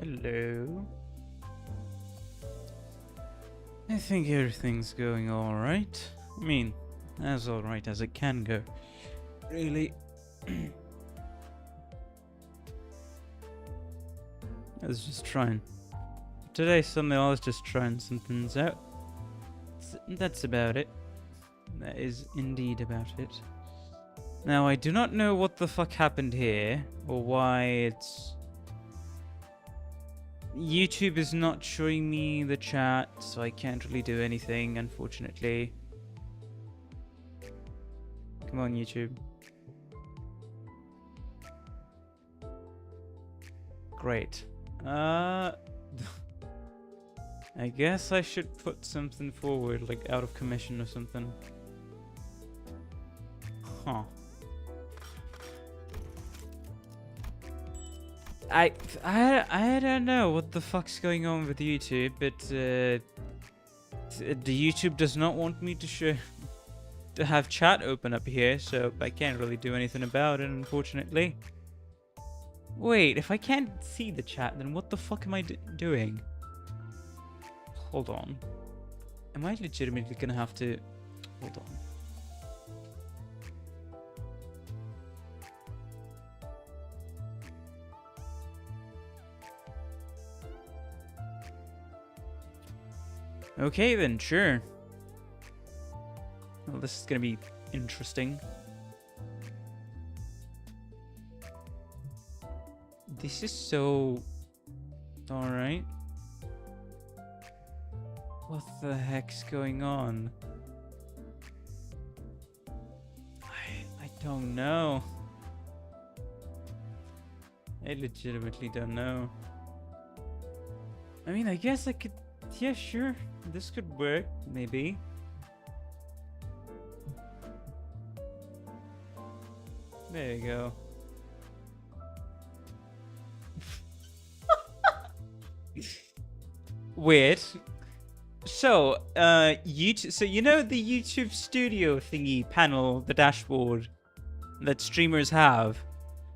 Hello. I think everything's going alright. I mean, as alright as it can go. Really. I was just trying. Today, suddenly I was just trying some things out. That's about it. That is indeed about it. Now, I do not know what the fuck happened here, or why it's... YouTube is not showing me the chat, so I can't really do anything, unfortunately. Come on, YouTube. Great. I guess I should put something forward, like out of commission or something. Huh. I don't know what the fuck's going on with YouTube, but the YouTube does not want me to have chat open up here, so I can't really do anything about it, unfortunately. Wait, if I can't see the chat, then what the fuck am I doing? Hold on. Am I legitimately gonna have to... Hold on. Okay then, sure. Well, this is gonna be interesting. This is so... Alright. What the heck's going on? I don't know. I legitimately don't know. I mean, I guess I could... Yeah, sure. This could work, maybe. There you go. Weird. So, YouTube. So you know the YouTube Studio thingy panel, the dashboard that streamers have.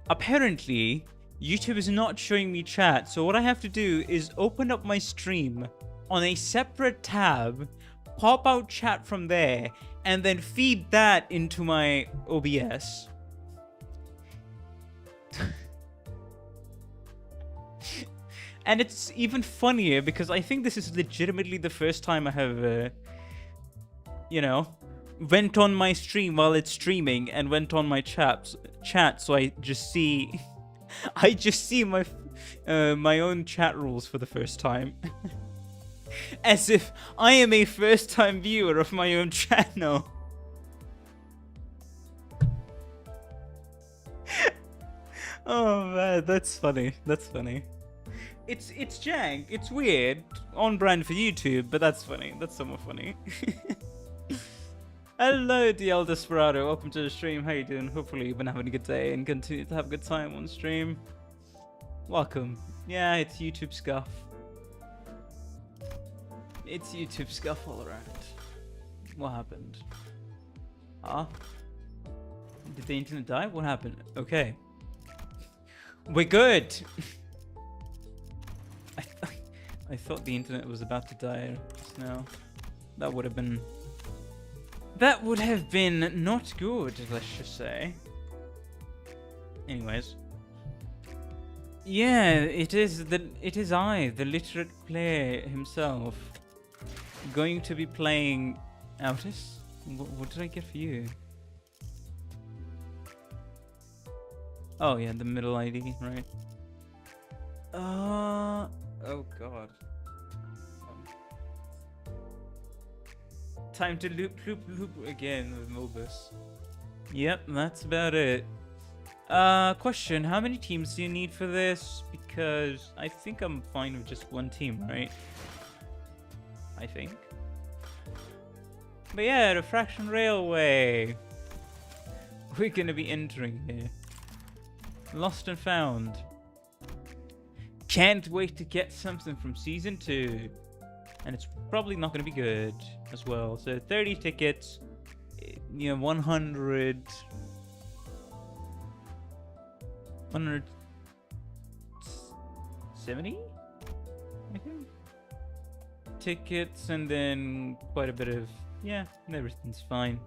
Apparently, YouTube is not showing me chat. So what I have to do is open up my stream on a separate tab, pop out chat from there, and then feed that into my OBS. And it's even funnier because I think this is legitimately the first time I have, you know, went on my stream while it's streaming and went on my chat, so I just see, I just see my, my own chat rules for the first time. As if I am a first-time viewer of my own channel. Oh man, that's funny. That's funny. It's jank. It's weird. On brand for YouTube, but that's funny. That's somewhat funny. Hello, DL Desperado. Welcome to the stream. How you doing? Hopefully you've been having a good day and continue to have a good time on stream. Welcome. Yeah, it's YouTube scuff. It's YouTube scuff all around. What happened? Huh? Did the internet die? What happened? Okay. We're good! I thought the internet was about to die just now. That would have been... That would have been not good, let's just say. Anyways. Yeah, it is I, the literate player himself, going to be playing Outis. What did I get for you? Oh yeah, the middle ID, right? Oh god. Time to loop again with Limbus. Yep, that's about it. Question, how many teams do you need for this? Because I think I'm fine with just one team, right? I think. But yeah, Refraction Railway. We're gonna be entering here. Lost and Found. Can't wait to get something from Season 2. And it's probably not gonna be good as well. So 30 tickets, you know, 170? tickets and then quite a bit of, yeah, everything's fine.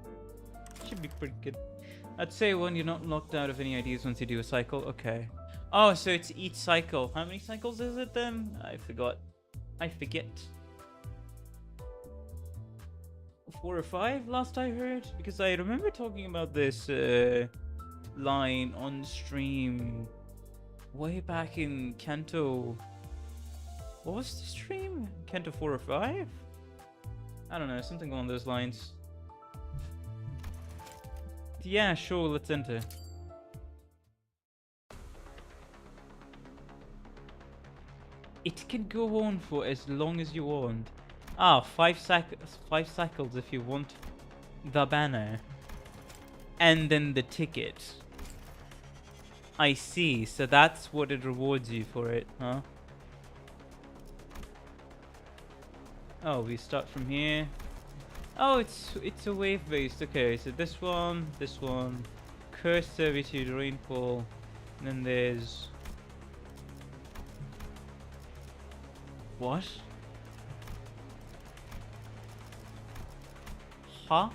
Should be pretty good. I'd say when you're not locked out of any ideas once you do a cycle. Okay. Oh, so it's each cycle. How many cycles is it then? I forgot. I forget. 4 or 5 last I heard, because I remember talking about this line on stream way back in Kanto. What was the stream? Kanto 4 or 5? I don't know, something along those lines. Yeah, sure, let's enter. It can go on for as long as you want. Ah, 5 cycles if you want the banner. And then the ticket. I see, so that's what it rewards you for it, huh? Oh, we start from here. Oh, it's a wave based. Okay, so this one, curse servitude, rainfall, and then there's what? Huh?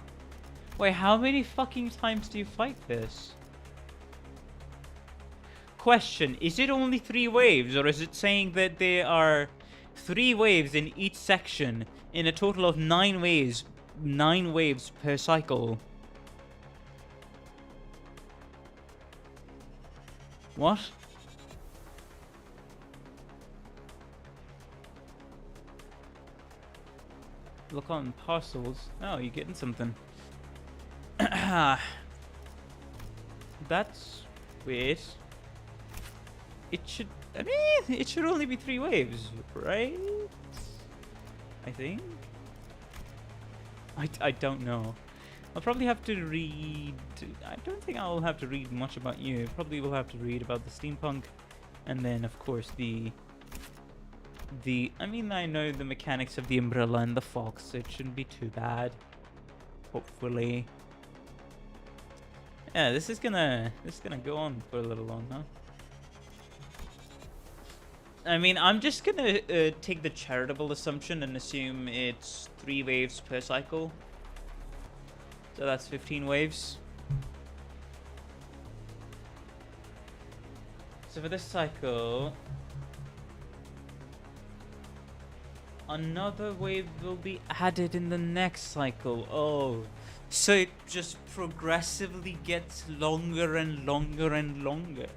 Wait, how many fucking times do you fight this? Question, is it only 3 waves, or is it saying that there are 3 waves in each section in a total of 9 waves? 9 waves per cycle. What? Look on parcels. Oh, you're getting something. That's weird. It should, I mean, it should only be 3 waves, right? I think. I don't know. I'll probably have to read. I don't think I'll have to read much about you. Probably will have to read about the steampunk, and then of course the. I mean, I know the mechanics of the umbrella and the fox, so it shouldn't be too bad. Hopefully. Yeah, this is gonna go on for a little long, huh? I mean, I'm just gonna take the charitable assumption and assume it's 3 waves per cycle. So that's 15 waves. So for this cycle, another wave will be added in the next cycle. Oh, so it just progressively gets longer and longer and longer.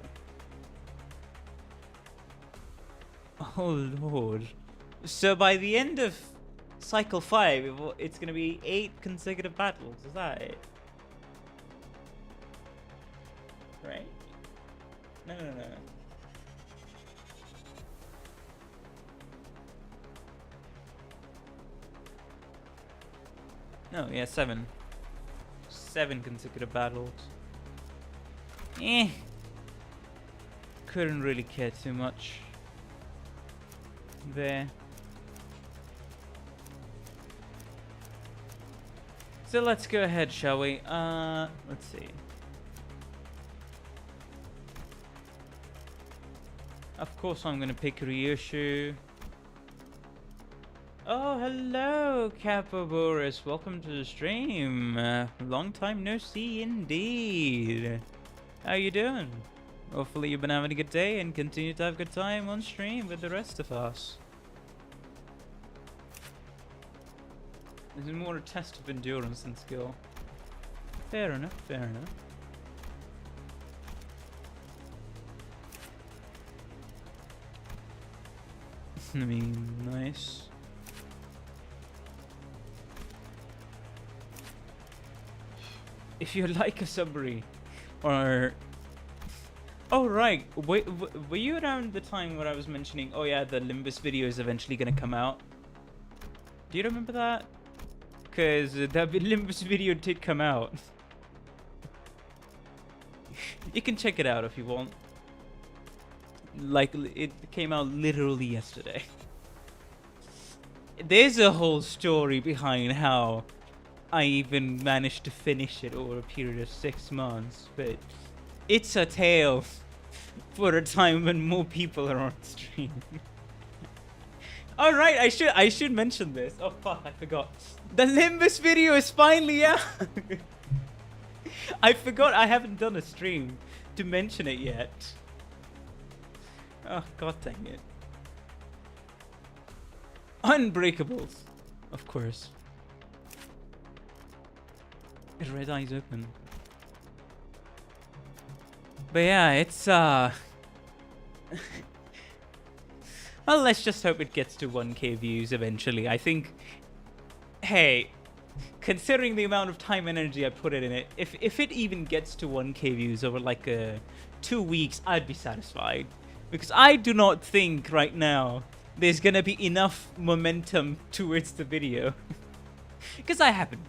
Oh lord. So by the end of cycle 5, it's gonna be 8 consecutive battles, is that it? Right? No. No, yeah, 7. 7 consecutive battles. Couldn't really care too much there. So let's go ahead, shall we? Let's see. Of course I'm gonna pick Ryoshu. Oh, hello, Capoboris. Welcome to the stream. Long time no see indeed. How you doing? Hopefully you've been having a good day and continue to have a good time on stream with the rest of us. This is more a test of endurance than skill. Fair enough, fair enough. I mean, nice. If you like a submarine, or... Oh, right. Wait, were you around the time where I was mentioning, oh yeah, the Limbus video is eventually going to come out? Do you remember that? Because the Limbus video did come out. You can check it out if you want. Like, it came out literally yesterday. There's a whole story behind how I even managed to finish it over a period of 6 months, but it's a tale for a time when more people are on stream. All right, I should mention this. Oh fuck, I forgot. The Limbus video is finally out. I forgot I haven't done a stream to mention it yet. Oh god dang it. Unbreakables, of course. Red eyes open. But yeah, it's well, let's just hope it gets to 1K views eventually. I think, hey, considering the amount of time and energy I put in it, if it even gets to 1K views over like 2 weeks, I'd be satisfied. Because I do not think right now there's gonna be enough momentum towards the video. Because I haven't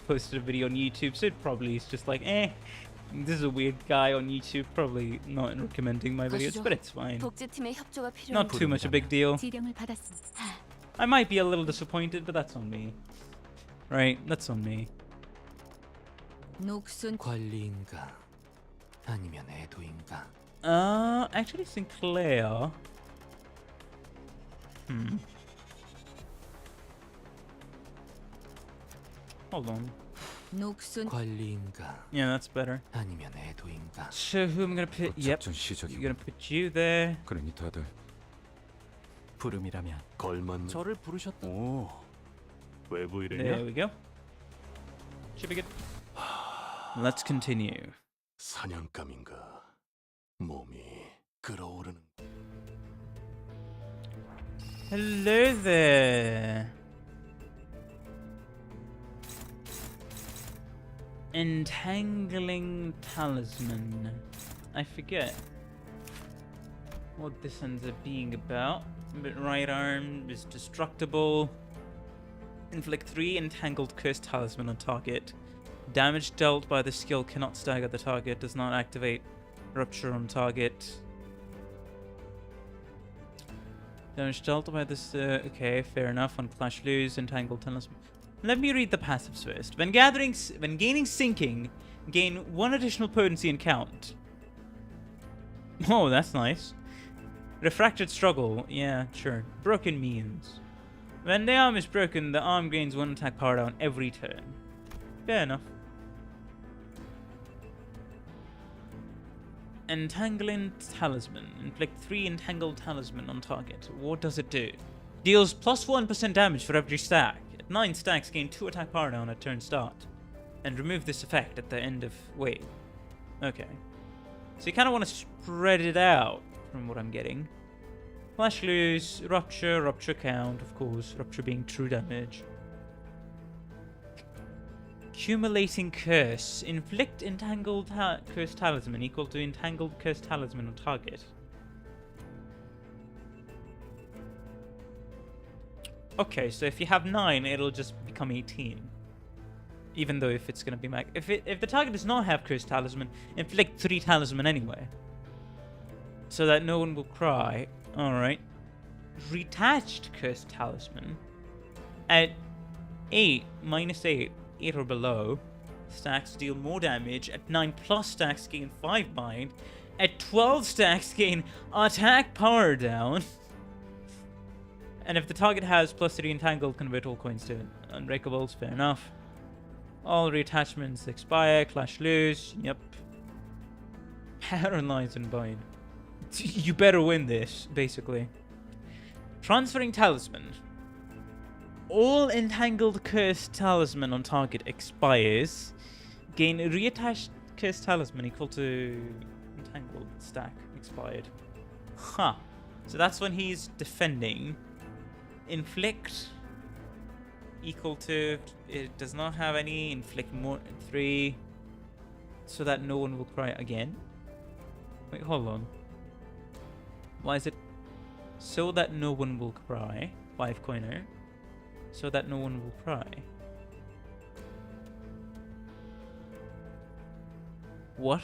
posted a video on YouTube, so it probably is just like, this is a weird guy on YouTube, probably not recommending my videos, but it's fine. Not too much a big deal. I might be a little disappointed, but that's on me. Right, that's on me. 관리인가 아니면 애도인가? Actually Sinclair. Hold on. 관리인가 Yeah, that's better. 아니면 애도인가? So who am I gonna put? Yep, you're gonna put you there. 그러니 다들 부름이라면 걸맞는 저를 부르셨다. 오 외부 There 일이냐? we go. Should be good. Let's continue. 사냥감인가 몸이 끓어오르는. Hello there. Entangling Talisman. I forget what this ends up being about. But right arm is destructible. Inflict 3 entangled cursed talisman on target. Damage dealt by the skill cannot stagger the target. Does not activate rupture on target. Damage dealt by this. Okay, fair enough. On clash lose entangled talisman. Let me read the passives first. When gaining sinking, gain 1 additional potency and count. Oh, that's nice. Refracted struggle. Yeah, sure. Broken means. When the arm is broken, the arm gains 1 attack power down every turn. Fair enough. Entangling Talisman. Inflict 3 entangled talisman on target. What does it do? Deals plus 1% damage for every stack. At 9 stacks, gain 2 attack power down at turn start. And remove this effect at the end of... Wait. Okay. So you kind of want to spread it out, from what I'm getting. Flash lose, rupture, rupture count, of course. Rupture being true damage. Accumulating curse. Inflict entangled curse talisman equal to entangled curse talisman on target. Okay, so if you have 9, it'll just become 18. Even though if it's gonna be if the target does not have cursed talisman, inflict 3 talisman anyway. So that no one will cry. Alright. Retached cursed talisman. At 8, -8, 8 or below, stacks deal more damage. At 9 plus stacks gain 5 bind. At 12 stacks gain attack power down. And if the target has +3 entangled, convert all coins to unbreakables. Fair enough. All reattachments expire. Clash lose. Yep. Paralyze and bind. You better win this, basically. Transferring talisman. All entangled cursed talisman on target expires. Gain reattached cursed talisman equal to entangled stack expired. Huh. So that's when he's defending. Inflict equal to, it does not have any. Inflict more 3 so that no one will cry again. Wait, hold on. Why is it so that no one will cry? 5 coiner. So that no one will cry. What?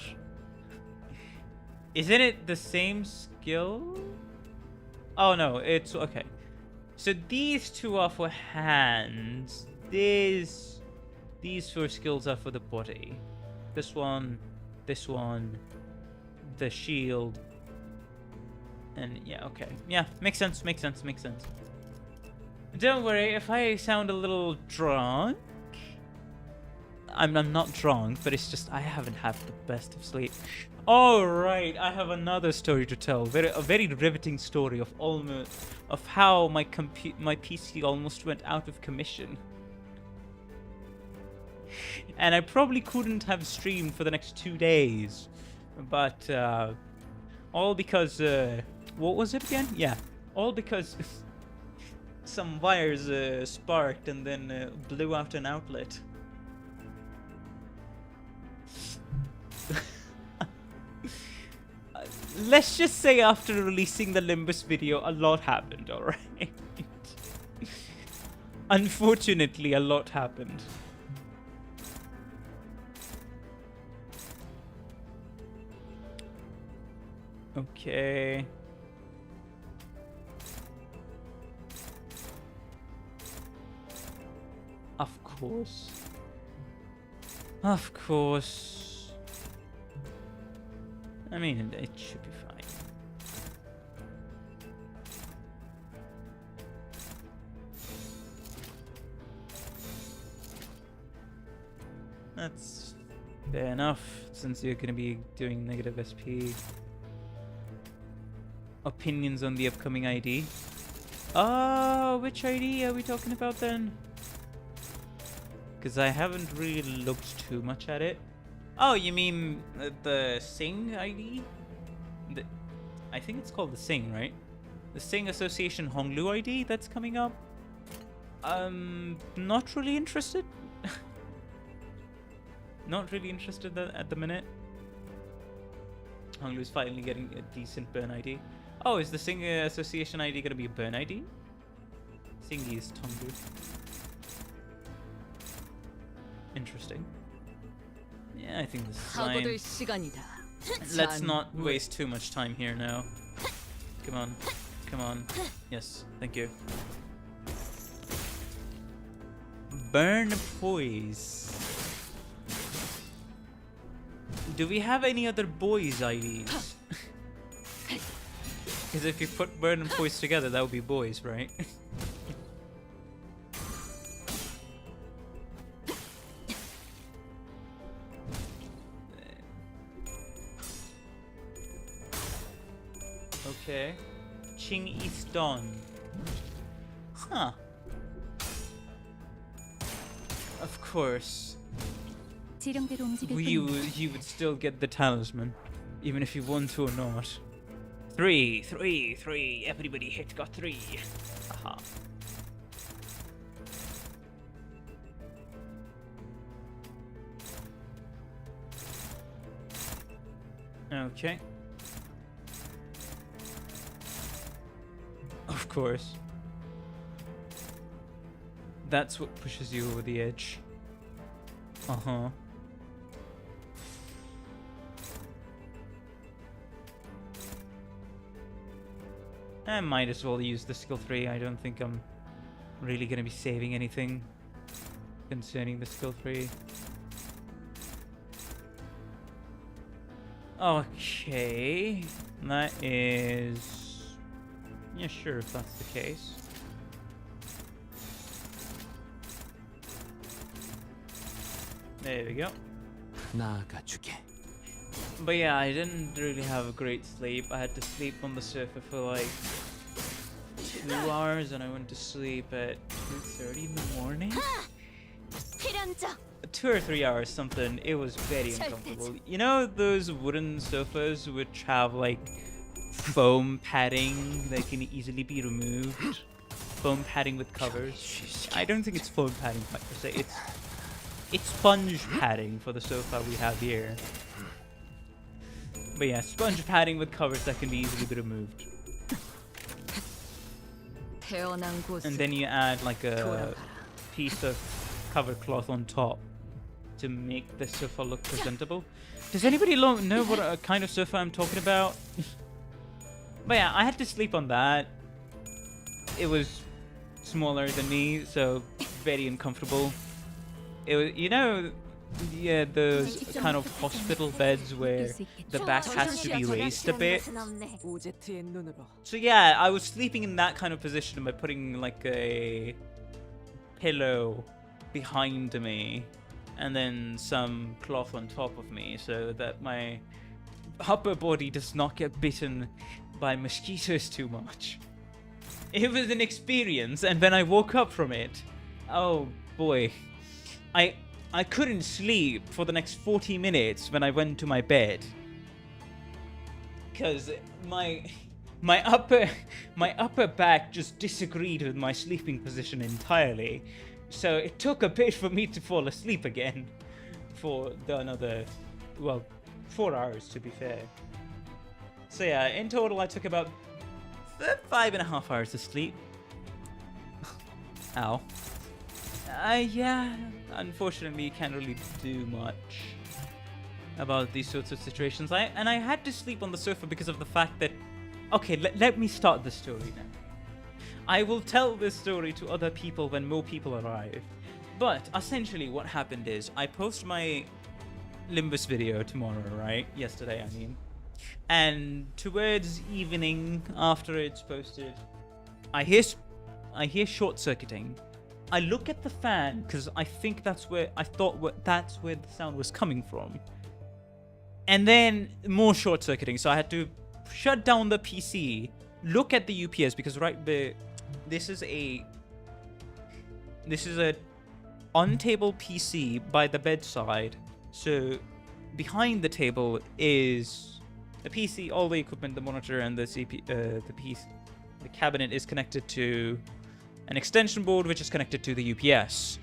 Isn't it the same skill? Oh no, it's okay. So these 2 are for hands. These 4 skills are for the body. This one, the shield. And yeah, okay. Yeah, makes sense. Don't worry, if I sound a little drunk, I'm not drunk, but it's just I haven't had the best of sleep. All right, I have another story to tell. A very riveting story of how my PC almost went out of commission, and I probably couldn't have streamed for the next 2 days, but all because what was it again? Yeah, all because some wires sparked and then blew out an outlet. Let's just say after releasing the Limbus video, a lot happened, alright? Unfortunately, a lot happened. Okay. Of course. Of course. I mean, it should be fine. That's fair enough, since you're going to be doing negative SP. Opinions on the upcoming ID. Which ID are we talking about then? Because I haven't really looked too much at it. Oh, you mean the Sing ID? I think it's called the Sing, right? The Sing Association Honglu ID that's coming up. Not really interested. Not really interested at the minute. Honglu's finally getting a decent burn ID. Oh, is the Sing Association ID gonna be a burn ID? Singi is Honglu. Interesting. Yeah, I think this is fine. Let's not waste too much time here now. Come on. Come on. Yes, thank you. Burn Poise. Do we have any other boys' IDs? Because if you put Burn and Poise together, that would be boys, right? Okay. Ching East Dawn. Huh. Of course. You would still get the talisman, even if you want to or not. 3, 3, 3. Everybody hit got 3. Aha. Okay. Of course. That's what pushes you over the edge. Uh-huh. I might as well use the skill 3. I don't think I'm really going to be saving anything concerning the skill 3. Okay. That is... yeah, sure, if that's the case. There we go. But yeah, I didn't really have a great sleep. I had to sleep on the sofa for like 2 hours, and I went to sleep at 2:30 in the morning. 2 or 3 hours, something. It was very uncomfortable. You know those wooden sofas which have like foam padding that can easily be removed? Foam padding with covers. I don't think it's foam padding per se. It's sponge padding for the sofa we have here. But yeah, sponge padding with covers that can be easily be removed. And then you add like a piece of cover cloth on top to make the sofa look presentable. Does anybody know what kind of sofa I'm talking about? But yeah, I had to sleep on that. It was smaller than me, so very uncomfortable. It was, you know, Yeah, those kind of hospital beds where the back has to be raised a bit. 오제트의 눈으로 So yeah, I was sleeping in that kind of position by putting like a pillow behind me and then some cloth on top of me so that my upper body does not get bitten by mosquitoes too much. It was an experience, and when I woke up from it, oh boy, I couldn't sleep for the next 40 minutes when I went to my bed, because my upper back just disagreed with my sleeping position entirely. So it took a bit for me to fall asleep again for another, well, 4 hours to be fair. So yeah, in total I took about 5.5 hours to sleep. Ow. Yeah, unfortunately you can't really do much about these sorts of situations. I had to sleep on the sofa because of the fact that... Okay, let me start the story now. I will tell this story to other people when more people arrive. But essentially what happened is, I post my Limbus video tomorrow, right? Yesterday, I mean. And towards evening, after it's posted, I hear short-circuiting. I look at the fan, because I think that's where the sound was coming from. And then more short-circuiting, so I had to shut down the PC, look at the UPS, because this is a on-table PC by the bedside. So behind the table is the PC, all the equipment, the monitor, and the cabinet is connected to an extension board, which is connected to the UPS.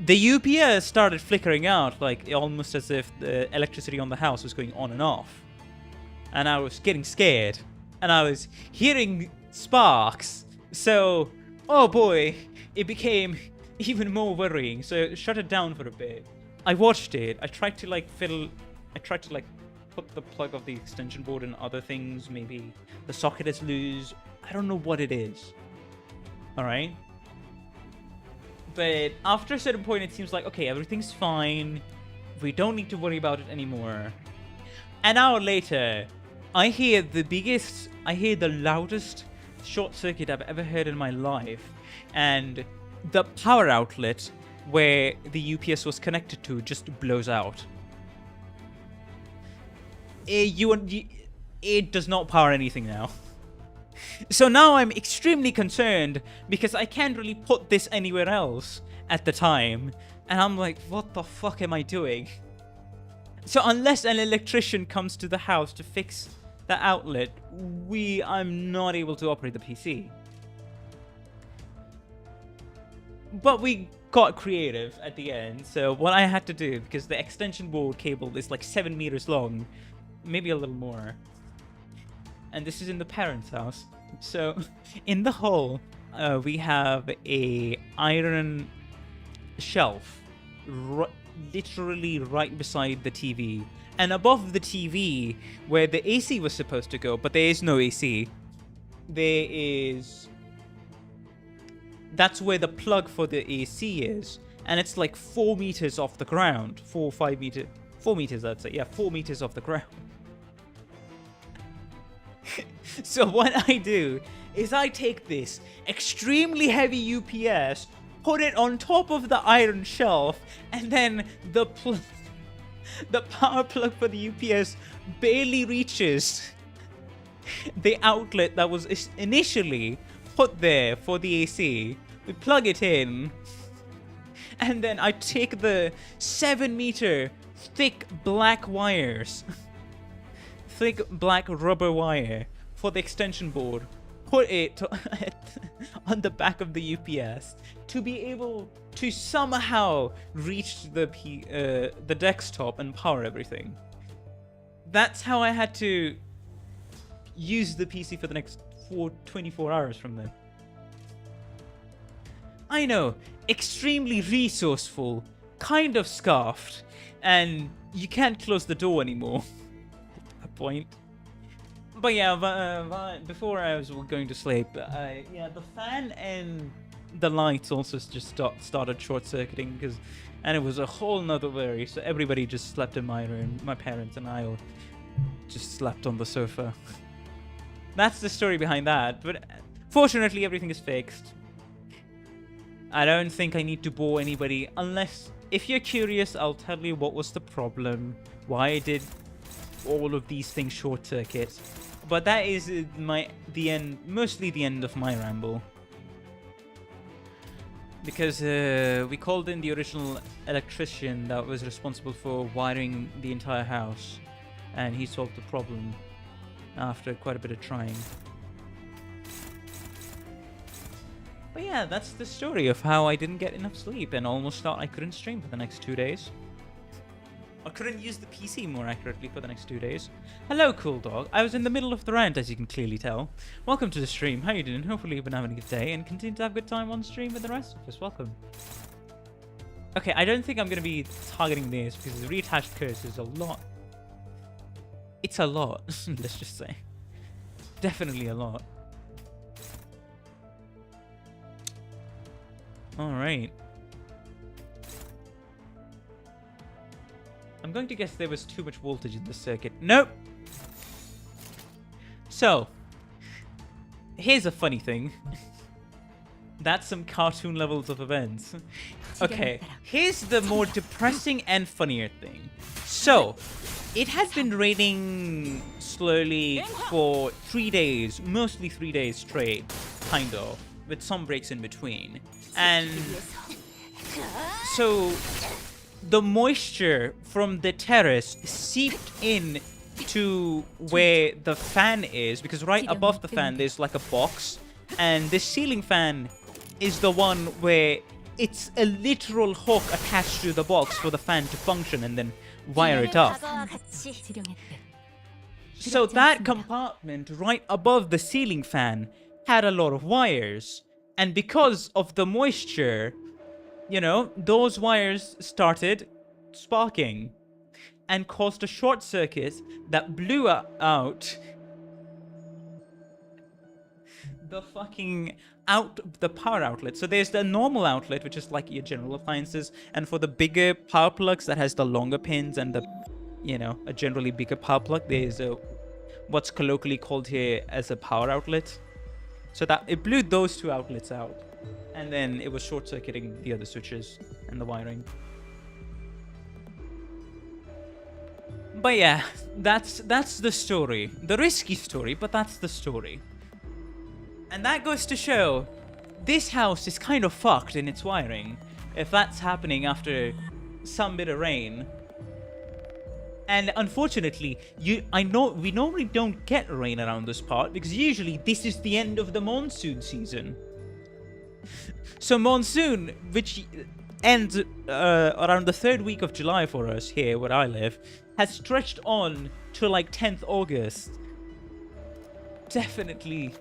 The UPS started flickering out, like almost as if the electricity on the house was going on and off. And I was getting scared. And I was hearing sparks. So, oh boy, it became even more worrying. So I shut it down for a bit. I watched it. I tried to put the plug of the extension board in other things. Maybe the socket is loose. I don't know what it is. Alright? But after a certain point, it seems like, okay, everything's fine. We don't need to worry about it anymore. An hour later, I hear the loudest short circuit I've ever heard in my life. And the power outlet where the UPS was connected to just blows out. It does not power anything now. So now I'm extremely concerned because I can't really put this anywhere else at the time. And I'm like, what the fuck am I doing? So unless an electrician comes to the house to fix the outlet, I'm not able to operate the PC. But we got creative at the end. So what I had to do, because the extension board cable is like 7 meters long, maybe a little more. And this is in the parents' house. So in the hall, we have a iron shelf literally right beside the TV. And above the TV, where the AC was supposed to go, but there is no AC, that's where the plug for the AC is. And it's like 4 meters off the ground. 4 meters, I'd say. Yeah, 4 meters off the ground. So what I do is I take this extremely heavy UPS, put it on top of the iron shelf, and then the power plug for the UPS barely reaches the outlet that was initially put there for the AC. We plug it in, and then I take the 7-meter thick black wires, thick black rubber wire for the extension board, put it on the back of the UPS to be able to somehow reach the desktop and power everything. That's how I had to use the PC for the next 24 hours from then. I know, extremely resourceful, kind of scuffed, and you can't close the door anymore at that point. But yeah, before I was going to sleep, yeah, the fan and the lights also just started short-circuiting and it was a whole nother worry. So everybody just slept in my room. My parents and I all just slept on the sofa. That's the story behind that. But fortunately, everything is fixed. I don't think I need to bore anybody unless, if you're curious, I'll tell you what was the problem, why I did all of these things short-circuit. But that is mostly the end of my ramble. Because we called in the original electrician that was responsible for wiring the entire house, and he solved the problem after quite a bit of trying. But yeah, that's the story of how I didn't get enough sleep and almost thought I couldn't stream for the next 2 days. I couldn't use the PC more accurately for the next 2 days. Hello, cool dog. I was in the middle of the rant, as you can clearly tell. Welcome to the stream. How you doing? Hopefully you've been having a good day and continue to have a good time on stream with the rest of us. Welcome. Okay, I don't think I'm going to be targeting this because the reattached curse is a lot. It's a lot, let's just say. Definitely a lot. Alright. I'm going to guess there was too much voltage in the circuit. Nope! So, here's a funny thing. That's some cartoon levels of events. Okay, here's the more depressing and funnier thing. So, it has been raining slowly for 3 days, mostly 3 days straight, kind of, with some breaks in between. And so the moisture from the terrace seeped in to where the fan is, because right above the fan there's like a box, and this ceiling fan is the one where it's a literal hook attached to the box for the fan to function and then wire it up. So that compartment right above the ceiling fan had a lot of wires, and because of the moisture, you know, those wires started sparking and caused a short circuit that blew out the power outlet. So there's the normal outlet, which is like your general appliances, and for the bigger power plugs that has the longer pins and the, you know, a generally bigger power plug, there's what's colloquially called here as a power outlet. So that it blew those two outlets out, and then it was short-circuiting the other switches and the wiring. But yeah, that's the story. The risky story, but that's the story. And that goes to show this house is kind of fucked in its wiring, if that's happening after some bit of rain. And unfortunately, I know we normally don't get rain around this part, because usually this is the end of the monsoon season. So monsoon, which ends around the 3rd week of July for us here where I live, has stretched on to like 10th August. Definitely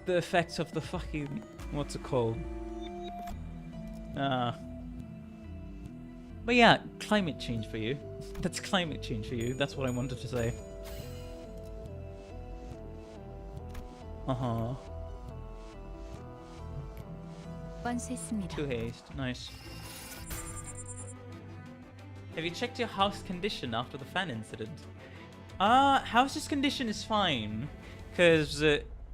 the effects of the fucking, what's it called? But yeah, climate change for you. That's climate change for you. That's what I wanted to say. Too haste. Nice. Have you checked your house condition after the fan incident? House's condition is fine. Because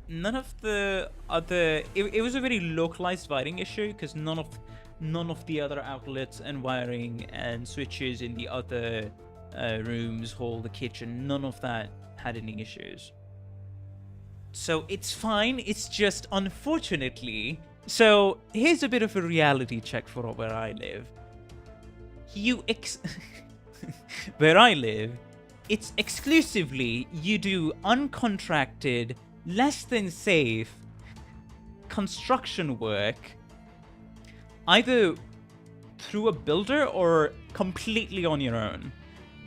none of the other... It was a very localized wiring issue, because none of the other outlets and wiring and switches in the other rooms, hall, the kitchen, none of that had any issues. So it's fine. It's just, unfortunately... So here's a bit of a reality check for where I live. Where I live, it's exclusively you do uncontracted, less than safe construction work, either through a builder or completely on your own.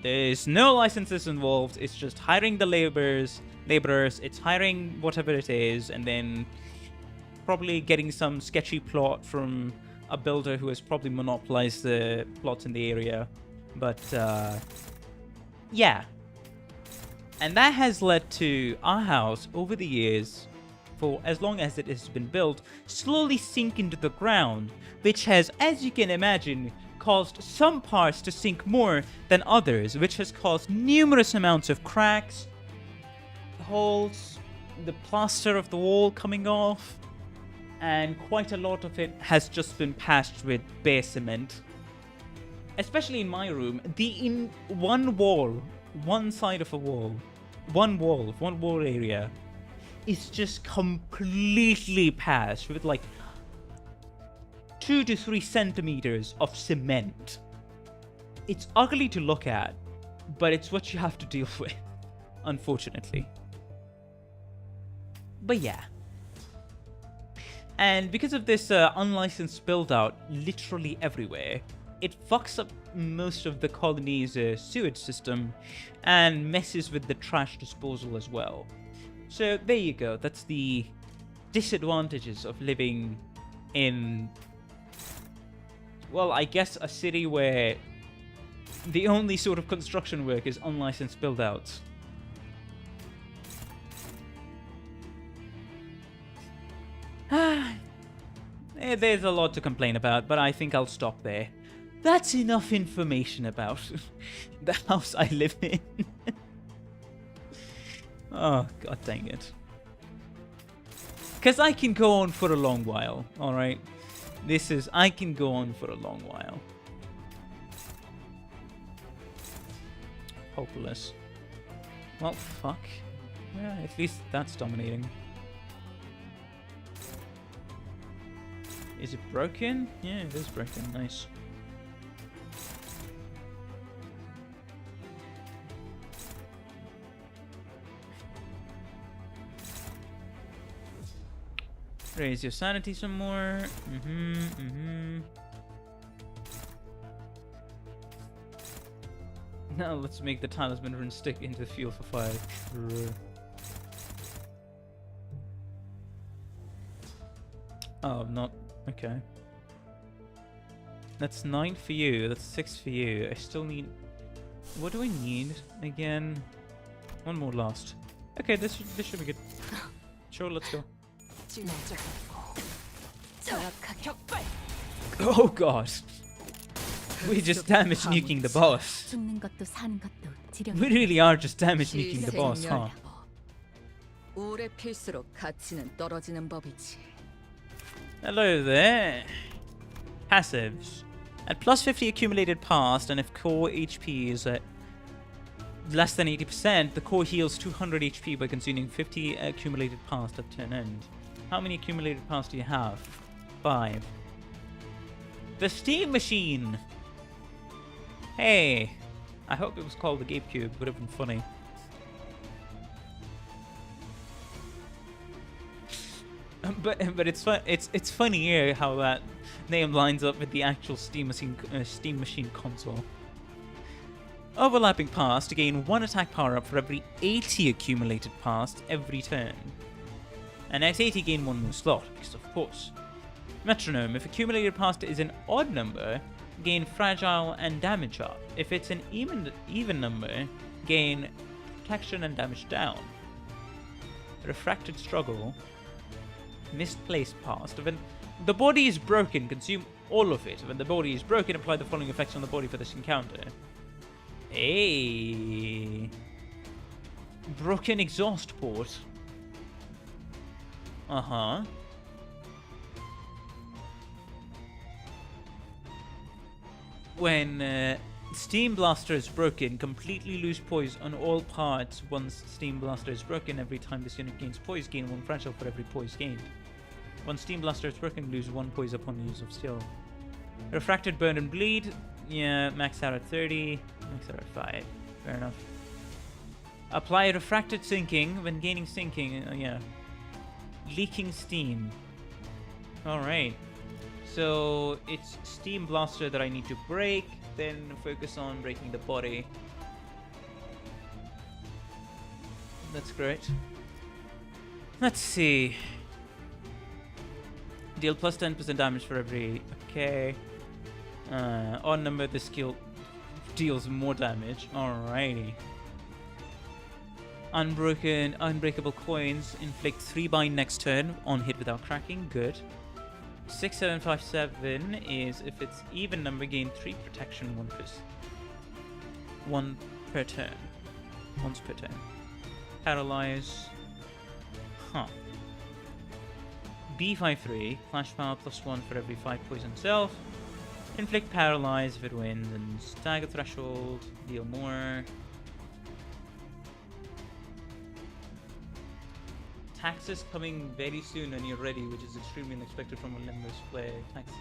There's no licenses involved. It's just hiring the laborers. It's hiring whatever it is, and then probably getting some sketchy plot from a builder who has probably monopolized the plots in the area. But yeah. And that has led to our house over the years for as long as it has been built, slowly sink into the ground, which has, as you can imagine, caused some parts to sink more than others, which has caused numerous amounts of cracks, holes, the plaster of the wall coming off, and quite a lot of it has just been patched with bare cement. Especially in my room, in one wall, one side of a wall, one wall area is just completely patched with like 2 to 3 centimeters of cement. It's ugly to look at, but it's what you have to deal with, unfortunately. But yeah. And because of this unlicensed build out literally everywhere, it fucks up most of the colony's sewage system and messes with the trash disposal as well. So there you go. That's the disadvantages of living in, well, I guess a city where the only sort of construction work is unlicensed build-outs. There's a lot to complain about, but I think I'll stop there. That's enough information about the house I live in. Oh, god dang it. Because I can go on for a long while, alright? I can go on for a long while. Hopeless. Well, fuck. Yeah, at least that's dominating. Is it broken? Yeah, it is broken. Nice. Raise your sanity some more. Now let's make the talisman rune stick into the fuel for fire. Oh, not... Okay. That's 9 for you. That's 6 for you. I still need... What do I need again? One more last. Okay, this should be good. Sure, let's go. Oh god. We just damage nuking the boss. We really are just damage nuking the boss, huh? Hello there. Passives. At plus 50 accumulated past, and if core HP is at less than 80%, the core heals 200 HP by consuming 50 accumulated past at turn end. How many accumulated past do you have? 5. The Steam Machine! Hey! I hope it was called the Gape Cube, would have been funny. But it's fun. It's funny here how that name lines up with the actual Steam Machine console. Overlapping past to gain 1 attack power up for every 80 accumulated past every turn. And at 80 gain 1 more slot, because of course. Metronome, if accumulated past is an odd number, gain fragile and damage up. If it's an even number, gain protection and damage down. Refracted struggle. Misplaced past. When the body is broken, consume all of it. When the body is broken, apply the following effects on the body for this encounter. Hey. Broken exhaust port. Uh-huh. When Steam Blaster is broken, completely lose poise on all parts once Steam Blaster is broken. Every time this unit gains poise, gain 1 fragile for every poise gained. Once Steam Blaster is broken, lose 1 poise upon use of skill. Refracted Burn and Bleed. Yeah, max out at 30. Max out at 5. Fair enough. Apply Refracted Sinking when gaining sinking. Yeah. Leaking Steam. Alright. So it's Steam Blaster that I need to break, then focus on breaking the body. That's great. Let's see. Deal plus 10% damage for every... Okay. Odd number, the skill deals more damage. Alrighty. Unbreakable coins inflict 3 bind next turn on hit without cracking. Good. 6757 is if it's even number, gain 3 protection, 1 per turn. Once per turn. Paralyze. Huh. B53, flash power +1 for every 5 poison self. Inflict paralyze if it wins, and stagger threshold, deal more. Taxes coming very soon when you're ready, which is extremely unexpected from a Limbus player. Tax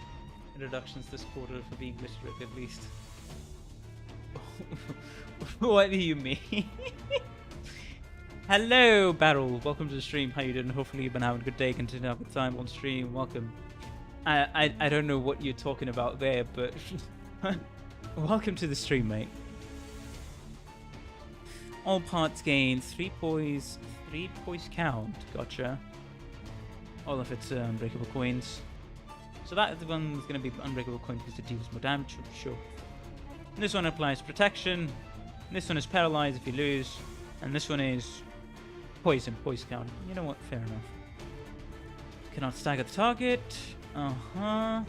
reductions this quarter for being literate at least. What do you mean? Hello, Barrel. Welcome to the stream. How you doing? Hopefully you've been having a good day. Continue to have a good time on stream. Welcome. I don't know what you're talking about there, but welcome to the stream, mate. All parts gain 3 poise. 3 poise count. Gotcha. All of it's unbreakable coins. So that one's going to be unbreakable coin because it deals more damage. Sure. And this one applies protection. This one is paralyzed if you lose. And this one is poison count. You know what? Fair enough. Cannot stagger the target. All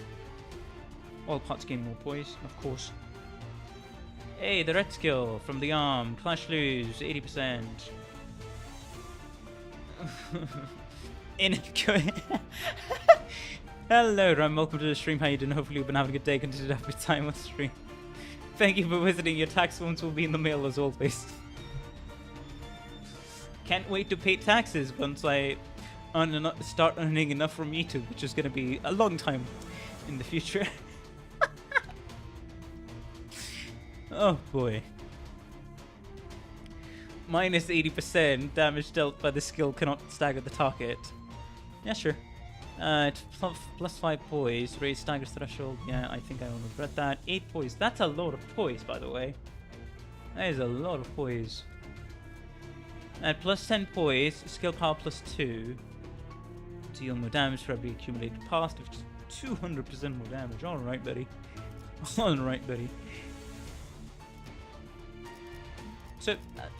parts gain more poise, of course. Hey, the red skill from the arm. Clash lose 80%. Hello, Ram. Welcome to the stream. How you doing? Hopefully you've been having a good day. Continue to have a good time on stream. Thank you for visiting. Your tax forms will be in the mail as always. Can't wait to pay taxes once I start earning enough from YouTube, which is going to be a long time in the future. Oh boy. Minus 80% damage dealt by the skill cannot stagger the target. Yeah, sure. Plus 5 poise, raise stagger threshold. Yeah, I think I will regret that. 8 poise. That's a lot of poise, by the way. That is a lot of poise. At plus 10 poise, skill power +2. Deal more damage for every accumulated past, which is 200% more damage. Alright, buddy. Alright, buddy. So,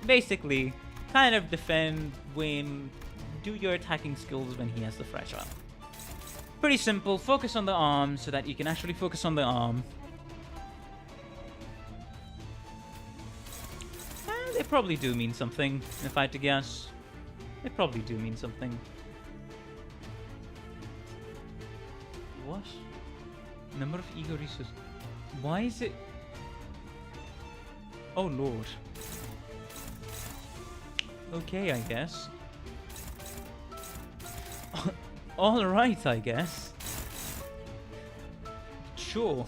basically, kind of defend when... Do your attacking skills when he has the fragile. Pretty simple. Focus on the arm so that you can actually focus on the arm. They probably do mean something, if I had to guess. They probably do mean something. What? Number of ego resources. Why is it... Oh lord. Okay, I guess. Alright, I guess. Sure.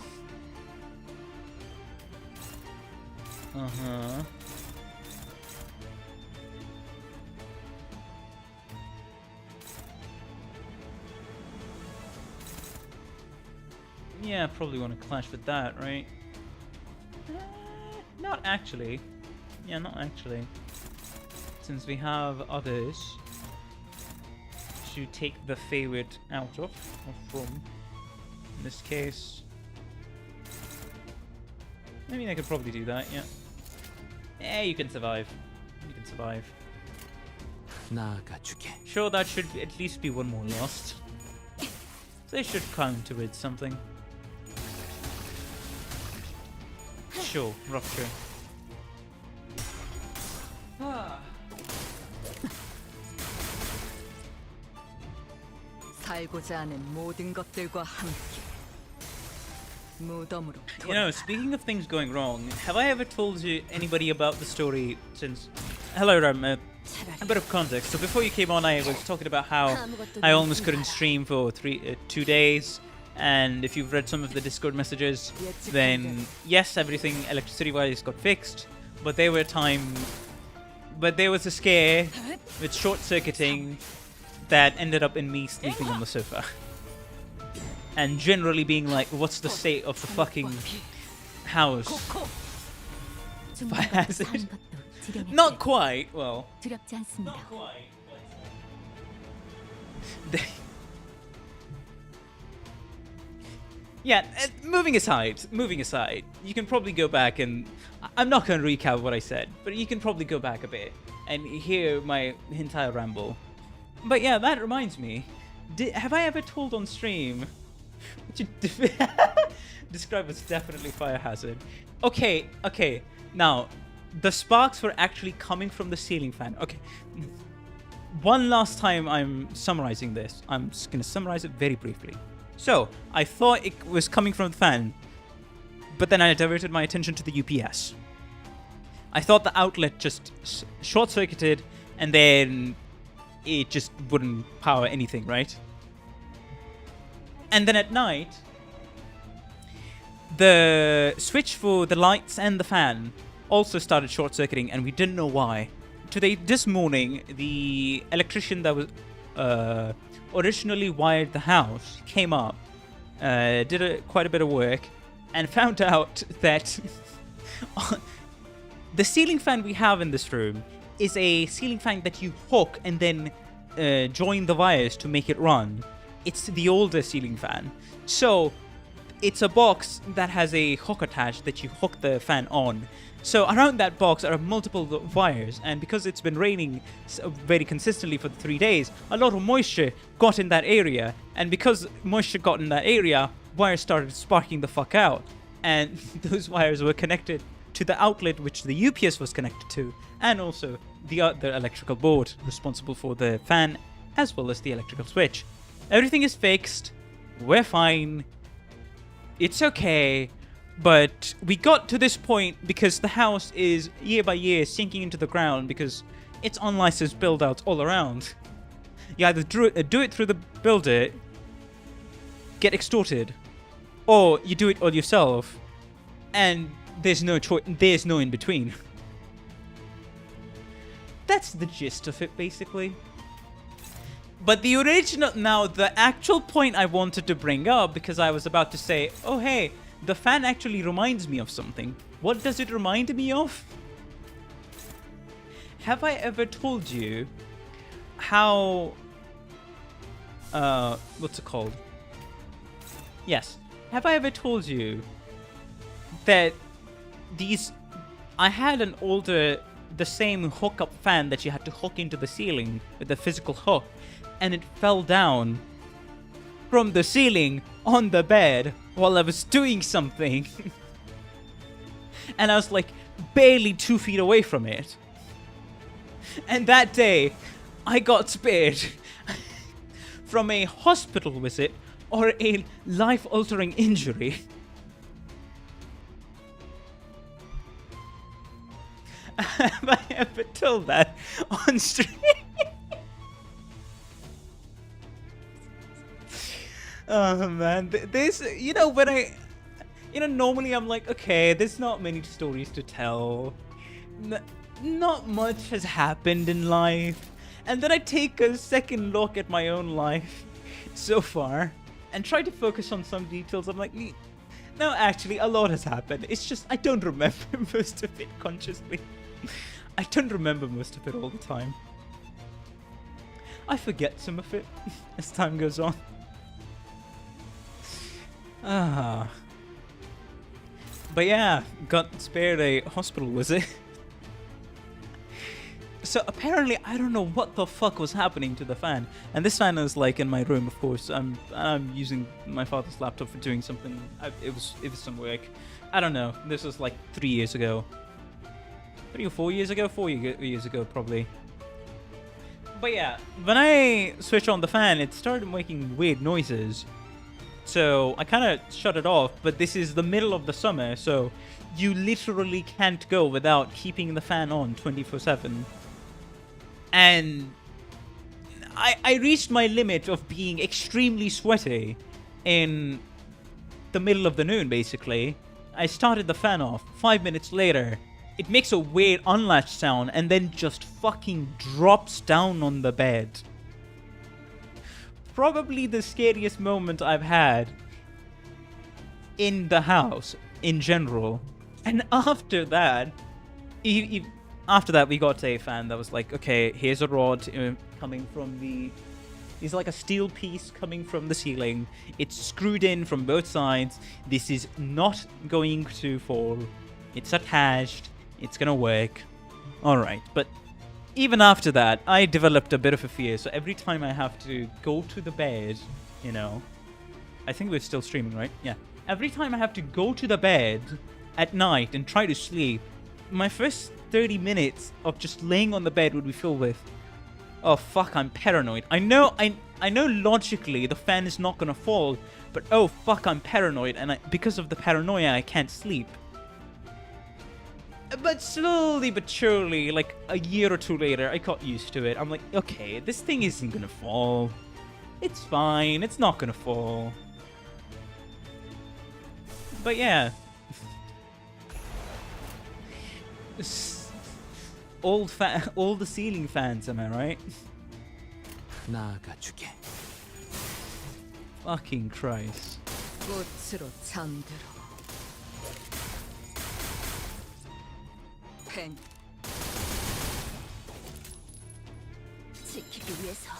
Uh-huh. Yeah, probably want to clash with that, right? Not actually. Yeah, not actually. Since we have others to take the favorite out of, or from. In this case, I mean, I could probably do that, yeah. Yeah, you can survive. You can survive. Sure, that should at least be one more lost. They should counter with something. Sure, rupture. 살고자 하는 모든 것들과 함께 무덤으로 You know, speaking of things going wrong, have I ever told you anybody about the story since... Hello, Ram. A bit of context. So before you came on, I was talking about how I almost couldn't stream for 2 days. And if you've read some of the Discord messages, then yes, everything electricity-wise got fixed. But there were But there was a scare with short-circuiting that ended up in me sleeping on the sofa. And generally being like, what's the state of the fucking house? Fire hazard? Not quite, well. Not quite. Yeah, moving aside, you can probably go back and... I'm not going to recap what I said, but you can probably go back a bit and hear my entire ramble. But yeah, that reminds me. Have I ever told on stream? Describe as definitely fire hazard. Okay. Now, the sparks were actually coming from the ceiling fan. Okay. One last time I'm summarizing this. I'm just going to summarize it very briefly. So, I thought it was coming from the fan, but then I diverted my attention to the UPS. I thought the outlet just short-circuited, and then it just wouldn't power anything, right? And then at night, the switch for the lights and the fan also started short-circuiting, and we didn't know why. This morning, the electrician that was originally wired the house came up, did quite a bit of work, and found out that the ceiling fan we have in this room is a ceiling fan that you hook and then join the wires to make it run. It's the older ceiling fan. So it's a box that has a hook attached that you hook the fan on. So around that box are multiple wires, and because it's been raining very consistently for 3 days, a lot of moisture got in that area, and because moisture got in that area, wires started sparking the fuck out, and those wires were connected to the outlet which the UPS was connected to, and also the other electrical board responsible for the fan as well as the electrical switch. Everything is fixed, we're fine, it's okay. But we got to this point because the house is year by year sinking into the ground because it's unlicensed build-outs all around. You either do it through the builder, get extorted, or you do it all yourself, and there's no choice. There's no in between. That's the gist of it, basically. But the actual point I wanted to bring up, because I was about to say, oh hey, the fan actually reminds me of something. What does it remind me of? Have I ever told you how... what's it called? Yes. Have I ever told you that I had an older, the same hookup fan that you had to hook into the ceiling with a physical hook, and it fell down from the ceiling on the bed while I was doing something. And I was like barely 2 feet away from it. And that day, I got spared from a hospital visit or a life-altering injury. Have I ever told that on stream? Oh man, there's, normally I'm like, okay, there's not many stories to tell. Not much has happened in life. And then I take a second look at my own life so far and try to focus on some details. I'm like, no, actually, a lot has happened. It's just, I don't remember most of it consciously. I don't remember most of it all the time. I forget some of it as time goes on. But yeah, got spared a hospital visit. So apparently, I don't know what the fuck was happening to the fan. And this fan is like in my room, of course. I'm using my father's laptop for doing something. It was some work. I don't know. This was like 3 years ago. 3 or 4 years ago? 4 years ago, probably. But yeah, when I switched on the fan, it started making weird noises. So I kind of shut it off, but this is the middle of the summer, so you literally can't go without keeping the fan on 24/7. And I reached my limit of being extremely sweaty in the middle of the noon, basically. I started the fan off. 5 minutes later, it makes a weird unlatched sound and then just fucking drops down on the bed. Probably the scariest moment I've had in the house in general. And after that, we got a fan that was like, okay, here's a rod coming from the... It's like a steel piece coming from the ceiling. It's screwed in from both sides. This is not going to fall. It's attached. It's gonna work. Alright, but even after that, I developed a bit of a fear. So every time I have to go to the bed, you know, I think we're still streaming, right? Yeah. Every time I have to go to the bed at night and try to sleep, my first 30 minutes of just laying on the bed would be filled with, oh fuck, I'm paranoid. I know logically the fan is not gonna fall, but oh fuck, I'm paranoid, and because of the paranoia I can't sleep. But slowly but surely, like a year or two later, I got used to it. I'm like, okay, this thing isn't gonna fall. It's fine, it's not gonna fall. But yeah. All the ceiling fans, am I right? 나아가주게. Fucking Christ. 꽃으로 잠들어. 팽. 지키기 위해서.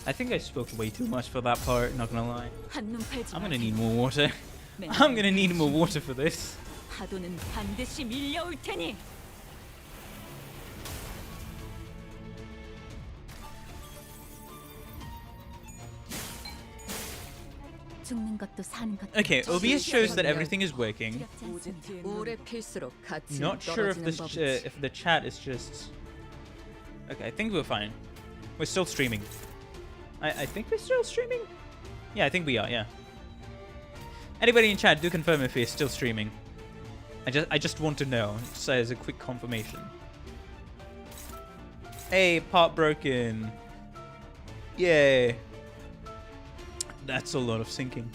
I think I spoke way too much for that part, not gonna lie. 한눈 팔지 I'm gonna need more water. I'm gonna need more water for this. 파도는 반드시 밀려올 테니. 죽는 것도 사는 것도. Okay, OBS shows that everything is working. 오래 필수록 같이 Not sure if 떨어지는 법이지. if the chat is just. Okay, I think we're fine. We're still streaming. I think we're still streaming. Yeah, I think we are. Yeah. Anybody in chat, do confirm if we're still streaming. I just want to know, just as a quick confirmation. Hey, part broken. Yay. That's a lot of sinking.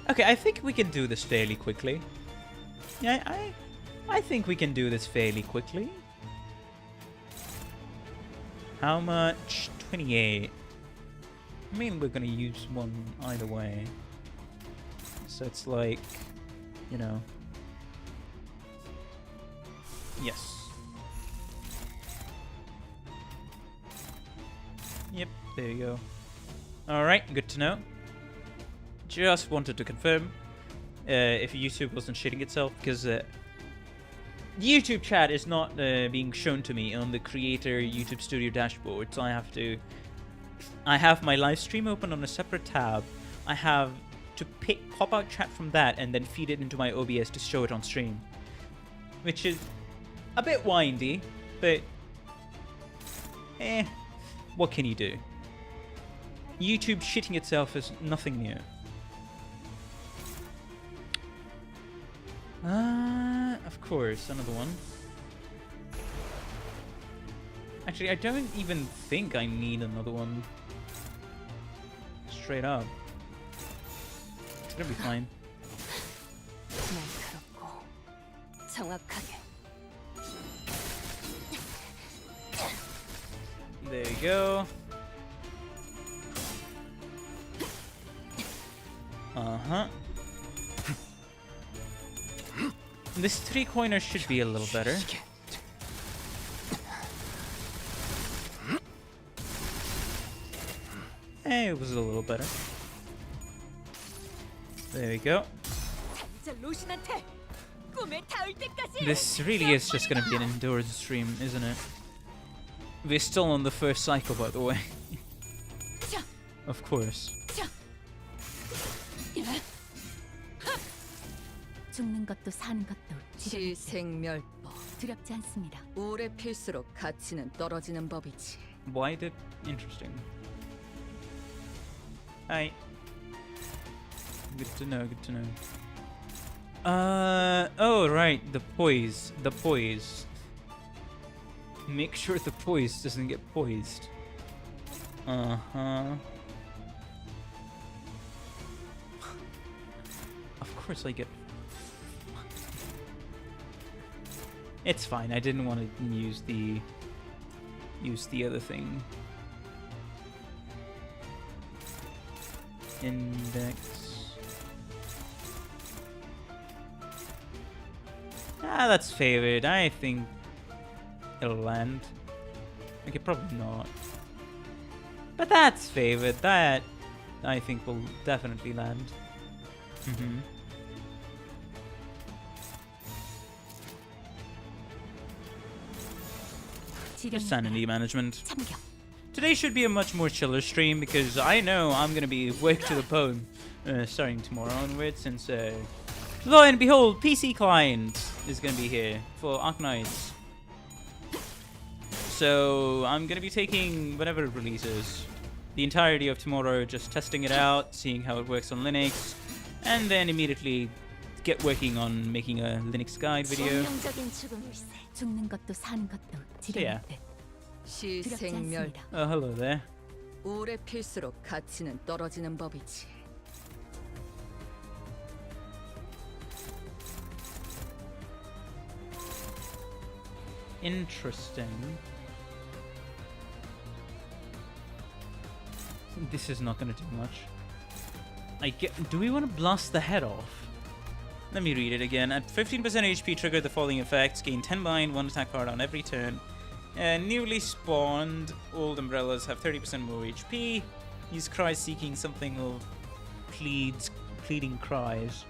Okay, I think we can do this fairly quickly. Yeah, I think we can do this fairly quickly. How much? 28. I mean, we're gonna use one either way. So it's like, you know. Yes. Yep, there you go. Alright, good to know. Just wanted to confirm if YouTube wasn't shitting itself, because the YouTube chat is not being shown to me on the Creator YouTube Studio dashboard, so I have my live stream open on a separate tab. I have to pop out chat from that and then feed it into my OBS to show it on stream, which is a bit windy, but what can you do? YouTube shitting itself is nothing new. Of course, another one. Actually, I don't even think I need another one. Straight up. It's gonna be fine. 날카롭고 정확하게. There you go. Uh-huh. This 3-coiner should be a little better. It was a little better. There we go. This really is just gonna be an endurance stream, isn't it? We're still on the first cycle, by the way. Of course. 죽는 것도 사는 것도 시생멸법. 두렵지 않습니다. 오래 필수록 가치는 떨어지는 법이지. Why the interesting? Hi. Good to know, good to know. Oh right, the poise. The poise. Make sure the poise doesn't get poised. Uh-huh. Of course I get. It's fine. I didn't want to use the other thing. Index. That's favored. I think it'll land. Okay, probably not. But that's favored. That I think will definitely land. Just sanity management. 참격. Today should be a much more chiller stream because I know I'm gonna be awake to the bone starting tomorrow onwards, since lo and behold, PC client is gonna be here for Arknights. So I'm gonna be taking whenever it releases the entirety of tomorrow, just testing it out, seeing how it works on Linux, and then immediately get working on making a Linux guide video. 운명적인 죽음일세. 죽는 것도 사는 것도 Yeah. 지름일 듯. 두렵지 시생멸 않습니다. Oh, hello there. 오래 필수록 가치는 떨어지는 법이지. Interesting. This is not gonna do much. Do we want to blast the head off? Let me read it again. At 15% HP, trigger the following effects. Gain 10 bind, 1 attack card on every turn. Newly spawned old umbrellas have 30% more HP. Use cries seeking something of pleading cries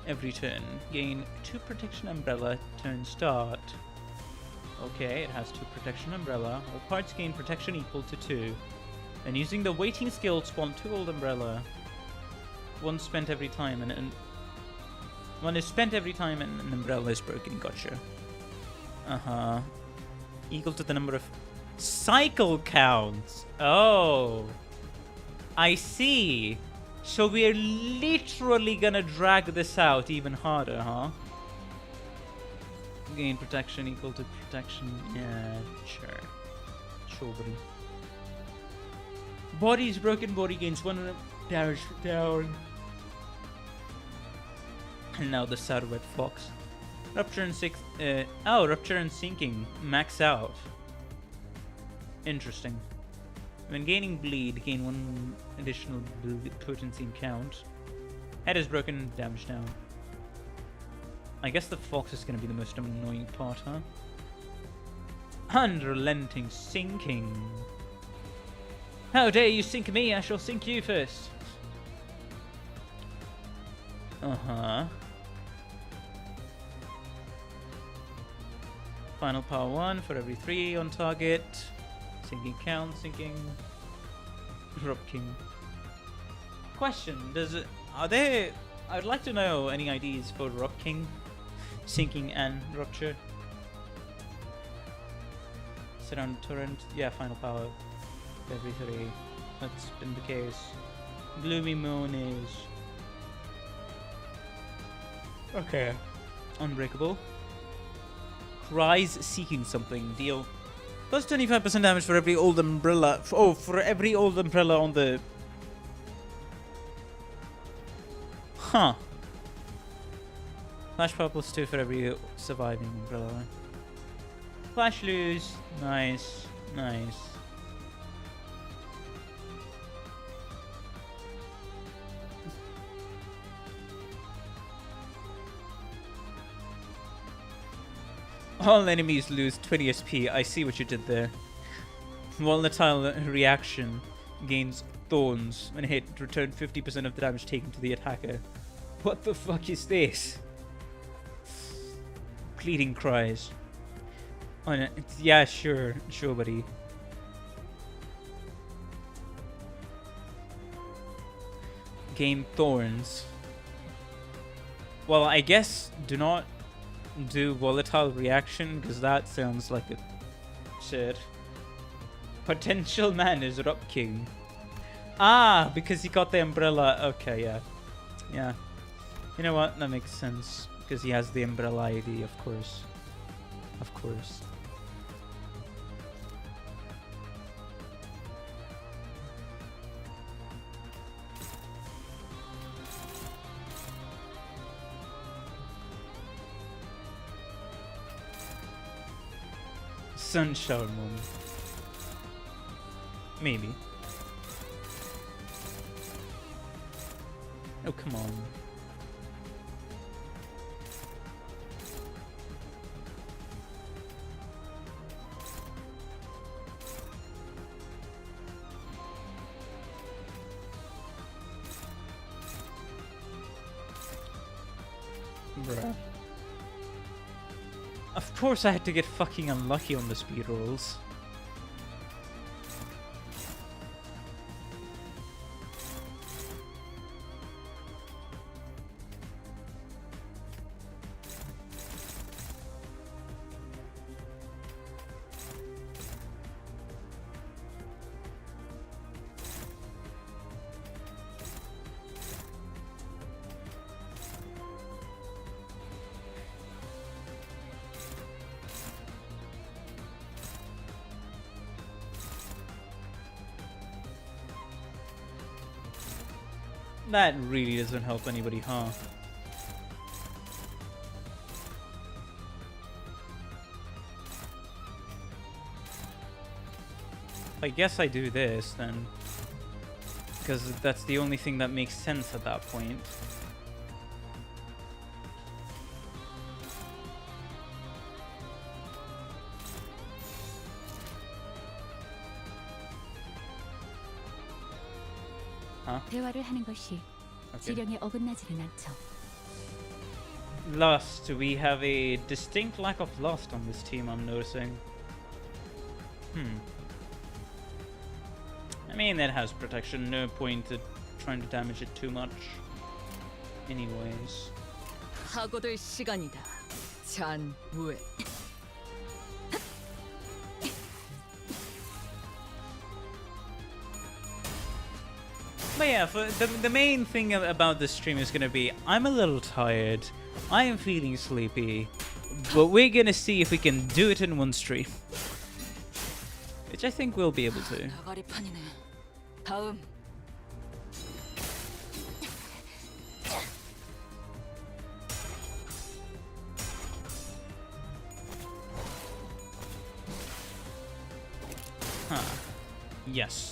every turn. Gain 2 protection umbrella turn start. Okay, it has 2 protection umbrella. All parts gain protection equal to 2. And using the waiting skill, spawn 2 old umbrella. One spent every time, and one is spent every time an umbrella is broken. Gotcha. Equal to the number of cycle counts. Oh, I see. So we're literally gonna drag this out even harder, huh? Gain protection equal to protection. Yeah, sure. Sure, buddy. Body is broken. Body gains 1 damage down. And now the Saddleback Fox. Rupture and Rupture and Sinking max out. Interesting. When gaining bleed, gain 1 additional potency and count. Head is broken, damage down. I guess the fox is going to be the most annoying part, huh? Unrelenting sinking. How dare you sink me? I shall sink you first. Final power 1 for every 3 on target. Sinking count, sinking. Rob King. Question: I'd like to know any ideas for Rob King, sinking and rupture. Surround torrent. Yeah, final power every 3. That's been the case. Gloomy Moon is okay. Unbreakable. Cries seeking something. Deal. Plus 25% damage for every old umbrella. For every old umbrella on the. Huh. Flash power plus 2 for every surviving umbrella. Flash lose. Nice. Nice. All enemies lose 20 SP. I see what you did there. Volatile reaction gains thorns. When hit, return 50% of the damage taken to the attacker. What the fuck is this? Pleading cries. Oh, no. Yeah, sure, buddy. Gain thorns. Well, I guess do not do volatile reaction, because that sounds like a shit. Potential man is Rock King. Ah, because he got the umbrella. Okay, yeah. Yeah. You know what? That makes sense. Because he has the umbrella ID, of course. Of course. Sunshine Moon. Maybe. Oh, come on. Bruh. Of course I had to get fucking unlucky on the speed rolls. That really doesn't help anybody, huh? I guess I do this then. Because that's the only thing that makes sense at that point. 대화를 하는 것이 Okay. 지령에 어긋나지는 않죠. Lust. We have a distinct lack of lust on this team, I'm noticing. I mean, it has protection. No point in trying to damage it too much. Anyways. 하고될 시간이다. 잔우에. But yeah, for the main thing about this stream is gonna be, I'm a little tired, I am feeling sleepy, but we're gonna see if we can do it in one stream. Which I think we'll be able to. 나가리판이네. 다음. Huh. Yes.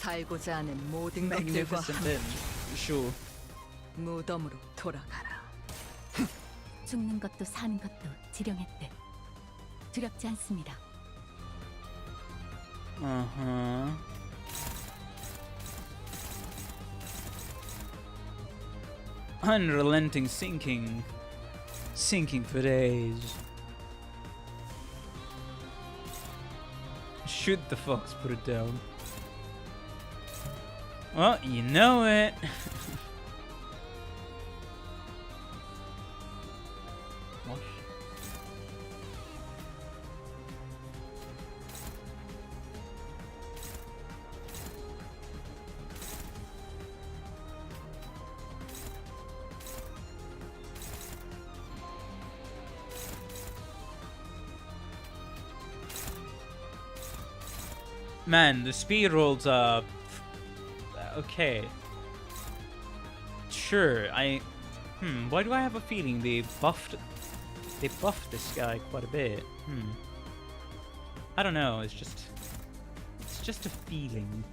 살고자 하는 모든 것들과 Magnificent then. Sure. 무덤으로 돌아가라. 죽는 것도 사는 것도 지령의 뜻. 두렵지 않습니다. Uh-huh. Unrelenting sinking. Sinking for days. Shoot the fox, put it down. Well, you know it. What? Man, the speed rolls are okay. Sure, why do I have a feeling they buffed this guy quite a bit? I don't know, it's just a feeling.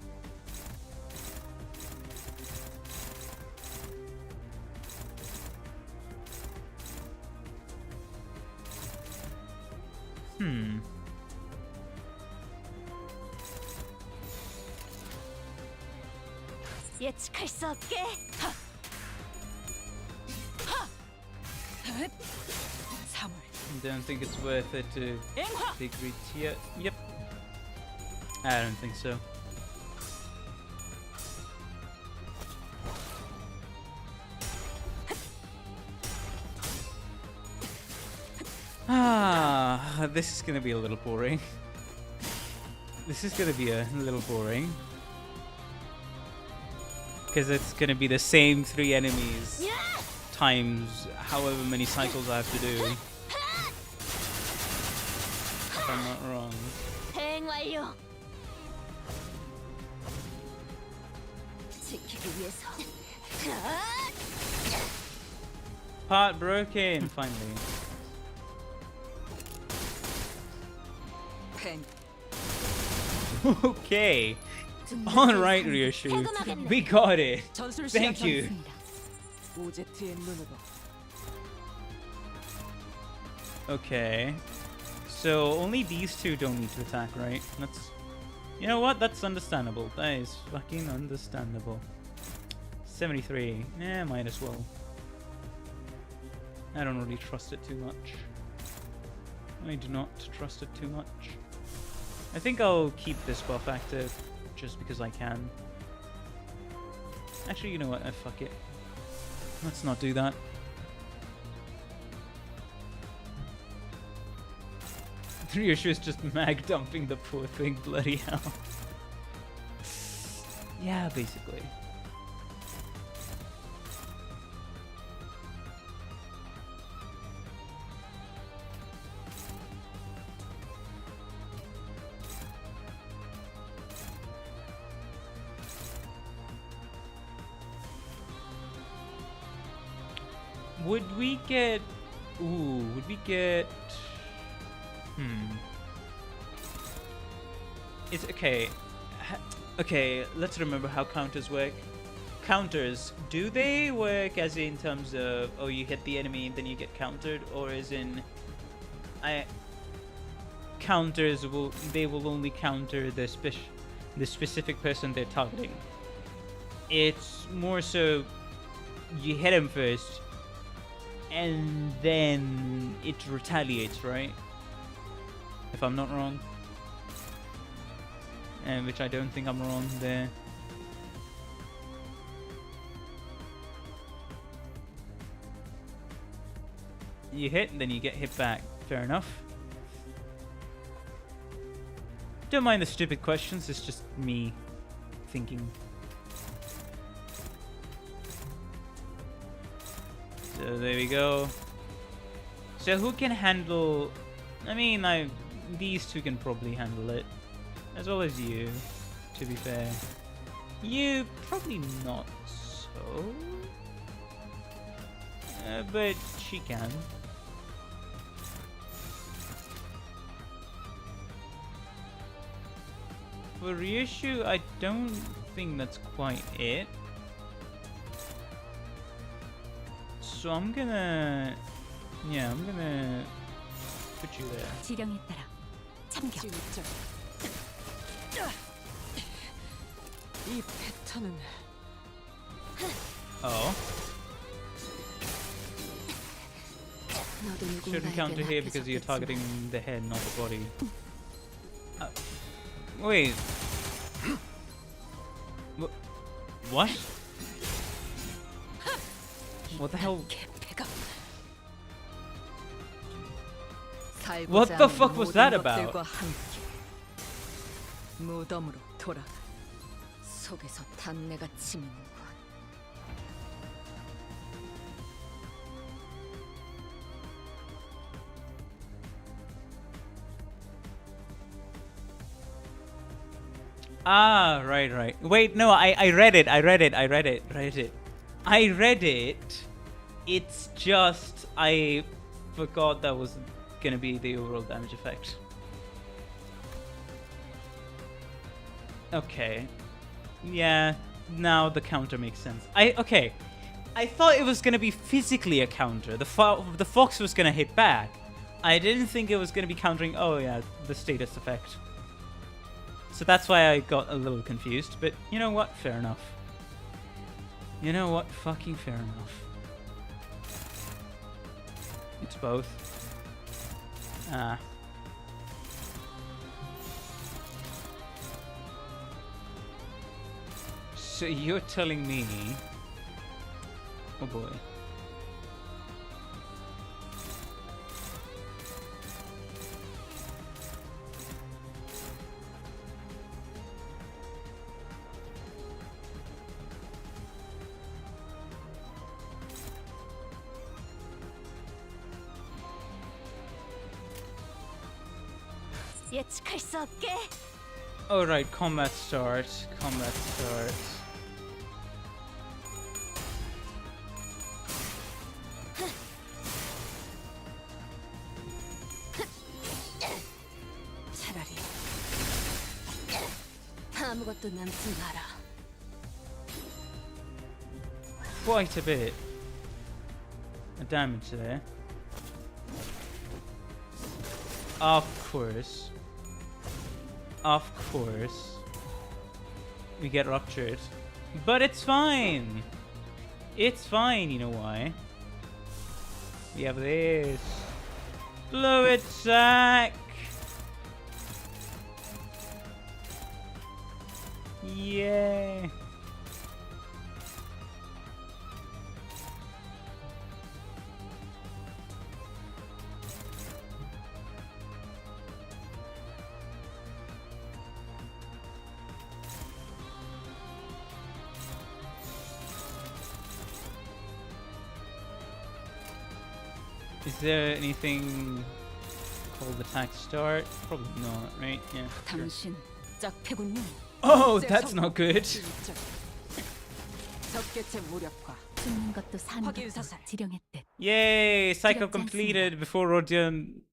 예측할 수 없게. 사물. Don't think it's worth it to take tier. Yep. I don't think so. This is gonna be a little boring. This is gonna be a little boring. Because it's gonna be the same 3 enemies times however many cycles I have to do. If I'm not wrong. 대응 완료. 지키기 위해서. Part broken, finally. 펜. Okay. Alright, Ryoshu. We got it. 전술 Thank you. 오제트의 눈으로. Okay. So only these 2 don't need to attack, right? That's... You know what? That's understandable. That is fucking understandable. 73. Might as well. I don't really trust it too much. I do not trust it too much. I think I'll keep this buff active just because I can. Actually, you know what? Fuck it. Let's not do that. The reissue is just mag dumping the poor thing. Bloody hell. Yeah, basically. Would we get... Ooh, would we get... It's okay. Okay, let's remember how counters work. Counters, do they work as in terms of, oh, you hit the enemy and then you get countered, or as in, counters will only counter the specific person they're targeting. It's more so you hit him first, and then it retaliates, right? If I'm not wrong. And which I don't think I'm wrong there. You hit, and then you get hit back. Fair enough. Don't mind the stupid questions, it's just me thinking. So there we go. So who can handle... I mean, these two can probably handle it. As well as you, to be fair. You, probably not so. But she can. For reissue, I don't think that's quite it. So I'm gonna... Yeah, I'm gonna put you there. 지령에 따라 참격. 이 패턴은 Oh. 너도 Shouldn't counter here because you're targeting the head, not the body. Wait. What? What the hell? What the fuck was that about? 무덤으로 돌아가. 속에서 단내가 치미는군. Ah, right. Wait, no, I read it. I read it. It's just I forgot that was gonna be the overall damage effect. Okay. Yeah, now the counter makes sense. Okay. I thought it was gonna be physically a counter. The fox was gonna hit back. I didn't think it was gonna be countering, oh yeah, the status effect. So that's why I got a little confused, but you know what? Fair enough. You know what? Fucking fair enough. It's both. Ah. So you're telling me... Oh boy. 예측할 수 없게. Alright, combat starts. 차라리 아무것도 남지 마라. Quite a bit of damage there. Of course. We get ruptured. But it's fine. It's fine, you know why? We have this. Fluid sack. Yay. Is there anything called attack start? Probably not, right? Yeah. Sure. 당신 짝패군요. Oh, that's not good. 적개체 무력화. 죽는 것도 사는 것도 확인사살. 지령했듯. Yay! Cycle 두렵지 completed before Rodion.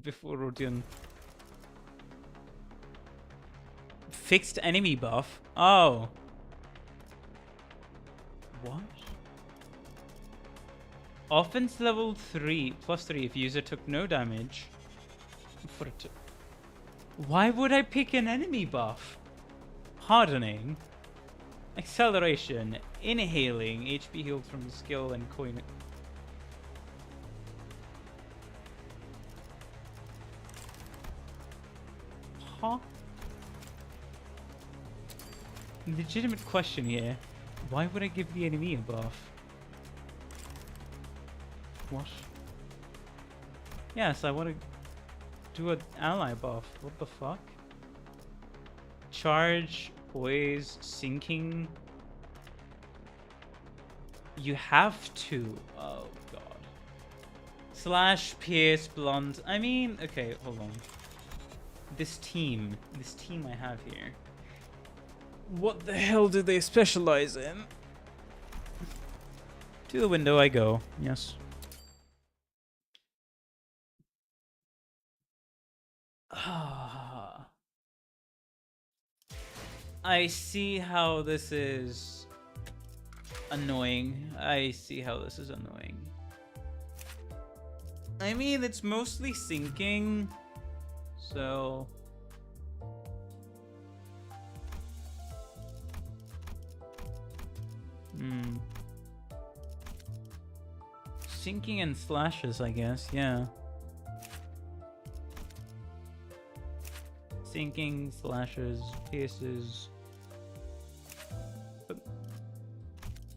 Before Rodion. Fixed enemy buff. Oh. What? Offense level 3 +3 if user took no damage. For it to... Why would I pick an enemy buff? Hardening, acceleration, inhaling, HP healed from the skill, and coin. Huh? Legitimate question here. Why would I give the enemy a buff? What? Yes, I want to do an ally buff. What the fuck? Charge, poise, sinking. You have to. Oh god. Slash, pierce, blunt. I mean, okay, hold on. This team I have here. What the hell do they specialize in? To the window I go. Yes. I see how this is annoying. I see how this is annoying. I mean, it's mostly sinking, so... Sinking and slashes, I guess, yeah. Sinking, slashes, pierces. But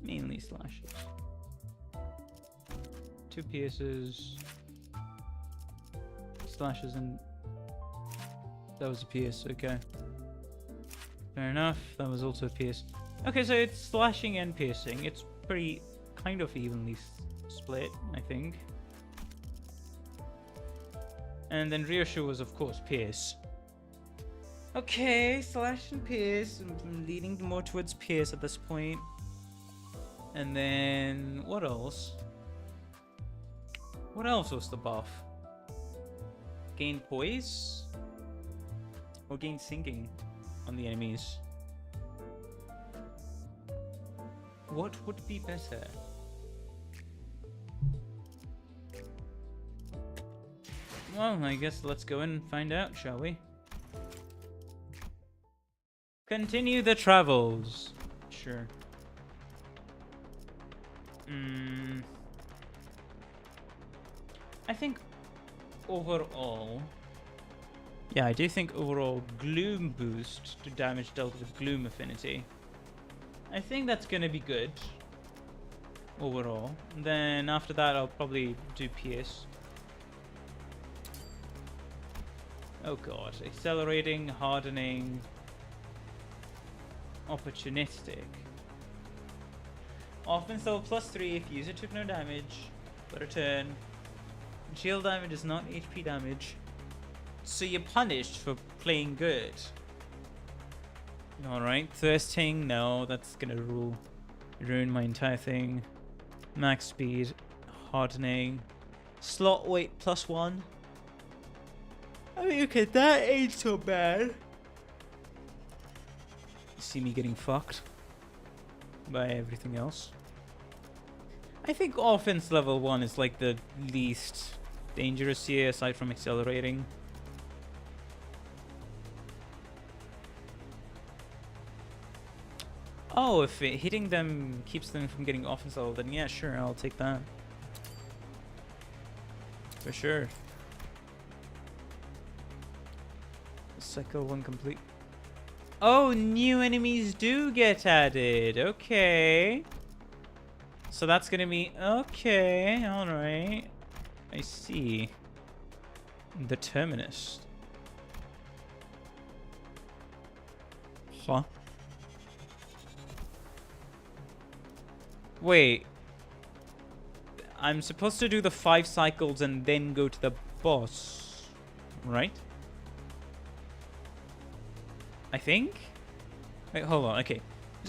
mainly slashes. 2 pierces. Slashes and... That was a pierce, okay. Fair enough, that was also a pierce. Okay, so it's slashing and piercing. It's pretty kind of evenly split, I think. And then Ryoshu was of course pierce. Okay, slash and pierce. I'm leaning more towards pierce at this point. And then what else? What else was the buff? Gain poise? Or gain sinking on the enemies? What would be better? Well, I guess let's go and find out, shall we? Continue the travels. Sure. I think overall... Yeah, I do think overall Gloom boost to damage dealt with Gloom affinity. I think that's gonna be good. Overall. Then after that I'll probably do Pierce. Oh god. Accelerating, hardening... Opportunistic. Offense level +3 if user took no damage for a turn. Shield damage is not HP damage. So you're punished for playing good. Alright, thirsting, no, that's gonna ruin my entire thing. Max speed, hardening. Slot weight +1. I mean, okay, that ain't so bad. See me getting fucked by everything else. I think offense level 1 is like the least dangerous here aside from accelerating. Oh, if hitting them keeps them from getting offense level, then yeah, sure, I'll take that. For sure. Cycle 1 complete. Oh, new enemies do get added. Okay. So that's gonna be... Okay, alright. I see. The Terminus. Huh? Wait. I'm supposed to do the 5 cycles and then go to the boss. Right? I think? Wait, hold on, okay.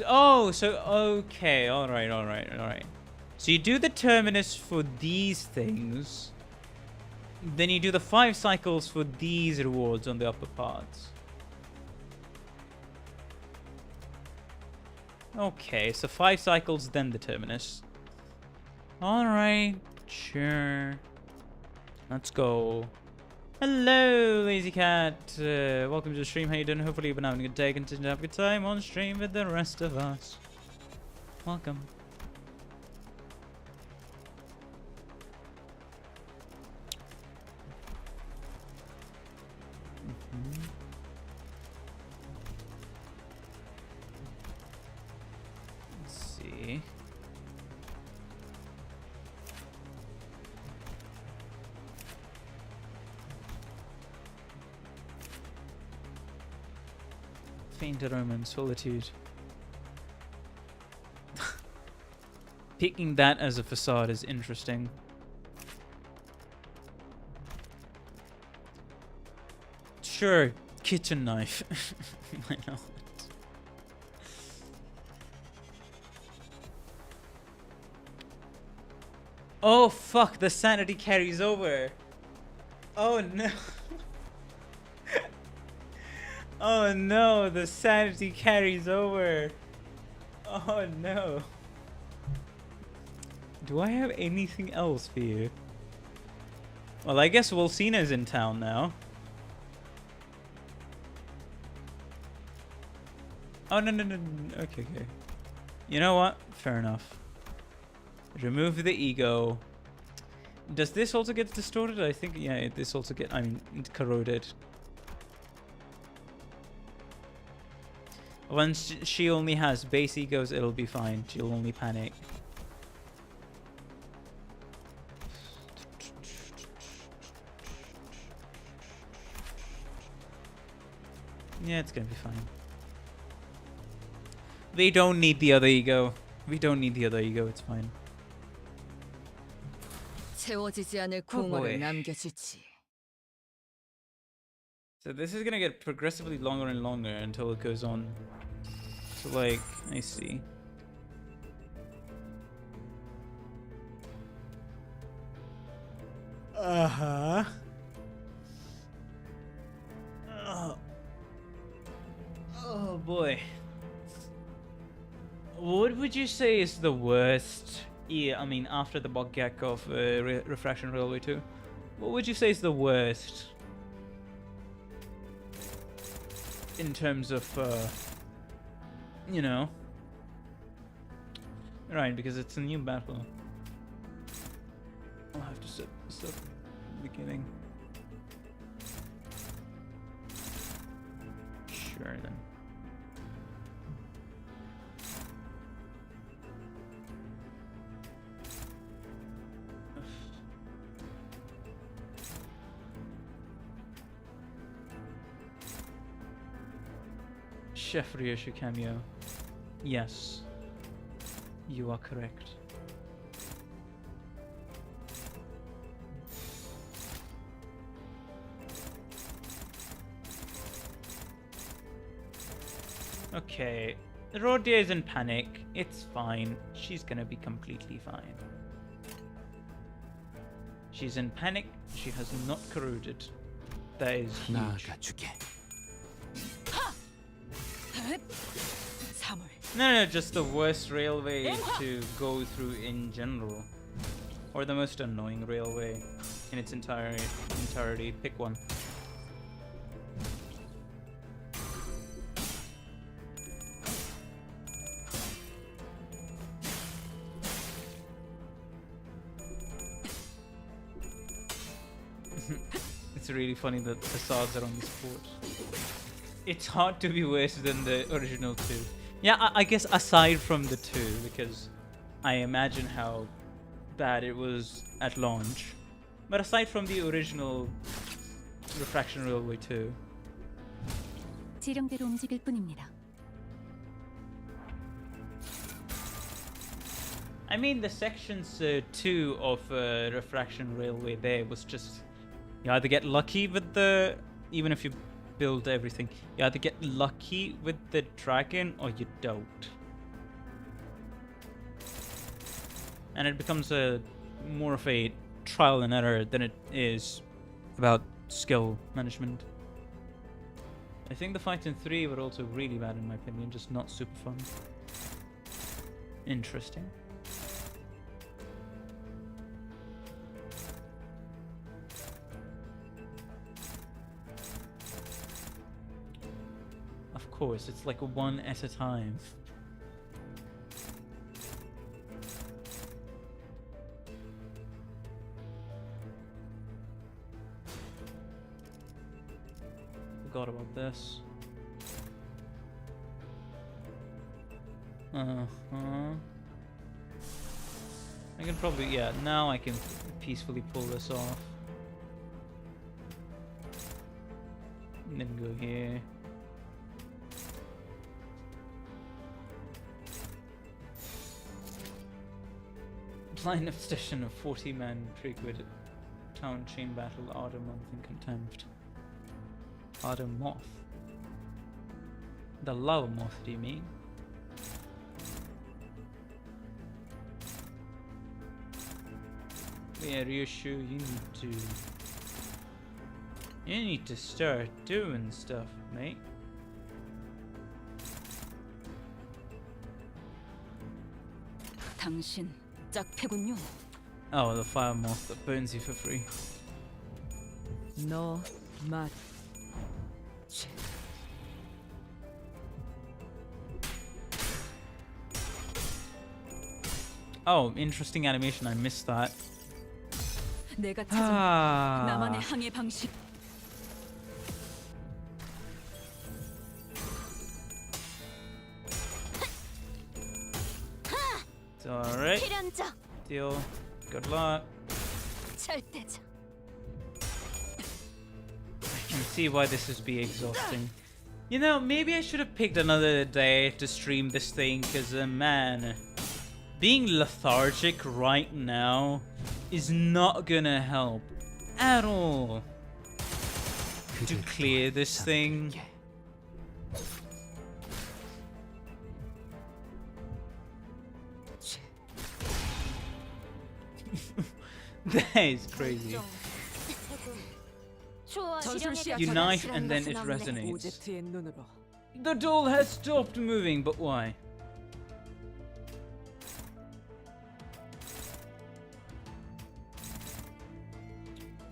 Oh, so, okay, alright. So you do the Terminus for these things. Then you do the 5 cycles for these rewards on the upper parts. Okay, so 5 cycles, then the Terminus. Alright, sure. Let's go. Hello, Lazy Cat. Welcome to the stream. How you doing? Hopefully you've been having a good day. Continue to have a good time on stream with the rest of us. Welcome. Let's see. Faint aroma and solitude. Picking that as a facade is interesting. Sure, kitchen knife. Why not? Oh fuck, the sanity carries over. Oh no. Oh no, the sanity carries over. Oh no. Do I have anything else for you? Well, I guess Wolcina's in town now. Oh, no. Okay. You know what? Fair enough. Remove the ego. Does this also get distorted? I think, yeah, this also corroded. Once she only has base egos, it'll be fine. She'll only panic. Yeah, it's gonna be fine. We don't need the other ego. It's fine. 채워지지 않을 boy. 궁어를 남겨주지. So this is gonna get progressively longer and longer until it goes on. So like, I see. Uh-huh. Oh boy. What would you say is the worst? Yeah, I mean, after the Bokgak of Refraction Railway 2, what would you say is the worst in terms of, you know? Right, because it's a new battle. I'll have to set this up at the beginning. Sure then. Chef Ryoshu cameo. Yes. You are correct. Okay. Rodia is in panic. It's fine. She's gonna be completely fine. She's in panic. She has not corroded. That is huge. 나아가주게. No, just the worst railway to go through in general. Or the most annoying railway in its entirety. Pick one. really funny that facades are on this port. It's hard to be worse than the original 2. Yeah, I guess aside from the 2, because I imagine how bad it was at launch. But aside from the original Refraction Railway 2. 지령대로 움직일 뿐입니다. I mean, the sections 2 of Refraction Railway there was just... You either get lucky with the... Even if you build everything, you either get lucky with the dragon or you don't. And it becomes more of a trial and error than it is about skill management. I think the fights in 3 were also really bad in my opinion, just not super fun. Interesting. Of course, it's like one at a time. Forgot about this. I can probably, yeah, now I can peacefully pull this off. And then go here. Blind obsession of 40-man Trigwood town chain battle, Ardor Month in contempt. Ardor Moth. The love moth, do you mean? Yeah, Ryushu, you need to start doing stuff, mate. 당신 짝패군요. Oh, the fire moth that burns you for free. 너 맛. Oh, interesting animation. I missed that. 내가 찾은 나만의 항해 방식. It's alright. 필연적 Deal. Good luck. 절대적. I can see why this would be exhausting. You know, maybe I should have picked another day to stream this thing, because, man, being lethargic right now is not gonna help at all to clear this thing. That is crazy. You knife and then it resonates. 오제트의 눈으로. The doll has stopped moving, but why?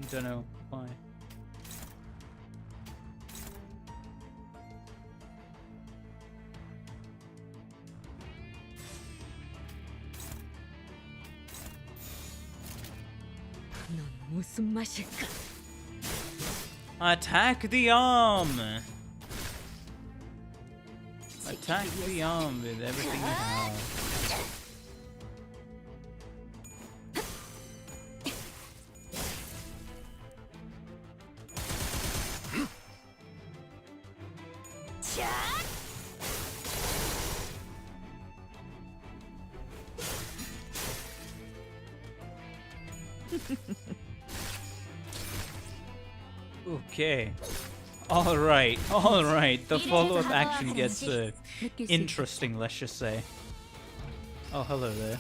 Don't know why. 넌 무슨 맛일까? Attack the arm! Attack the arm with everything you have. Okay. Alright, alright. The follow-up action gets interesting, let's just say. Oh, hello there.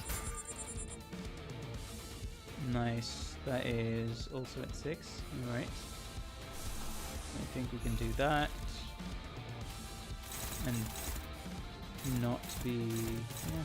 Nice. That is also at 6. Alright. I think we can do that. And not be... yeah.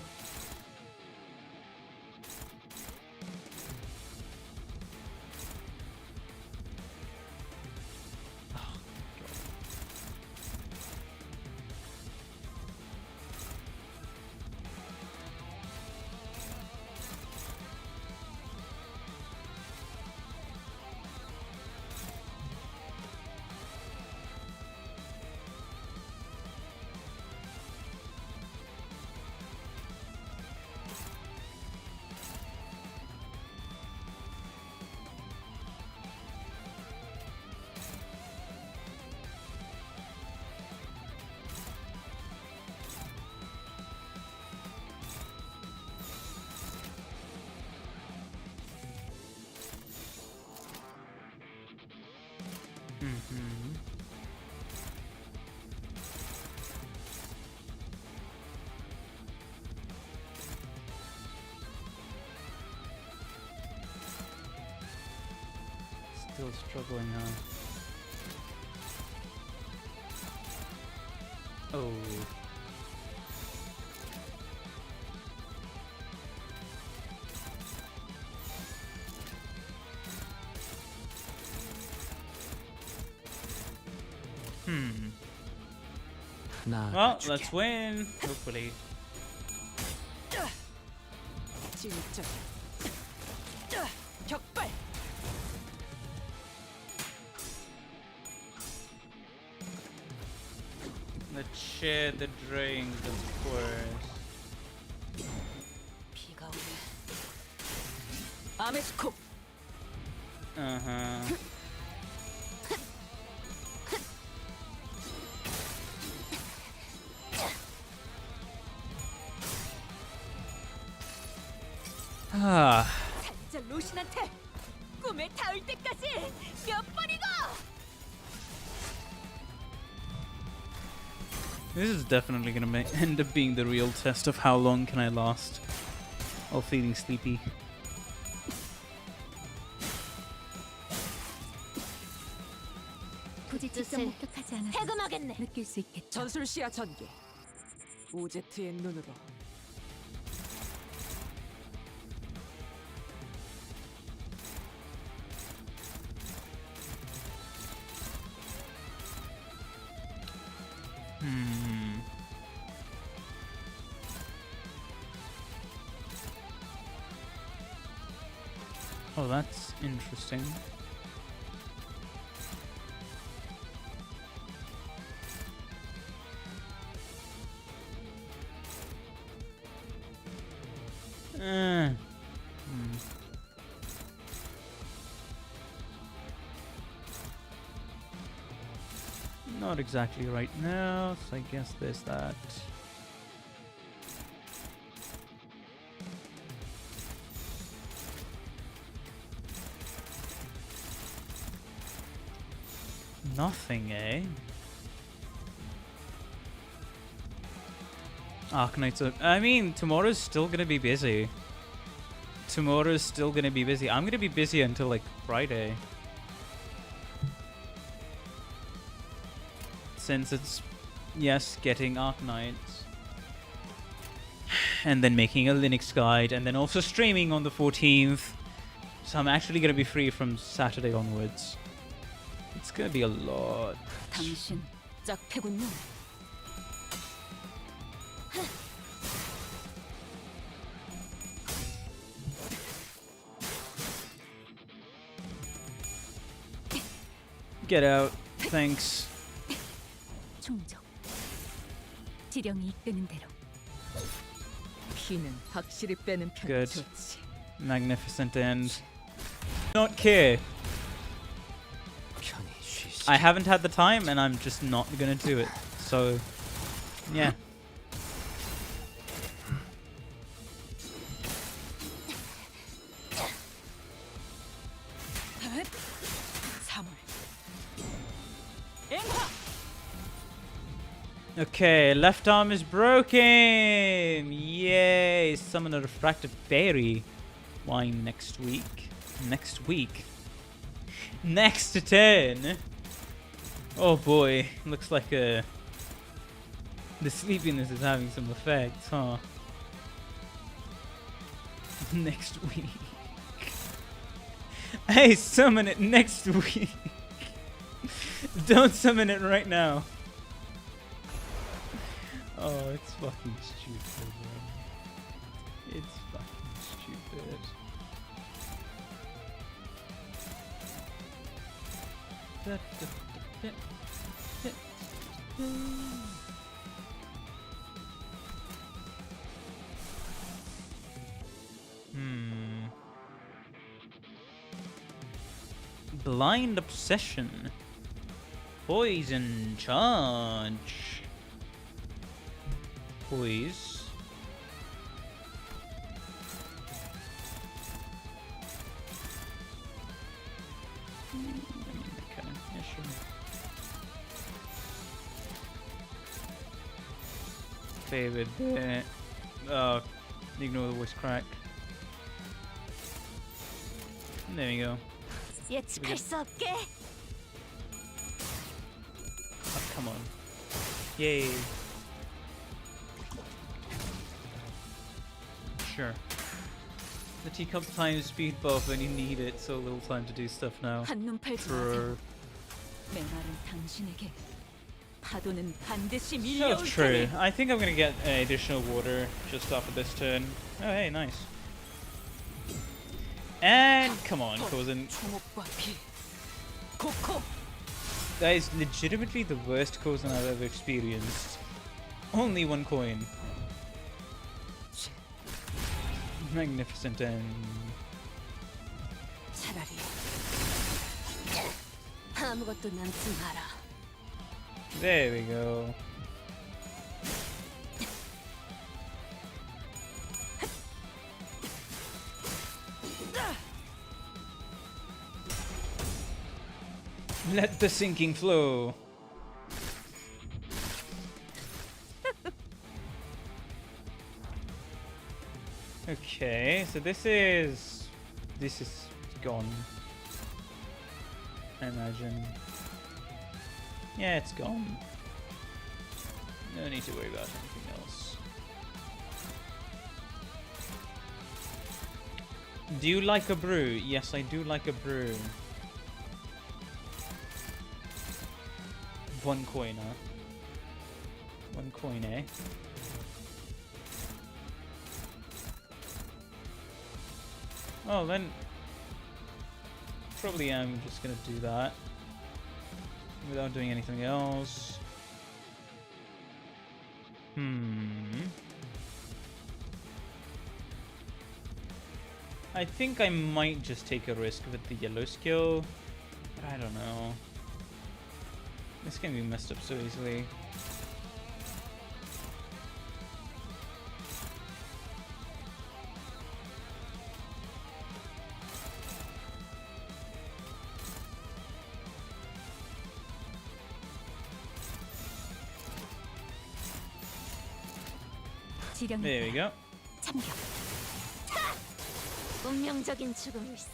Mm-hmm. Still struggling now. Oh. 나 Well, let's win. Hopefully. 진짜. 격발. Let's share the drink, of course. 비가 오네. 아메스코. Uh-huh. Ah. 진짜 로신한테 꿈에 닿을 때까지 몇 번이고. This is definitely gonna end up being the real test of how long can I last while feeling sleepy. 굳이 직접 목격하지 않아도 해금하겠네. 느낄 수 있겠죠. 전술 시야 전개. 오제트의 눈으로. Oh, that's interesting. Not exactly right now, so I guess there's that. Nothing, eh? Arknights Lob. I mean, tomorrow's still gonna be busy. Tomorrow's still gonna be busy. I'm gonna be busy until like Friday. Since it's, yes, getting Arknights. And then making a Linux guide, and then also streaming on the 14th. So I'm actually gonna be free from Saturday onwards. It's gonna be a lot. 당신 짝패군요. Get out. Thanks. 충족. 지령이 이끄는 대로. 피는 확실히 빼는 편이 Good. 좋지. Magnificent end. Not care. 편히 쉬시. I haven't had the time and I'm just not gonna do it. So, yeah. Okay, left arm is broken! Yay! Summon a refracted fairy. Why next week? Next week? Next turn! Oh boy, looks like the sleepiness is having some effects, huh? Next week. Hey, summon it next week! Don't summon it right now. Oh, it's fucking stupid, man. It's fucking stupid. Blind Obsession. Poison Charge. Poise. Okay, yeah, sure. favored. Ignore the voice crack. There we go. 예측할 수 없게. Oh, come on. Yay. Sure. The teacup time speed buff when you need it, so little time to do stuff now. 한눈 팔지 True. 마세요. 메말은 당신에게. 파도는 반드시 So 밀려올 true. 테니. I think I'm gonna get additional water just after this turn. Oh, hey, nice. And come on, Kozen. 주목과 비. 코코. That is legitimately the worst Kozen I've ever experienced. Only one coin. Magnificent and 차라리 아무것도 남지 마라. there we go. Let the sinking flow. Okay, so this is gone. I imagine. Yeah, it's gone. No need to worry about anything else. Do you like a brew? Yes, I do like a brew. 1 coin, huh? 1 coin, eh? Oh, then probably I'm just gonna do that without doing anything else. I think I might just take a risk with the yellow skill, but I don't know. This can be messed up so easily. There we go. 참격. 운명적인 죽음일세.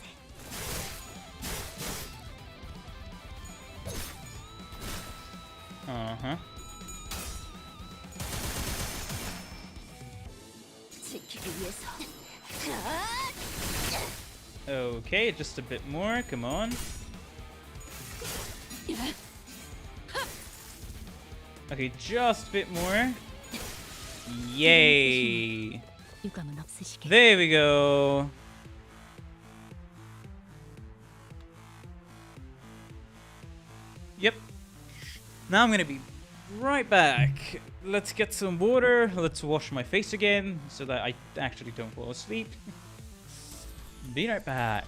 Uh-huh. 지키기 위해서. Okay, just a bit more. Come on. Okay, just a bit more. Yay! 유감은 없으시게. There we go. Yep. Now I'm gonna be right back. Let's get some water. Let's wash my face again so that I actually don't fall asleep. Be right back.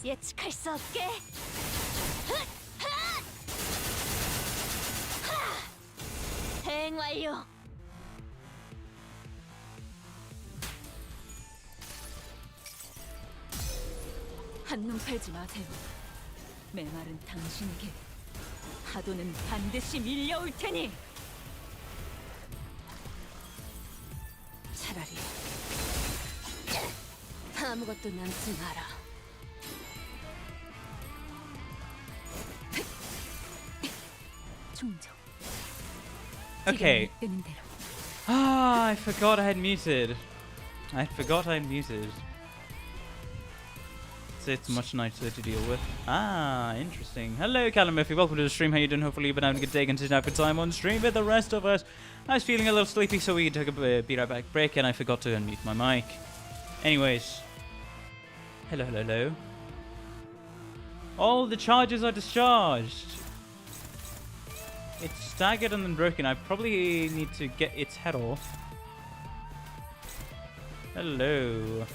예측할 수 없게. 대응 완료. 한눈 팔지 마세요. 메마른 당신에게 파도는 반드시 밀려올 테니. 차라리 아무것도 남지 마라. 충정. Okay. 뜨는 대로. Ah, I forgot I had muted. I forgot I had muted. So it's much nicer to deal with. Ah, interesting. Hello, Callum Murphy. Welcome to the stream. How you doing? Hopefully you've been having a good day. Continue to have a good time on stream with the rest of us. I was feeling a little sleepy, so we took a be right back break, and I forgot to unmute my mic. Anyways. Hello, hello, hello. All the charges are discharged. It's staggered and then broken. I probably need to get its head off. Hello.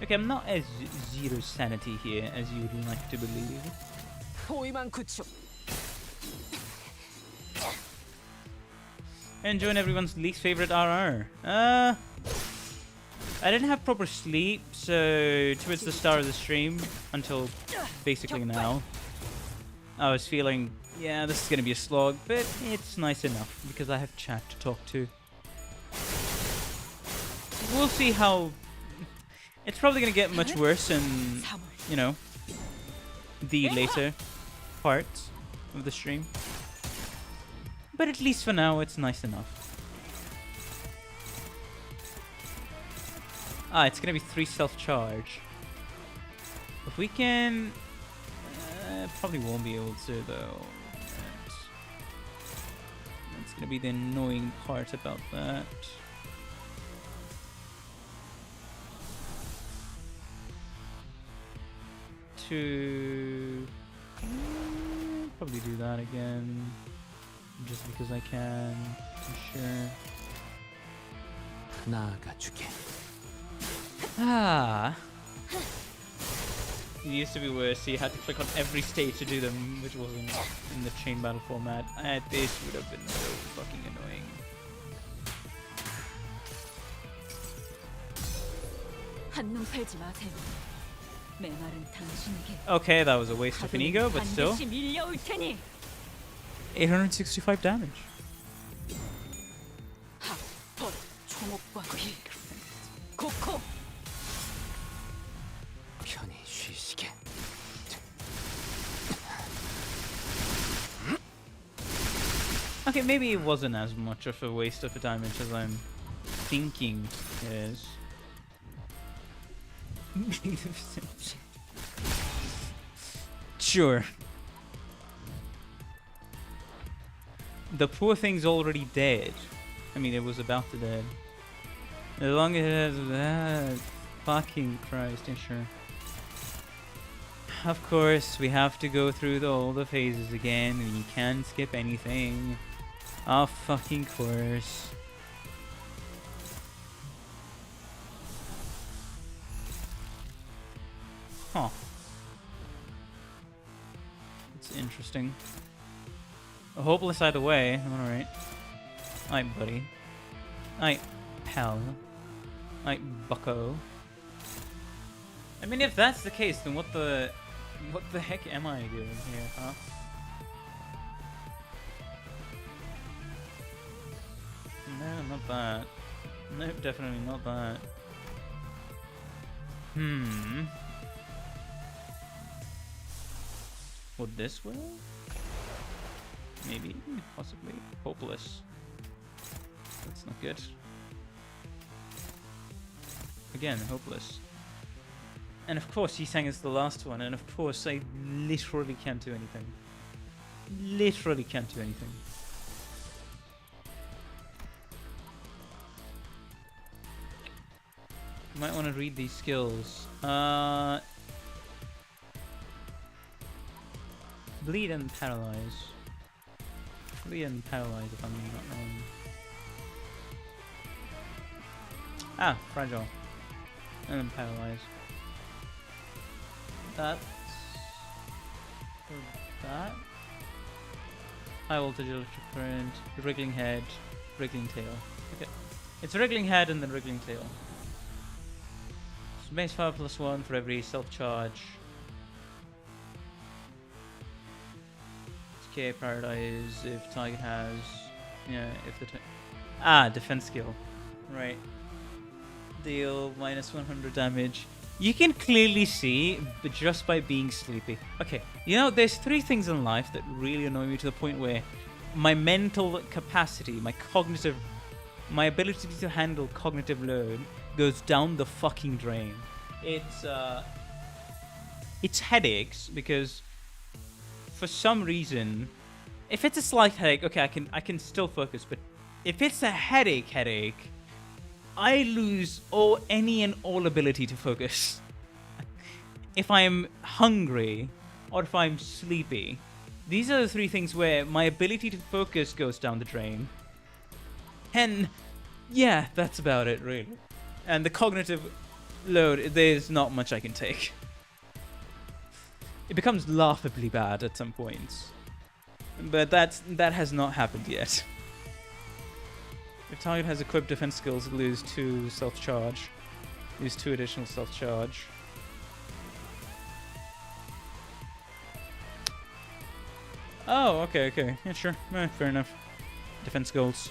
Okay, I'm not as zero sanity here as you would like to believe. Enjoying everyone's least favorite RR. I didn't have proper sleep, so towards the start of the stream, until basically now, I was feeling, yeah, this is gonna be a slog, but it's nice enough because I have chat to talk to. We'll see how. It's probably gonna get much worse in, you know, the later parts of the stream. But at least for now, it's nice enough. Ah, it's gonna be 3 self-charge. If we can... probably won't be able to, though. That's gonna be the annoying part about that. To... probably do that again. Just because I can, for sure. 나아가주게. Ah. It used to be worse, so you had to click on every stage to do them, which wasn't in the chain battle format. This would have been so fucking annoying. 한눈 팔지 마세요. 메마른 당신에게 Okay, that was a waste of an ego, but still. 반드시 밀려올 테니. 865 damage. 헛, 초목과 귀, 코코. 편히 쉬시게. Okay, maybe it wasn't as much of a waste of a damage as I'm thinking it is. Sure. The poor thing's already dead. I mean, it was about to dead. As long as it has that. Fucking Christ, yeah, sure. Of course, we have to go through all the phases again, and you can't skip anything. Of fucking course. Huh. It's interesting. A hopeless either way. Alright. Alright, buddy. Alright, pal. Alright, bucko. I mean, if that's the case, then what the heck am I doing here, huh? No, not that. No, definitely not that. Would this will? Maybe, possibly. Hopeless. That's not good. Again, hopeless. And of course, Yisang is the last one, and of course, I literally can't do anything. Literally can't do anything. You might want to read these skills. Bleed and paralyze. Bleed and paralyze if I'm not wrong. Ah, fragile. And then paralyzed. That's... that? High voltage electric current, wriggling head, wriggling tail. Okay. It's wriggling head and then wriggling tail. So base power +1 for every self-charge. Okay, paralyze if target has... yeah, if the... defense skill. Right. Deal -100 damage. You can clearly see, but just by being sleepy. Okay, you know, there's 3 things in life that really annoy me to the point where my mental capacity, my ability to handle cognitive load goes down the fucking drain. It's headaches, because for some reason, if it's a slight headache, okay, I can still focus, but if it's a headache, I lose any and all ability to focus. If I'm hungry or if I'm sleepy, these are the 3 things where my ability to focus goes down the drain. And yeah, that's about it, really. And the cognitive load, there's not much I can take. It becomes laughably bad at some points. But that has not happened yet. If target has equipped defense skills, lose 2 self-charge. Lose 2 additional self-charge. Oh, okay. Yeah, sure. Fair enough. Defense goals.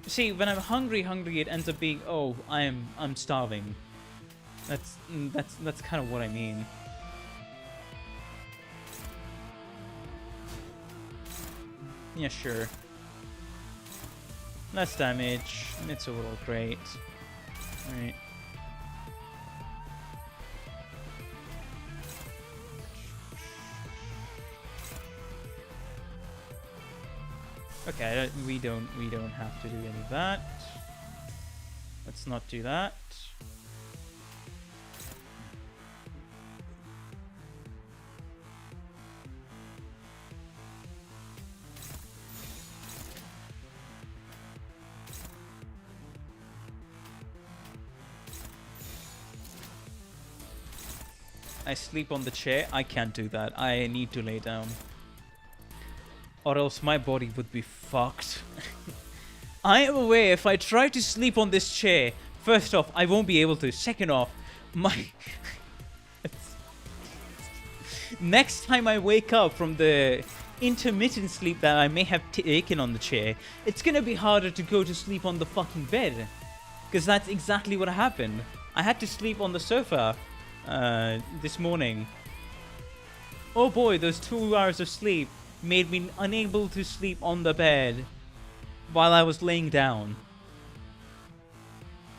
See, when I'm hungry, it ends up being, oh, I'm starving. That's kind of what I mean. Yeah, sure. Less damage. It's overall great. Alright. Okay, we don't have to do any of that. Let's not do that. I sleep on the chair. I can't do that. I need to lay down. Or else my body would be fucked. I am aware if I try to sleep on this chair, first off, I won't be able to. Second off, my... next time I wake up from the intermittent sleep that I may have taken on the chair, it's gonna be harder to go to sleep on the fucking bed. Because that's exactly what happened. I had to sleep on the sofa this morning. Oh boy, those 2 hours of sleep made me unable to sleep on the bed while I was laying down.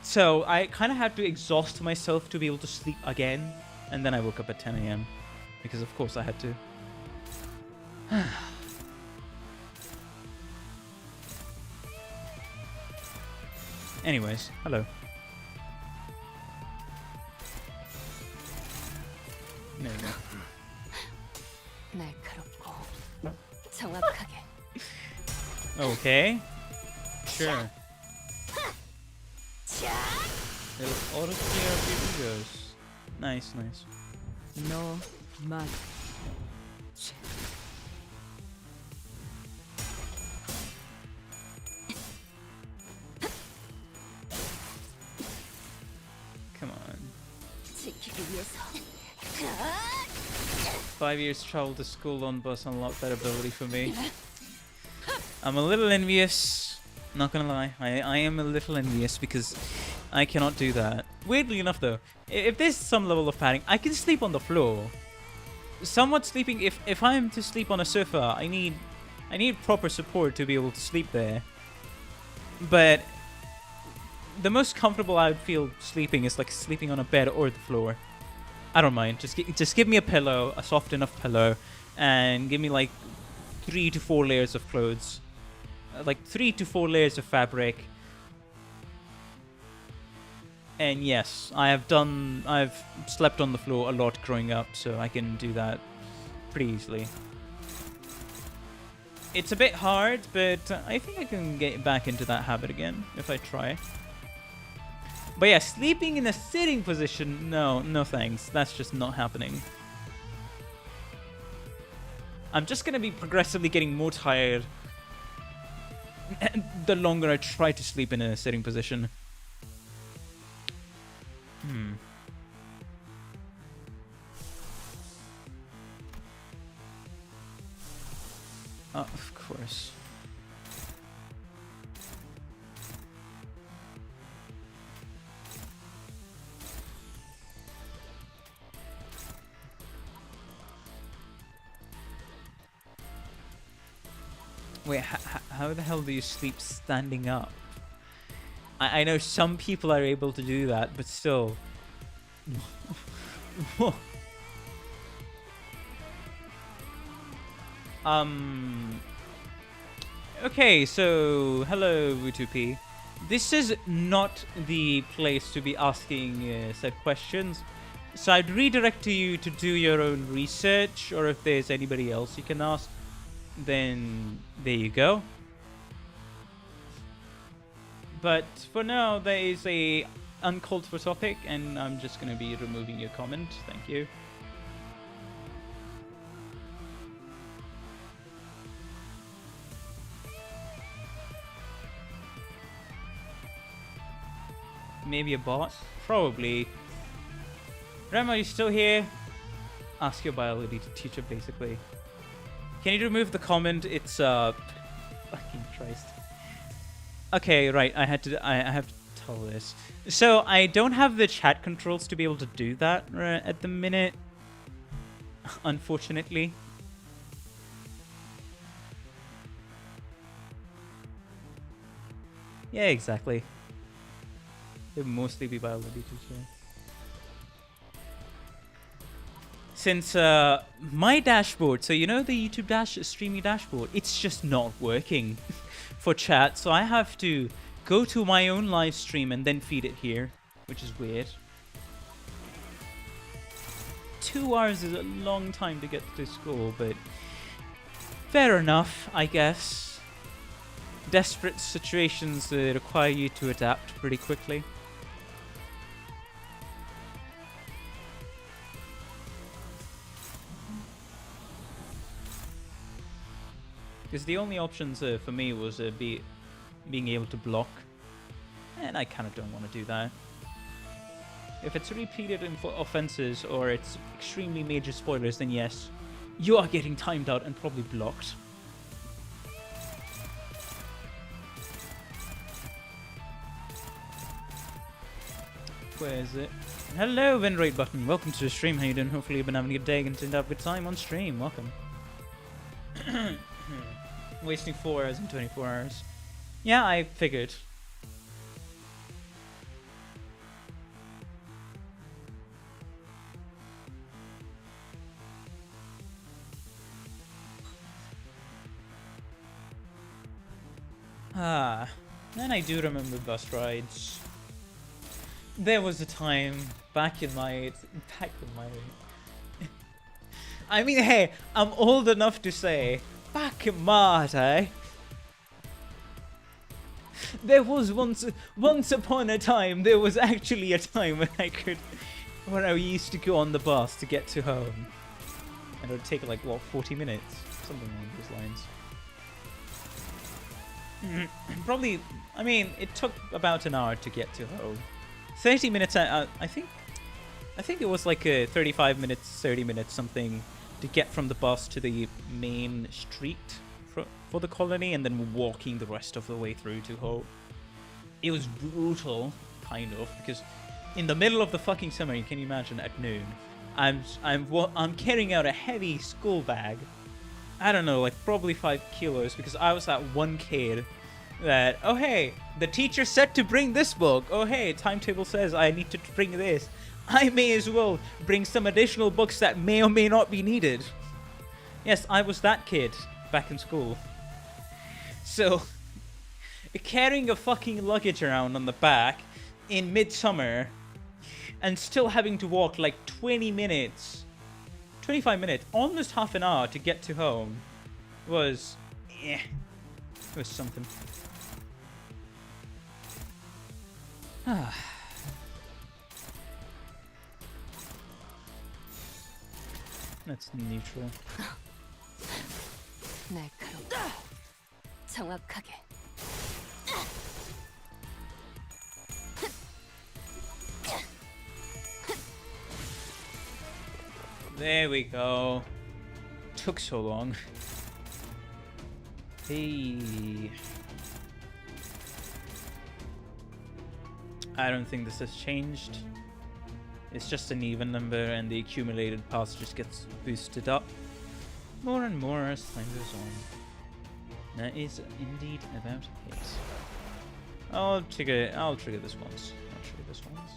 So I kind of had to exhaust myself to be able to sleep again. And then I woke up at 10 AM. Because of course I had to. Anyways, hello. There we go. 날카롭고 정확하게. Okay. Sure. It'll auto clear up your egos. Nice. 너 맛. Come on. 지키기 위해서. 5 years travel to school on bus unlocked that ability for me. I'm a little envious. Not gonna lie, I am a little envious because I cannot do that. Weirdly enough though, if there's some level of padding, I can sleep on the floor. Somewhat sleeping, if I am to sleep on a sofa, I need proper support to be able to sleep there. But the most comfortable I would feel sleeping is like sleeping on a bed or the floor. I don't mind. Just give me a pillow, a soft enough pillow, and give me like 3 to 4 layers of clothes. Like 3 to 4 layers of fabric. And yes, I've slept on the floor a lot growing up, so I can do that pretty easily. It's a bit hard, but I think I can get back into that habit again if I try. But yeah, sleeping in a sitting position, no thanks. That's just not happening. I'm just gonna be progressively getting more tired the longer I try to sleep in a sitting position. Of course. Wait, how the hell do you sleep standing up? I know some people are able to do that, but still. Okay, so hello V2P. This is not the place to be asking said questions, so I'd redirect you to do your own research, or if there's anybody else you can ask, then there you go. But for now, there is a uncalled for topic, and I'm just gonna be removing your comment. Thank you. Maybe a bot? Probably. Rem, are you still here? Ask your biology teacher, basically. Can you remove the comment? It's fucking Christ. Okay, right. I have to tell this. So I don't have the chat controls to be able to do that at the minute, unfortunately. Yeah, exactly. It would mostly be biology teacher. Since my dashboard, so you know the YouTube streaming dashboard, it's just not working for chat, so I have to go to my own live stream and then feed it here, which is weird. 2 hours is a long time to get to school, but fair enough, I guess. Desperate situations require you to adapt pretty quickly. Because the only options for me was being able to block, and I kind of don't want to do that. If it's repeated offenses or it's extremely major spoilers, then yes, you are getting timed out and probably blocked. Where is it? Hello, Venrate Button. Welcome to the stream. How you doing? Hopefully you've been having a good day and turned out a good time on stream. Welcome. Wasting 4 hours and 24 hours. Yeah, I figured. And I do remember bus rides. There was a time back in my I mean, hey, I'm old enough to say, back in my day, there was once upon a time, there was actually a time when I used to go on the bus to get to home. And it would take like, what, 40 minutes? Something along those lines. Probably, I mean, it took about an hour to get to home. 30 minutes, I think it was like 35 minutes, 30 minutes, something, to get from the bus to the main street for the colony, and then walking the rest of the way through to home. It was brutal, kind of, because in the middle of the fucking summer, you can imagine, at noon, I'm carrying out a heavy school bag. I don't know, like probably 5 kilos, because I was that one kid that, oh hey, the teacher said to bring this book. Oh hey, timetable says I need to bring this. I may as well bring some additional books that may or may not be needed. Yes, I was that kid back in school. So, carrying a fucking luggage around on the back in midsummer and still having to walk like 20 minutes, 25 minutes, almost half an hour to get to home was Yeah. It was something. Ah. That's neutral. 날카롭고 정확하게. There we go. Took so long. Hey. I don't think this has changed. It's just an even number and the accumulated pass just gets boosted up more and more as time goes on. That is indeed about the case. I'll trigger this once. I'll trigger this once.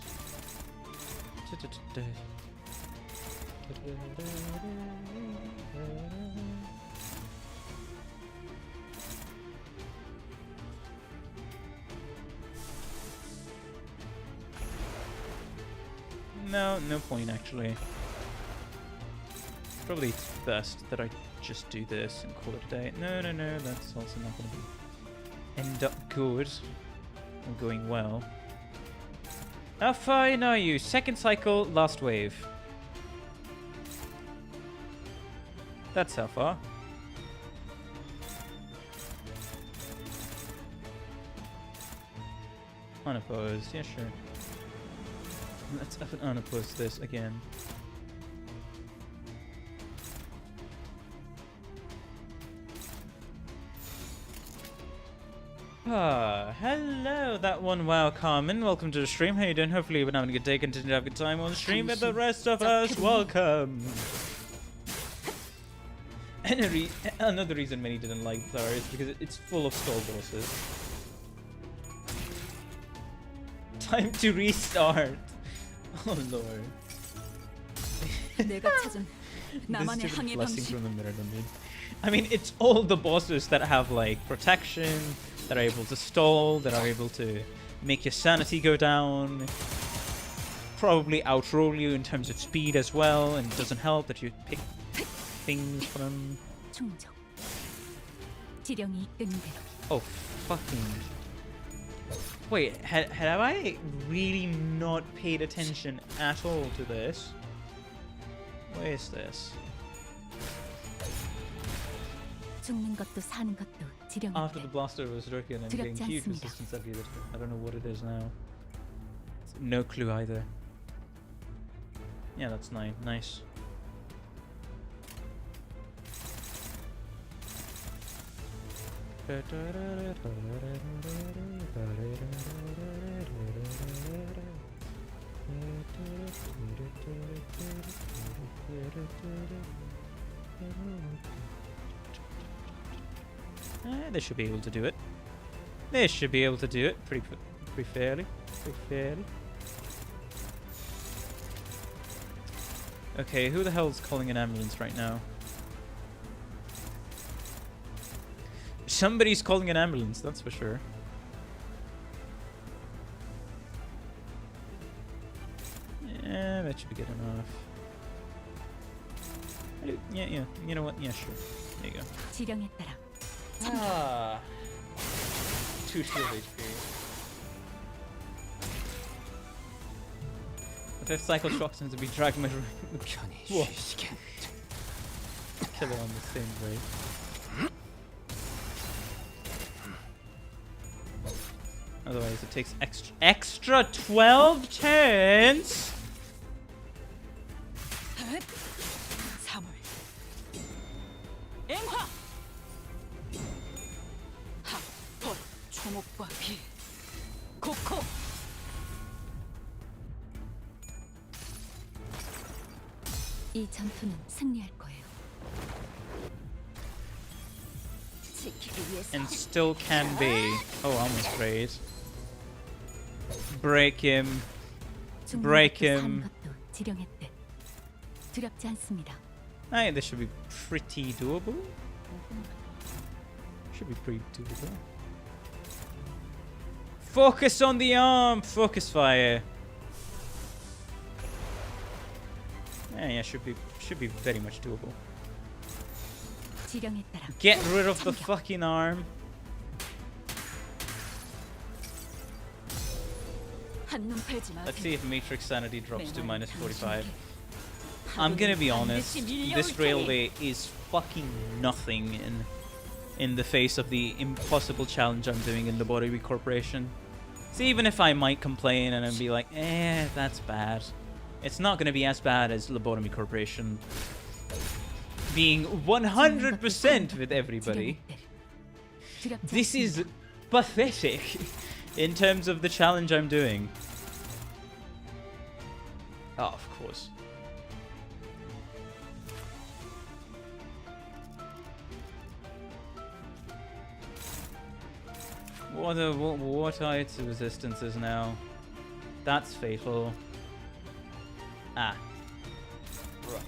No point actually. Probably it's best that I just do this and call it a day. No, that's also not going to end up good or going well. How far in are you? Second cycle, last wave. That's how far. Unopposed, yeah sure. Let's up and unopposed this again. Ah, hello, that one. Wow, Carmen, welcome to the stream. How you doing? Hopefully you've been having a good day, continue to have a good time on the stream, and the rest of us, welcome. And another reason many didn't like Zara is because it's full of stall bosses. Time to restart. Oh lord. 내가 찾은 나만의 This 항해 stupid blessing 방식. from the mirror domain. I mean, it's all the bosses that have like protection, that are able to stall, that are able to make your sanity go down, probably outroll you in terms of speed as well, and it doesn't help that you pick things from them. 충정. 지령이 이끄는 대로. Oh, fucking... Wait, have I really not paid attention at all to this? Where is this? 죽는 것도 사는 것도 지령이 After the blaster was broken and getting huge resistance at the other. I don't know what it is now. No clue either. Yeah, that's nice. They should be able to do it. They should be able to do it pretty fairly. Okay, who the hell is calling an ambulance right now? Somebody's calling an ambulance, that's for sure. Yeah, that should be good enough. Yeah, you know what? Yeah, sure. There you go. 지령에 따라. Ah. 2 shield HP. The 5th cycle shocks him to be dragged measure. 편히 Whoa. 쉬시게. Kill it on the same way. Otherwise it takes extra 12 turns. 3월 앵화 핫볼 초목과 비 코코 이 전투는 승리할 거예요. 지키기 위해서 And still can be. Oh, almost great. Break him. 죽는 Break 것도 사는 him. 것도 지령의 뜻. 두렵지 않습니다. I think this should be pretty doable. Should be pretty doable. Focus on the arm! Focus fire! Yeah, should be very much doable. 지령에 따라 Get rid of the 참격. fucking arm. 한눈 팔지 마세요. Let's see if Matrix sanity drops to 내 말은 -45. 당신에게 I'm gonna be 파도는 honest. 반드시 밀려올 This 테니. railway is fucking nothing in the face of the impossible challenge I'm doing in Laboratory Corporation. So even if I might complain and I'd be like, that's bad. It's not gonna be as bad as Laboratory Corporation being 100% with everybody. 두렵지 This is 않습니다. pathetic in terms of the challenge I'm doing. Oh, of course. What are its resistances now? That's fatal. Ah. Right.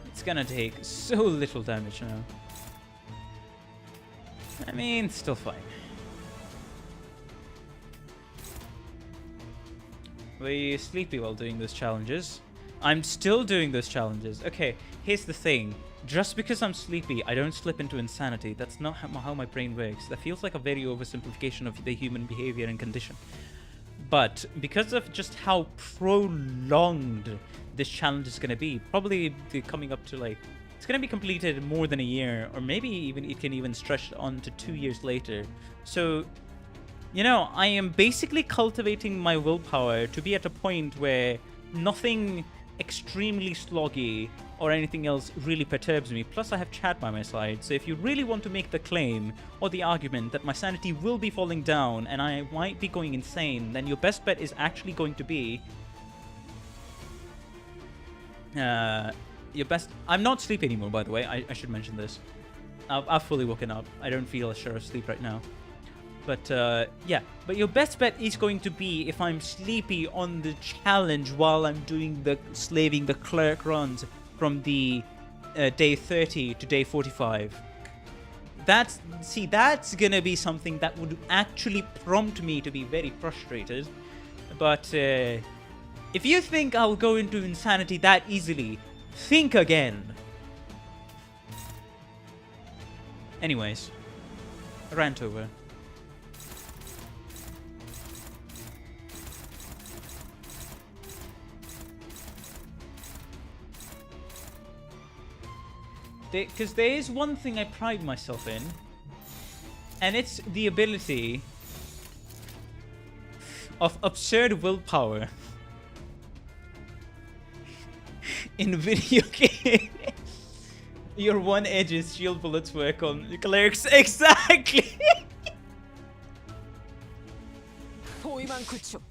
It's gonna take so little damage now. I mean, still fine. Were you sleepy while doing those challenges? I'm still doing those challenges. Okay, here's the thing. Just because I'm sleepy, I don't slip into insanity. That's not how my brain works. That feels like a very oversimplification of the human behavior and condition. But because of just how prolonged this challenge is going to be, probably coming up to like, it's going to be completed in more than a year, or maybe even it can even stretch on to 2 years later. So, you know, I am basically cultivating my willpower to be at a point where nothing extremely sloggy or anything else really perturbs me. Plus I have chat by my side, so if you really want to make the claim or the argument that my sanity will be falling down and I might be going insane, then your best bet is actually going to be I'm not sleepy anymore, by the way. I should mention this. I've fully woken up. I don't feel a share of sleep right now. But yeah, but your best bet is going to be if I'm sleepy on the challenge while I'm doing the slaving the clerk runs from the day 30 to day 45. That's gonna be something that would actually prompt me to be very frustrated. But if you think I'll go into insanity that easily, think again. Anyways, rant over. Because there is one thing I pride myself in, and it's the ability of absurd willpower in video games. Your one edge is shield bullets work on clerics. Exactly! 포위만 구축.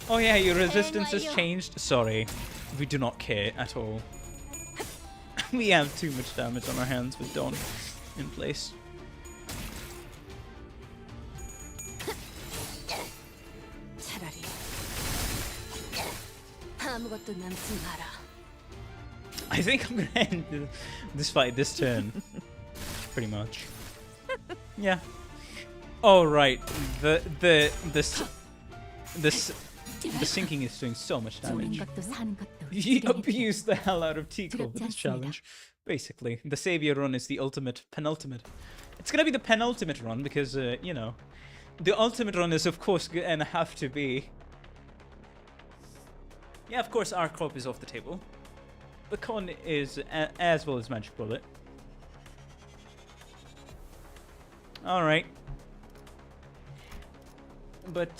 Oh yeah, your resistance has changed. Sorry, we do not care at all. We have too much damage on our hands with Dawn in place. 차라리 아무것도 남지 마라. I think I'm gonna end this fight this turn. Pretty much. Yeah. Oh right, the sinking is doing so much damage. 죽는 것도 사는 것도 He 지령에 abused the hell out of Tico with this 두렵지 challenge. Basically, the savior run is the penultimate. It's gonna be the penultimate run because, you know, the ultimate run is of course gonna have to be. Yeah, of course, our corp is off the table. The con is as well as magic bullet. All right. But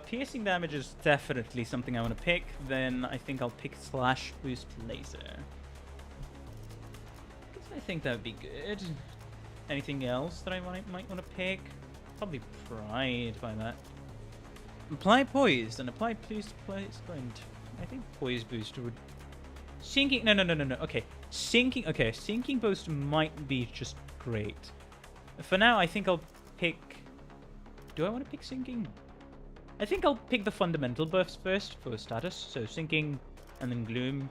piercing damage is definitely something I want to pick. Then I think I'll pick Slash Boost Laser. I think that would be good. Anything else that I might want to pick? Probably Pride by that. Apply Poised and apply Boost Sprint. I think Poise Boost would... Sinking... No. Okay. Sinking... Okay, Sinking Boost might be just great. For now, I think I'll pick... Do I want to pick Sinking? I think I'll pick the fundamental buffs first for status. So Sinking and then Gloom.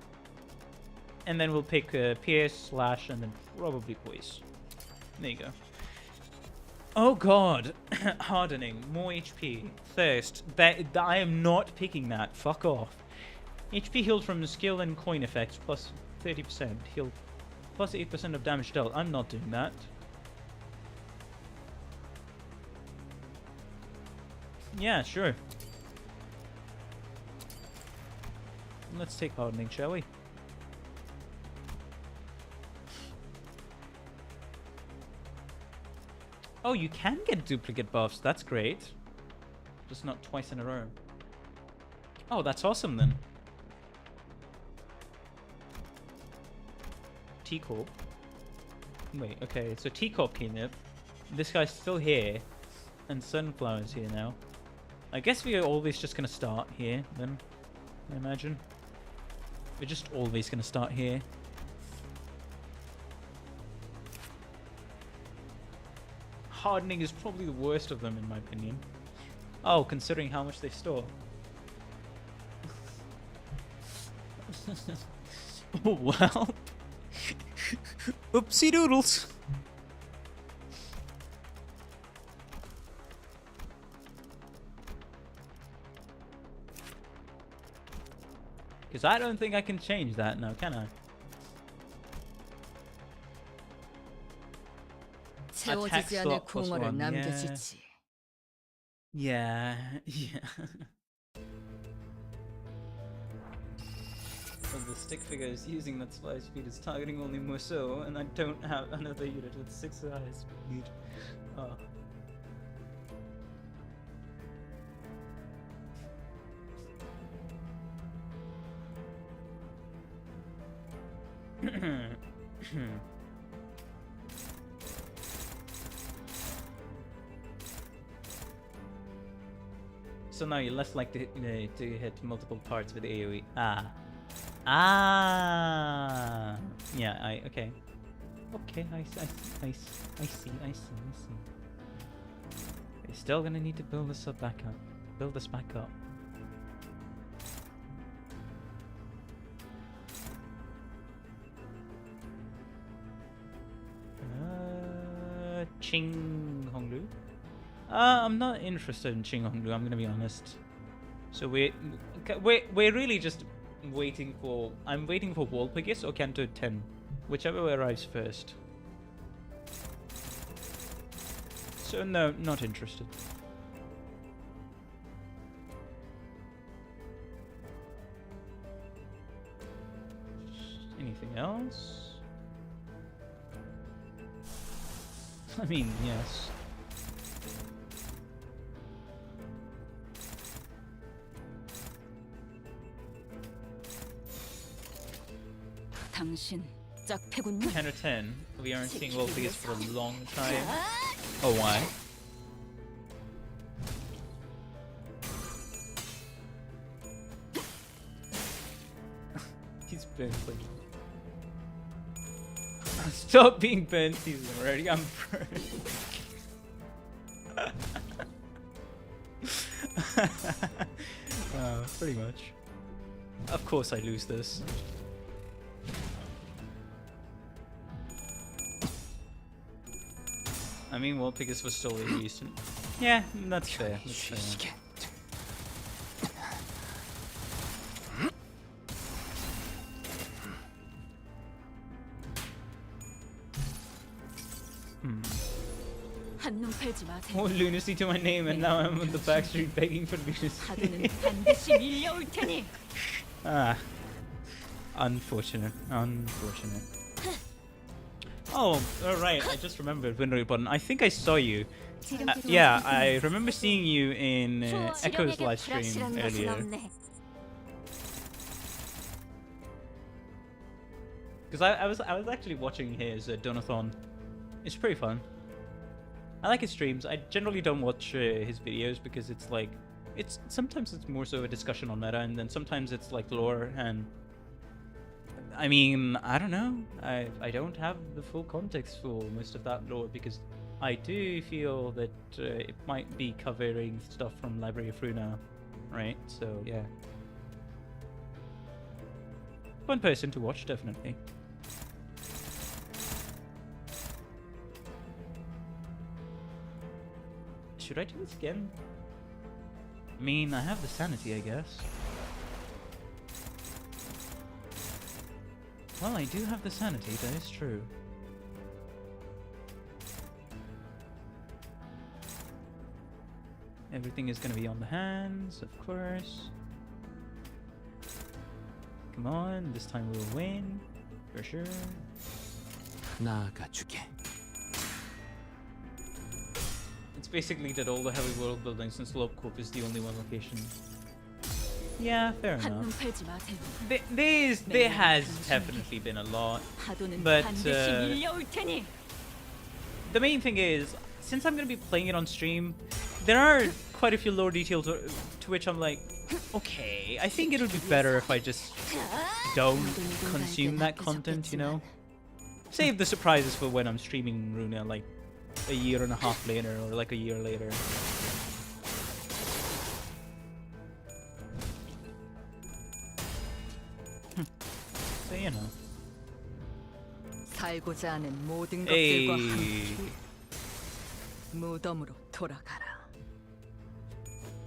And then we'll pick Pierce, Slash, and then probably Poise. There you go. Oh god. Hardening. More HP. Thirst. I am not picking that. Fuck off. HP healed from skill and coin effects plus 30%. Healed plus 8% of damage dealt. I'm not doing that. Yeah, sure. Let's take hardening, shall we? Oh, you can get duplicate buffs. That's great. Just not twice in a row. Oh, that's awesome then. T-Corp. Wait, okay, so T-Corp came up. This guy's still here. And Sunflower's here now. I guess we are always just gonna start here, then. I imagine. We're just always gonna start here. Hardening is probably the worst of them, in my opinion. Oh, considering how much they store. Oh, well. Oopsie doodles. Because I don't think I can change that now, can I? 채워지지 않을 slot plus 공허를 one, 남겨주지. Yeah. Well, the stick figure is using that fly speed is targeting only Muso, and I don't have another unit with 6 high speed. Oh. So now you're less likely to hit multiple parts with AoE. Yeah, okay. Okay, I see. You're still gonna need to build this up back up. Build this back up. Ching Honglu. I'm not interested in Ching Honglu, I'm gonna be honest. So we're really just waiting for... I'm waiting for Walpurgis or Canto 10. Whichever arrives first. So no, not interested. Anything else? I mean, yes. 당신 짝패군요. 10 or 10. We aren't seeing Wolfius for a long time. Oh, why? He's burnt. Stop being burnt season already. I'm burnt. Pretty much. Of course I lose this. I mean, Walpurgis was still really decent. Yeah, that's fair. That's fair. 한눈 팔지 마세요. More lunacy to my name, and now I'm on the back street begging for lunacy. 파도는 반드시 밀려올 테니. Unfortunate. Oh, alright, I just remembered Winry Button. I think I saw you. Yeah, I remember seeing you in Echo's live stream earlier. Because I was actually watching his Donathon. It's pretty fun. I like his streams. I generally don't watch his videos because it's like, sometimes it's more so a discussion on meta, and then sometimes it's like lore, and I mean, I don't know. I don't have the full context for most of that lore because I do feel that it might be covering stuff from Library of Runa, right? So yeah, fun person to watch, definitely. Should I do this again? I mean, I have the sanity, I guess. Well, I do have the sanity, that is true. Everything is gonna be on the hands, of course. Come on, this time we'll win. For sure. 나아가주게. It's basically that all the heavy world buildings since Lob Corp is the only one location. Yeah, fair enough. 한눈 팔지 마세요. There has definitely been a lot. 파도는 But, 반드시 밀려올 테니. The main thing is, since I'm going to be playing it on stream, there are quite a few lore details to which I'm like, okay, I think it'll be better if I just don't consume that content, you know? Save the surprises for when I'm streaming Runa, like a year and a half later, or like a year later. So, you know. 살고자 하는 모든 Hey. 것들과 함께 무덤으로 돌아가라.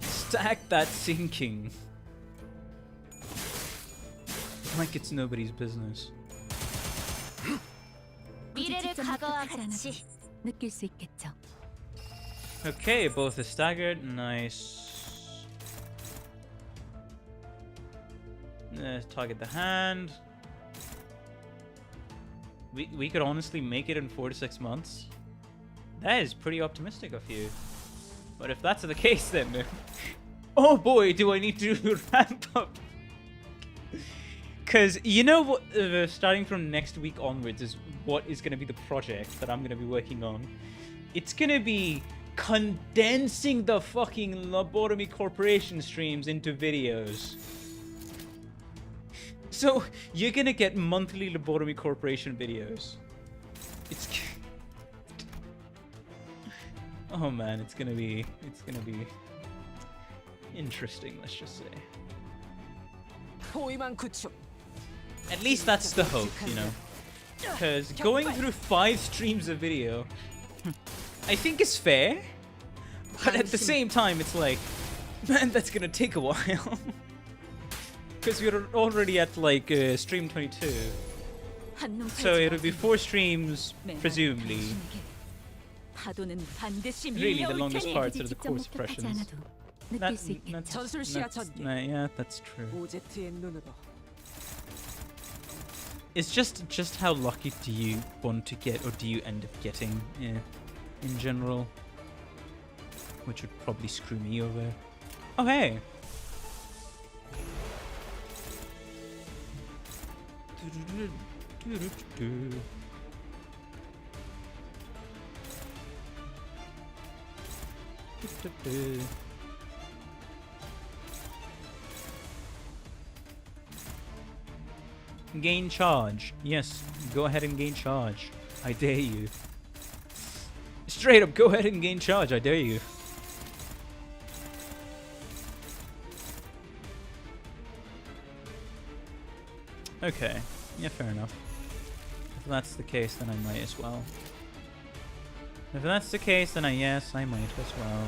Stack that sinking. Like it's nobody's business. 미래를 과거와 같이 느낄 수 있겠죠. Okay, both are staggered. Nice. Target the hand. We could honestly make it in 4 to 6 months. That is pretty optimistic of you. But if that's the case, then oh boy, do I need to ramp up. Because you know what, starting from next week onwards is what is going to be the project that I'm going to be working on. It's going to be condensing the fucking Lobotomy Corporation streams into videos. So you're going to get monthly Lobotomy Corporation videos. It's oh man, it's gonna be interesting, let's just say. 포위만 구축. At least that's the hope, you know. Because going through 5 streams of video, I think is fair. But at the same time, it's like, man, that's gonna take a while. Because we're already at like stream 22. 한눈 So 팔지 it'll be 마세요. 4 streams, 내 말은 presumably. 당신에게 파도는 반드시 Really, the 밀려올 longest 테니. parts are the 직접 core 목격하지 suppressions. 않아도 느낄 수 있겠죠. 전술시야 전개. Yeah, that's true. 오제트의 눈으로. It's just how lucky do you want to get, or do you end up getting, in general, which would probably screw me over. Oh hey. Gain charge. Yes, go ahead and gain charge. I dare you. Straight up, go ahead and gain charge. I dare you. Okay. Yeah, fair enough. If that's the case, then I might as well. If that's the case, then yes, I might as well.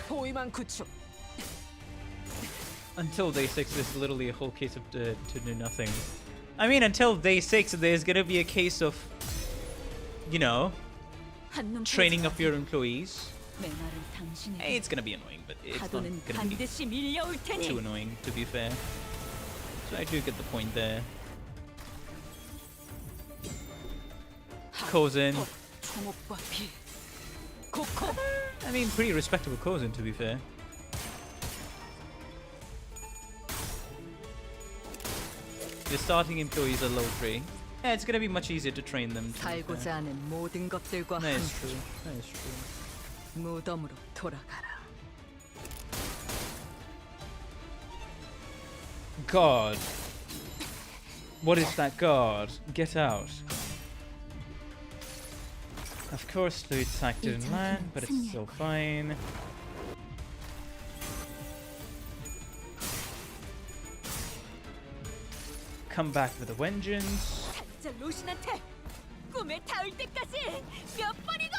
포위만 구축. Until day 6, there's literally a whole case of to do nothing. I mean, until day 6, there's gonna be a case of, you know, 한눈 팔지 training up 마세요. your employees. 내 말은 당신에게 It's gonna be annoying, but it's not 파도는 gonna be 반드시 밀려올 too 테니. annoying, to be fair. So I do get the point there. Cozen. 총옥과 피. 코코. I mean, pretty respectable Cozen, to be fair. The starting employees are level 3. Yeah, it's gonna be much easier to train them. To be fair. 살고자 하는 모든 것들과 That is 함께 true. That is true. 무덤으로 돌아가라. God. What is that guard? Get out. Of course, Fluid Sack didn't land, but it's still fine. Come back with a vengeance. 자, 로신한테 꿈에 닿을 때까지 몇 번이고!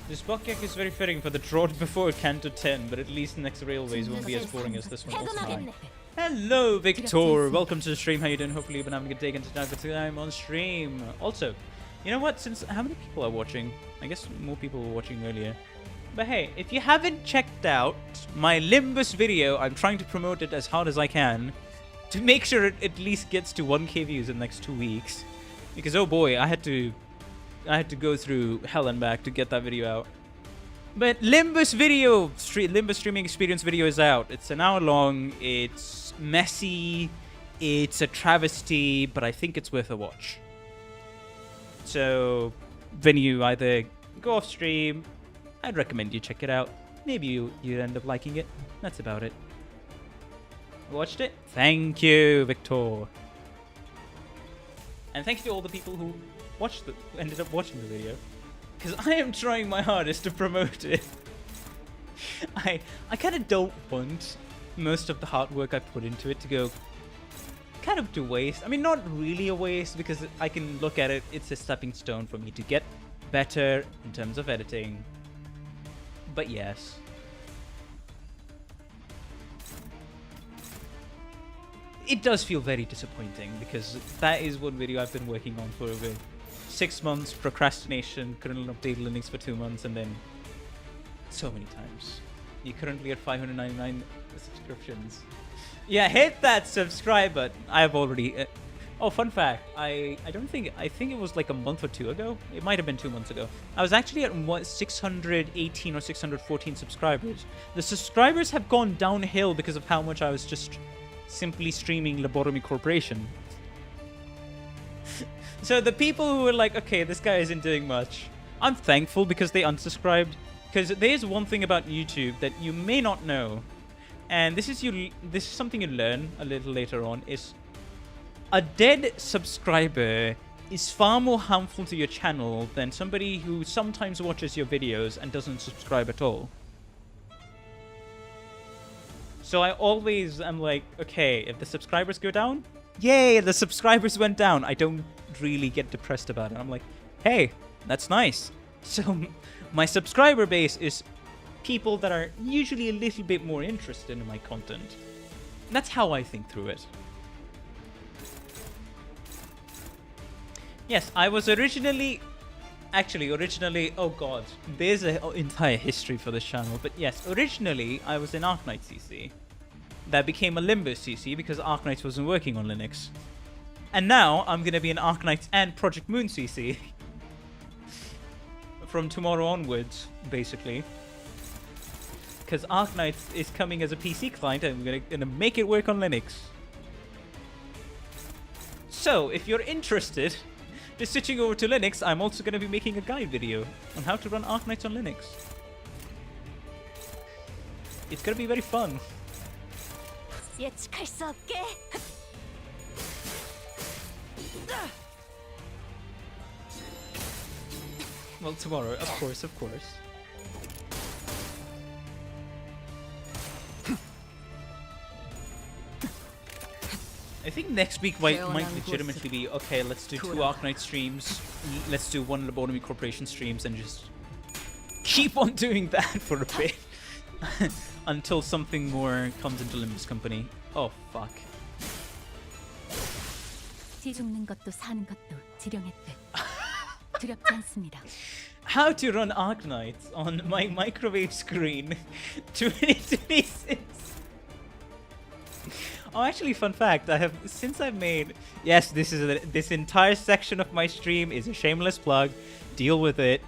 This Bokgak is very fitting for the drought before Canto 10, but at least next Railways won't be as boring as this one was tonight. Hello, Victor! Welcome to the stream. How you doing? Hopefully you've been having a good day tonight, but today I'm on stream. Also, you know what? Since how many people are watching? I guess more people were watching earlier. But hey, if you haven't checked out my Limbus video, I'm trying to promote it as hard as I can to make sure it at least gets to 1k views in the next 2 weeks. Because oh boy, I had to go through hell and back to get that video out. But Limbus Limbus streaming experience video is out. It's an hour long. It's messy. It's a travesty, but I think it's worth a watch. So when you either go off stream, I'd recommend you check it out. Maybe you end up liking it. That's about it. Watched it? Thank you, Victor. And thank you to all the people who ended up watching the video. Because I am trying my hardest to promote it. I kind of don't want most of the hard work I put into it to go kind of to waste. I mean, not really a waste, because I can look at it, it's a stepping stone for me to get better in terms of editing. But yes. It does feel very disappointing, because that is one video I've been working on for over 6 months, procrastination, couldn't update Linux for 2 months, and then so many times. You're currently at 599 subscriptions. Yeah, hit that subscribe button. I have already... oh, fun fact. I think it was like a month or 2 ago. It might have been 2 months ago. I was actually at 618 or 614 subscribers. The subscribers have gone downhill because of how much I was just simply streaming Lobotomy Corporation. So the people who were like, okay, this guy isn't doing much, I'm thankful because they unsubscribed. Because there's one thing about YouTube that you may not know, and this is something you learn a little later on, is a dead subscriber is far more harmful to your channel than somebody who sometimes watches your videos and doesn't subscribe at all. So I always am like, okay, if the subscribers go down, yay, the subscribers went down. I don't really get depressed about it. I'm like, hey, that's nice. So my subscriber base is people that are usually a little bit more interested in my content. And that's how I think through it. Yes, I was originally, oh god, there's an entire history for this channel, but yes, originally I was in Arknights CC. That became a Limbus CC because Arknights wasn't working on Linux. And now I'm going to be in Arknights and Project Moon CC. From tomorrow onwards, basically. Because Arknights is coming as a PC client and we're going to make it work on Linux. So, if you're interested... just switching over to Linux, I'm also going to be making a guide video on how to run Arknights on Linux. It's going to be very fun. 예측할 수 없게. Well, tomorrow, of course, of course. I think next week might legitimately be, okay, let's do 2 Arknight streams, let's do 1 Lobotomy Corporation streams, and just keep on doing that for a bit. Until something more comes into Limbus company. Oh, fuck. 죽는 것도 사는 것도 지령했대. 두렵지 않습니다. How to run Arknights on my microwave screen 2026. Oh, actually, fun fact, yes, this entire section of my stream is a shameless plug, deal with it,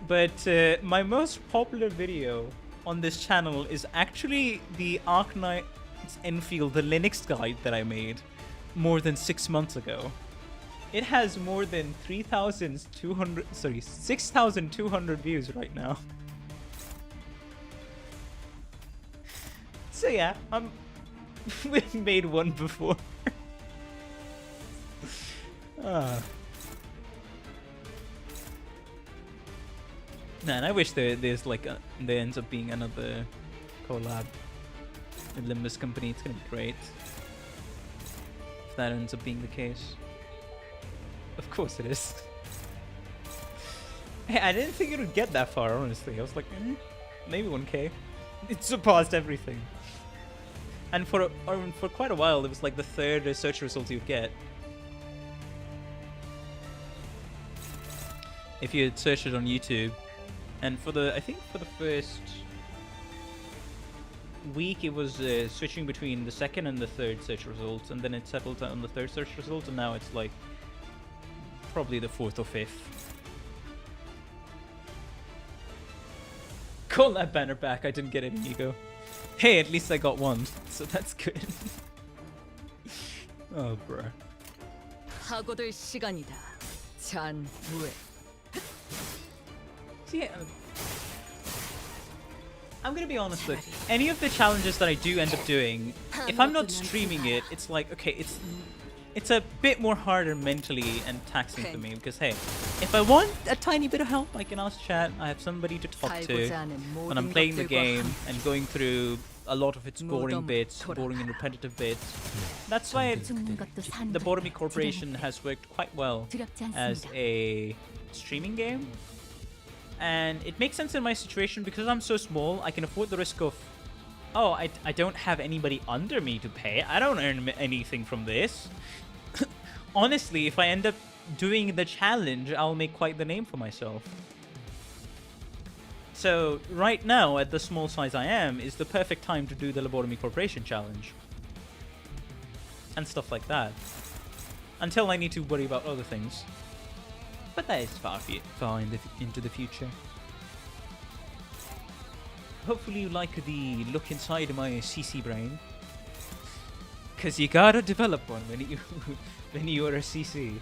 but my most popular video on this channel is actually the Arknights Enfield, the Linux guide that I made more than 6 months ago. It has more than 6,200 views right now. So yeah, We've made one before. Ah. Man, I wish there's like there ends up being another collab with Limbus company. It's gonna be great if that ends up being the case. Of course it is. Hey, I didn't think it would get that far, honestly. I was like, maybe 1K. It surpassed everything. And for quite a while, it was like the third search result you'd get. If you had searched it on YouTube. And I think for the first week, it was switching between the second and the third search results. And then it settled on the third search result. And now it's like probably the fourth or fifth. Call that banner back. I didn't get any ego. Hey, at least I got one, so that's good. Oh, bruh. 하고들 시간이다. 잔무에. See, I'm gonna be honest, look, any of the challenges that I do end up doing, if I'm not streaming it, it's like, okay, it's a bit more harder mentally and taxing for me, because hey, if I want a tiny bit of help, I can ask chat, I have somebody to talk to when I'm playing the game and going through a lot of its boring bits, boring and repetitive bits. That's why the Bokgak Corporation has worked quite well as a streaming game. And it makes sense in my situation because I'm so small, I can afford the risk of, oh, I don't have anybody under me to pay. I don't earn anything from this. Honestly, if I end up doing the challenge, I'll make quite the name for myself. So right now, at the small size I am, is the perfect time to do the Bokgak Corporation challenge. And stuff like that. Until I need to worry about other things. But that is far into the future. Hopefully you like the look inside my CC brain. Cause you gotta develop one when you are a CC.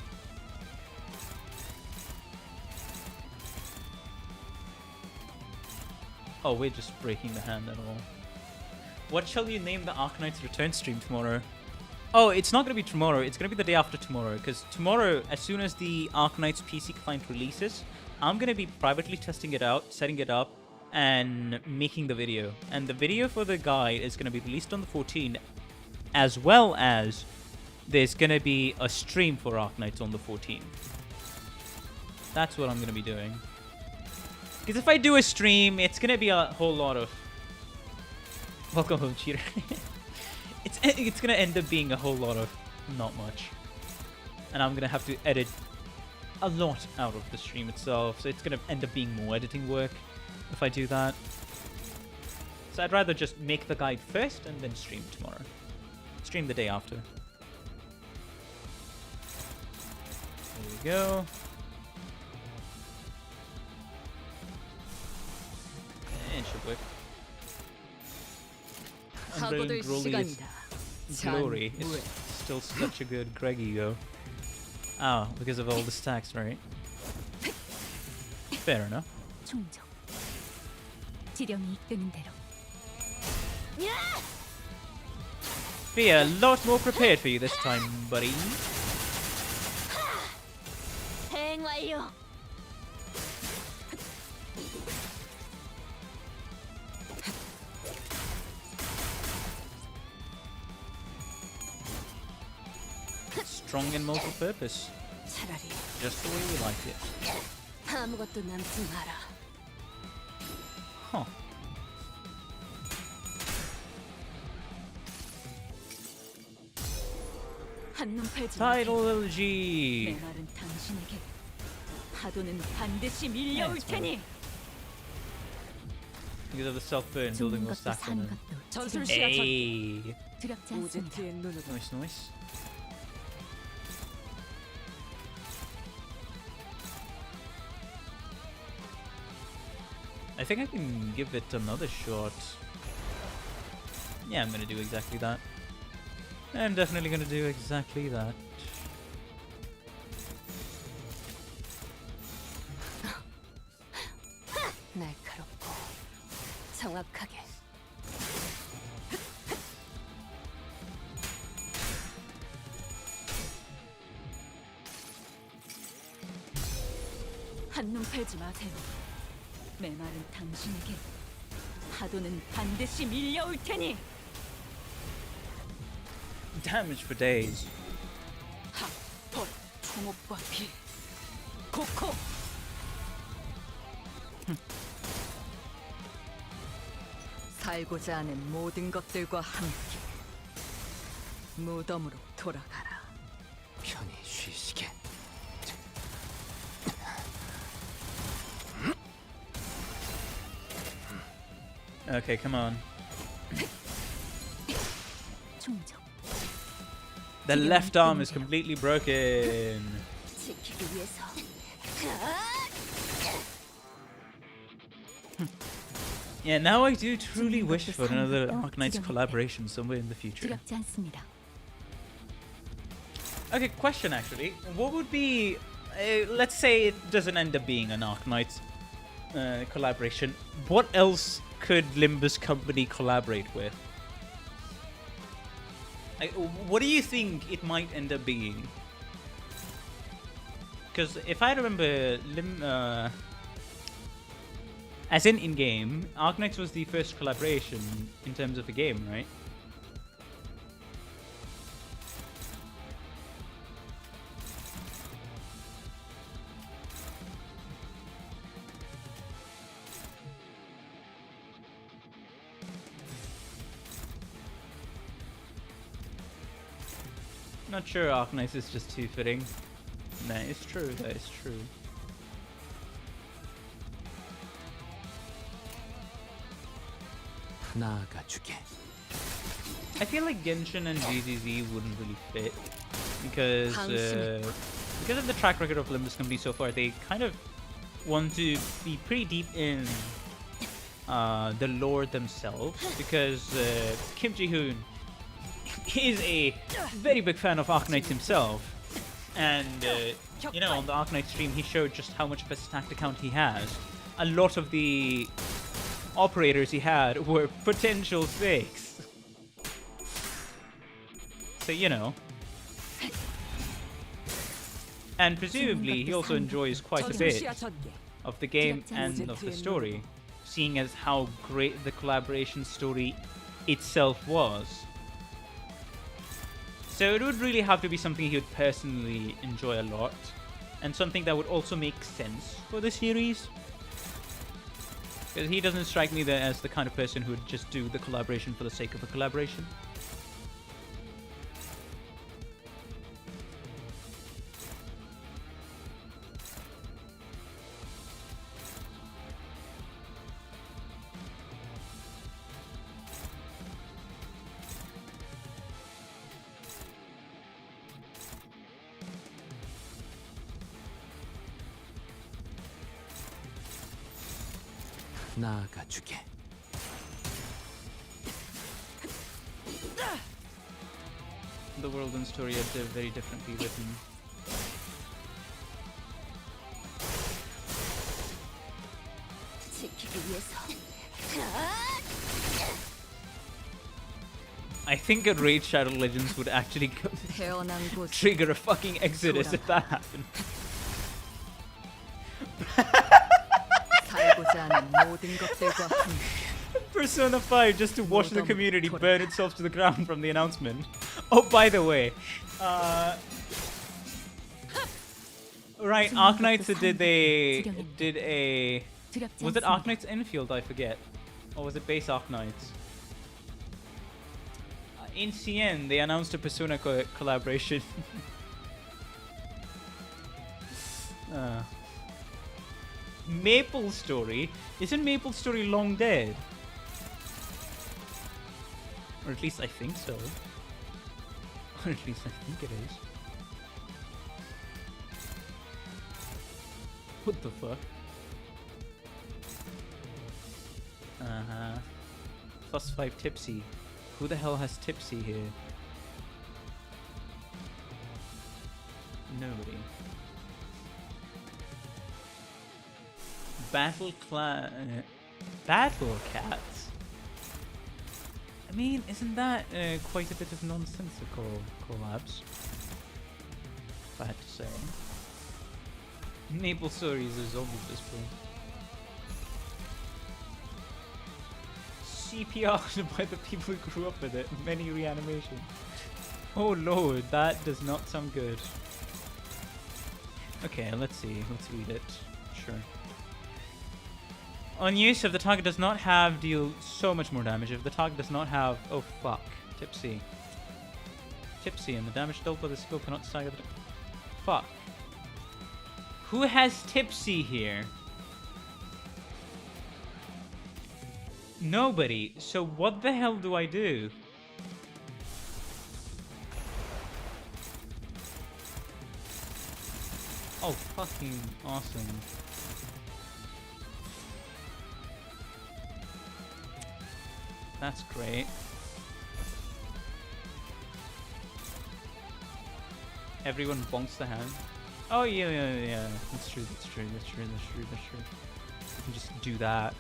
Oh, we're just breaking the hand at all. What shall you name the Arknights return stream tomorrow? Oh, it's not going to be tomorrow. It's going to be the day after tomorrow. Because tomorrow, as soon as the Arknights PC client releases, I'm going to be privately testing it out, setting it up, and making the video. And the video for the guide is going to be released on the 14th, as well as there's going to be a stream for Arknights on the 14th. That's what I'm going to be doing. Because if I do a stream, it's going to be a whole lot of... Welcome home, cheater. It's going to end up being a whole lot of not much. And I'm going to have to edit a lot out of the stream itself. So it's going to end up being more editing work if I do that. So I'd rather just make the guide first and then stream tomorrow. Stream the day after. There we go. It should work. Unbrilliant Glory is still such a good Greg ego. Oh, because of all the stacks, right? Fair enough. 충정. 지령이 이끄는 대로. Be a lot more prepared for you this time, buddy. 대응 완료. Strong and multi-purpose. 차라리 Just the way we like it. 아무것도 남지 마라. Huh. 한눈 팔지 Title LG. 내 말은 당신에게 파도는 반드시 밀려올 테니. Because of the self-burn, building 죽는 will 것도 stack on 사는 them. 것도 전술 지령. 시야 전 Hey. 두렵지 않습니다. 오제트의 눈으로 Nice, nice. I think I can give it another shot. Yeah, I'm gonna do exactly that. I'm definitely gonna do exactly that. 날카롭고 정확하게. 한눈 팔지 마세요. 메마른 당신에게 파도는 반드시 밀려올 테니. Damage for days. 하, 벌, 총옥과 비, 코코. 살고자 하는 모든 것들과 함께 무덤으로 돌아가라. 편히 쉬시게. Okay, come on. 충정. The left arm is completely broken. 지키기 위해서. Yeah, now I do truly wish for another Arknights collaboration somewhere in the future. 두렵지 않습니다. Okay, question actually. What would be, let's say it doesn't end up being an Arknights collaboration. What else could Limbus company collaborate with? What do you think it might end up being? Because if I remember, as in game, Arknights was the first collaboration in terms of a game, right? Not sure Arknights is just too fitting. That is true, that is true. 나아가주게. I feel like Genshin and GZZ wouldn't really fit because of the track record of Limbus Company so far. They kind of want to be pretty deep in the lore themselves because Kim Ji-hoon is a very big fan of Arknights himself, and you know, on the Arknights stream he showed just how much of a stacked account he has. A lot of the operators he had were potential fakes. So, you know. And presumably he also enjoys quite a bit of the game and of the story, seeing as how great the collaboration story itself was. So it would really have to be something he would personally enjoy a lot, and something that would also make sense for the series. Because he doesn't strike me as the kind of person who would just do the collaboration for the sake of a collaboration. 나아가주게. The world and story are very differently written. 지키기 위해서. I think a Raid Shadow Legends would actually 태어난 곳 trigger a fucking exodus if that happened. 살고자 하는 모든 것들과 함께. Persona 5 just to watch the community burn itself to the ground from the announcement. Oh, by the way, right, Arknights did a was it Arknights Infield? I forget, or was it base Arknights? In CN, they announced a Persona collaboration. Maple Story? Isn't Maple Story long dead? Or at least I think so. Or at least I think it is. What the fuck? +5 Tipsy. Who the hell has Tipsy here? Nobody. Battle Cats? I mean, isn't that quite a bit of nonsensical collabs? If I had to say. Maple Story is a zombie at this point. CPR by the people who grew up with it. Many reanimation. Oh lord, that does not sound good. Okay, let's see. Let's read it. Sure. On use, if the target does not have, deal so much more damage. If the target does not have, oh fuck, tipsy. Tipsy, and the damage dealt by the skill cannot stagger the... Fuck. Who has tipsy here? Nobody. So what the hell do I do? Oh, fucking awesome. That's great. Everyone bonks the hand. Oh yeah. That's true. You can just do that.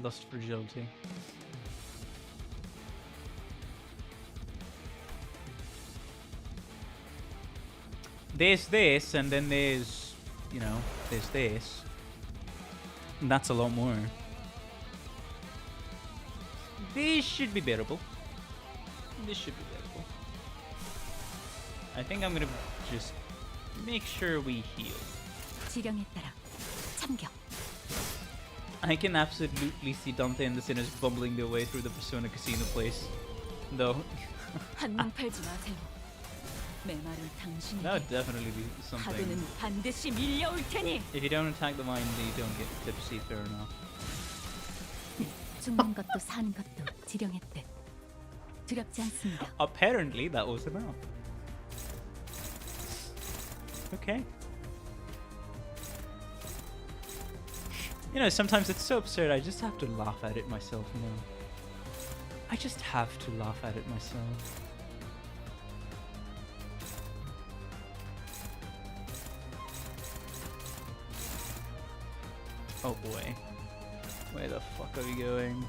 Lust fragility. There's this, and then there's, you know, there's this. And that's a lot more. This should be bearable. This should be bearable. I think I'm gonna just make sure we heal. 지령에 따라 참격. I can absolutely see Dante and the Sinners bumbling their way through the Persona Casino place. Though. 한눈 팔지 마세요. 메마른 당신에게 That would definitely be something. 파도는 반드시 밀려올 테니. If you don't attack the mind, you don't get tipsy, fair enough. 죽는 것도 사는 것도 지령했대. 두렵지 않습니다. Apparently, that was enough. Okay. You know, sometimes it's so absurd, I just have to laugh at it myself, you know. I just have to laugh at it myself. Oh boy. Where the fuck are we going?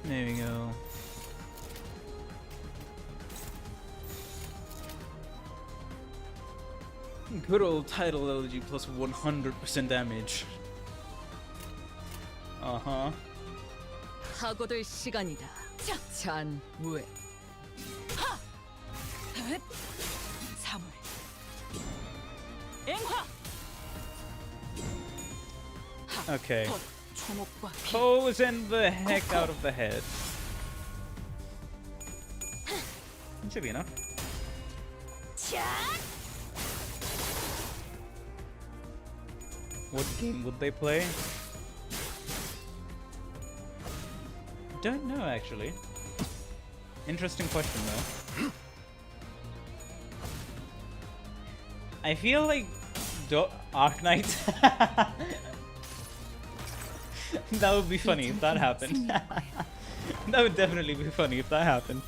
There we go. Good old title elegy plus 100% damage. Uh-huh. 하고들 시간이다. 잔무에. 사물. 앵화. Okay. 초목과 피. Posing the heck out of the head. That should be enough. What game would they play? Don't know actually. Interesting question though. I feel like Arknights. That would be funny if that happened. That would definitely be funny if that happened.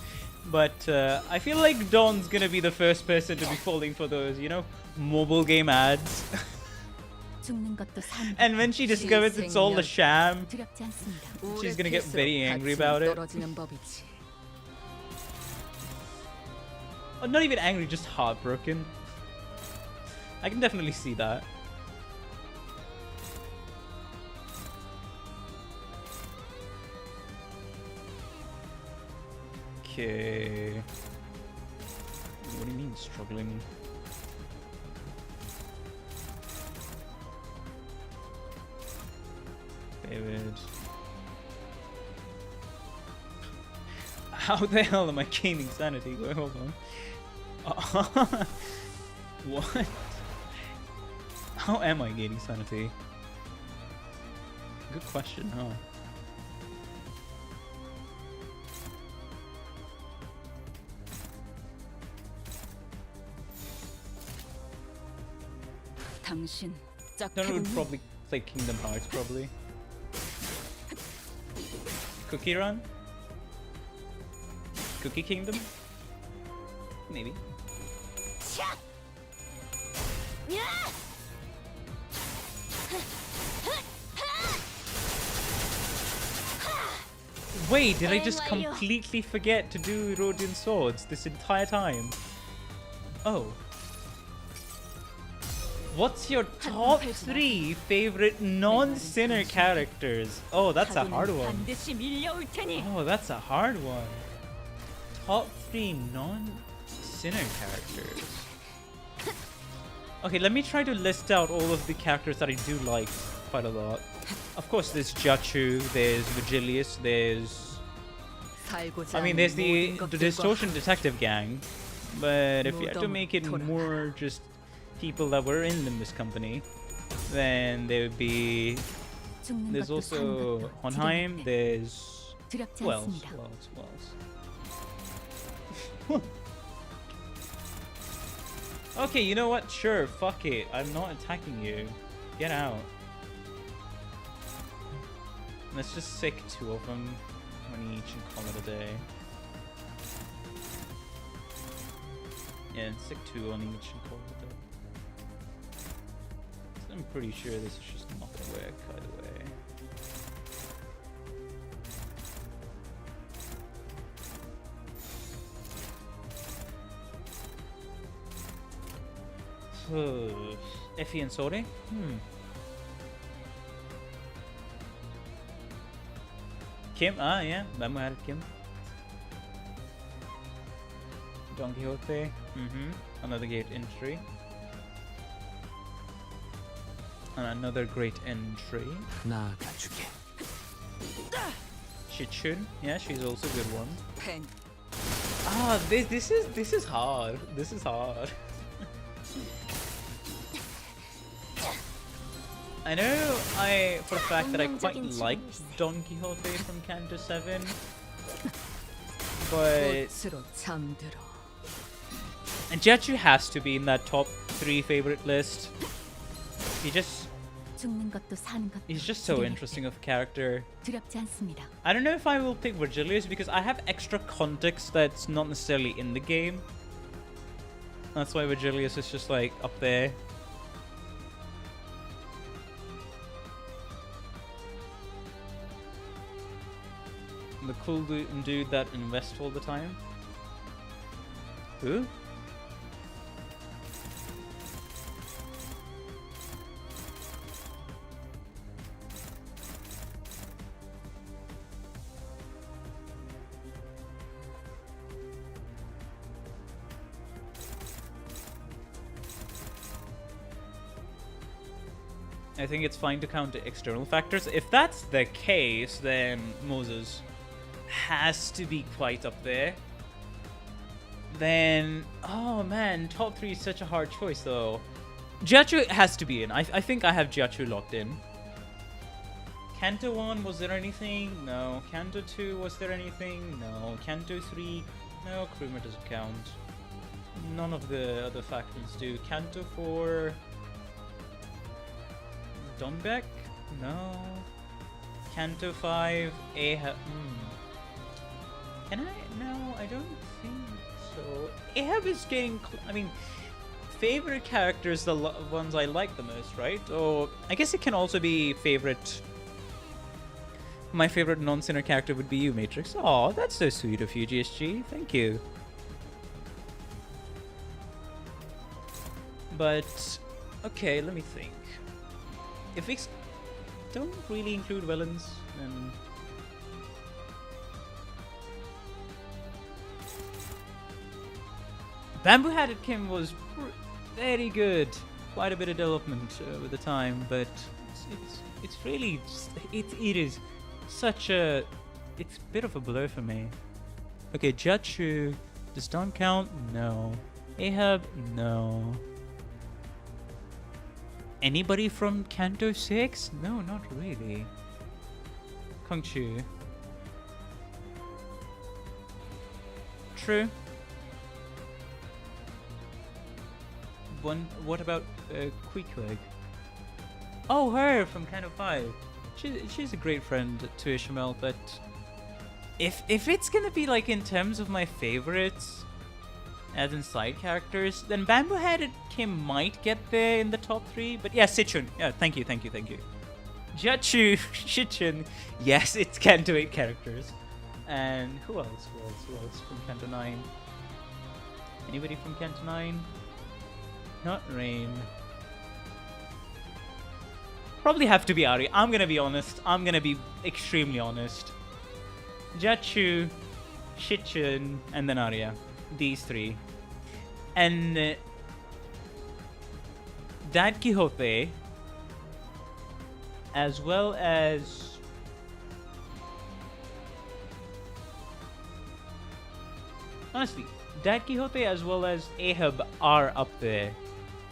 But I feel like Dawn's gonna be the first person to be falling for those, you know, mobile game ads. And when she discovers it's all a sham, she's gonna get very angry about it. Or not even angry, just heartbroken. I can definitely see that. Okay. What do you mean struggling? David. How the hell am I gaining sanity? Wait, hold on. What? How am I gaining sanity? Good question, huh? 당신 Then I would probably play Kingdom Hearts, probably. Cookie Run? Cookie Kingdom? Maybe. Wait, did I just completely forget to do Rodian Swords this entire time? Oh. What's your top 3 favorite non-sinner characters? Oh, that's a hard one. Oh, that's a hard one. Top 3 non-sinner characters. Okay, let me try to list out all of the characters that I do like quite a lot. Of course, there's Jachu, there's Vigilius, there's... I mean, there's the Distortion Detective Gang. But if you had to make it more just people that were in Limbus Company, then there would be... There's also Honheim, there's... Who else? Okay, you know what? Sure, fuck it. I'm not attacking you. Get out. Let's just sick 2 of them, one each, and call it a day. Yeah, sick 2 on each and call it a day. So I'm pretty sure this is just not gonna work either way. Effie and Sori? Kim? Ah, yeah. Bamboo had Kim. Don Quixote. Another great entry. And another great entry. 나아가주게. Shichun. Yeah, she's also a good one. Ah, this is hard. This is hard. I know for a fact that I quite like Don Quixote from Canto 7, but and Jachu has to be in that top 3 favorite list. He's just so interesting of a character. I don't know if I will pick Vigilius because I have extra context that's not necessarily in the game. That's why Vigilius is just like up there. The cool dude that invests all the time. Who? I think it's fine to count the external factors. If that's the case, then Moses has to be quite up there. Then, oh man, top 3 is such a hard choice though. Jachu has to be in. I think I have Jachu locked in. Canto 1, was there anything? No. Canto 2, was there anything? No. Canto 3, no. Kruma doesn't count. None of the other factions do. Canto 4, Donbeck? No. Canto 5, Ahab. Can I? No, I don't think so. Ahab is getting... I mean, favorite characters, the ones I like the most, right? Or I guess it can also be favorite... My favorite non-sinner character would be you, Matrix. Oh, that's so sweet of you, GSG. Thank you. But, okay, let me think. If we don't really include villains, then... Bamboo-Hatted Kim was very good. Quite a bit of development with the time, but it's really just, it is such a... It's a bit of a blur for me. Okay, Jetsu. Does Dawn count? No. Ahab? No. Anybody from Kanto 6? No, not really. Kongchu. True. What about Queequeg? Oh, her from Kanto 5. She's a great friend to Ishmael, but if it's gonna be like in terms of my favorites, as in side characters, then Bamboo Head and Kim might get there in the top 3. But yeah, Sichun. Yeah, thank you. Jachu, Shichun. Yes, it's Kanto 8 characters. And who else from Kanto 9? Anybody from Kanto 9? Not Rain. Probably have to be Ari. I'm gonna be honest. I'm gonna be extremely honest. Jachu, Shichun, and then Arya. These 3. And Don Quixote, as well as honestly, Don Quixote as well as Ahab are up there.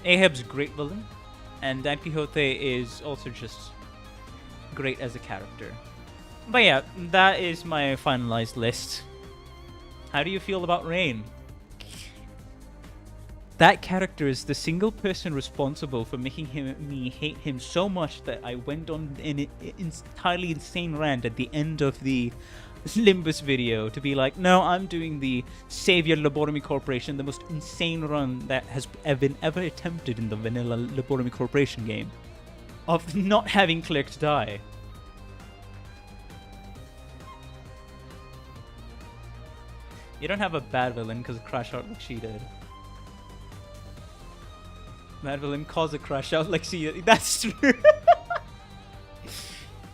Ahab's a great villain, and Don Quixote is also just great as a character. But yeah, that is my finalized list. How do you feel about Rain? That character is the single person responsible for making me hate him so much that I went on an entirely insane rant at the end of the Limbus video to be like, no, I'm doing the Savior Lobotomy Corporation, the most insane run that has been ever attempted in the vanilla Lobotomy Corporation game, of not having clicked die. You don't have a bad villain because of crash out like she did. Bad villain cause a crash out like she did. That's true.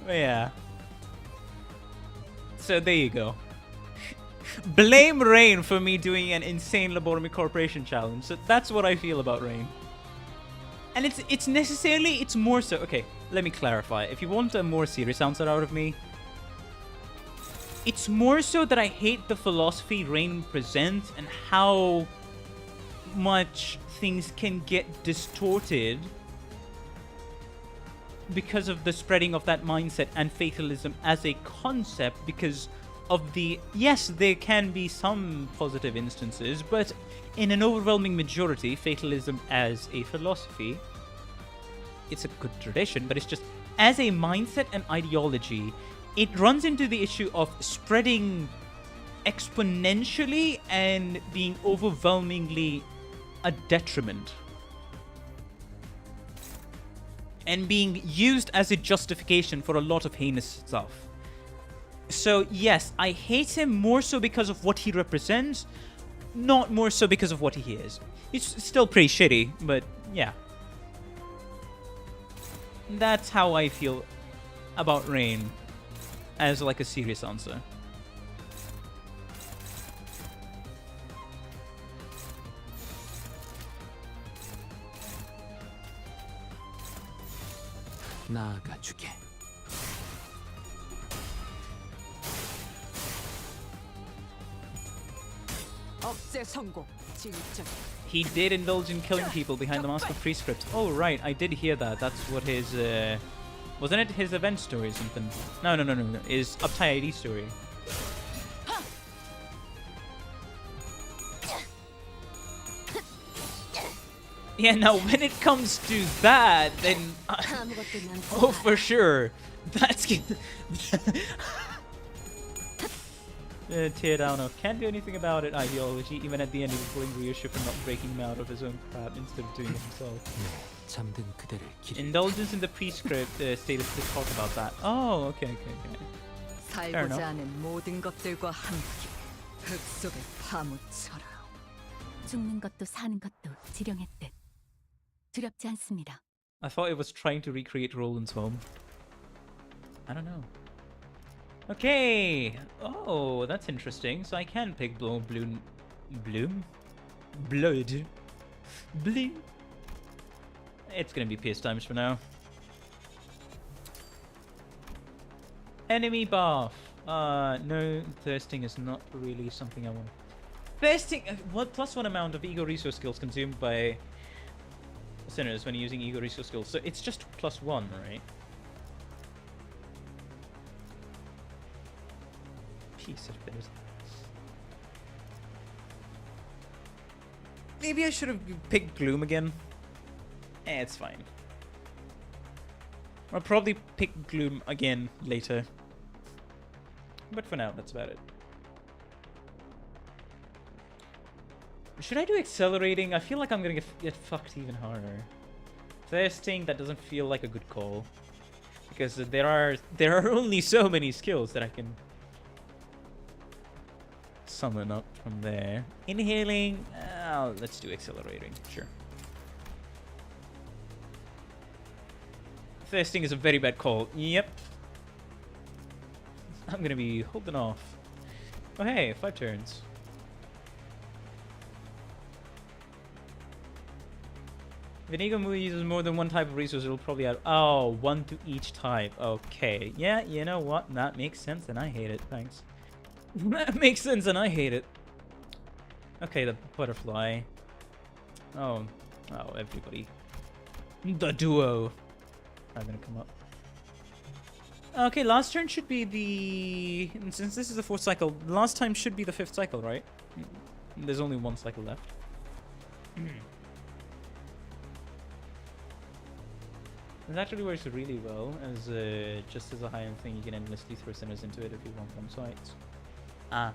But yeah. So there you go. Blame Rain for me doing an insane Lobotomy Corporation challenge. So that's what I feel about Rain. And it's more so. Okay, let me clarify. If you want a more serious answer out of me, it's more so that I hate the philosophy Rain presents and how much things can get distorted because of the spreading of that mindset and fatalism as a concept, because of the... Yes, there can be some positive instances, but in an overwhelming majority, fatalism as a philosophy, it's a good tradition, but it's just as a mindset and ideology, it runs into the issue of spreading exponentially and being overwhelmingly a detriment. And being used as a justification for a lot of heinous stuff. So yes, I hate him more so because of what he represents, not more so because of what he is. It's still pretty shitty, but yeah. That's how I feel about Rain, as like a serious answer. 나아가주게. 억제 성공. 진짜. He did indulge in killing people behind the mask of prescript. Oh right, I did hear that. That's what his wasn't it his event story or something? No. His Uptie ID story. Yeah, now when it comes to that, then oh for sure, that's tear down of can't do anything about it ideology. Even at the end, he was pulling readership and not breaking him out of his own crap instead of doing it himself. 잠든 그대를 기리. Indulgence in the prescript status to talk about that. Oh, okay. Fair enough. 살고자 하는 모든 것들과 함께 흙속에 파묻혀라. 죽는 것도 사는 것도 지령했듯 두렵지 않습니다. I thought it was trying to recreate Roland's home. I don't know. Okay. Oh, that's interesting. So I can pick Bloom. It's gonna be PS times for now. Enemy buff. No, thirsting is not really something I want. Thirsting, what +1 amount of ego resource skills consumed by sinners when using ego resource skills. So it's just +1, right? Piece of things. Maybe I should have picked Gloom again. It's fine. I'll probably pick Gloom again later. But for now, that's about it. Should I do accelerating? I feel like I'm gonna get fucked even harder. Thirsting, that doesn't feel like a good call. Because there are only so many skills that I can summon up from there. Inhaling, let's do accelerating, sure. Thirsting is a very bad call. Yep. I'm gonna be holding off. Oh hey, 5 turns. If an ego move uses more than one type of resource, it'll probably add... Oh, 1 to each type. Okay. Yeah, you know what? That makes sense and I hate it. Thanks. That makes sense and I hate it. Okay, the butterfly. Oh, everybody. The duo are gonna come up. Okay, last turn should be the... Since this is the 4th cycle, last time should be the 5th cycle, right? There's only 1 cycle left. This actually works really well as just as a high-end thing. You can endlessly throw sinners into it if you want on sites. Ah.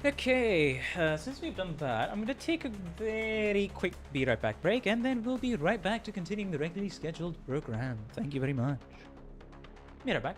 Okay, since we've done that, I'm gonna take a very quick be right back break, and then we'll be right back to continuing the regularly scheduled program. Thank you very much. Be right back.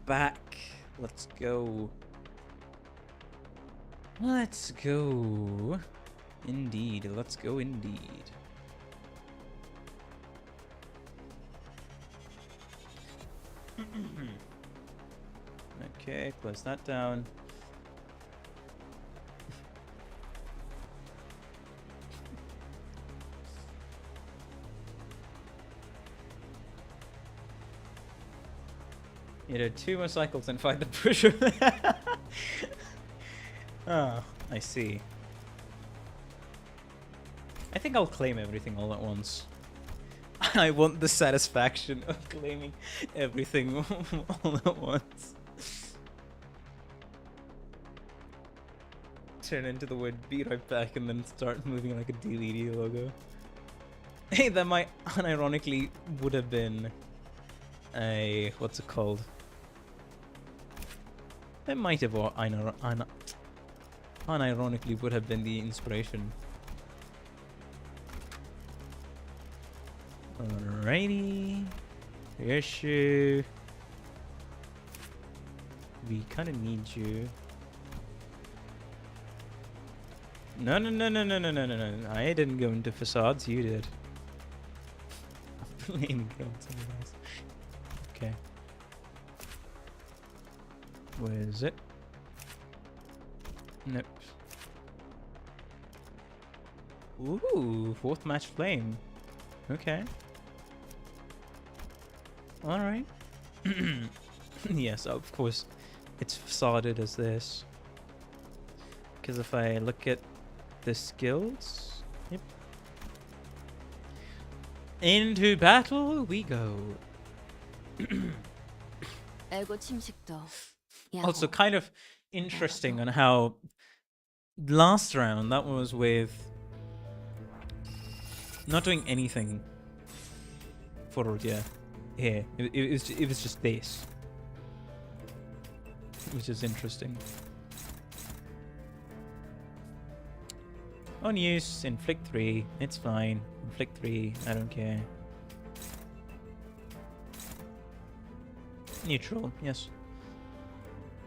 back. Let's go. Let's go. Indeed. Let's go indeed. Okay, close that down. You did 2 more cycles and fight the pusher. Oh, I see. I think I'll claim everything all at once. I want the satisfaction of claiming everything all at once. Turn into the word be right back and then start moving like a DLD logo. Hey, that might unironically would have been a... what's it called? That might have unironically would have been the inspiration. Alrighty. Issue. We kind of need you. No. I didn't go into facades, you did. I'm blaming it on someone else. Okay. Where is it? Nope. Ooh, 4th match flame. Okay. Alright. Yes, of course. It's facaded as this. Because if I look at the skills... Yep. Into battle we go. Also kind of interesting on how last round that was with not doing anything forward, yeah. Here. It was just this. Which is interesting. On use, inflict 3, it's fine. Inflict 3, I don't care. Neutral, yes.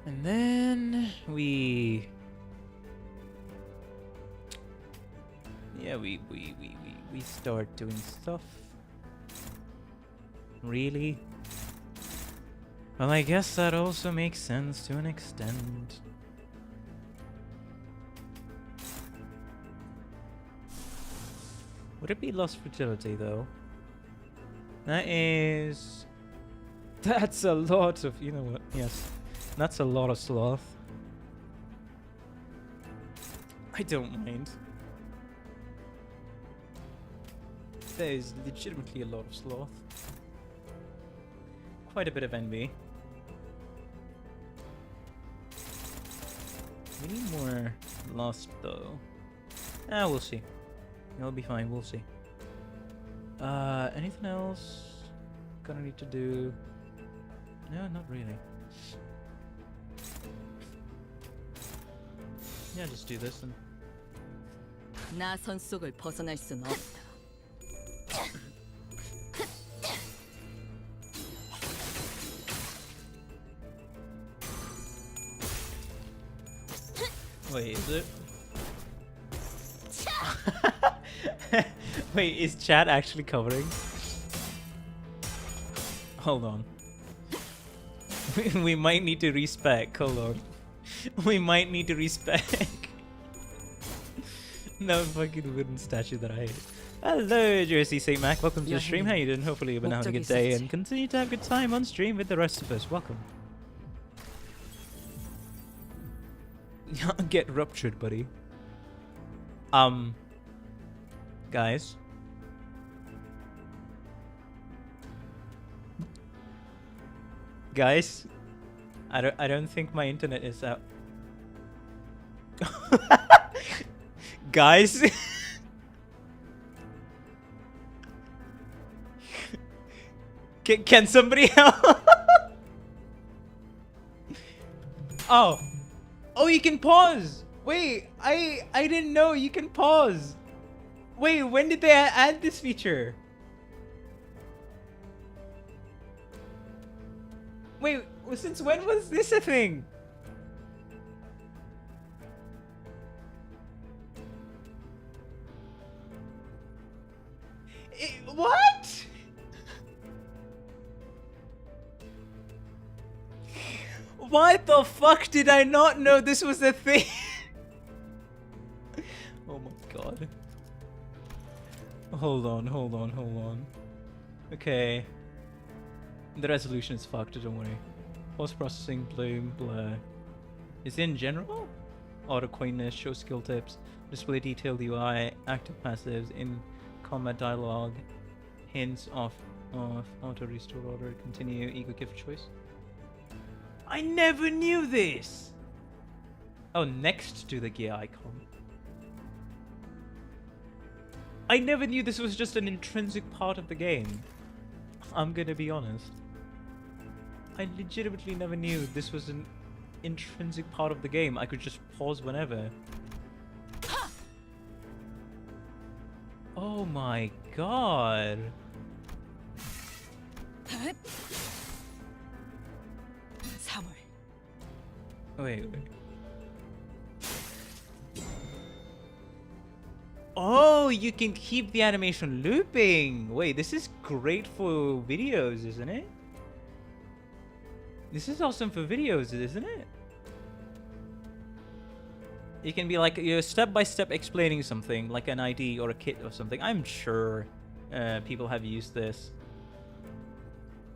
And then we... yeah, we start doing stuff. Really? Well, I guess that also makes sense to an extent. Would it be lost fertility though? That is... that's a lot of... you know what? Yes. That's a lot of sloth. I don't mind. There is legitimately a lot of sloth. Quite a bit of envy. We need more lust though. Ah, we'll see. It'll be fine, we'll see. Anything else? Gonna need to do... no, not really. Yeah, just do this and... 나선 속을 벗어날 순 없다. Wait, is it? Wait, is chat actually covering? Hold on. We might need to respec. Hold on. We might need to respec. No fucking wooden statue that I hate. Hello, Jersey St. Mac. Welcome to the stream. How you doing? Hopefully you've been having a good day and continue to have a good time on stream with the rest of us. Welcome. Get ruptured, buddy. Guys. Guys, I don't think my internet is out. Guys. Can somebody help? Oh, you can pause. Wait, I didn't know you can pause. Wait, when did they add this feature? Wait, Since when was this a thing? What? Why the fuck did I not know this was a thing? Oh my god. Hold on. Okay. The resolution is fucked, don't worry. Post-processing, bloom, blur. Is it in general? Auto coinless, show skill tips, display detailed UI, active passives, in combat dialogue, hints of auto restore order, continue, ego gift choice. I never knew this! Oh, next to the gear icon. I never knew this was just an intrinsic part of the game. I'm gonna be honest. I legitimately never knew this was an intrinsic part of the game. I could just pause whenever. Oh my god. Wait. Oh, you can keep the animation looping. Wait, this is great for videos, isn't it? This is awesome for videos, isn't it? You can be like, you're step by step explaining something, like an ID or a kit or something. I'm sure people have used this.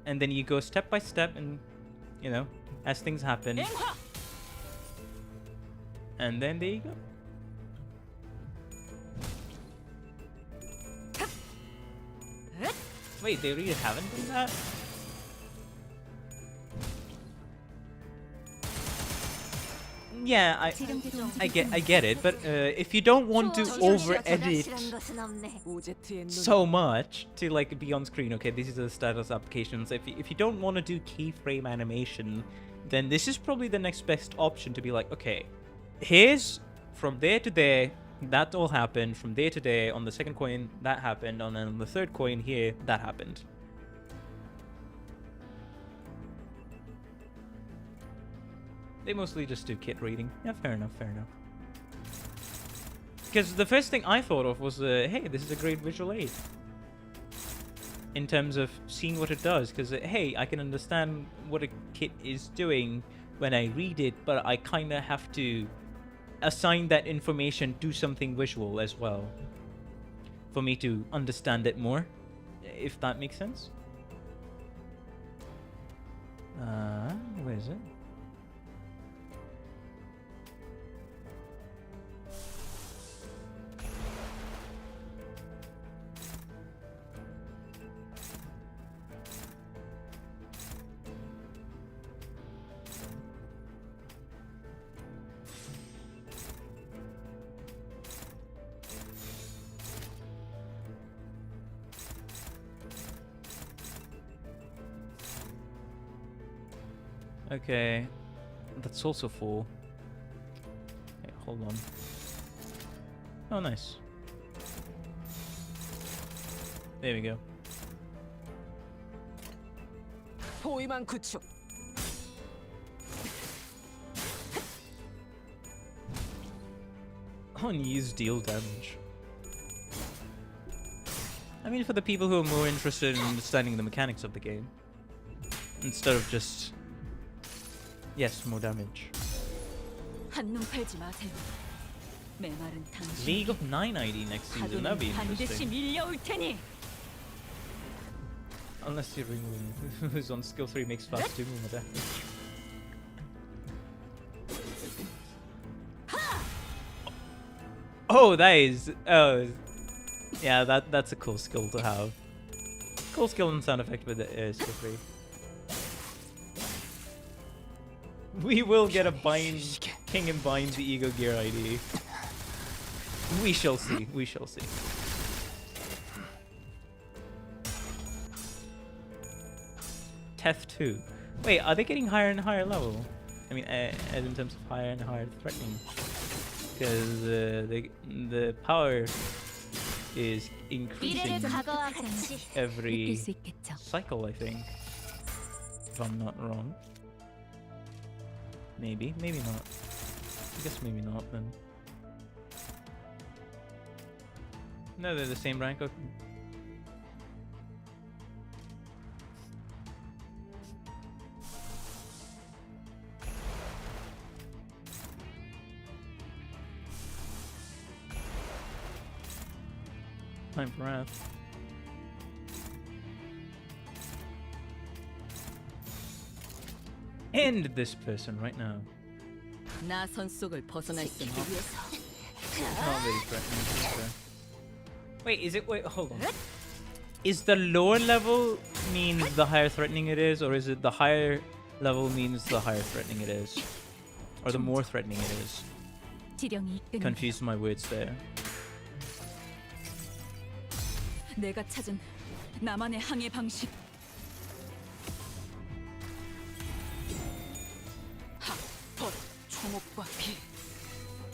And then you go step by step and, you know, as things happen. And then there you go. Wait, they really haven't done that? Yeah, I get it, but if you don't want to over edit so much to like be on screen, okay, this is the status applications. If you don't want to do keyframe animation, then this is probably the next best option to be like, okay, here's from there to there, that all happened, from there to there, on the second coin that happened, and then on the third coin here, that happened. They mostly just do kit reading. Yeah, fair enough. Because the first thing I thought of was, hey, this is a great visual aid. In terms of seeing what it does. Because, hey, I can understand what a kit is doing when I read it, but I kind of have to assign that information to something visual as well. For me to understand it more. If that makes sense. Where is it? Okay, that's also full. Okay, hold on. Oh, nice. There we go. 포위망 구축. Unused deal damage. I mean, for the people who are more interested in understanding the mechanics of the game, instead of just, yes, more damage. 한눈 팔지 마세요. 메마른 당신. League of 9 ID next season, that'd be 반드시 interesting. 밀려올 테니. Unless you remove who's on skill 3 makes fast 2 more damage. Oh, that is, oh, yeah, that's a cool skill to have. Cool skill and sound effect with the skill 3. We will get a bind, King and bind the Ego Gear ID. We shall see, we shall see. Teth 2. Wait, are they getting higher and higher level? I mean, as in terms of higher and higher threatening. Because the power is increasing every cycle, I think. If I'm not wrong. Maybe, maybe not. I guess maybe not then. No, they're the same rank. Okay. Time for wrath. End this person right now. 나선 속을 벗어날 수 지키기 없어. 위해서. Not very threatening. to be fair. Wait, is it? Wait, hold on. Is the lower level means the higher threatening it is, or is it the higher level means the higher threatening it is, or the more threatening it is? 지령이 이끄는 Confused my words there. 내가 찾은 나만의 항해 방식. 하, 봇, 총옥과 피,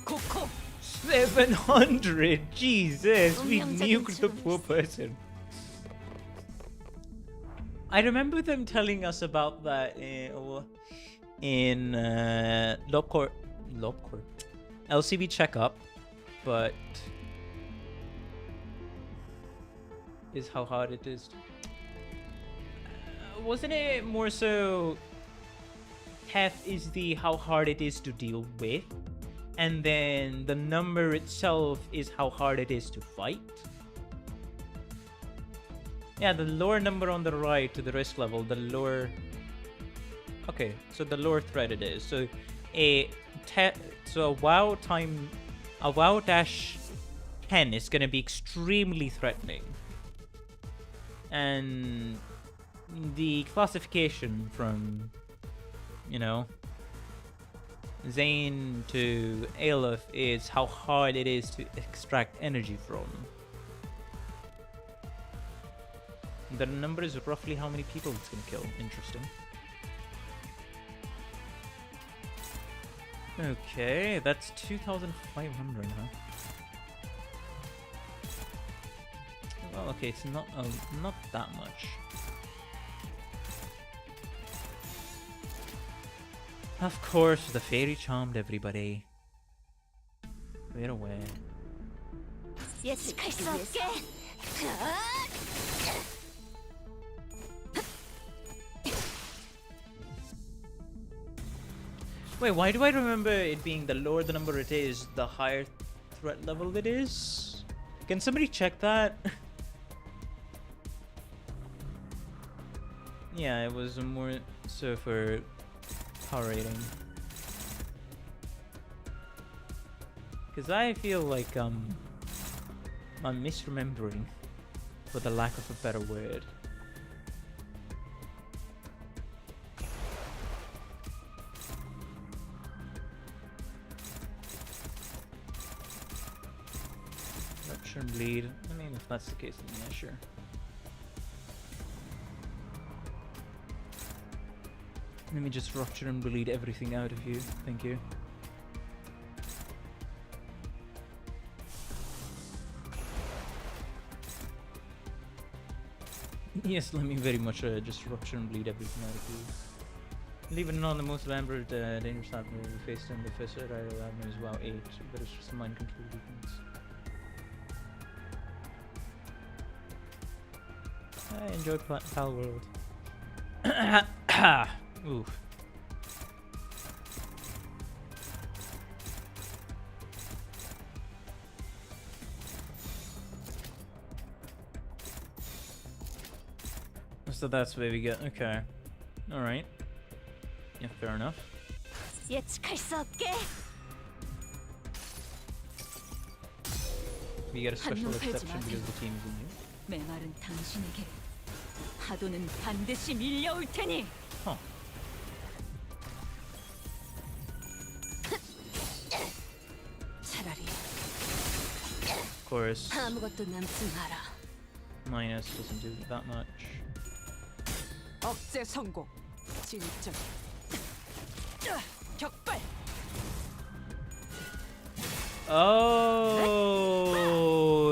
코코. 700! Jesus, we nuked the poor person. I remember them telling us about that in Lob LCB checkup, but is how hard it is. Wasn't it more so Hef is the how hard it is to deal with, and then the number itself is how hard it is to fight? Yeah, the lower number on the right to the risk level, the lower. Okay, so the lower threat it is. So a WoW dash 10 is gonna be extremely threatening. And the classification from, you know, Zane to Aleph is how hard it is to extract energy from. The number is roughly how many people it's gonna kill. Interesting. Okay, that's 2,500, huh? Well, okay, it's not that much. Of course, the fairy charmed everybody. Wait away. 예측할 수 없게. Wait, why do I remember it being the lower the number it is, the higher threat level it is? Can somebody check that? Yeah, it was more so for power rating. Because I feel like I'm misremembering, for the lack of a better word. Rupture and bleed. I mean, if that's the case, then yeah, sure. Let me just rupture and bleed everything out of you. Thank you. Yes, let me very much just rupture and bleed everything out of you. Leave it on the most rampant dangerous admiral we faced in the first admiral is WoW 8, but it's just a mind control weakness. I enjoy Pal World. Oof. So that's where we get. Okay. Alright. Yeah, fair enough. 예측할 수 없게. We get a special 한눈 팔지 exception because 마세요. the team's in you. 메마른 당신에게 파도는 반드시 밀려올 테니. Huh. 차라리 Of course. 아무것도 남지 마라. Minus doesn't do that much. 억제 성공. 진짜. 격발. Oh,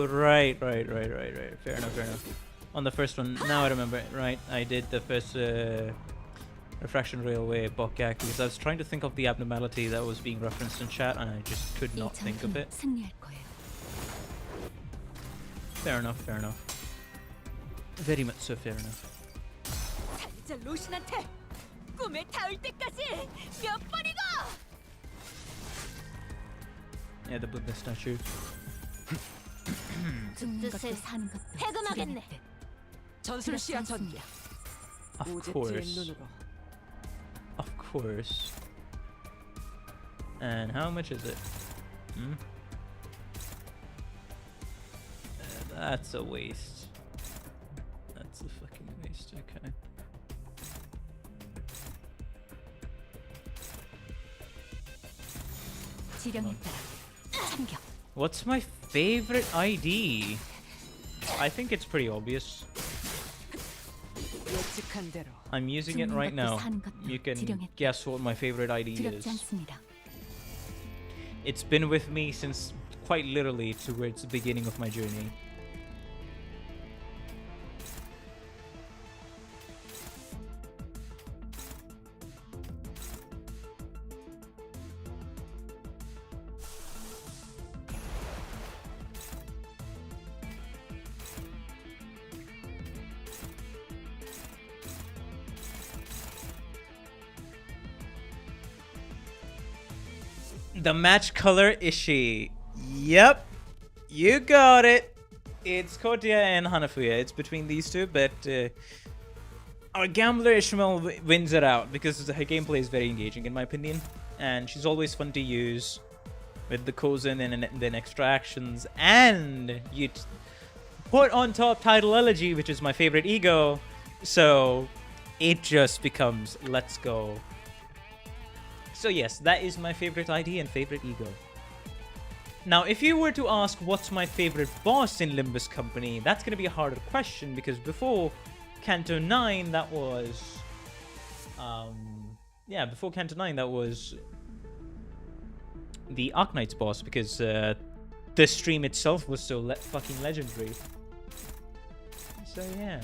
right. Fair enough. On the first one, now I remember. Right, I did the first Refraction Railway, Bokgak, because I was trying to think of the abnormality that was being referenced in chat and I just could 이 not think of 전투는 it. 승리할 거예요. Fair enough, fair enough. Very much so fair enough. 살자 로신한테 꿈에 닿을 때까지 몇 번이고. Yeah, the Buddha statue. 죽는 것도 사는 것도 해금하겠네. 지령했대. 전술 시야 전개. Of 오제트의 course. 눈으로. Of course. And how much is it? Hmm? That's a waste. That's a fucking waste, okay. 지령에 따라 참격. What's my favorite ID? I think it's pretty obvious. 예측한 대로. I'm using it 죽는 right 것도 now. 사는 것도 You can 지령했대. guess what my favorite ID 두렵지 is. 않습니다. It's been with me since quite literally towards the beginning of my journey. The match color Ishii. Yep. You got it. It's Kotia and Hanafuya. It's between these two, but our gambler Ishmael wins it out because her gameplay is very engaging in my opinion. And she's always fun to use with the Kozin and then extra actions. And you put on top Title Elegy, which is my favorite ego. So it just becomes let's go. So yes, that is my favorite ID and favorite ego. Now, if you were to ask what's my favorite boss in Limbus Company, that's going to be a harder question because before Canto 9, that was... before Canto 9, that was the Arknights boss because the stream itself was so fucking legendary. So yeah.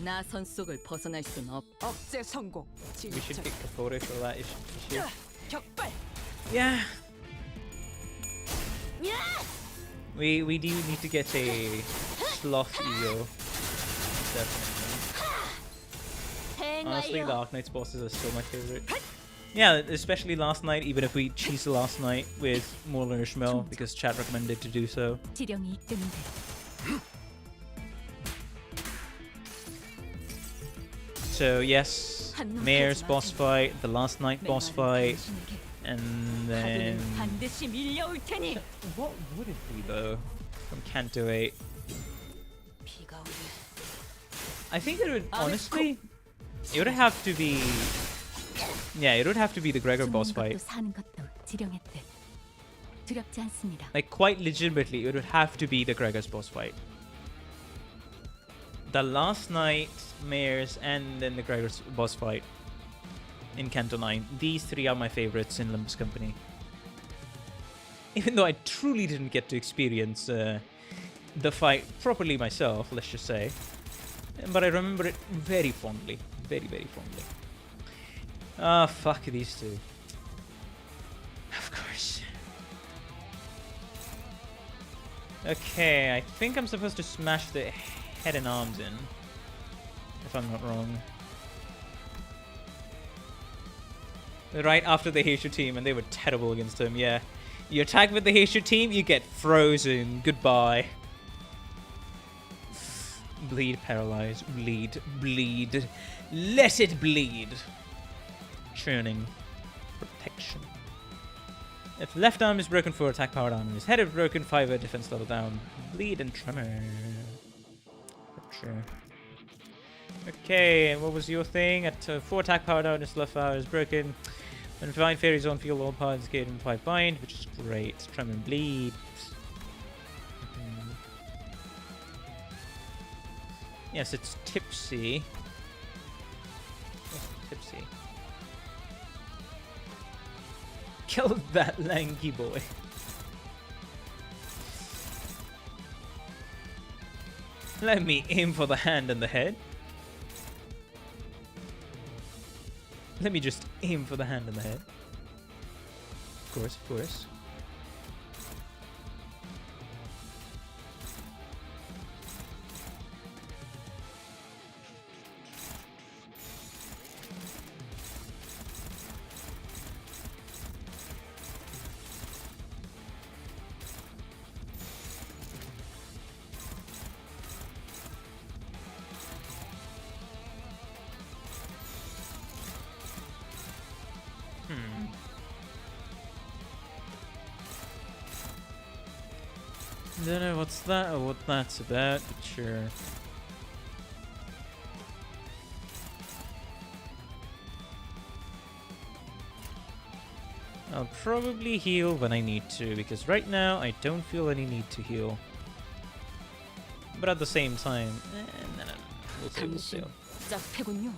나선 속을 벗어날 순 없. 억제 성공. We should get Kapore for that issue. 격발. Yeah. We do need to get a sloth ego. Definitely. Honestly, the Arknights bosses are still my favorite. Yeah, especially last night, even if we cheesed last night with Morlan Ishmael because chat recommended to do so. 지령이 이끄는 대로. So yes, Mayor's boss fight, the last night boss fight, and then... 반드시 밀려올 테니. What would it be though from Canto 8? 비가 오네. I think it would, honestly, it would have to be... Yeah, it would have to be the Gregor boss 죽는 fight. 것도 사는 것도 지령했대. 두렵지 않습니다. Like, quite legitimately, it would have to be the Gregor's boss fight. The last night, Mayor's, and then the Gregor's boss fight in Canto 9. These three are my favorites in Limbus Company. Even though I truly didn't get to experience the fight properly myself, let's just say. But I remember it very fondly. Very, very fondly. Ah, fuck these two. Of course. Okay, I think I'm supposed to smash the head and arms in, if I'm not wrong. Right after the Heishu team, and they were terrible against him, yeah. You attack with the Heishu team, you get frozen. Goodbye. Bleed, paralyze, bleed, bleed. Let it bleed. Churning. Protection. If left arm is broken, 4 attack power down. His head is broken, 5 defense level down. Bleed and tremor. Sure. Okay, and what was your thing? At 4 attack power down, his left power is broken. When Divine Fairies on field, all powers gain 5 bind, which is great. Tremor and bleed. Yes, it's tipsy. Yes, tipsy. Killed that lanky boy. Let me aim for the hand and the head. Let me just aim for the hand in the head. Of course, of course. Don't know what's that or what that's about, but sure. I'll probably heal when I need to, because right now I don't feel any need to heal. But at the same time, no. We'll see, we'll see. 짝패군요.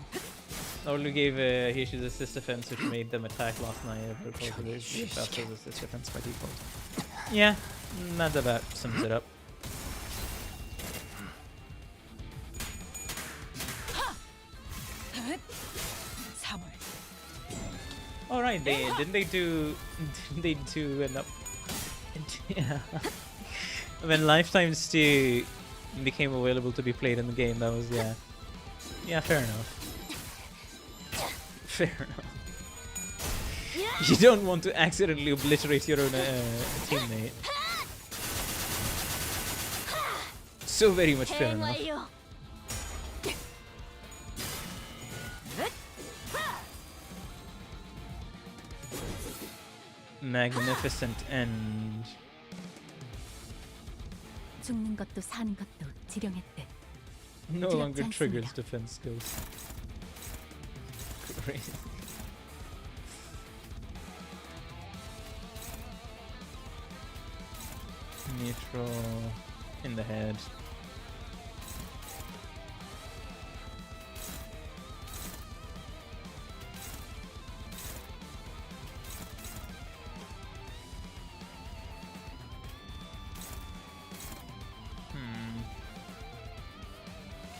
I only gave Hishi's assist defense, which made them attack last night. Probably after the assist defense by default. Yeah, that about sums it up. All right, didn't they do end up? Yeah. When Lifetimes 2 became available to be played in the game, that was yeah, fair enough. Fair enough. You don't want to accidentally obliterate your own teammate. So very much fair enough. Magnificent end. 죽는 것도 사는 것도 지령했대. No longer triggers defense skills. Great. Nitro in the head.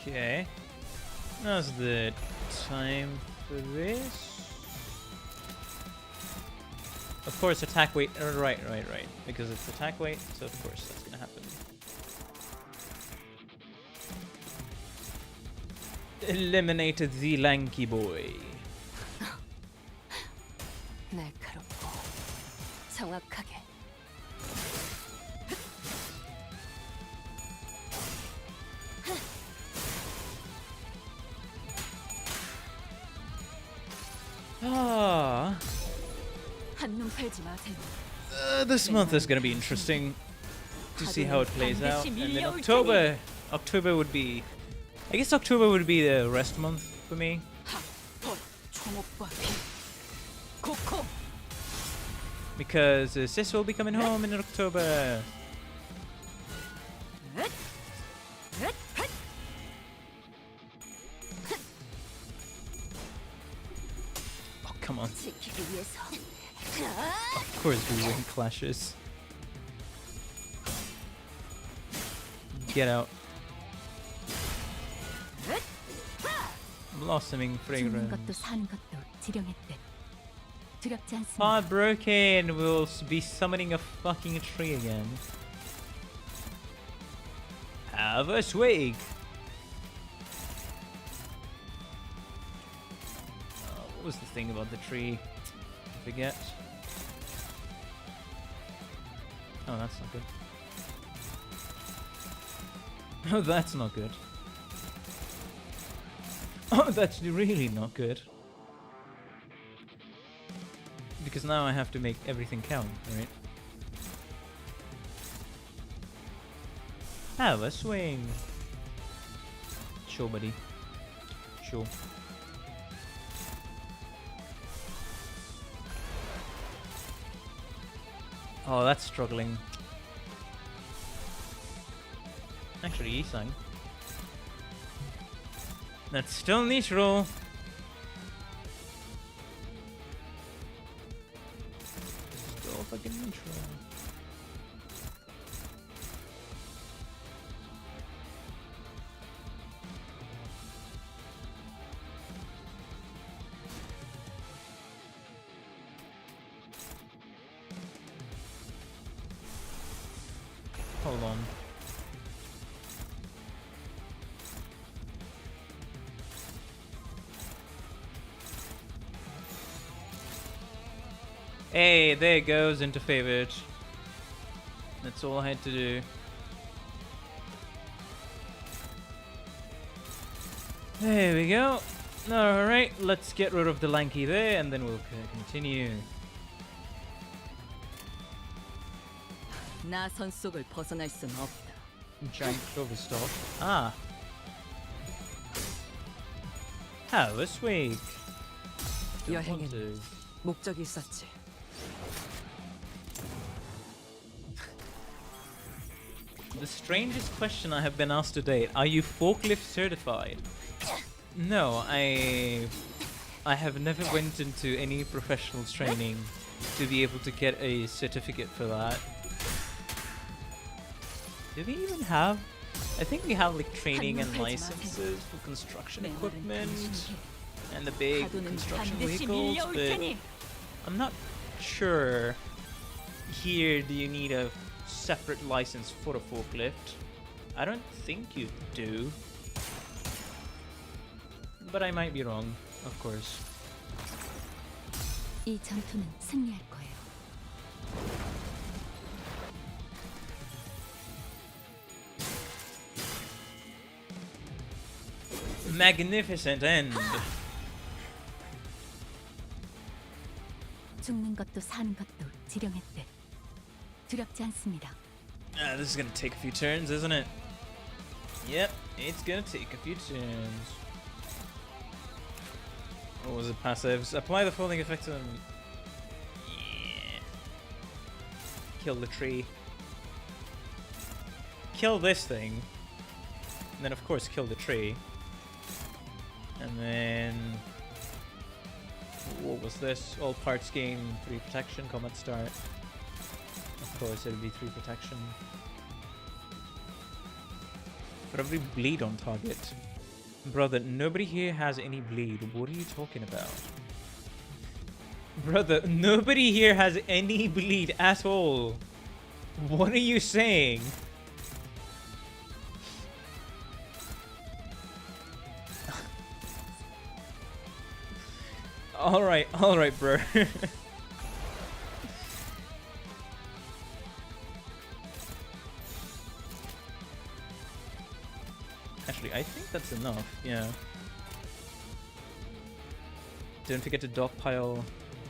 Okay. Now's the time for this. Of course, attack weight. Right. Because it's attack weight, so of course that's gonna happen. Eliminated the lanky boy. 날카롭고 정확하게. 한눈 팔지 마세요. This month is gonna be interesting to see how it plays out. And then October would be, I guess October would be the rest month for me. Because Sis will be coming home in October. Oh, come on. Of course we win clashes. Get out. Blossoming fragrance. Heartbroken will be summoning a fucking tree again. Have a swig. What was the thing about the tree? I forget. Oh, that's not good. Oh, that's not good. Oh, that's really not good. Because now I have to make everything count, right? Have a swing. Sure, buddy. Sure. Oh, that's struggling. Actually, E-Sang. That's still neutral. Still fucking neutral. Hold on. Hey, there it goes into favorite. That's all I had to do. There we go. Alright, let's get rid of the lanky there and then we'll continue. 나 선 속을 벗어날 순 없다. Giant clover stalk. Ah. How a swig. 여행에는 목적이 있었지. The strangest question I have been asked to date. Are you forklift certified? No, I have never went into any professional training to be able to get a certificate for that. Do we even have? I think we have like training and licenses for construction equipment and the big construction vehicles, but I'm not sure. Here, do you need a separate license for a forklift? I don't think you do. But I might be wrong, of course. 이 전투는 승리할 거예요. Magnificent end. 죽는 것도 사는 것도 지령했대. 두렵지 않습니다. This is gonna take a few turns, isn't it? Yep, it's gonna take a few turns. What was it? Passives. Apply the falling effect on. Yeah. Kill the tree. Kill this thing. And then, of course, kill the tree. And then. What was this? All parts gain 3 protection, combat start. Of course, it'll be 3 protection. For every bleed on target. Brother, nobody here has any bleed. What are you talking about? Brother, nobody here has any bleed at all. What are you saying? Alright, bro. Actually, I think that's enough, yeah. Don't forget to dogpile.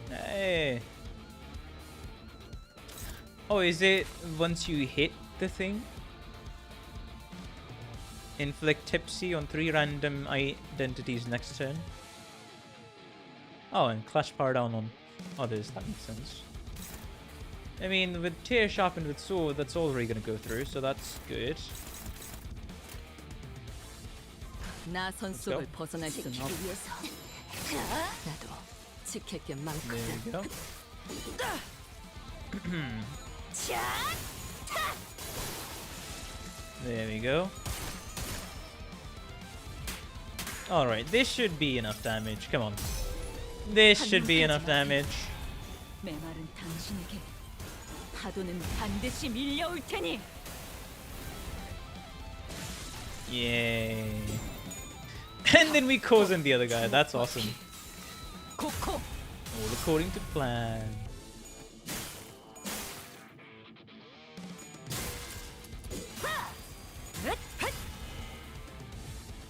Hey! Oh, is it once you hit the thing? Inflict tipsy on 3 random identities next turn? Oh, and clash power down on others, that makes sense. I mean, with tear sharpened with sword, that's already gonna go through, so that's good. 나 선 속을 벗어날 순 없다. 나도 지킬 게 There 많거든. we go. There we go. Alright, this should be enough damage. Come on. This should be enough damage. 메마른 당신에게 파도는 반드시 밀려올 테니. Yay. And then we cause in the other guy. That's awesome. 코코. All according to plan.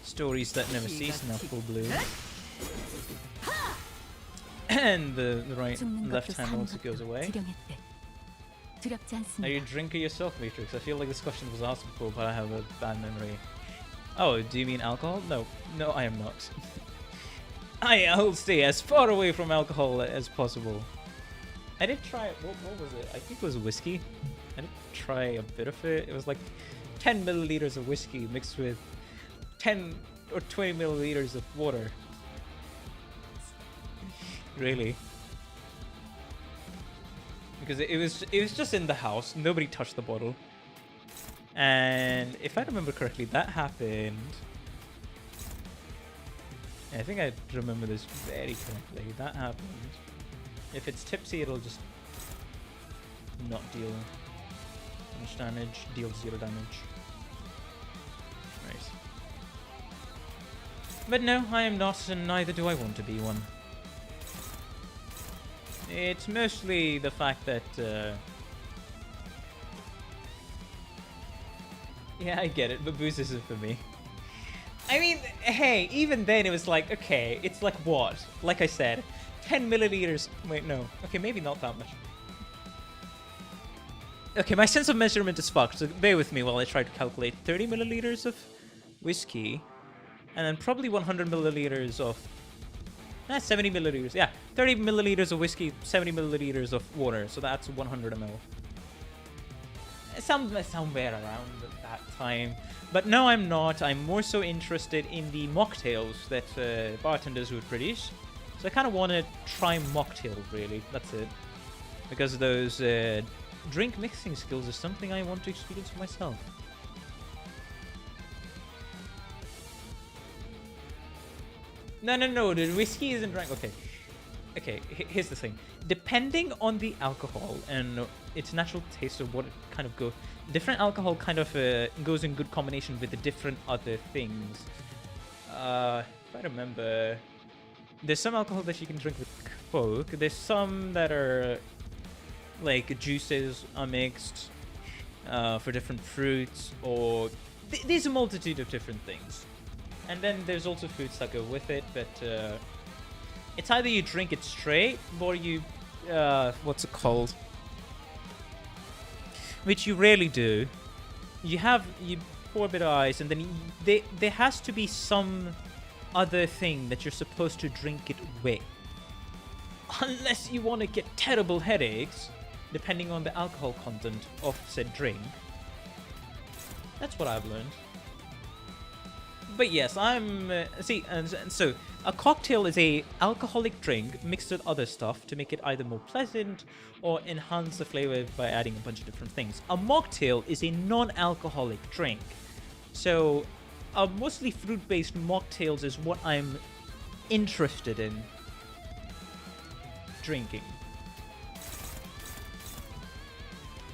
Stories that never cease now full blue. And the right 죽는 left 것도 hand 사는 also goes 것도 away. 지령했대. 두렵지 Are you a 않습니다. drinker yourself, Matrix? I feel like this question was asked before, but I have a bad memory. Oh, do you mean alcohol? No, no, I am not. I'll stay as far away from alcohol as possible. I did try it. What was it? I think it was whiskey. I did try a bit of it. It was like 10 milliliters of whiskey mixed with 10 or 20 milliliters of water. Really? Because it was just in the house. Nobody touched the bottle. And if I remember correctly, that happened. I think I remember this very correctly. That happened. If it's tipsy, it'll just not deal much damage, deals 0 damage. Right. But no, I am not, and neither do I want to be one. It's mostly the fact that, yeah, I get it, but boost isn't for me. I mean, hey, even then it was like, okay, it's like what? Like I said, 10 milliliters. Wait, no. Okay, maybe not that much. Okay, my sense of measurement is fucked, so bear with me while I try to calculate 30 milliliters of whiskey, and then probably 100 milliliters of... 70 milliliters. Yeah, 30 milliliters of whiskey, 70 milliliters of water, so that's 100 ml. Somewhere around that time. But no, I'm not. I'm more so interested in the mocktails that bartenders would produce. So I kind of want to try mocktail, really. That's it. Because those drink mixing skills is something I want to experience for myself. No, the whiskey isn't drank. Okay, here's the thing. Depending on the alcohol and its natural taste of what it kind of goes, different alcohol kind of goes in good combination with the different other things. If I remember, there's some alcohol that you can drink with Coke. There's some that are like juices are mixed for different fruits, or there's a multitude of different things. And then there's also foods that go with it, but it's either you drink it straight, or you, what's it called? Which you rarely do. You pour a bit of ice, and then there has to be some other thing that you're supposed to drink it with. Unless you want to get terrible headaches, depending on the alcohol content of said drink. That's what I've learned. But yes, I'm... see, and so, a cocktail is a alcoholic drink mixed with other stuff to make it either more pleasant or enhance the flavor by adding a bunch of different things. A mocktail is a non-alcoholic drink. So, mostly fruit-based mocktails is what I'm interested in drinking.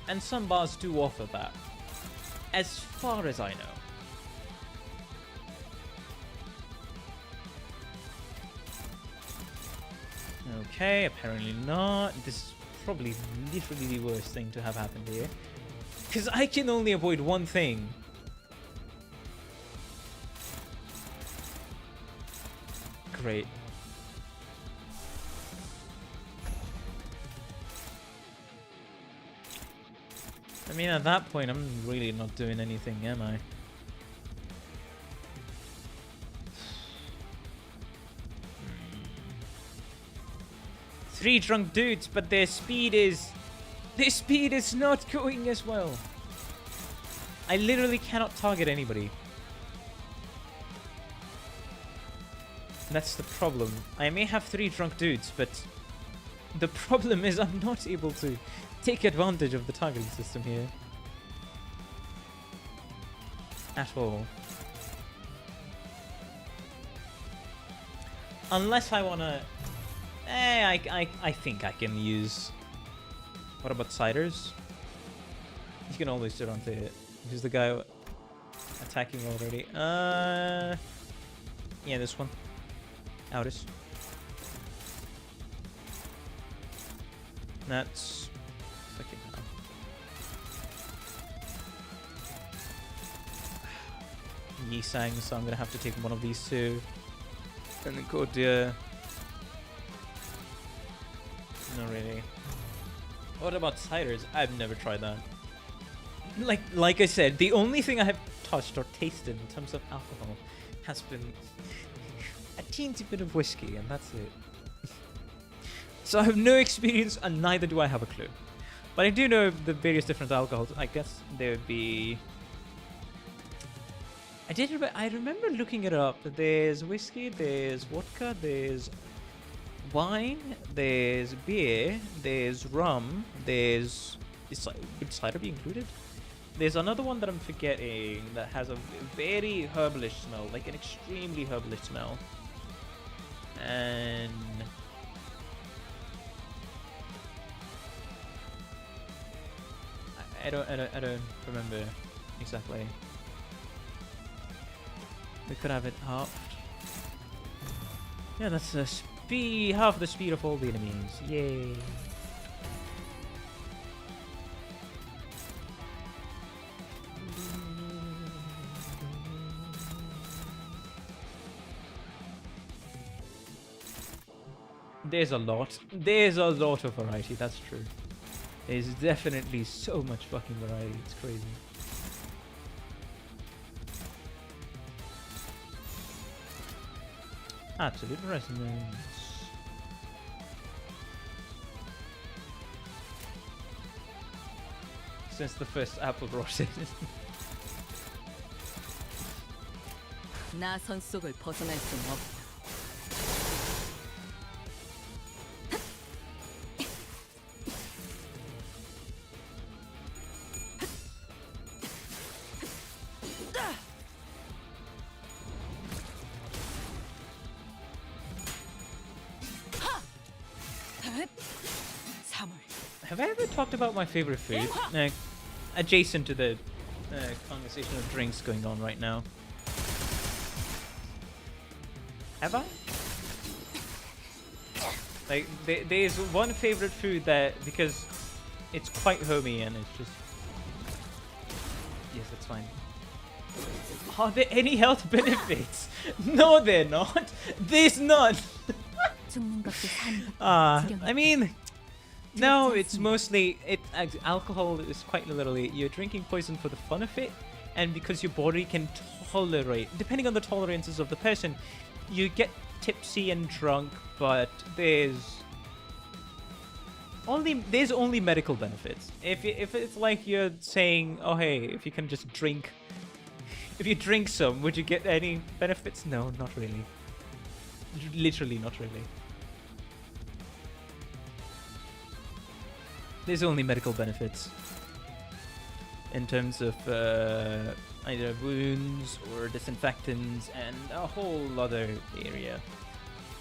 And some bars do offer that, as far as I know. Okay, apparently not. This is probably literally the worst thing to have happened here. Because I can only avoid one thing. Great. I mean, at that point, I'm really not doing anything, am I? Three drunk dudes, but their speed is not going as well. I literally cannot target anybody. That's the problem. I may have 3 drunk dudes, but the problem is I'm not able to take advantage of the targeting system here. At all. Unless I wanna... I think I can use... What about ciders? You can always sit onto it. Who's the guy attacking already? Yeah, this one. Outis. That's... Fucking hell. Yisang, so I'm gonna have to take one of these two. And then go deer. Not really. What about ciders? I've never tried that. Like I said, the only thing I have touched or tasted in terms of alcohol has been a teensy bit of whiskey, and that's it. So I have no experience, and neither do I have a clue. But I do know the various different alcohols. I guess there would be... I remember looking it up. There's whiskey, there's vodka, there's wine, there's beer, there's rum, there's... Would cider be included? There's another one that I'm forgetting that has a very herbalish smell, like an extremely herbalish smell. And... I don't remember exactly. We could have it halved. Yeah, that's the speed, half the speed of all the enemies. Yay! There's a lot. There's a lot of variety, that's true. There's definitely so much fucking variety, it's crazy. Absolute resonance. Since the first apple rotted. 나선 속을 벗어날 수는 없다. Have I ever talked about my favorite food? Adjacent to the conversation of drinks going on right now. Have I? Like, there's one favorite food that, because it's quite homey and it's just... Yes, that's fine. Are there any health benefits? No, they're not. There's none. 죽는 것도 사는 것도 I 지령했대. mean... No, it's mostly alcohol is quite literally you're drinking poison for the fun of it, and because your body can tolerate, depending on the tolerances of the person, you get tipsy and drunk, but there's only medical benefits. If it's like you're saying, oh hey, if you can just drink, if you drink some, would you get any benefits? No, not really. Literally not really. There's only medical benefits in terms of either wounds or disinfectants and a whole other area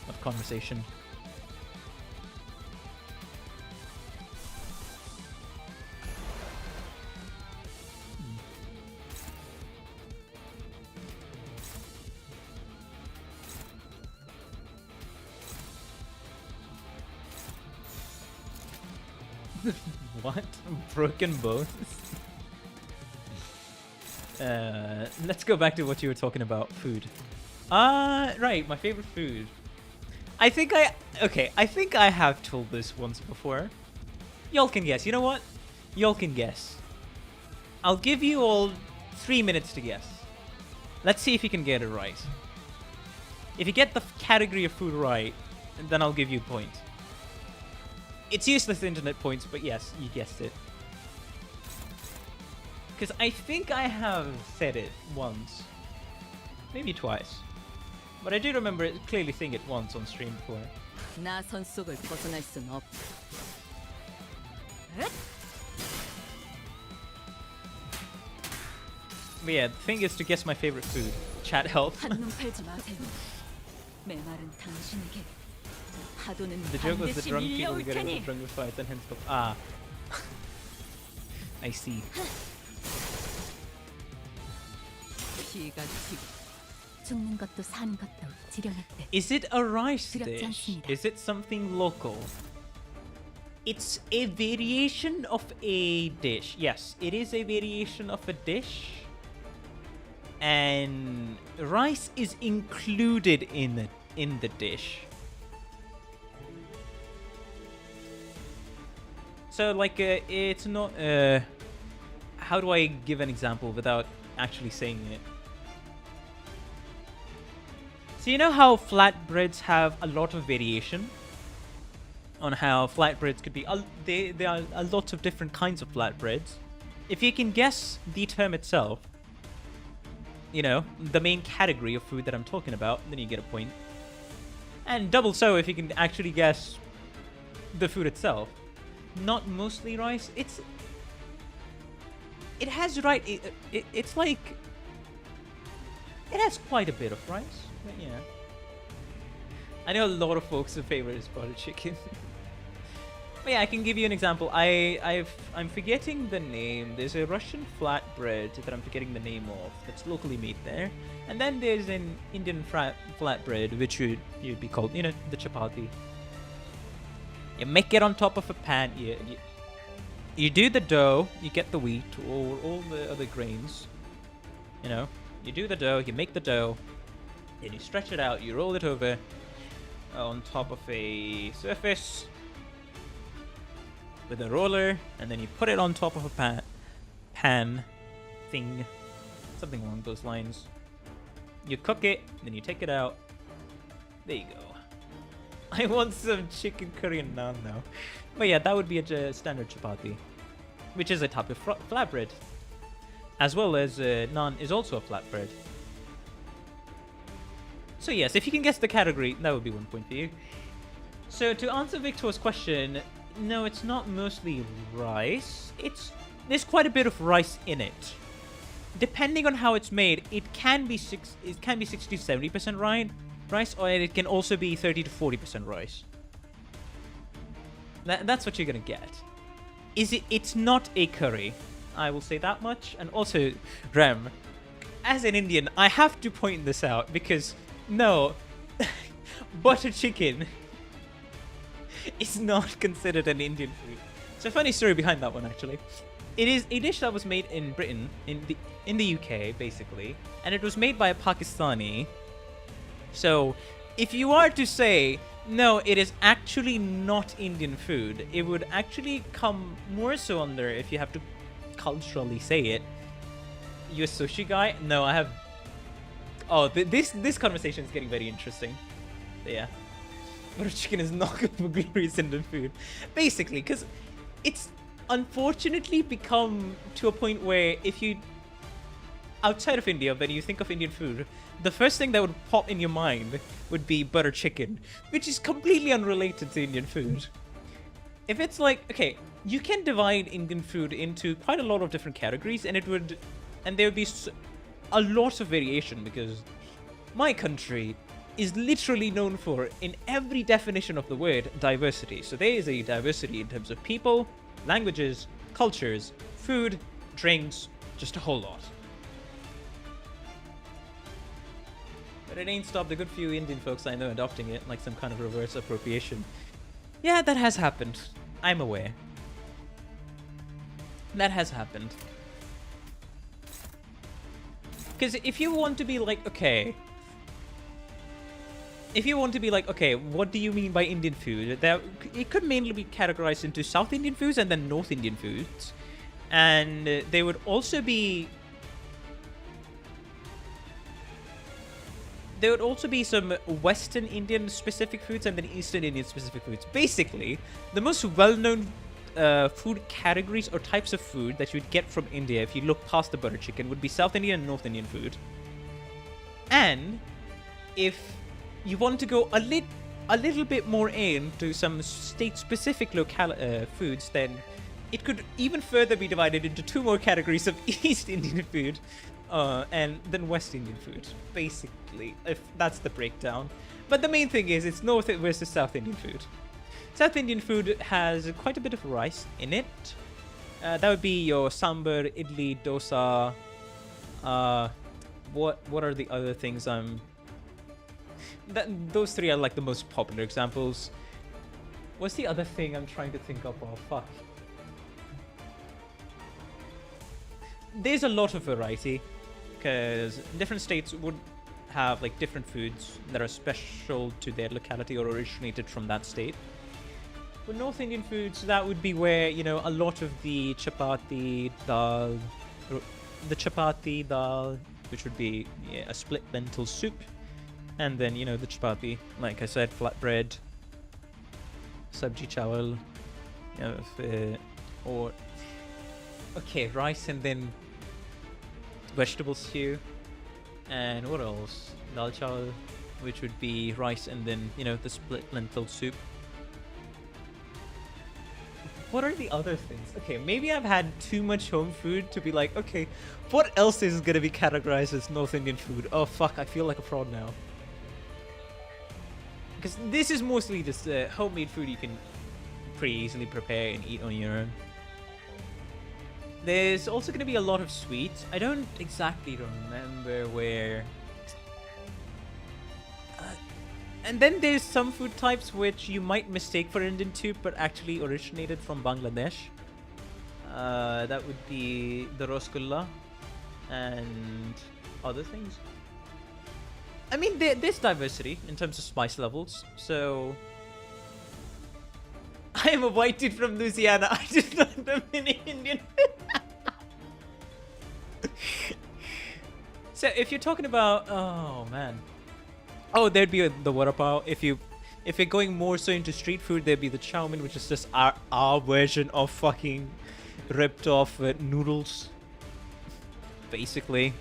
of conversation. What? Broken bones? Let's go back to what you were talking about. Food. Right, my favorite food. I think I have told this once before. Y'all can guess. You know what? Y'all can guess. I'll give you all 3 minutes to guess. Let's see if you can get it right. If you get the category of food right, then I'll give you a point. It's useless internet points, but yes, you guessed it. Because I think I have said it once. Maybe twice. But I do remember clearly saying it once on stream before. 나선 속을 벗어날 수는 없다. But yeah, the thing is to guess my favorite food. Chat help. 한눈 팔지 마세요. 메말은 당신에게. 파도는 The joke was the 반드시 drunk people 밀려올 getting 테니. drunk with fights and hence the... I see. 피가 튀고 죽는 것도 사는 것도 지령했대. Is it a rice 두렵지 dish? 않습니다. Is it something local? It's a variation of a dish. Yes, it is a variation of a dish. And rice is included in the dish. So like it's not how do I give an example without actually saying it? So you know how flatbreads have a lot of variation on how flatbreads could be. There are a lot of different kinds of flatbreads. If you can guess the term itself, you know, the main category of food that I'm talking about, then you get a point. And double so if you can actually guess the food itself. Not mostly rice. It has it's like it has quite a bit of rice. But yeah, I know a lot of folks' favorite is butter chicken. But yeah, I can give you an example. I'm forgetting the name. There's a Russian flatbread that I'm forgetting the name of that's locally made there, and then there's an Indian flatbread which you'd be called, you know, the chapati. You make it on top of a pan. You do the dough. You get the wheat or all the other grains. You know, you do the dough. You make the dough. Then you stretch it out. You roll it over on top of a surface with a roller, and then you put it on top of a pan thing, something along those lines. You cook it, then you take it out. There you go. I want some chicken curry and naan now. But yeah, that would be a standard chapati, which is a type of flatbread, as well as naan is also a flatbread. So yes, if you can guess the category, that would be 1 point for you. So to answer Victor's question, no, it's not mostly rice. There's quite a bit of rice in it. Depending on how it's made, it can be 60 to 70% rice, or it can also be 30 to 40% rice. That's what you're gonna get. It's not a curry. I will say that much. And also, Rem, as an Indian, I have to point this out because no, butter chicken is not considered an Indian food. It's a funny story behind that one, actually. It is a dish that was made in Britain, in the UK, basically, and it was made by a Pakistani. So, if you are to say, no, it is actually not Indian food, it would actually come more so under, if you have to culturally say it, you a sushi guy? No, I have... Oh, this conversation is getting very interesting. But yeah. Butter chicken is not good for glorious Indian food. Basically, because it's unfortunately become to a point where if you... outside of India, when you think of Indian food, the first thing that would pop in your mind would be butter chicken, which is completely unrelated to Indian food. If it's like, okay, you can divide Indian food into quite a lot of different categories, and there would be a lot of variation, because my country is literally known for, in every definition of the word, diversity. So there is a diversity in terms of people, languages, cultures, food, drinks, just a whole lot. But it ain't stopped a good few Indian folks I know adopting it like some kind of reverse appropriation. Yeah, that has happened. I'm aware. That has happened. Because if you want to be like, okay... If you want to be like, okay, what do you mean by Indian food? It could mainly be categorized into South Indian foods and then North Indian foods. And there would also be... There would also be some Western Indian specific foods and then Eastern Indian specific foods. Basically, the most well-known food categories or types of food that you would get from India if you look past the butter chicken would be South Indian and North Indian food. And if you want to go a little bit more into some state-specific foods, then it could even further be divided into two more categories of East Indian food and then West Indian food, basically, if that's the breakdown. But the main thing is it's North versus South Indian food. South Indian food has quite a bit of rice in it. That would be your sambar, idli, dosa. What are the other things those three are like the most popular examples. What's the other thing I'm trying to think of? Oh, fuck. There's a lot of variety, because different states would have like different foods that are special to their locality or originated from that state. For North Indian foods, that would be where, you know, a lot of the chapati dal, which would be a split lentil soup, and then, you know, the chapati, like I said, flatbread, sabji chawal, you know, or okay, rice and then vegetable stew, and what else? Dal chawal, which would be rice and then, you know, the split lentil soup. What are the other things? Okay, maybe I've had too much home food to be like, okay, what else is gonna be categorized as North Indian food? Oh fuck, I feel like a fraud now. Because this is mostly just homemade food you can pretty easily prepare and eat on your own. There's also going to be a lot of sweets. I don't exactly remember where. And then there's some food types which you might mistake for Indian too, but actually originated from Bangladesh. That would be the Rosgulla and other things. I mean, there's diversity in terms of spice levels. So, I am a white dude from Louisiana. I just learned a mini Indian. So, if you're talking about, oh man, oh, there'd be the vada pav. If you're going more so into street food, there'd be the chow mein, which is just our version of fucking ripped off noodles, basically.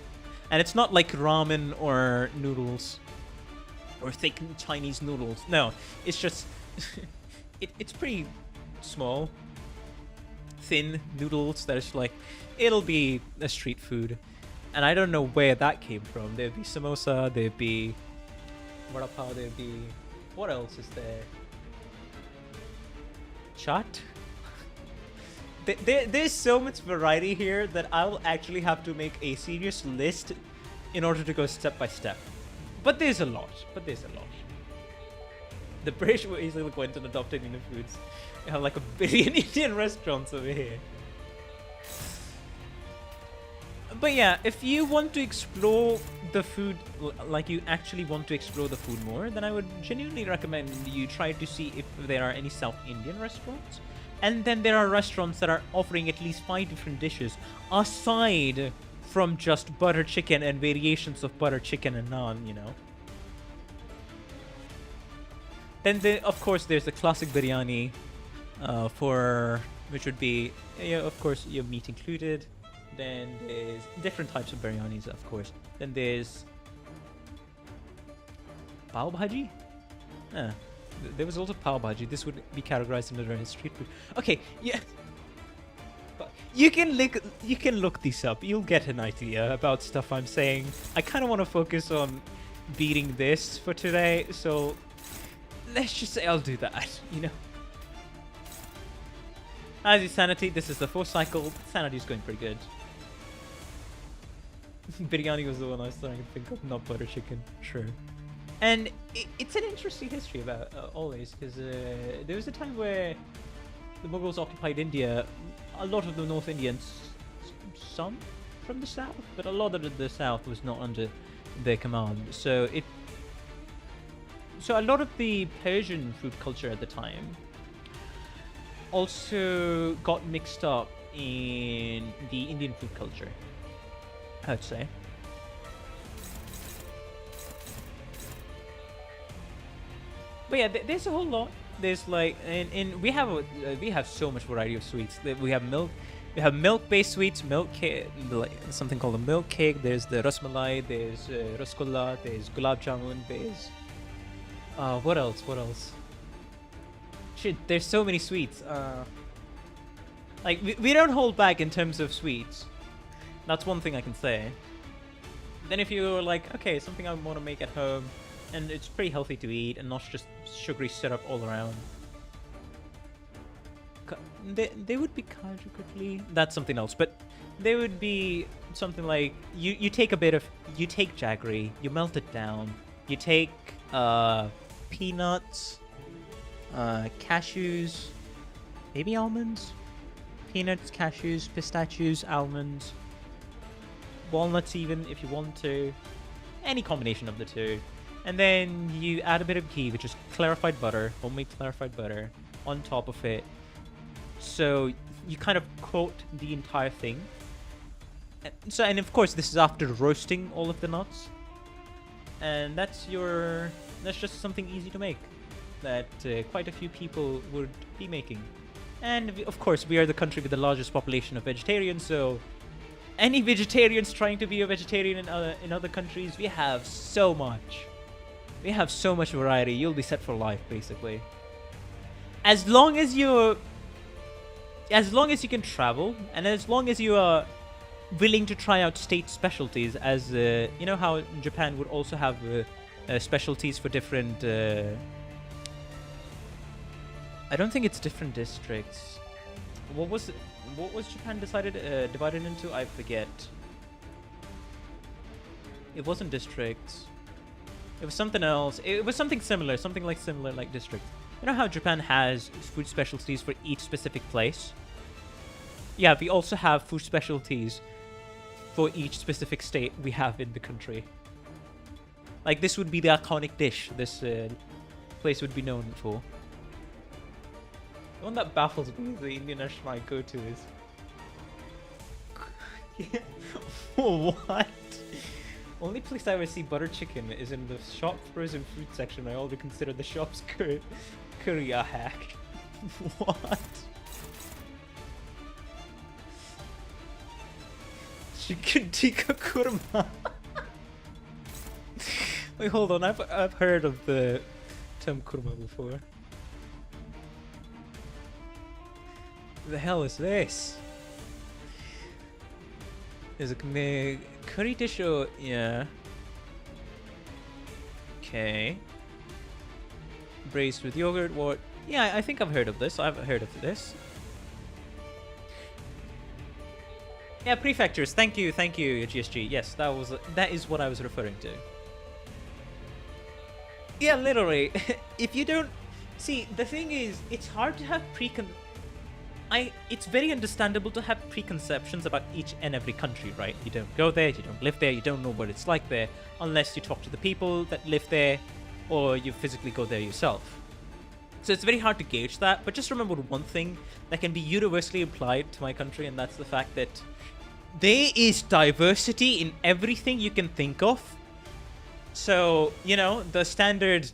And it's not like ramen or noodles or thick Chinese noodles. No, it's just it's pretty small, thin noodles that is like, it'll be a street food. And I don't know where that came from. There'd be samosa, there'd be vada pav, there'd be, what else is there? Chaat? There's so much variety here that I'll actually have to make a serious list in order to go step by step. But there's a lot. The British were easily went and adopted Indian foods. We have like a billion Indian restaurants over here. But yeah, if you want to explore the food, like you actually want to explore the food more, then I would genuinely recommend you try to see if there are any South Indian restaurants. And then there are restaurants that are offering at least 5 different dishes aside from just butter chicken and variations of butter chicken and naan, you know. Then, of course, there's the classic biryani, which would be, of course, your meat included. Then there's different types of biryanis, of course. Then there's pav bhaji. There was also pav bhaji. This would be categorized under street food. Okay, yeah. You can look these up. You'll get an idea about stuff I'm saying. I kind of want to focus on beating this for today, so let's just say I'll do that, you know. As is Sanity, this is the 4th cycle. Sanity is going pretty good. Biryani was the one I was starting to think of, not butter chicken. Sure. And it's an interesting history about always, because there was a time where the Mughals occupied India. A lot of the North Indians, some from the south, but a lot of the south was not under their command. So a lot of the Persian food culture at the time also got mixed up in the Indian food culture, I'd say. But yeah, there's a whole lot. There's like, and we have so much variety of sweets. We have milk-based sweets, milk cake, like something called a milk cake. There's the rasmalai. There's rasgulla. There's gulab jamun. There's what else? Shit, there's so many sweets. Like we don't hold back in terms of sweets. That's one thing I can say. Then if you're like, okay, something I want to make at home, and it's pretty healthy to eat, and not just sugary syrup all around. They would be kaju katli. That's something else, but they would be something like you take jaggery, you melt it down, you take peanuts, cashews, maybe almonds, peanuts, cashews, pistachios, almonds, walnuts even if you want to, any combination of the two. And then you add a bit of ghee, which is clarified butter, homemade clarified butter, on top of it. So you kind of coat the entire thing. And of course, this is after roasting all of the nuts. And that's just something easy to make that quite a few people would be making. And of course, we are the country with the largest population of vegetarians, so any vegetarians trying to be a vegetarian in other countries, we have so much. We have so much variety. You'll be set for life, basically. As long as you can travel, and as long as you are willing to try out state specialties, as you know how Japan would also have specialties for different I don't think it's different districts. What was Japan divided into? I forget. It wasn't districts. It was something else. It was something similar, similar like district. You know how Japan has food specialties for each specific place? Yeah, we also have food specialties for each specific state we have in the country. Like, this would be the iconic dish this place would be known for. The one that baffles me is the Indian dish my go-to is... What? Only place I ever see butter chicken is in the shop frozen fruit section. I always consider the shop's curry a hack. What? Chicken tikka kurma. Wait, hold on. I've heard of the term kurma before. The hell is this? Is it curry dish or yeah? Okay. Braised with yogurt. What? Yeah, I think I've heard of this. I've heard of this. Yeah, prefectures. Thank you, GSG. Yes, that is what I was referring to. Yeah, literally. If you don't see, the thing is, it's hard to have it's very understandable to have preconceptions about each and every country, right? You don't go there, you don't live there, you don't know what it's like there, unless you talk to the people that live there, or you physically go there yourself. So it's very hard to gauge that, but just remember one thing that can be universally applied to my country, and that's the fact that there is diversity in everything you can think of. So, you know, the standard,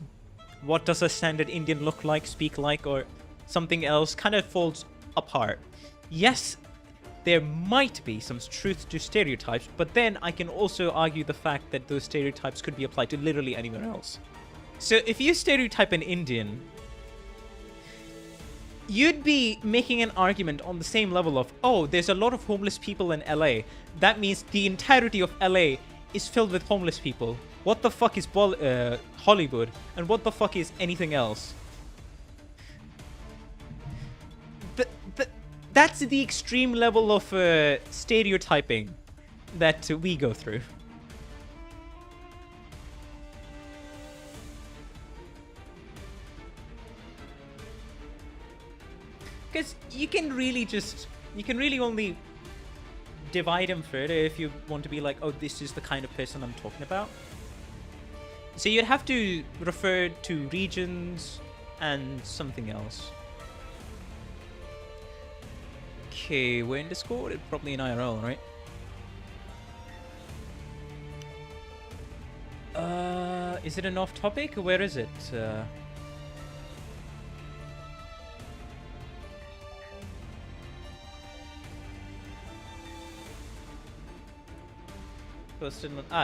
what does a standard Indian look like, speak like, or something else kind of falls apart. Yes, there might be some truth to stereotypes, but then I can also argue the fact that those stereotypes could be applied to literally anywhere else. So if you stereotype an Indian, you'd be making an argument on the same level of, oh, there's a lot of homeless people in LA. That means the entirety of LA is filled with homeless people. What the fuck is Hollywood? And what the fuck is anything else? That's the extreme level of stereotyping that we go through. Because you can really only divide them further if you want to be like, oh, this is the kind of person I'm talking about. So you'd have to refer to regions and something else. Okay, we're in Discord. It's probably in IRL, right? Is it an off topic? Where is it?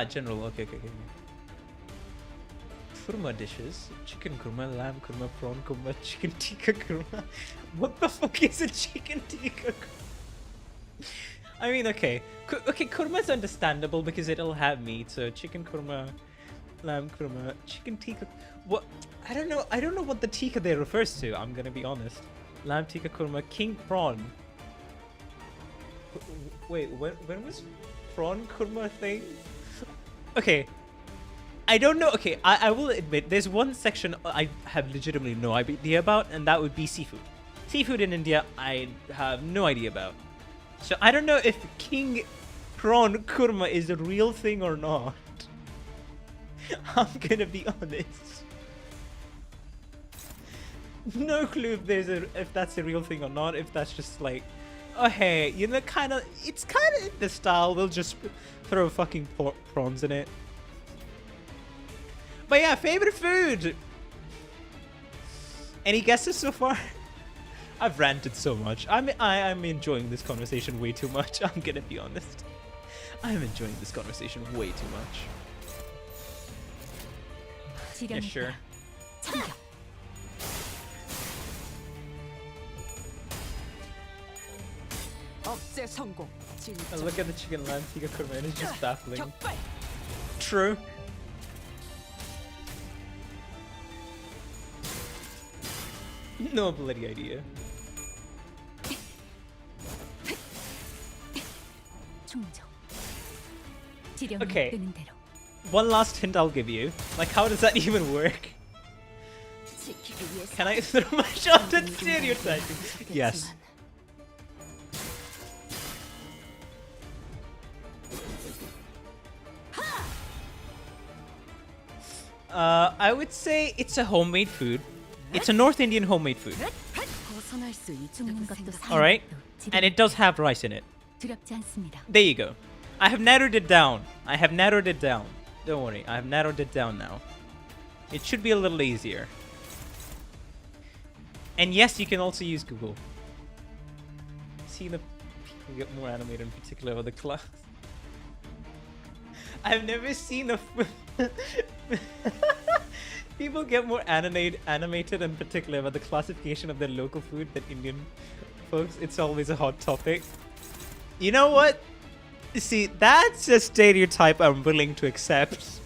General. Okay. Kurma dishes. Chicken kurma, lamb kurma, prawn kurma, chicken tikka kurma. What the fuck is a chicken tikka kurma? I mean, okay. Kurma is understandable because it'll have meat. So chicken kurma, lamb kurma, chicken tikka. What? I don't know what the tikka there refers to. I'm gonna be honest. Lamb tikka kurma, king prawn. Wait, when was prawn kurma thing? Okay. I don't know. Okay, I will admit, there's one section I have legitimately no idea about, and that would be seafood. Seafood in India, I have no idea about. So I don't know if king prawn kurma is a real thing or not. I'm gonna be honest. No clue if that's a real thing or not, if that's just like, oh hey, you know, it's kind of the style, we'll just throw fucking prawns in it. But yeah, favorite food. Any guesses so far? I've ranted so much. I'm enjoying this conversation way too much. I'm gonna be honest. I'm enjoying this conversation way too much. Yeah, sure. Look at the chicken lamb tikka kurma and it's just baffling. True. No bloody idea. 충족. 지령이 Okay. 뜨는 대로. One last hint I'll give you. Like, how does that even work? 지키기 위해서 Can I throw my shot at stereotyping? Yes. I would say it's a homemade food. It's a North Indian homemade food. 벗어날 수 죽는 있다고 것도 생각. 사는 Alright? 것도 And it does have rice in it. 두렵지 않습니다. There you go. I have narrowed it down. I have narrowed it down. Don't worry, I have narrowed it down now. It should be a little easier. And yes, you can also use Google. See the people get more animated in particular with the class. I've never seen a people get more animated in particular about the classification of their local food than Indian folks. It's always a hot topic. You know what? See, that's a stereotype I'm willing to accept.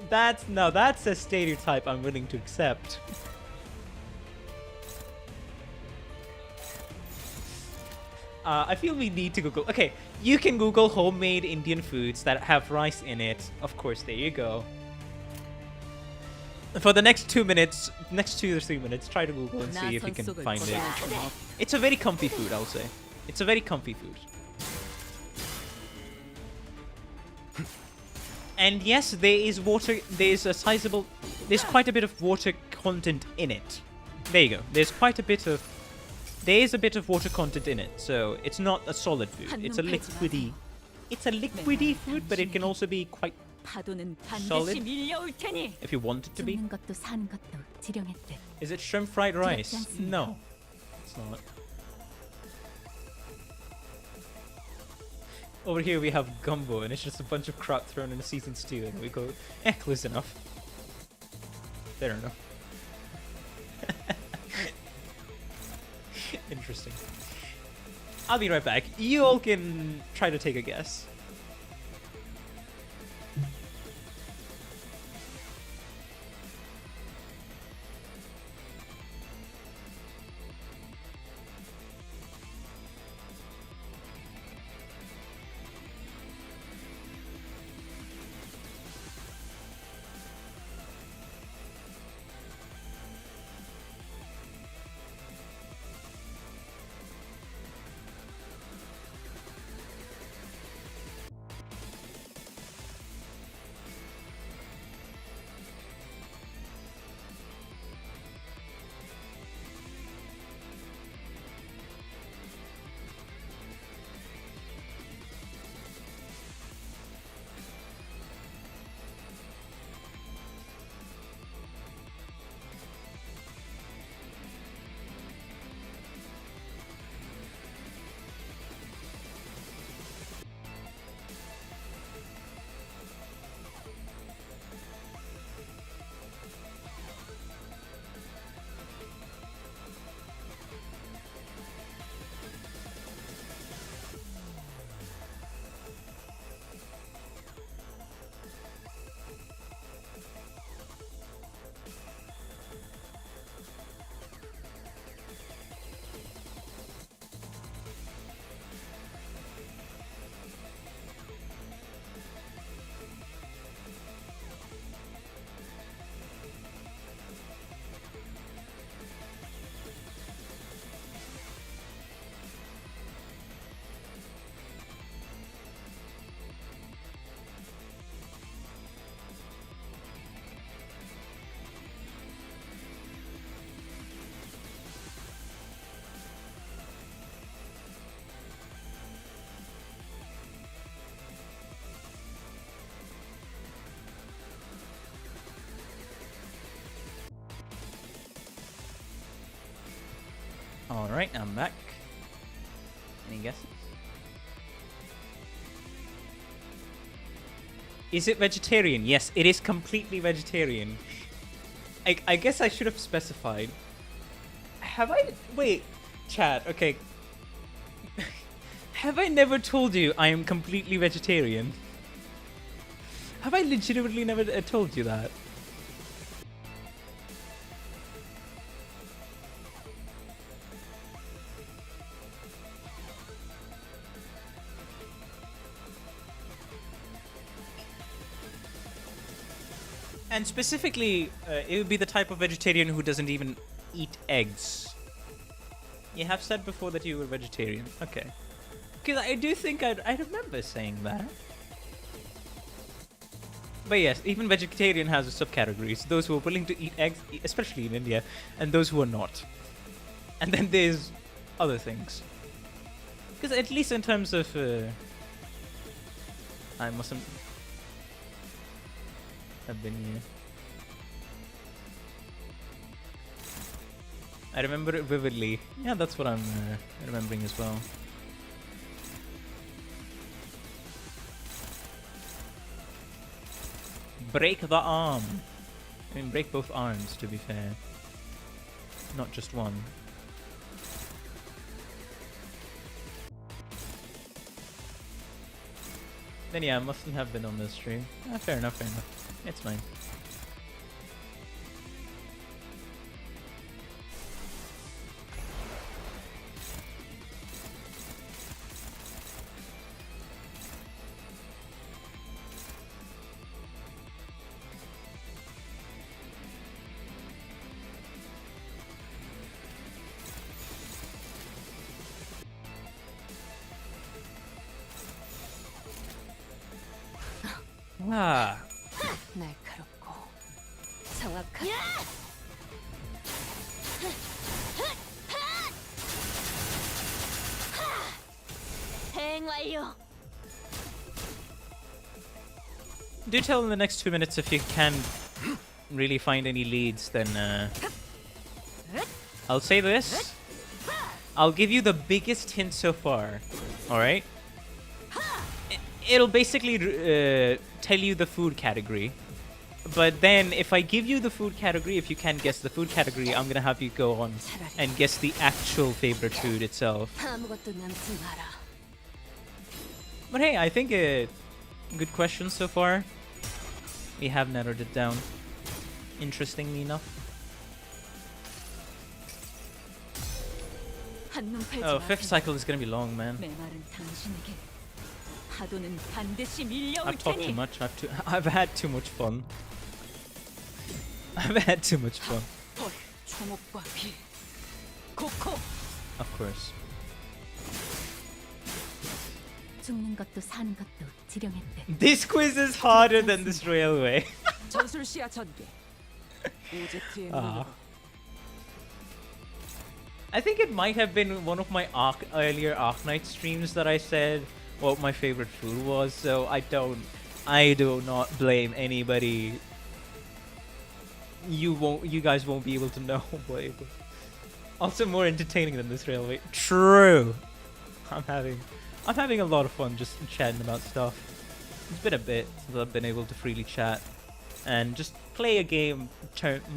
That's a stereotype I'm willing to accept. I feel we need to Google. Okay, you can Google homemade Indian foods that have rice in it. Of course, there you go. For the next 2 minutes, next 2 or 3 minutes, try to Google and see if you can 나선 속을 find it. 벗어날 수는 없. It's a very comfy food, I'll say. It's a very comfy food. And yes, there is water. There's a sizable. There's quite a bit of water content in it. There you go. There is a bit of water content in it, so it's not a solid food. It's a liquidy. It's a liquidy food, but it can also be quite 파도는 Solid? 반드시 밀려올 테니. if you want it to be. 죽는 것도 사는 것도 지령했대. Is it shrimp fried rice? 않습니다. No, it's not. Over here we have gumbo, and it's just a bunch of crap thrown in a seasoned stew, and we go, close enough. Fair enough. Interesting. I'll be right back. You all can try to take a guess. Alright, I'm back. Any guesses? Is it vegetarian? Yes, it is completely vegetarian. I guess I should have specified. Have I... Wait, chat, okay. Have I never told you I am completely vegetarian? Have I legitimately never told you that? And specifically, it would be the type of vegetarian who doesn't even eat eggs. You have said before that you were vegetarian. Okay. Because I do think I remember saying that. But yes, even vegetarian has subcategories. Those who are willing to eat eggs, especially in India, and those who are not. And then there's other things. Because at least in terms of... I mustn't have been here. I remember it vividly. Yeah, that's what I'm remembering as well. Break the arm. I mean, break both arms, to be fair. Not just one. Then yeah, I mustn't have been on this stream. Ah, fair enough, fair enough. It's fine. Ah. 날카롭고 정확한. 대응 완료. Do tell in the next 2 minutes if you can really find any leads, then I'll say this. I'll give you the biggest hint so far. Alright? It'll basically tell you the food category. But then if I give you the food category, if you can't guess the food category, I'm gonna have you go on and guess the actual favorite food itself. 아무것도 남지 마라. But hey, I think good questions so far. We have narrowed it down. Interestingly enough. 한눈 팔지 Oh, 마세요. fifth cycle is gonna be long, man. 메마른 당신에게 파도는 반드시 밀려올 I've talked too 테니. much. I've had too much fun. I've had too much fun. 벌, 초목과 비, 코코. Of course. 죽는 것도 사는 것도 지령했대. This quiz is harder than this railway. 전술 시야 전개. 오제트의 Ah. 눈으로. I think it might have been one of my earlier Arknight streams that I said what my favorite food was, so I do not blame anybody. You guys won't be able to know what it was. Also more entertaining than this railway. True. I'm having a lot of fun just chatting about stuff. It's been a bit since I've been able to freely chat and just play a game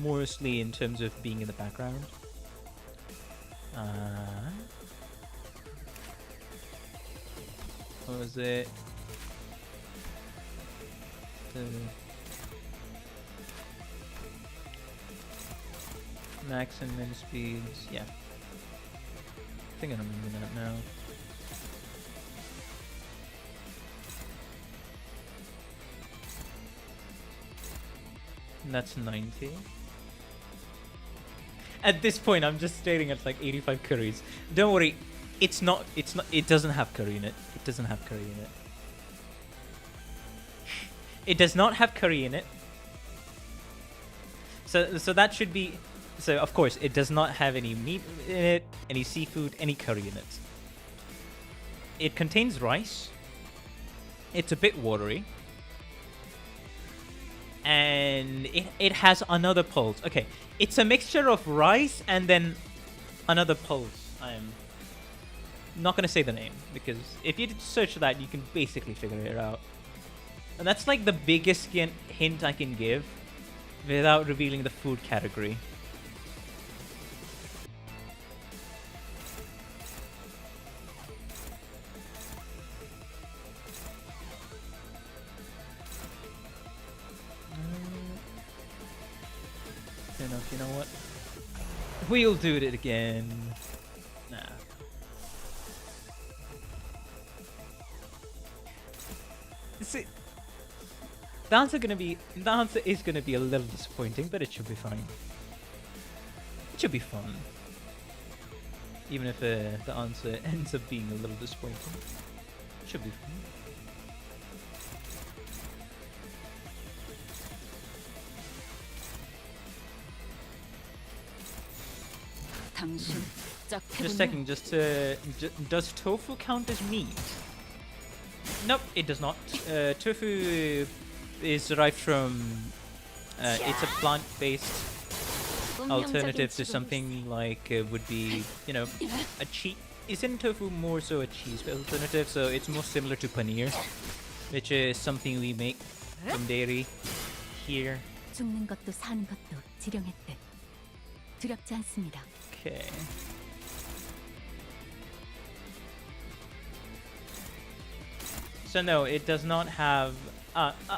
mostly in terms of being in the background. What was it? Max and min speeds, yeah. I think I remember that now. And that's 90. At this point, I'm just staring at like 85 curries. Don't worry, it doesn't have curry in it. It doesn't have curry in it. It does not have curry in it. So that should be, so of course, it does not have any meat in it, any seafood, any curry in it. It contains rice. It's a bit watery. And it has another pulse. Okay, it's a mixture of rice and then another pulse. I'm not gonna say the name because if you search that, you can basically figure it out. And that's like the biggest hint I can give without revealing the food category. Enough, you know what? We'll do it again. Nah. See, The answer is gonna be a little disappointing, but it should be fine. It should be fun. Even if the answer ends up being a little disappointing. It should be fun. 당신 Just checking, does tofu count as meat? Nope, it does not. Tofu is derived from, it's a plant-based alternative to something like would be, you know, a cheese. Isn't tofu more so a cheese-based alternative? So it's more similar to paneer, which is something we make from dairy here. 죽는 것도 사는 것도 지령했대. 두렵지 않습니다. Okay. So no, it does not have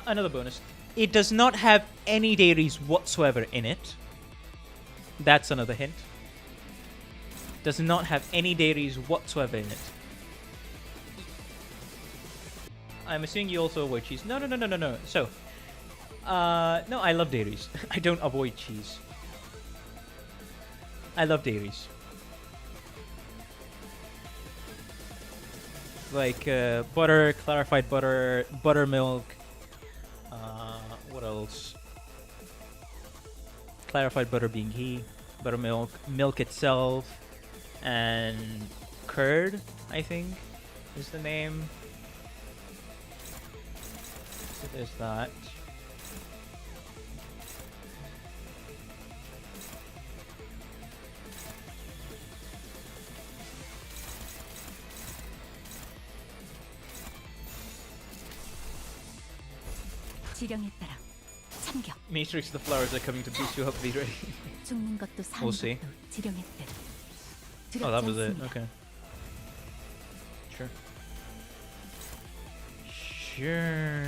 another bonus. It does not have any dairies whatsoever in it. That's another hint. Does not have any dairies whatsoever in it. I'm assuming you also avoid cheese. No. So, no, I love dairies. I don't avoid cheese. I love dairies. Like butter, clarified butter, buttermilk. What else? Clarified butter being ghee, buttermilk, milk itself, and curd, I think, is the name. So there's that. 지령에 따라 참격. Matrix, the flowers are coming to boost you up, be ready. 죽는 것도 사는 We'll see. 것도 지령했대. Oh, that 두렵지 was it. 않습니다. Okay. Sure. Sure.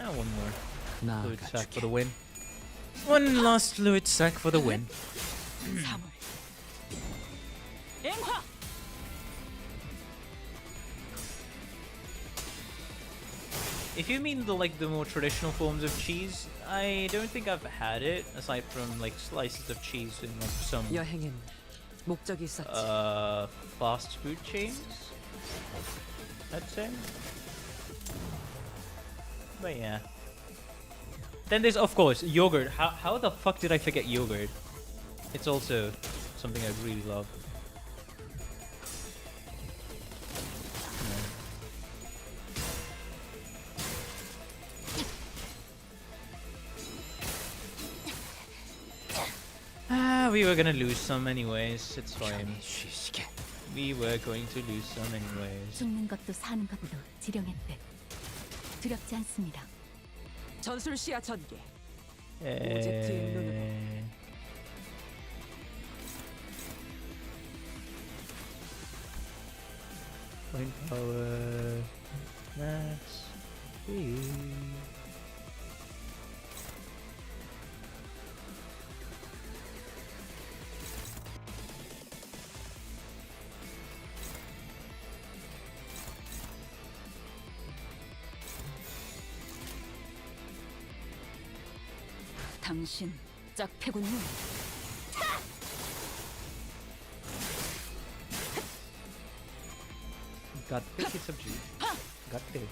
One more fluid sack for 나아가주게. the win. One last fluid sack for the win. 사물. 앵화. If you mean the more traditional forms of cheese, I don't think I've had it aside from like slices of cheese in like some 여행엔 목적이 있었지. fast food chains, I'd say. But yeah. Then there's of course yogurt. How the fuck did I forget yogurt? It's also something I really love. We were gonna lose some anyways. It's fine. 쉬시게. We were going to lose some anyways. 죽는 것도 사는 것도 지령했대. 두렵지 않습니다. 전술 시야 전개. 오젝트의 눈으로. Point power max. 당신 짝패군요. Got picky subdued. Got pick.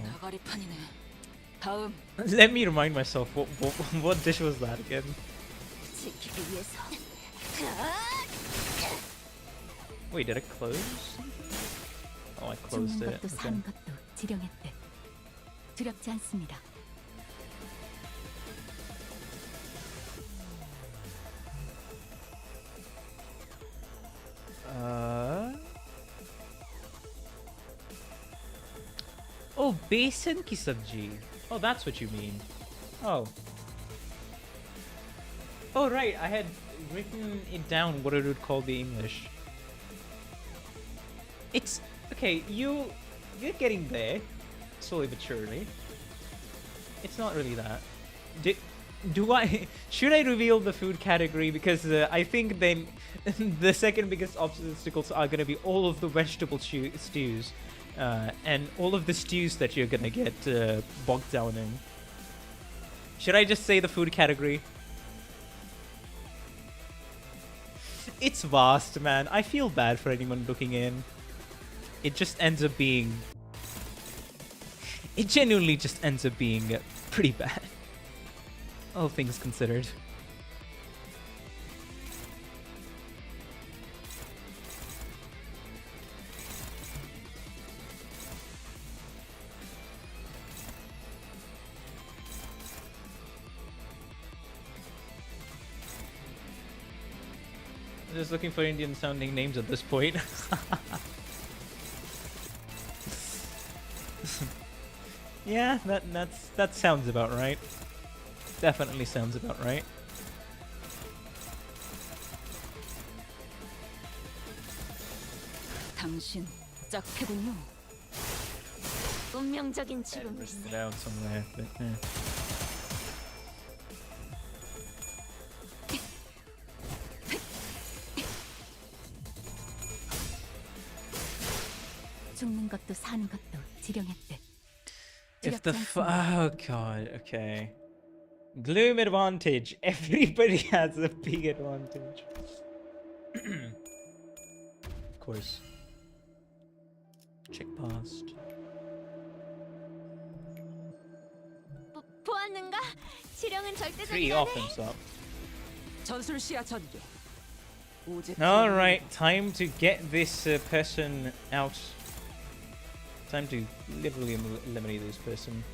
나가리판이네. 다음. Let me remind myself what dish was that again? 지키기 위해서. Wait, did I close? Oh, I closed 죽는 it. 것도 Okay. 사는 것도 지령했대. 두렵지 않습니다. Oh, besan ki sabji. Oh, that's what you mean. Oh. Oh, right. I had written it down what it would call the English. It's Okay, you're getting there, slowly but surely. It's not really that. Do I should I reveal the food category, because I think then the second biggest obstacles are gonna be all of the vegetable stews, and all of the stews that you're gonna get bogged down in. Should I just say the food category? It's vast, man. I feel bad for anyone looking in. It just ends up being... It genuinely just ends up being pretty bad. All things considered. Just looking for Indian sounding names at this point. Yeah, that sounds about right. Definitely sounds about right. 당신 짝패군요. 운명적인 Listed 죽음이네. out somewhere, but, 죽는 것도 사는 것도 지령했대. If the 두렵지 않습니다. oh god, okay. Gloom advantage. Everybody has a big advantage. Of course. Check past. 보았는가? 지령은 절대적이지 Three 않네. offense up. 전술시야 전개. Alright, time to get this person out. Time to literally eliminate this person.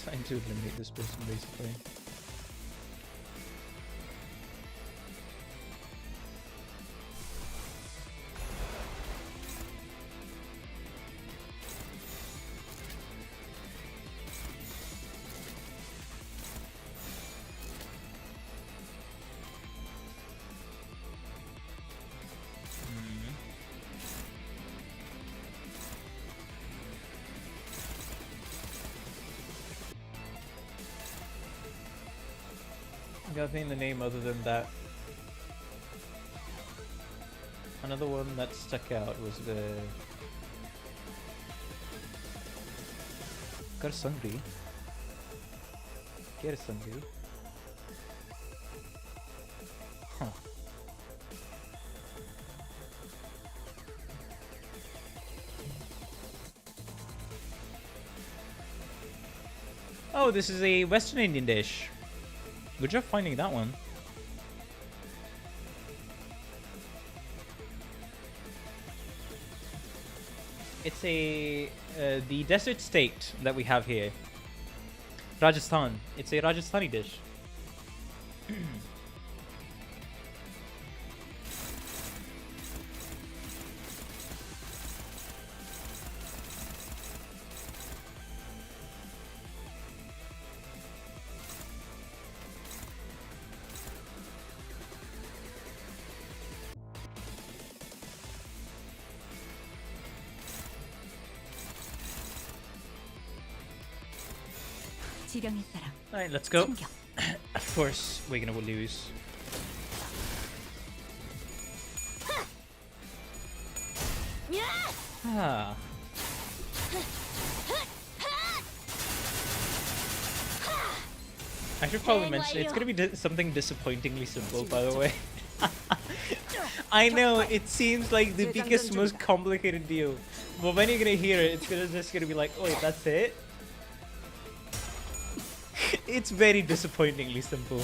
Time to eliminate this person, basically. Gotta think the name other than that. Another one that stuck out was the Karsangri. Karsangri. Huh. Oh, this is a Western Indian dish. Good job finding that one. It's a the desert state that we have here. Rajasthan. It's a Rajasthani dish. 지령에 따라 Alright, let's go. 참격. Of course, we're gonna lose. Ah. I should probably mention it's gonna be something disappointingly simple, by the way. I know it seems like the biggest, most complicated deal, but when you're gonna hear it, it's just gonna be like, oh wait, that's it. It's very disappointingly simple.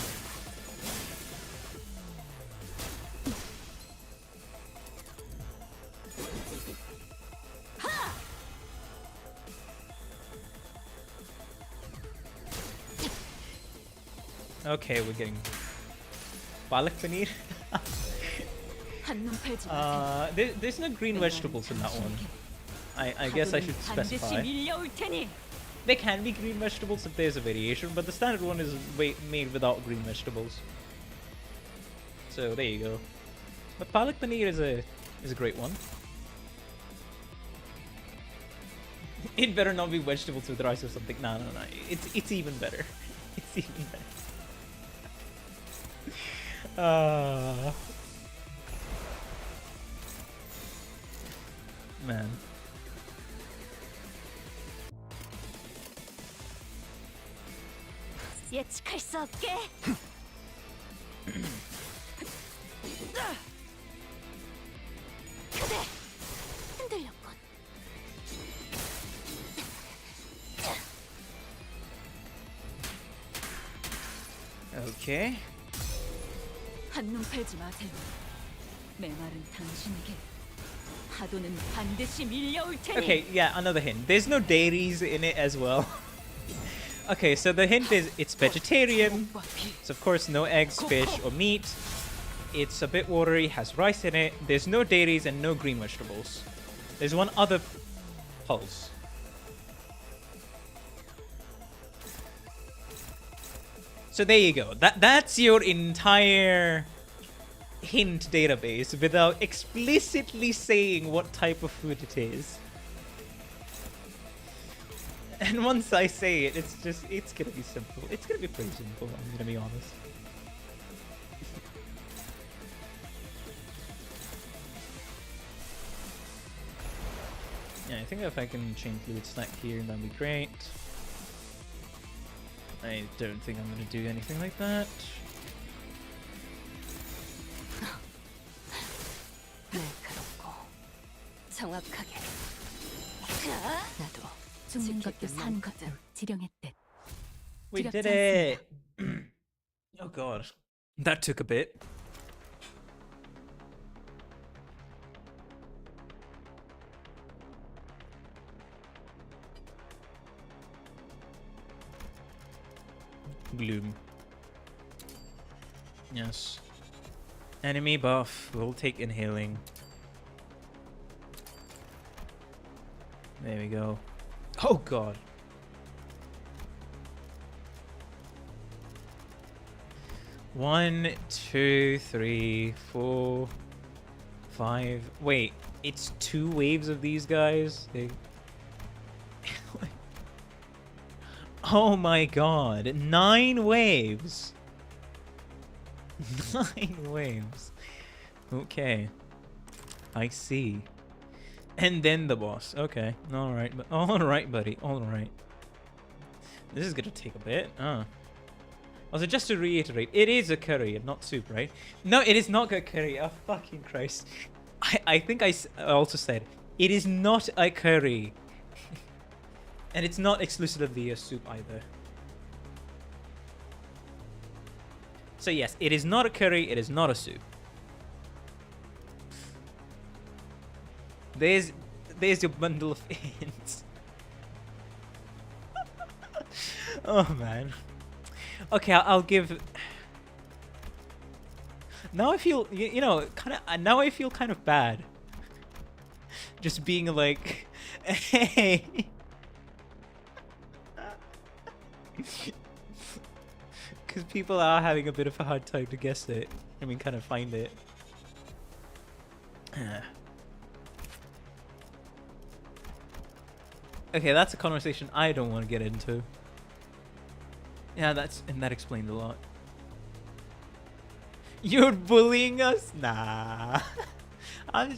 Okay, we're getting palak paneer. 한눈 팔지 마세요. There's no green vegetables in that one. I guess I should 반드시 specify. 밀려올 테니. There can be green vegetables if there's a variation, but the standard one is made without green vegetables. So there you go. But palak paneer is a is a great one. It better not be vegetables with rice or something. No. It's even better. It's even better. Man. 예측할 수 없게. 그대 흔들렸군. Okay. 한눈 팔지 마세요. 메마른 당신에게 파도는 반드시 밀려올 테니. Okay, yeah, another hint. There's no dairies in it as well. Okay, so the hint is it's vegetarian. So of course no eggs, fish, or meat. It's a bit watery, has rice in it. There's no dairies and no green vegetables. There's one other pulse. So there you go. That's your entire hint database without explicitly saying what type of food it is. And once I say it, it's gonna be simple. It's gonna be pretty simple, I'm gonna be honest. Yeah, I think if I can change fluid snack here, that'd be great. I don't think I'm gonna do anything like that. 날카롭고 정확하게. 나도 죽는 것도 사는 것도 지령했듯. We 두렵지 did it! Oh god. That took a bit. Gloom. Yes. Enemy buff. We'll take inhaling. There we go. Oh god. One, two, three, four, five. Wait, it's 2 waves of these guys? Oh my god, 9 waves. 9 waves. Okay. I see. And then the boss. Okay. Alright, but alright, buddy. Alright. This is gonna take a bit. Also, just to reiterate, it is a curry and not soup, right? No, it is not a curry. Oh, fucking Christ. I think I also said, it is not a curry. And it's not exclusively a soup either. So yes, it is not a curry, it is not a soup. There's your bundle of hints. Oh man. Okay, I'll give. Now I feel, you know, now I feel kind of bad. Just being like, hey. Because people are having a bit of a hard time to guess it. I mean, kind of find it. Okay, that's a conversation I don't want to get into. Yeah, that explains a lot. You're bullying us? Nah. I'm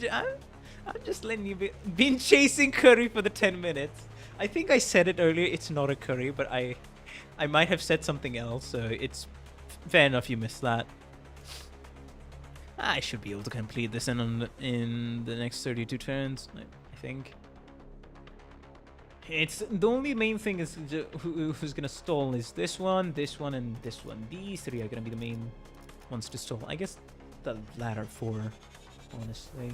just letting you been chasing curry for the 10 minutes. I think I said it earlier, it's not a curry, but I might have said something else, so it's fair enough you missed that. I should be able to complete this in the next 32 turns, I think. It's the only main thing is who's gonna stall is this one, and this one. These 3 are gonna be the main ones to stall. I guess the latter 4, honestly.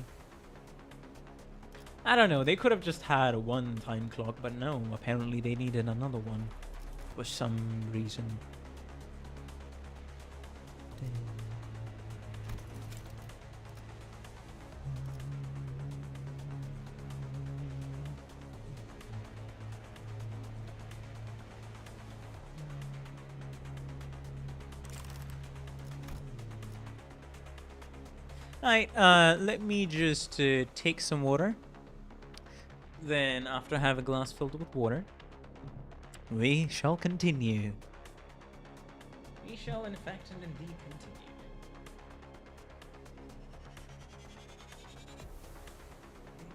I don't know, they could have just had one time clock, but no, apparently they needed another one for some reason. Alright, let me just take some water. Then, after I have a glass filled with water, we shall continue. We shall, in fact and indeed, continue.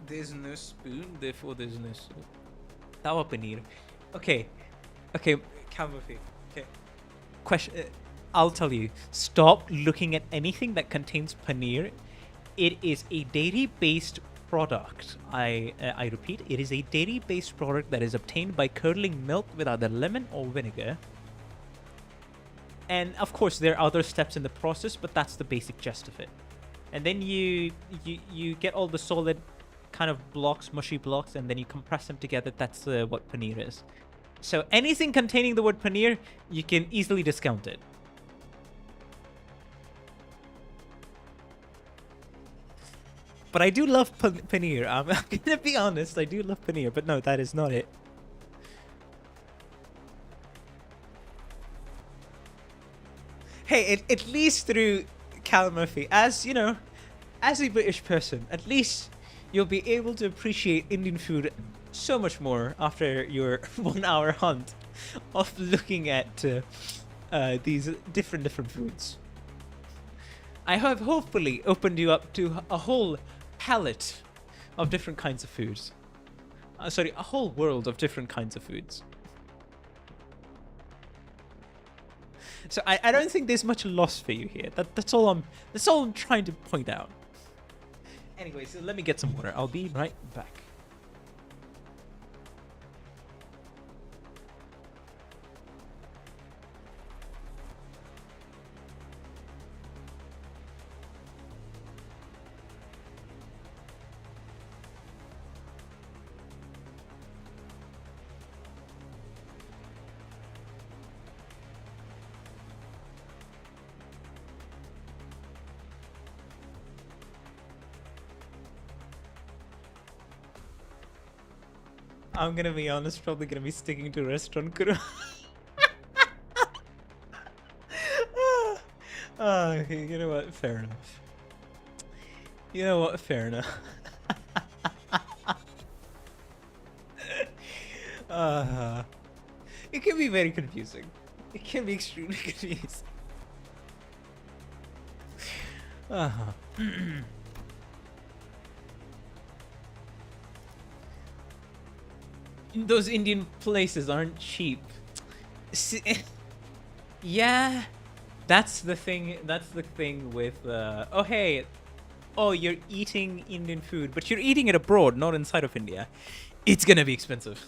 There's no spoon, therefore there's no soup. Tawa paneer. Okay. Okay, Calmafi. Okay. Question. I'll tell you. Stop looking at anything that contains paneer. It is a dairy-based product. I repeat, it is a dairy-based product that is obtained by curdling milk with either lemon or vinegar. And of course, there are other steps in the process, but that's the basic gist of it. And then you get all the solid kind of blocks, mushy blocks, and then you compress them together. That's what paneer is. So anything containing the word paneer, you can easily discount it. But I do love paneer. I'm gonna be honest, I do love paneer, but no, that is not it. Hey, at least through Cal Murphy, as you know, as a British person, at least you'll be able to appreciate Indian food so much more after your 1 hour hunt of looking at these different foods. I have hopefully opened you up to a whole palette of different kinds of foods. Sorry, a whole world of different kinds of foods. So I don't think there's much loss for you here. That's all I'm trying to point out. Anyway, so let me get some water. I'll be right back. I'm gonna be honest, probably gonna be sticking to restaurant kuru. You know what? Fair enough. You know what? Fair enough. It can be very confusing. It can be extremely confusing. Those Indian places aren't cheap. Yeah, that's the thing. That's the thing with. Oh hey, oh you're eating Indian food, but you're eating it abroad, not inside of India. It's gonna be expensive,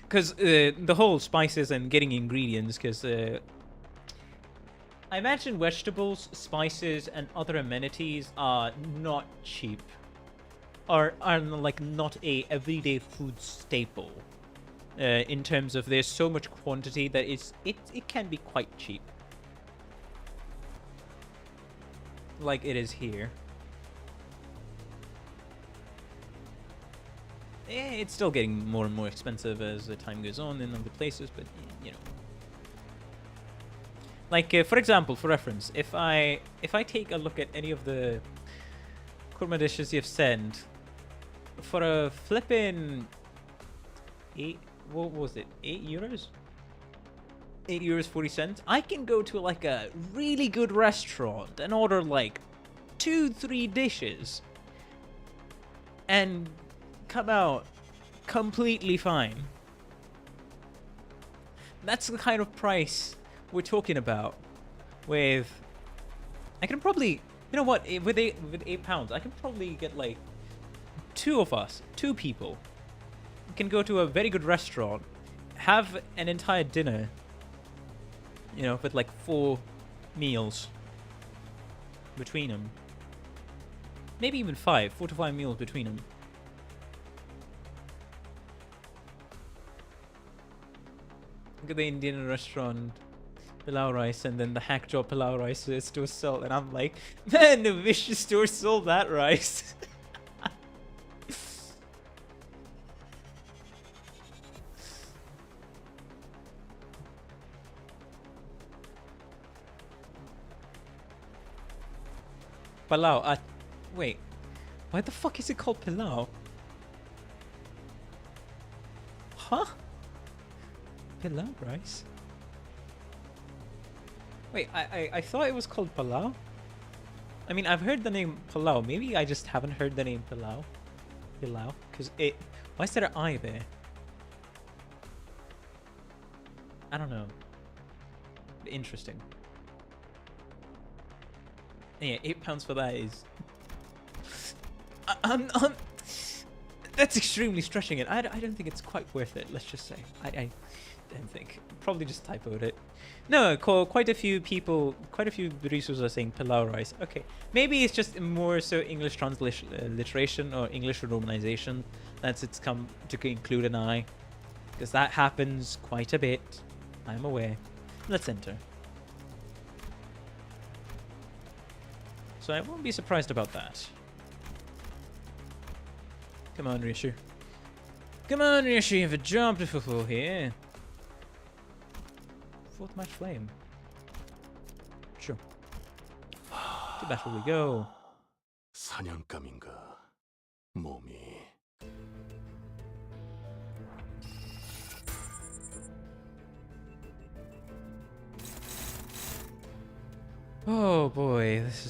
because the whole spices and getting ingredients. Because I imagine vegetables, spices, and other amenities are not cheap. Are like not a everyday food staple. In terms of there's so much quantity that it can be quite cheap. Like it is here. It's still getting more and more expensive as the time goes on in other places, but you know. Like for example, for reference, if I take a look at any of the kurma dishes you've sent, for a flippin' what was it? 8 euros? 8 euros 40 cents. I can go to like a really good restaurant and order like 2-3 dishes and come out completely fine. That's the kind of price we're talking about. With I can probably, you know what, with £8, I can probably get like two people can go to a very good restaurant, have an entire dinner, you know, with like 4 meals between them. Maybe even 4 to 5 meals between them. Look at the Indian restaurant, pilau rice, and then the hack job pilau rice store sold, and I'm like, man, the vicious store sold that rice. Palau, Wait, why the fuck is it called pilau? Huh? Pilau rice? Wait, I thought it was called pilau. I mean, I've heard the name pilau. Maybe I just haven't heard the name pilau. Pilau, because it. Why is there an I there? I don't know. Interesting. Yeah, £8 for that is. That's extremely stretching it. I don't think it's quite worth it. Let's just say. I don't think. Probably just typoed it. No, quite a few people, quite a few baristas are saying pilau rice. Okay, maybe it's just more so English transliteration or English romanization that's it's come to include an I, because that happens quite a bit. I'm aware. Let's enter. So I won't be surprised about that. Come on, Rishi. Come on, Rishi, have a job to fulfill here. Fourth match flame. Sure. To battle we go. 사냥감인가 몸이. Oh boy, this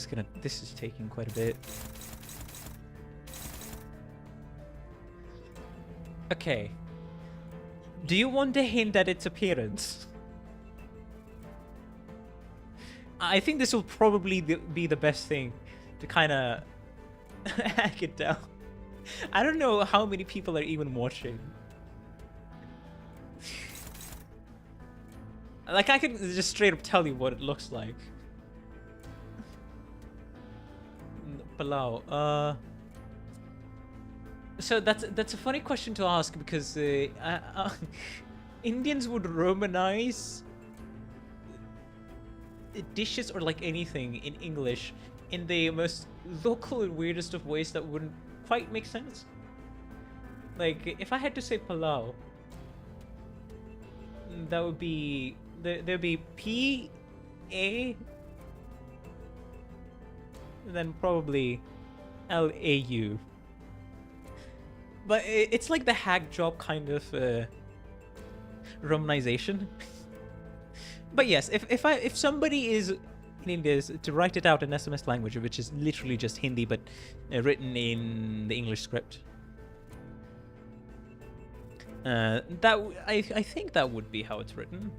is taking quite a bit. Okay. Do you want to hint at its appearance? I think this will probably be the best thing to kind of hack it down. I don't know how many people are even watching. Like, I can just straight up tell you what it looks like. Palau. So that's a funny question to ask, because Indians would Romanize dishes or like anything in English in the most local and weirdest of ways that wouldn't quite make sense. Like, if I had to say palau, that would be there'd be P-A, then probably L-A-U. But it's like the hack job kind of Romanization. But yes, if somebody is in India to write it out in SMS language, which is literally just Hindi but written in the English script, I think that would be how it's written.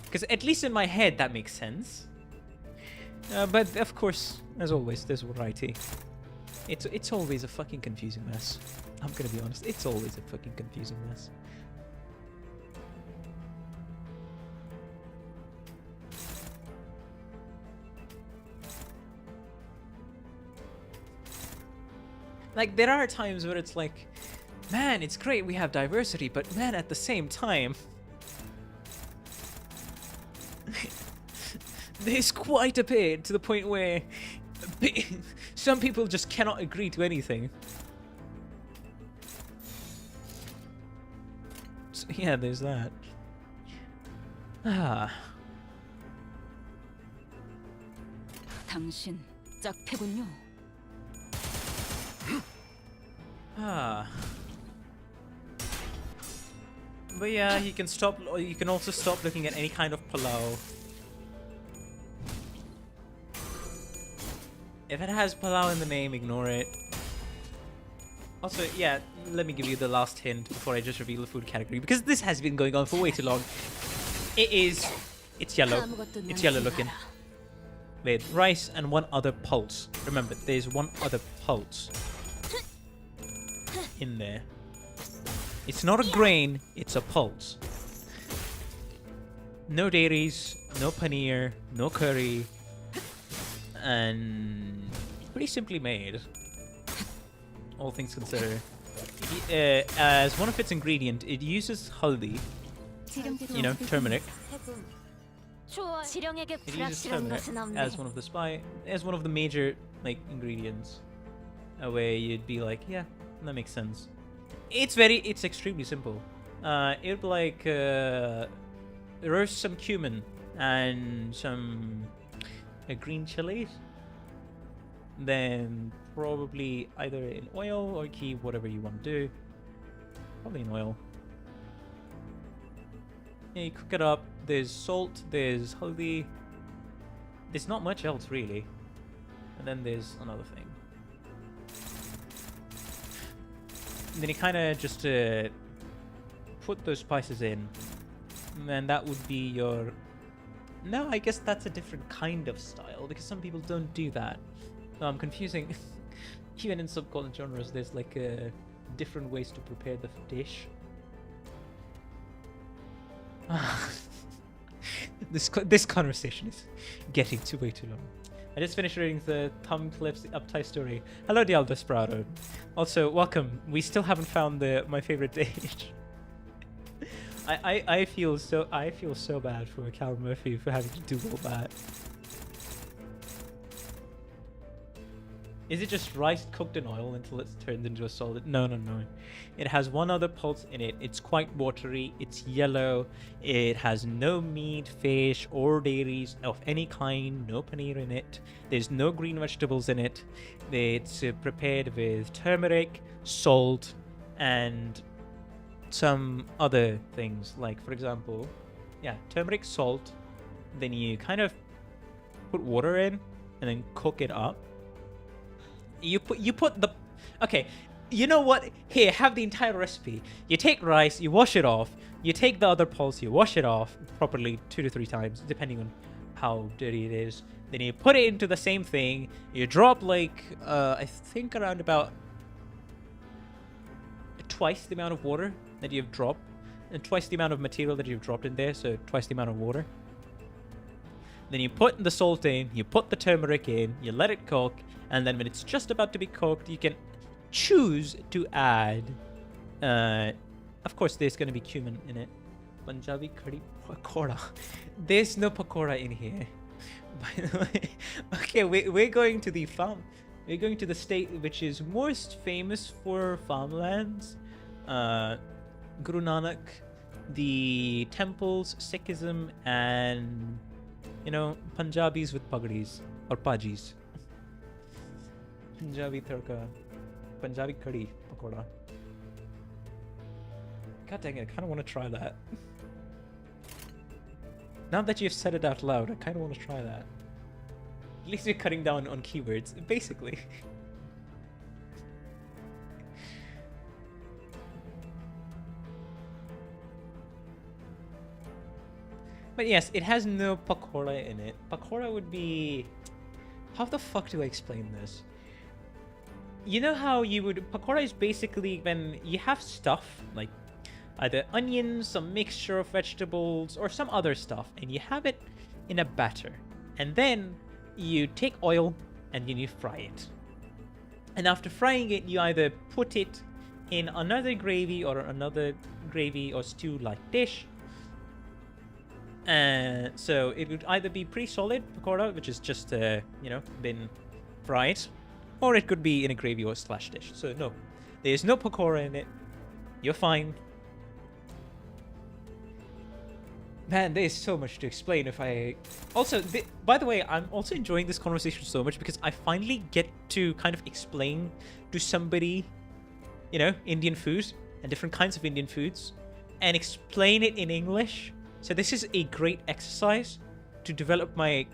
Because at least in my head that makes sense. But of course, as always, there's variety. It's always a fucking confusing mess. I'm gonna be honest. It's always a fucking confusing mess. Like, there are times where it's like, man, it's great we have diversity, but man, at the same time, there's quite a bit to the point where some people just cannot agree to anything. So, yeah, there's that. Ah. 당신 짝패군요. Ah. But yeah, you can stop. You can also stop looking at any kind of palau. If it has palau in the name, ignore it. Also, yeah, let me give you the last hint before I just reveal the food category, because this has been going on for way too long. It's yellow. It's yellow looking. With rice and one other pulse. Remember, there's one other pulse in there. It's not a grain, it's a pulse. No dairies, no paneer, no curry, and pretty simply made, all things considered. As one of its ingredient, it uses haldi, you know, turmeric. It uses turmeric as one of the major like ingredients, where you'd be like, yeah, that makes sense. It's extremely simple. It'd be like roast some cumin and some green chilies, then probably either in oil or ghee, whatever you want to do. Probably in oil. Yeah, you cook it up. There's salt, there's haldi. There's not much else really. And then there's another thing. And then you kind of just put those spices in. And then that would be your... No, I guess that's a different kind of style, because some people don't do that. No, I'm confusing. Even in subcontinent genres, there's like different ways to prepare the dish. This conversation is getting way too long. I just finished reading the Tom Cliff's Uptie story. Hello, Dial Desperado. Also, welcome. We still haven't found my favorite dish. I feel so bad for Cal Murphy for having to do all that. Is it just rice cooked in oil until it's turned into a solid? No. It has one other pulse in it. It's quite watery. It's yellow. It has no meat, fish, or dairies of any kind. No paneer in it. There's no green vegetables in it. It's prepared with turmeric, salt, and some other things. Like, for example, yeah, turmeric, salt. Then you kind of put water in and then cook it up. You put the... Okay, you know what? Here, have the entire recipe. You take rice, you wash it off. You take the other pulse, you wash it off properly 2 to 3 times, depending on how dirty it is. Then you put it into the same thing. You drop like, I think around about twice the amount of water that you've dropped. And twice the amount of material that you've dropped in there, so twice the amount of water. Then you put the salt in, you put the turmeric in, you let it cook, and then when it's just about to be cooked, you can choose to add... of course, there's going to be cumin in it. Punjabi curry pakora. There's no pakora in here. By the way. Okay, we're going to the farm. We're going to the state which is most famous for farmlands. Guru Nanak, the temples, Sikhism, and... You know, Punjabis with pagdis or pajis. Punjabi tadka, Punjabi curry pakoda. God dang it, I kind of want to try that. Now that you've said it out loud, I kind of want to try that. At least we're cutting down on keywords, basically. But yes, it has no pakora in it. Pakora would be... How the fuck do I explain this? You know how you would... Pakora is basically when you have stuff, like either onions, some mixture of vegetables, or some other stuff, and you have it in a batter. And then you take oil and then you fry it. And after frying it, you either put it in another gravy or stew-like dish. So it would either be pre-solid pakora, which is just, been fried, or it could be in a gravy or slash dish. So no, there's no pakora in it. You're fine. Man, there's so much to explain if I... Also, by the way, I'm also enjoying this conversation so much because I finally get to kind of explain to somebody, Indian food and different kinds of Indian foods and explain it in English. So this is a great exercise to develop my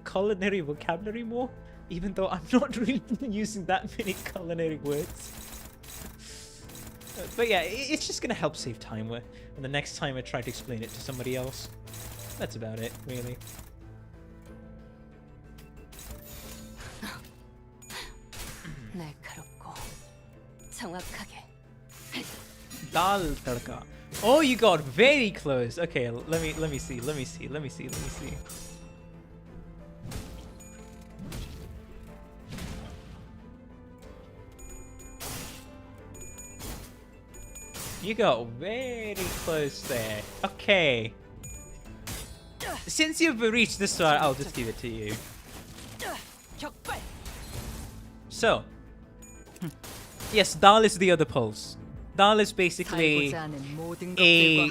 culinary vocabulary more, even though I'm not really using that many culinary words. But yeah, it's just going to help save time when the next time I try to explain it to somebody else. That's about it, really. Dal tadka. Oh, you got very close. Okay, let me see. You got very close there. Okay. Since you've reached this far, I'll just give it to you. So, yes, dal is the other pulse. Dal is basically a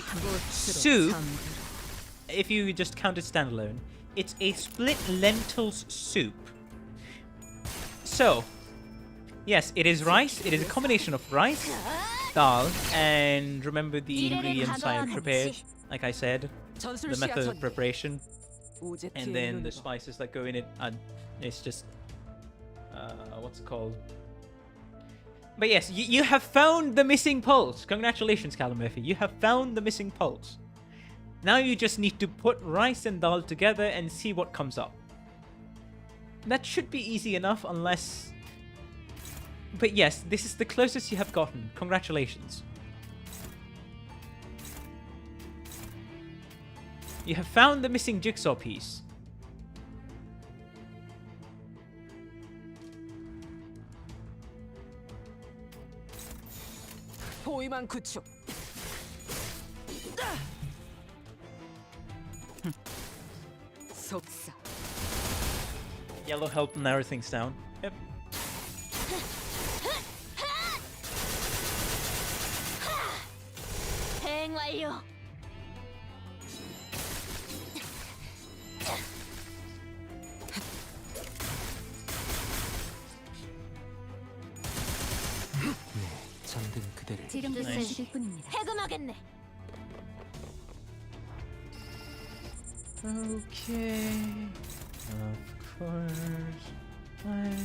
soup. If you just count it standalone, it's a split lentils soup. So, yes, it is rice. It is a combination of rice, dal, and remember the ingredients I have prepared. Like I said, the method of preparation, and then the spices that go in it. And it's just, what's it called? But yes, you have found the missing pulse. Congratulations, Callum Murphy. You have found the missing pulse. Now you just need to put rice and dal together and see what comes up. That should be easy enough unless... But yes, this is the closest you have gotten. Congratulations. You have found the missing jigsaw piece. 포위망 구축. 속사. Yellow helped narrow things down. Yep. 대응 완료. 잠든 그대를 지령도 Nice. 쓰실 뿐입니다. 해금하겠네. Okay. Of course. Why not?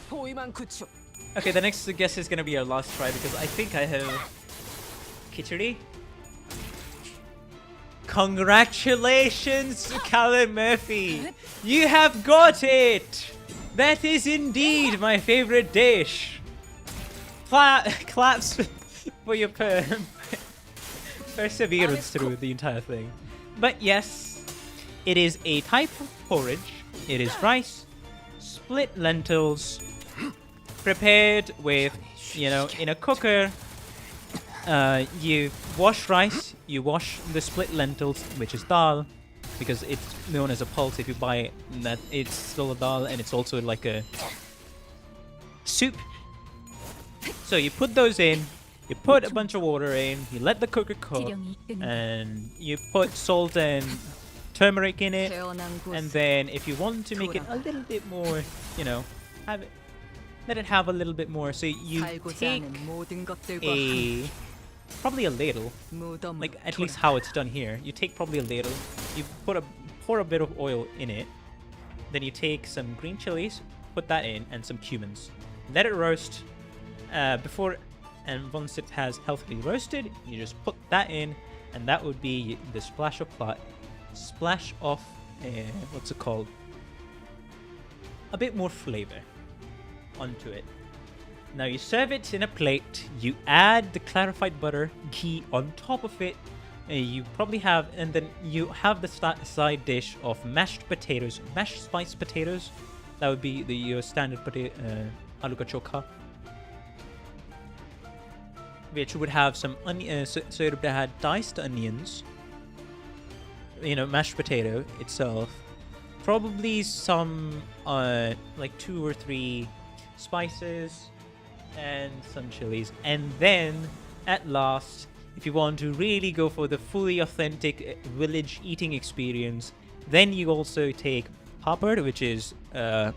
포위망 구축. Okay, the next guess is gonna be our last try because I think I have Khichdi. Congratulations, Callum Murphy! You have got it! That is indeed my favorite dish. Claps for your perseverance through the entire thing. But yes, it is a type of porridge. It is rice, split lentils, prepared with, you know, in a cooker. You wash rice, you wash the split lentils, which is dal, because it's known as a pulse if you buy it, that it's still a dal, and it's also like a soup. So you put those in, you put a bunch of water in, you let the cooker cook, 지령이 이끈 and you put salt and turmeric in it. 태어난 곳. And then if you want to make it a little bit more, you know, have it, let it have a little bit more. So you 살고자 take 하는 모든 것들과 a, probably a ladle, 무덤으로 like at 돌아. least how it's done here. You take probably a ladle, you pour a bit of oil in it, then you take some green chilies, put that in, and some cumins. Let it roast before, and once it has healthily roasted, you just put that in, and that would be the splash of what's it called? A bit more flavor onto it. Now you serve it in a plate, you add the clarified butter, ghee on top of it, and you probably have, and then you have the side dish of mashed potatoes, mashed spiced potatoes. That would be your standard potato, aloo ka chokha, which would have some onion, so it would have diced onions, you know, mashed potato itself, probably some like 2 or 3 spices and some chilies, and then at last, if you want to really go for the fully authentic village eating experience, then you also take papad, which is I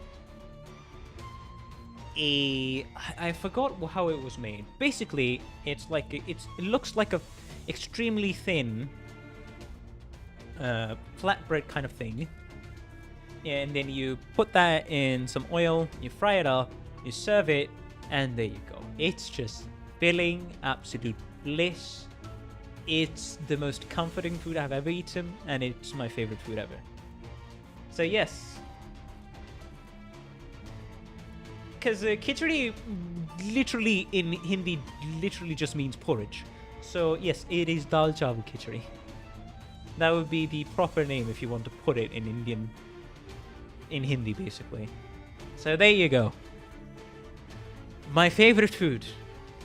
forgot how it was made. Basically, it's like it looks like a extremely thin flatbread kind of thing, and then you put that in some oil, you fry it up, you serve it, and there you go. It's just filling, absolute bliss. It's the most comforting food I've ever eaten, and it's my favorite food ever. So yes, because khichdi literally in Hindi literally just means porridge. So yes, it is dal chawal khichdi. That would be the proper name if you want to put it in Hindi basically. So there you go. My favorite food.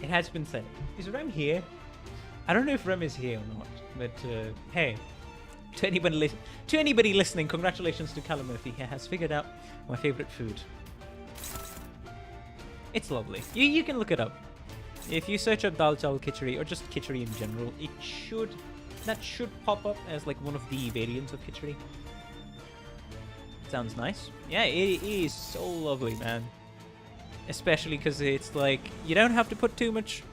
It has been said. Is Rem here? I don't know if Rem is here or not, but hey, to anybody listening, congratulations to Callum Murphy. He has figured out my favorite food. It's lovely. You can look it up. If you search up dal chawal khichdi or just khichdi in general, that should pop up as like one of the variants of khichdi. Sounds nice. Yeah, it is so lovely, man. Especially because it's like you don't have to put too much.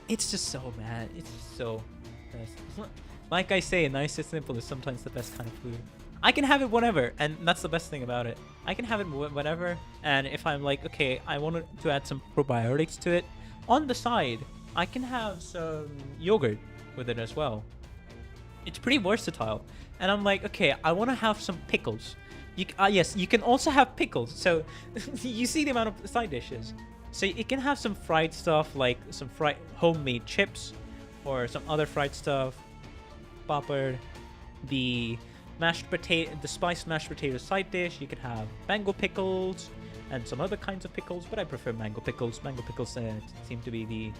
It's just so, man. It's just so best. Like I say, nice and simple is sometimes the best kind of food. I can have it whenever, and that's the best thing about it. I can have it whenever, and if I'm like, okay, I wanted to add some probiotics to it, on the side, I can have some yogurt with it as well. It's pretty versatile. And I'm like, okay, I want to have some pickles. Yes, you can also have pickles. So you see the amount of side dishes. So you can have some fried stuff, like some fried homemade chips, or some other fried stuff, papad, the spiced mashed potato side dish. You could have mango pickles and some other kinds of pickles, but I prefer mango pickles. Mango pickles seem to be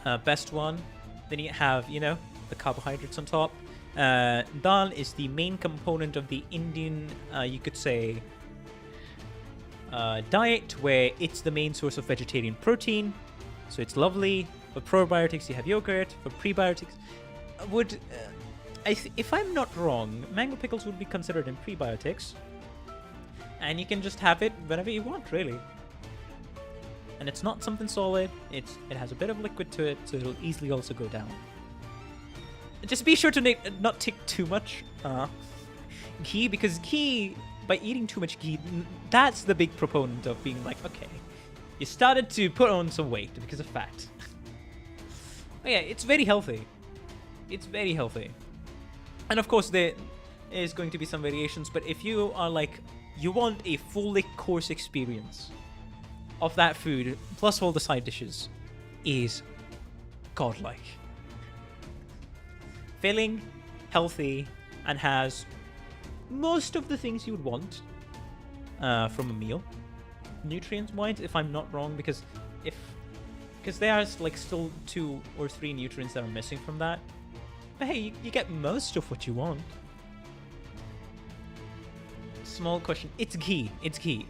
the best one. Then you have, you know, the carbohydrates on top. Dal is the main component of the Indian, you could say, diet, where it's the main source of vegetarian protein. So it's lovely. For probiotics, you have yogurt. For prebiotics, if I'm not wrong, mango pickles would be considered in prebiotics. And you can just have it whenever you want, really. And it's not something solid. It has a bit of liquid to it, so it'll easily also go down. Just be sure to not take too much ghee, because ghee, by eating too much ghee, that's the big proponent of being like, okay, you started to put on some weight because of fat. But yeah, it's very healthy. It's very healthy. And of course, there is going to be some variations, but if you are like, you want a full course experience of that food, plus all the side dishes, is godlike. Filling, healthy, and has most of the things you would want from a meal. Nutrients-wise, if I'm not wrong, because there's like still 2 or 3 nutrients that are missing from that. But hey, you get most of what you want. Small question. It's ghee. It's ghee.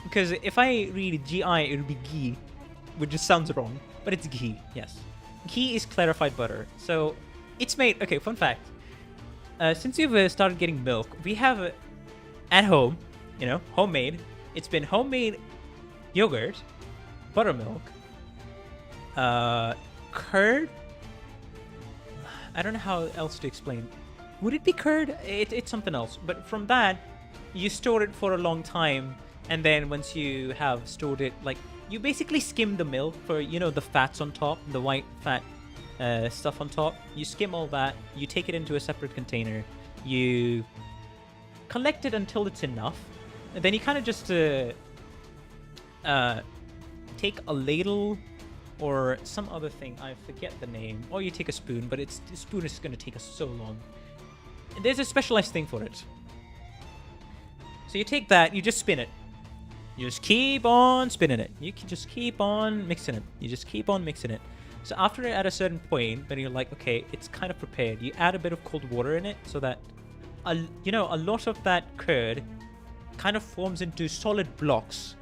Because if I read GI, it would be ghee, which just sounds wrong. But it's ghee, yes. Ghee is clarified butter. So it's made... Okay, fun fact. Since you've started getting milk, we have at home, you know, homemade. It's been homemade yogurt, buttermilk, curd. I don't know how else to explain. Would it be curd? It's something else. But from that, you store it for a long time. And then once you have stored it, like, you basically skim the milk for, you know, the fats on top, the white fat stuff on top. You skim all that. You take it into a separate container. You collect it until it's enough. And then you kind of just take a ladle or some other thing. I forget the name. Or you take a spoon, but the spoon is going to take us so long. And there's a specialized thing for it. So you take that, you just spin it. You just keep on spinning it. You can just keep on mixing it. You just keep on mixing it. So after at a certain point, then you're like, okay, it's kind of prepared. You add a bit of cold water in it so that, you know, a lot of that curd kind of forms into solid blocks.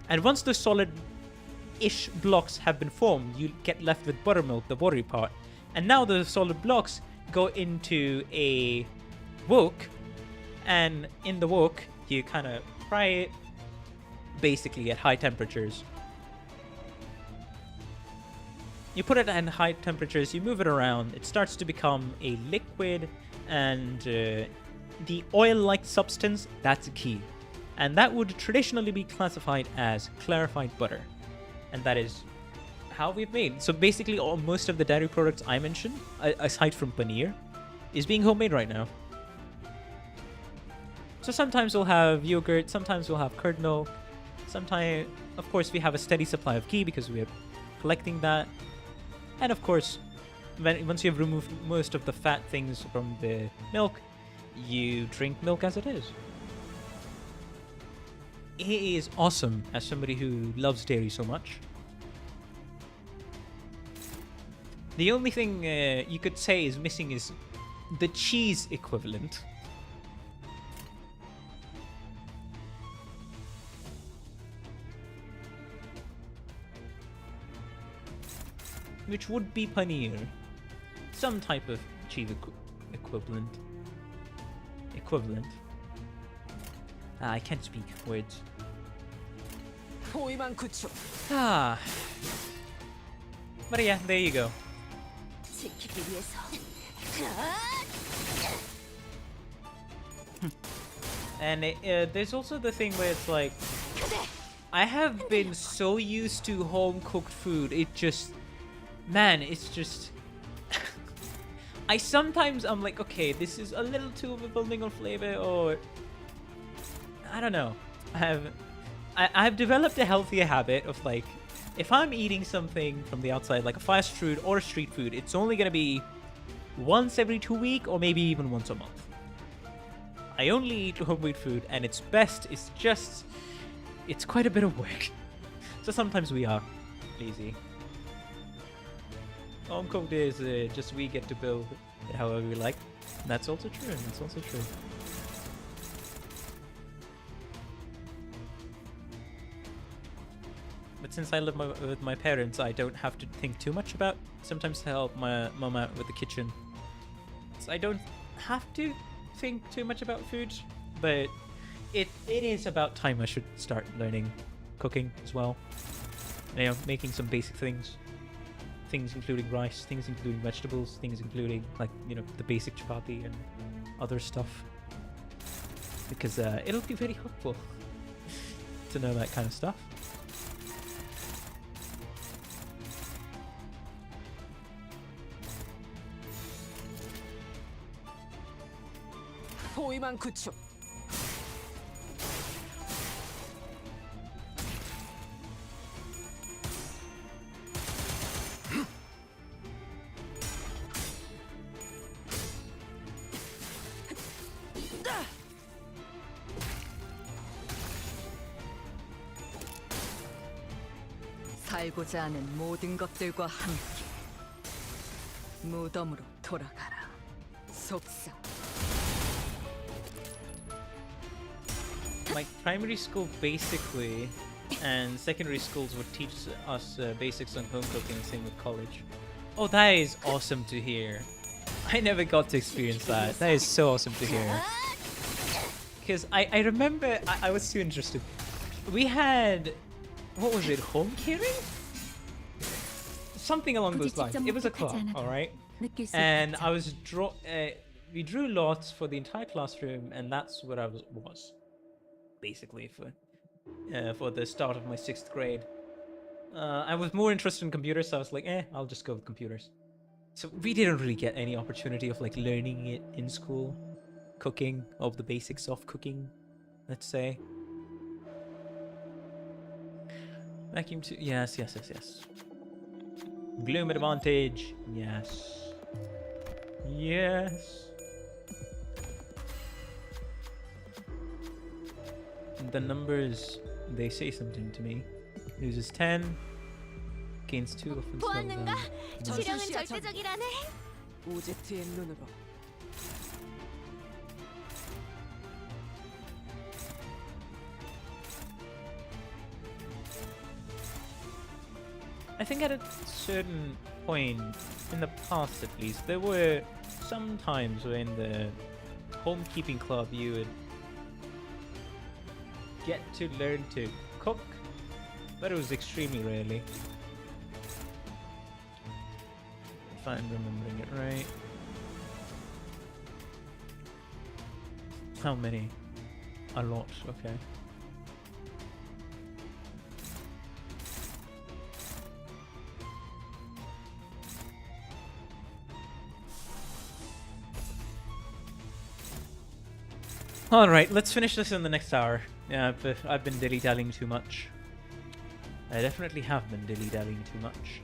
And once the solid-ish blocks have been formed, you get left with buttermilk, the watery part. And now the solid blocks go into a wok. And in the wok, you kind of fry it, basically at high temperatures. You put it at high temperatures, you move it around, it starts to become a liquid, and the oil-like substance, that's key. And that would traditionally be classified as clarified butter. And that is how we've made. So basically, most of the dairy products I mentioned, aside from paneer, is being homemade right now. So sometimes we'll have yogurt, sometimes we'll have curd milk. Sometimes, of course, we have a steady supply of ghee because we are collecting that. And of course, once you've removed most of the fat things from the milk, you drink milk as it is. it is awesome as somebody who loves dairy so much. The only thing you could say is missing is the cheese equivalent. Which would be paneer. Some type of cheese equivalent. I can't speak words. 포위만 구축. Ah. But yeah, there you go. 지키기 위해서. And there's also the thing where it's like, I have been so used to home cooked food, it just, man, it's just, I'm like, okay, this is a little too overwhelming on flavor, or, I don't know. I've developed a healthier habit of like, if I'm eating something from the outside, like a fast food or a street food, it's only gonna be once every 2 weeks or maybe even once a month. I only eat homemade food, and it's best. It's just, it's quite a bit of work. So sometimes we are lazy. Home cooked is just we get to build it however we like. And that's also true. That's also true. But since I live with my parents, I don't have to think too much about. Sometimes to help my mum out with the kitchen. So I don't have to think too much about food, but it is about time I should start learning cooking as well. You know, making some basic things including rice, things including vegetables, things including, like, you know, the basic chapati and other stuff, because it'll be very helpful to know that kind of stuff. 포위만 구축. 살고자 하는 모든 것들과 함께 무덤으로 돌아가라. 속삭. Like primary school basically, and secondary schools would teach us basics on home cooking, and same with college. Oh, that is awesome to hear. I never got to experience that. That is so awesome to hear. Because I remember I was too interested. We had, what was it, home caring? Something along those lines. It was a club, alright? And I was we drew lots for the entire classroom, and that's what I was. Basically for the start of my 6th grade. I was more interested in computers, so I was like, I'll just go with computers. So we didn't really get any opportunity of like learning it in school, cooking, of the basics of cooking, let's say. Vacuum tube, yes. Gloom advantage, yes. The numbers, they say something to me. Loses 10, gains 2 offense level. 보았는가? 지령은 절대적이라네. 오제트의 눈으로. I think at a certain point, in the past at least, there were some times when the homekeeping club you would get to learn to cook, but it was extremely rarely. If I'm remembering it right. How many? A lot, okay. Alright, let's finish this in the next hour. Yeah, I've been dilly-dallying too much. I definitely have been dilly-dallying too much.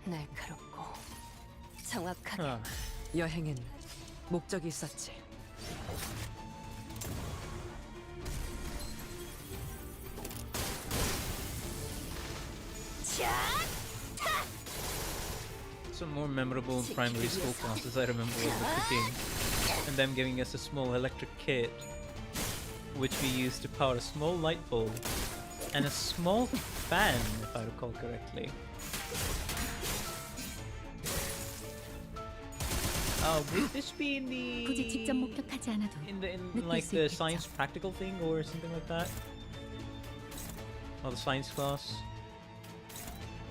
날카롭고 정확하게. Huh. 여행엔 목적이 있었지. Some more memorable primary school classes I remember was the cooking, and them giving us a small electric kit, which we used to power a small light bulb and a small fan, if I recall correctly. Would this be in 굳이 직접 목격하지 않아도 in 느낄 like 수 the 있겠죠. science practical thing or something like that? Or the science class?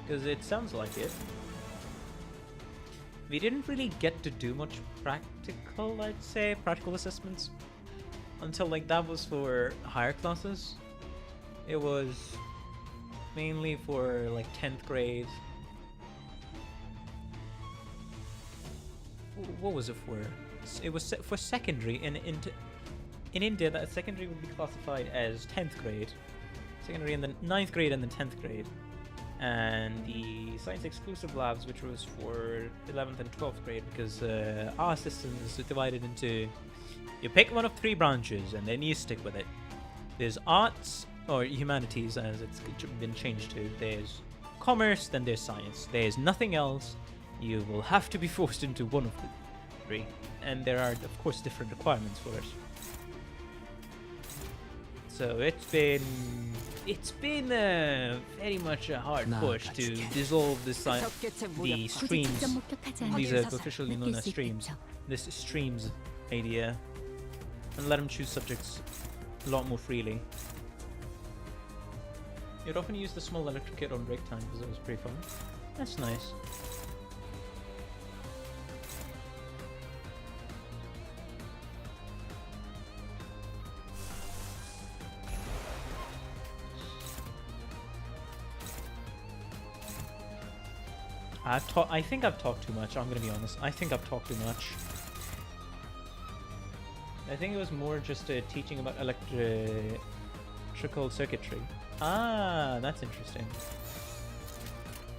Because it sounds like it. We didn't really get to do much practical, I'd say, practical assessments until like that was for higher classes. It was mainly for like 10th grade. What was it for? It was for secondary. In India, that secondary would be classified as 10th grade, secondary in the 9th grade and the 10th grade, and the science exclusive labs, which was for 11th and 12th grade, because our system is divided into, you pick one of 3 branches and then you stick with it. There's arts, or humanities as it's been changed to. There's commerce, then there's science. There's nothing else. You will have to be forced into one of the 3, and there are of course different requirements for it. So it's been very much a hard push to dissolve the 굳이 streams. 직접 목격하지 않아도 These are officially known 느낄 as 수 streams. 있겠죠. This streams idea, and let them choose subjects a lot more freely. You'd often use the small electric kit on break time because it was pretty fun. That's nice. I think I've talked too much. I'm gonna be honest. I think I've talked too much. I think it was more just teaching about electrical circuitry. Ah, that's interesting.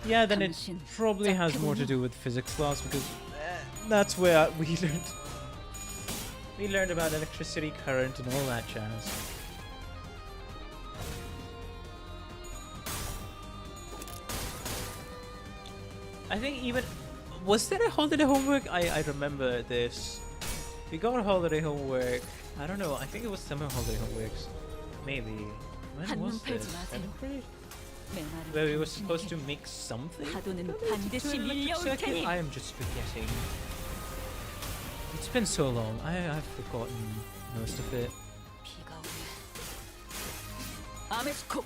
Yeah, then it 당신 probably has more to do with physics class because that's where we learned about electricity, current, and all that jazz. I think even was there a holiday homework? I remember this. We got a holiday homework. I don't know. I think it was summer holiday homeworks. Maybe. When was this? 7th grade? Where we were supposed to make something? 파도는 related 반드시 to an electric 밀려올 circuit? 테니. I am just forgetting. It's been so long. I've forgotten most of it. 비가 오네. 아메스코.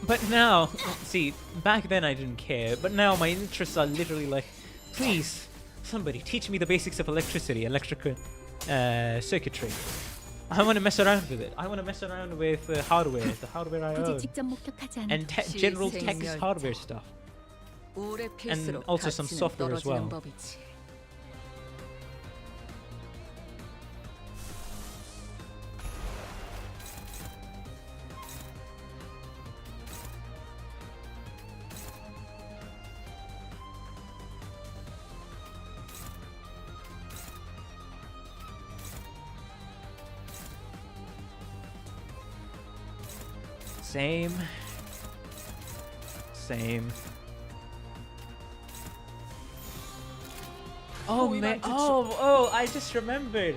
But now, see, back then I didn't care, but now my interests are literally like, please, somebody teach me the basics of electricity, electrical circuitry. I want to mess around with it. I want to mess around with hardware, the hardware I 굳이 own, 직접 목격하지 않아도 and general tech hardware stuff. 오래 필수록 also some 가치는 software as well. 떨어지는 법이지. Same. Oh man! Oh! I just remembered.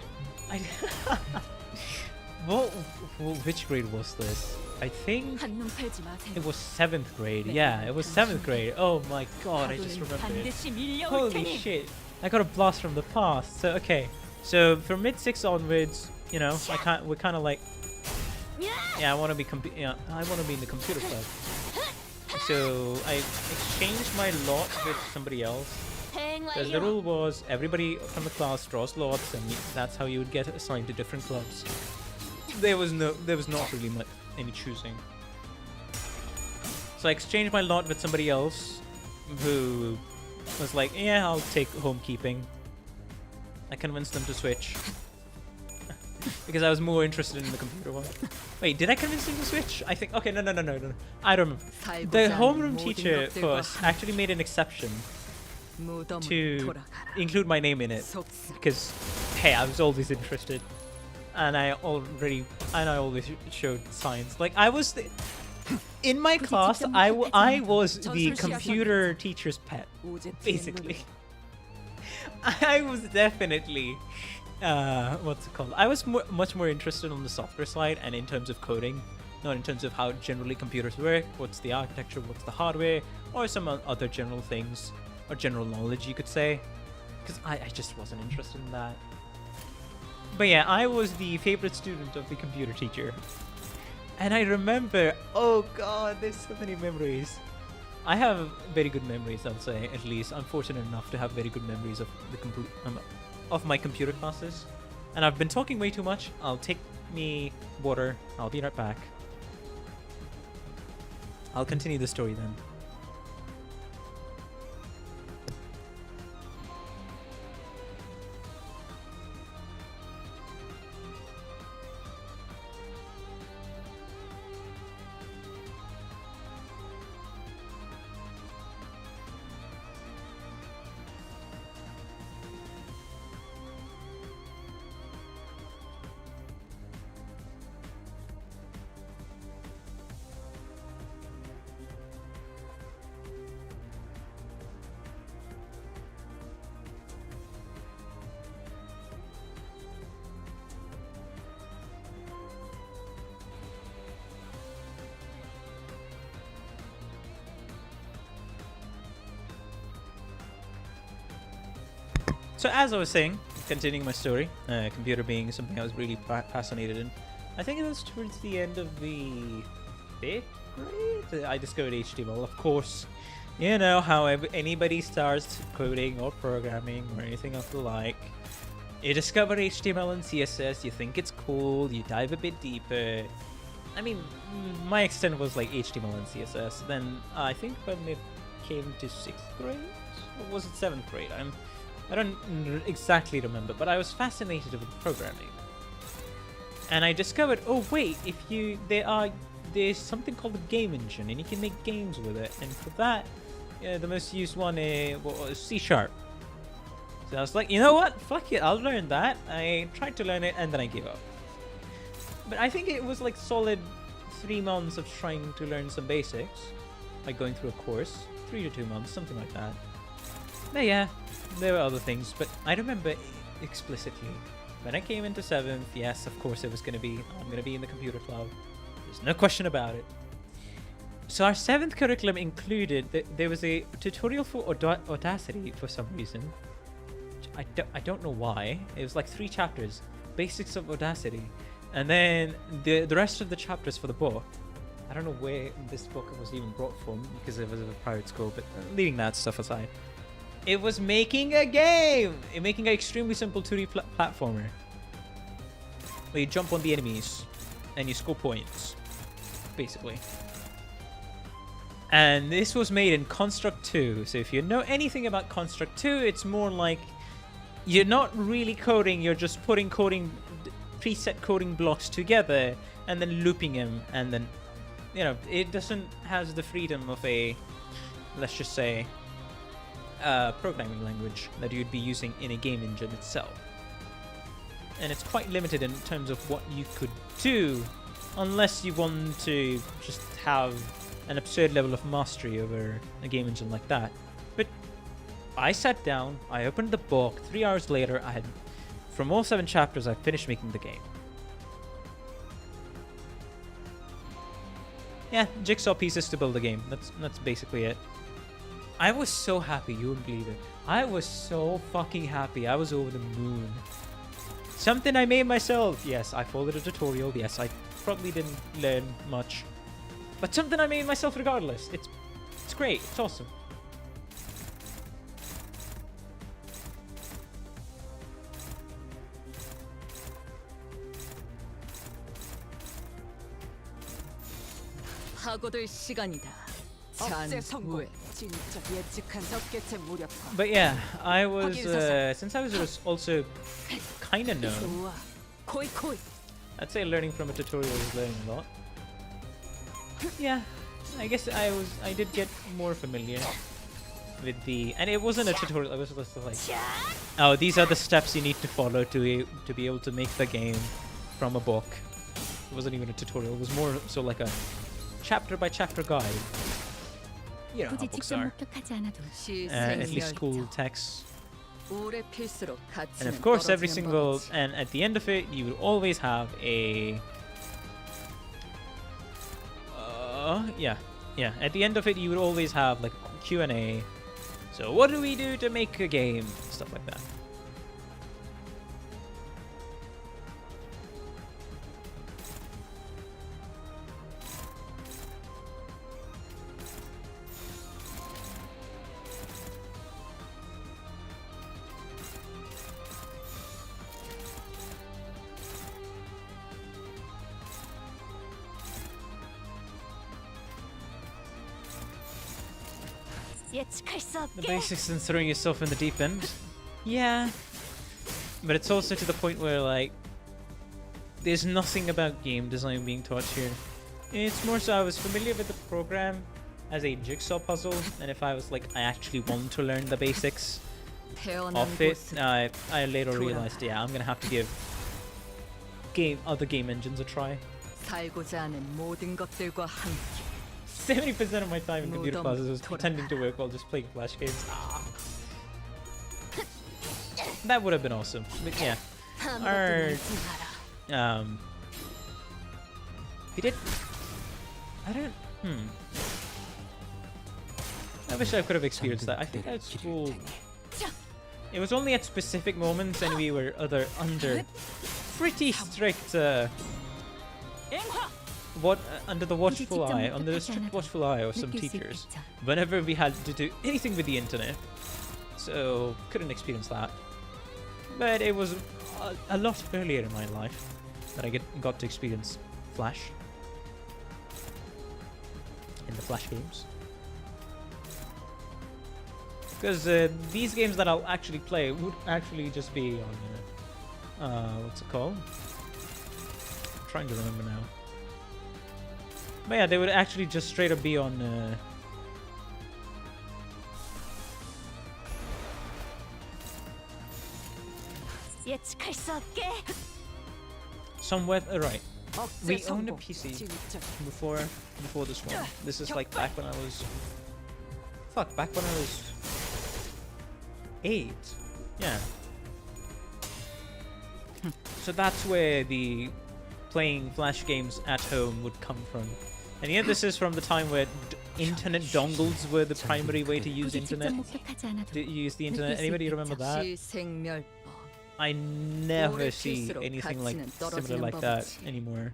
Which grade was this? I think 한눈 팔지 마세요. it was 7th grade. Yeah, it was 7th grade. Oh my god! I just 파도는 remembered. 반드시 밀려올 Holy 테니. shit! I got a blast from the past. So okay, so from mid 6 onwards, you know, we're kind of like, yeah, I want to be I want to be in the computer club. So I exchanged my lot with somebody else. Because the rule was everybody from the class draws lots, and that's how you would get assigned to different clubs. There was not really much any choosing. So I exchanged my lot with somebody else, who was like, "Yeah, I'll take homekeeping." I convinced them to switch. because I was more interested in the computer one. Wait, did I convince him to switch? I think. Okay, no. I don't remember. The homeroom teacher for us actually made an exception to include my name in it because, hey, I was always interested, and I always showed signs. Like I was in my class, I was the computer teacher's pet, basically. I was definitely what's it called? I was much more interested on the software side and in terms of coding, not in terms of how generally computers work, what's the architecture, what's the hardware, or some other general things, or general knowledge you could say, because I just wasn't interested in that. But yeah, I was the favorite student of the computer teacher. And I remember, oh god, there's so many memories. I have very good memories, I'll say, at least. I'm fortunate enough to have very good memories of the of my computer classes. And I've been talking way too much. I'll take me water. I'll be right back. I'll continue the story then. So as I was saying, continuing my story, computer being something I was really fascinated in. I think it was towards the end of the 5th grade I discovered HTML. Of course, you know how anybody starts coding or programming or anything of the like. You discover HTML and CSS, you think it's cool, you dive a bit deeper. I mean, my extent was like HTML and CSS. Then I think when it came to 6th grade, or was it 7th grade? I don't exactly remember, but I was fascinated with programming. And I discovered, oh wait, there's something called a game engine, and you can make games with it. And for that, the most used one was C#. So I was like, you know what? Fuck it, I'll learn that. I tried to learn it, and then I gave up. But I think it was like solid 3 months of trying to learn some basics, like going through a course, 3 to 2 months, something like that. But yeah, there were other things, but I remember explicitly when I came into 7th, yes, of course I'm gonna be in the computer club. There's no question about it. So our 7th curriculum included there was a tutorial for Audacity for some reason. I don't know why. It was like 3 chapters, basics of Audacity, and then the rest of the chapters for the book. I don't know where this book was even brought from because it was a private school, but leaving that stuff aside. It was making a game! Making an extremely simple 2D platformer. Where you jump on the enemies and you score points, basically. And this was made in Construct 2. So if you know anything about Construct 2, it's more like you're not really coding, you're just putting preset coding blocks together and then looping them, and then, you know, it doesn't have the freedom of a, let's just say, programming language that you'd be using in a game engine itself. And it's quite limited in terms of what you could do, unless you want to just have an absurd level of mastery over a game engine like that. But I sat down, I opened the book, 3 hours later, from all 7 chapters, I finished making the game. Yeah, jigsaw pieces to build a game. That's basically it. I was so happy, you wouldn't believe it. I was so fucking happy. I was over the moon. Something I made myself. Yes, I followed a tutorial. Yes, I probably didn't learn much. But something I made myself regardless. It's great. It's awesome. 파고들 시간이다. 잔후회. 진짜 예측한 적개체 무력화. But yeah, I was since I was also kind of known 코이. I'd say learning from a tutorial is learning a lot. Yeah, I guess I did get more familiar with the, and it wasn't a tutorial. It was just like, oh, these are the steps you need to follow to be able to make the game from a book. It wasn't even a tutorial. It was more so like a chapter by chapter guide. You know how 굳이 books 직접 are. 목격하지 않아도 At least school texts. 오래 필수록 And 가치는 of course, every 떨어지는 single, 법이지. and at the end of it, you would always have a. Yeah. At the end of it, you would always have like a Q&A. So, what do we do to make a game? Stuff like that. 예측할 수 The 없게. basics and throwing yourself in the deep end. Yeah. But it's also to the point where, like, there's nothing about game design being taught here. It's more so I was familiar with the program as a jigsaw puzzle, and if I was like, I actually want to learn the basics 태어난 of it, 곳은 I later realized, yeah, I'm gonna have to give other game engines a try. 살고자 하는 모든 것들과 함께 70% of my time in computer 무덤 classes was 돌아가라. pretending to work while just playing Flash games. That would have been awesome. But yeah. Our, we did. I don't. I wish I could have experienced that. I think at school, it was only at specific moments, and we were under pretty strict. Under the watchful eye, under the strict watchful eye of some 느낄 수 teachers. 있겠죠. Whenever we had to do anything with the internet, so couldn't experience that. But it was a lot earlier in my life that I got to experience Flash in the Flash games. Because these games that I'll actually play would actually just be on, what's it called? I'm trying to remember now. But yeah, they would actually just straight up be on. 예측할 수 없게. Somewhere, right. We 억제 owned a 성공. PC 진짜 before this one. This is like back when I was. Fuck, back when I was 8. Yeah. So that's where the playing Flash games at home would come from. And yeah, this is from the time where internet dongles were the primary way to use 굳이 직접 internet. 목격하지 않아도 To use the internet. 느낄 수 Anybody remember 있겠죠. that? 시생멸법. I never 오래 see 필수록 anything like 가치는 similar 떨어지는 like that 법이지. anymore.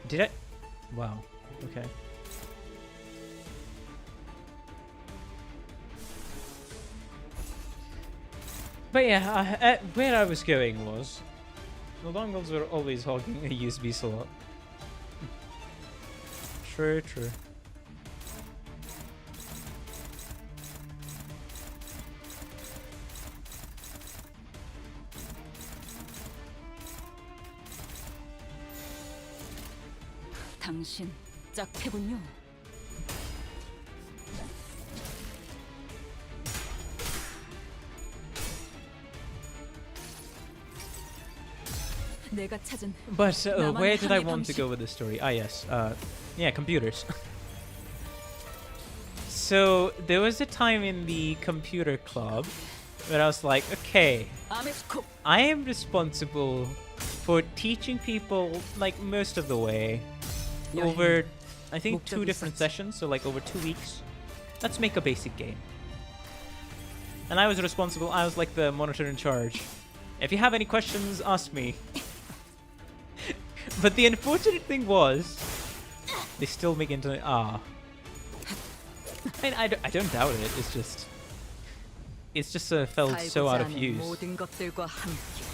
Did I? Wow. Okay. But yeah, where I was going was the dongles were always hogging a USB slot. True, true. 당신 짝패군요. 내가 찾은 But 나만의 where did I 항해 want to 방식. go with this story? Ah, yes. Yeah, computers. So there was a time in the computer club where I was like, okay, 아메스코 I am responsible for teaching people like most of the way over, I think, 2 different sessions. So like over 2 weeks. Let's make a basic game. And I was responsible. I was like the monitor in charge. If you have any questions, ask me. But the unfortunate thing was, they still make internet. I mean, I don't doubt it. It's just felt so out of 살고자 하는 use 모든 것들과 함께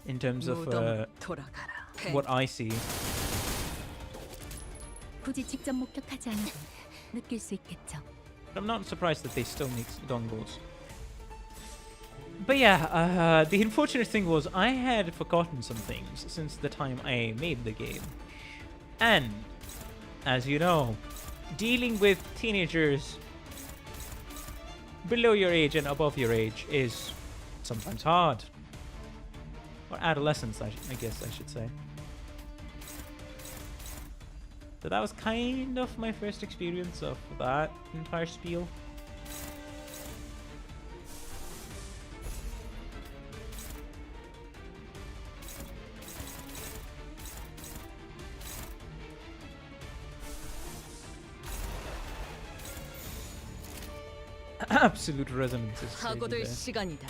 in terms of 무덤 돌아가라. what I see. 굳이 직접 목격하지 않아도 느낄 수 있겠죠. But I'm not surprised that they still make dongles. But yeah, the unfortunate thing was I had forgotten some things since the time I made the game. And, as you know, dealing with teenagers below your age and above your age is sometimes hard. Or adolescents, I guess I should say. So that was kind of my first experience of that entire spiel. Absolute resonance is crazy 하고들 there. 시간이다.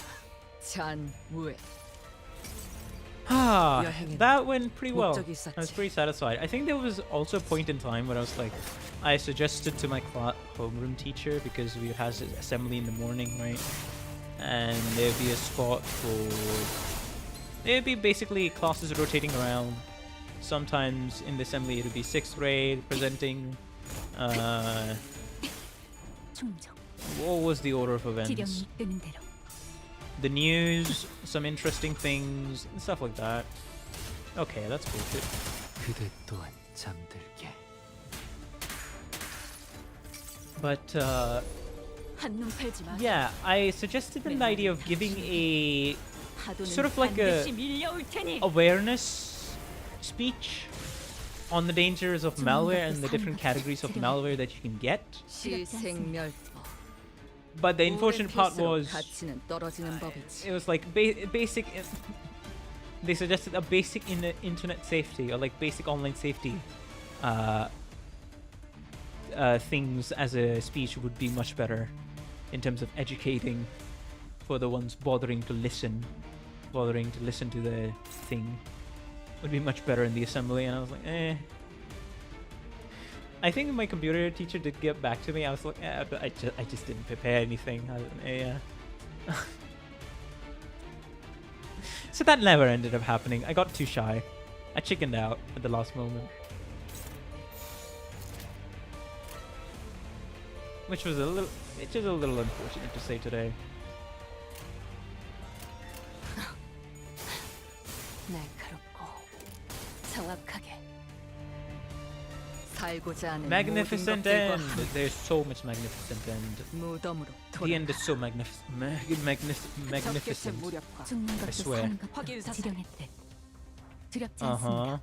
잔무에. Ah, 여행에는 that went pretty well. 목적이 I was 있었지. pretty satisfied. I think there was also a point in time where I was like, I suggested to my homeroom teacher, because we had assembly in the morning, right? And there'd be a spot for... There'd be basically classes rotating around. Sometimes in the assembly it would be 6th grade presenting. 충정. What was the order of events? 지령이 뜨는 대로. The news, some interesting things, and stuff like that. Okay, that's bullshit. 그대 또한 잠들게. But 한눈 팔지 마. yeah, I suggested an idea of giving a 파도는 sort of like a 반드시 밀려올 테니. awareness speech on the dangers of malware and the different categories of malware that you can get. 시생멸법. But the unfortunate part was 가치는 떨어지는 법이지. it was like basic. They suggested a basic internet safety or like basic online safety things as a speech would be much better in terms of educating for the ones bothering to listen to the thing would be much better in the assembly. And I was like, eh. I think my computer teacher did get back to me. I was like, yeah, but I just didn't prepare anything. Yeah. So that never ended up happening. I got too shy. I chickened out at the last moment. Which was a little unfortunate to say today. 날카롭고 정확하게. 살고자 하는 Magnificent 모든 end. 것들과 함께 There's so much magnificent end. 무덤으로 The end is 돌아가. so magnificent. 무력과 죽는 I 것도 swear. 사는 것도 확인사살. 지령했대. 두렵지 Uh 않습니다. huh.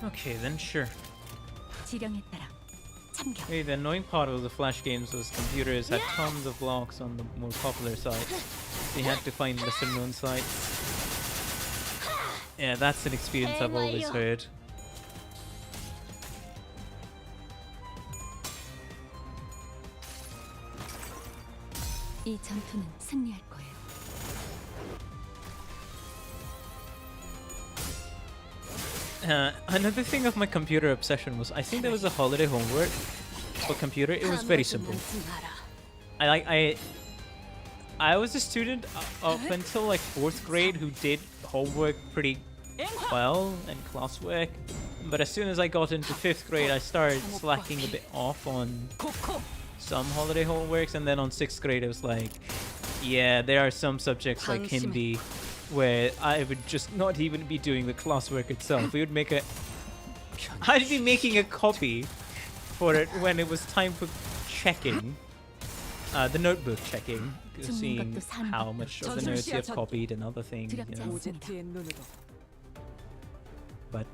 Okay, then sure. 지령에 따라 참견. Hey, the annoying part of the Flash games was computers had tons of blocks on the more popular sites. They had to find lesser known sites. Yeah, that's an experience I've always heard. 이 전투는 승리할 거예요. Another thing of my computer obsession was I think there was a holiday homework for computer. It was very simple. I was a student up until like 4th grade who did homework pretty well and classwork, but as soon as I got into 5th grade I started slacking a bit off on some holiday homeworks, and then on 6th grade it was like, yeah, there are some subjects like Hindi where I would just not even be doing the classwork itself. We would make a I'd be making a copy for it when it was time for checking. the notebook checking, 죽는 seeing 것도 사는 how 것도 much of the notes you have copied and other things, you 두렵지 know. 않습니다. 오제트의 눈으로 But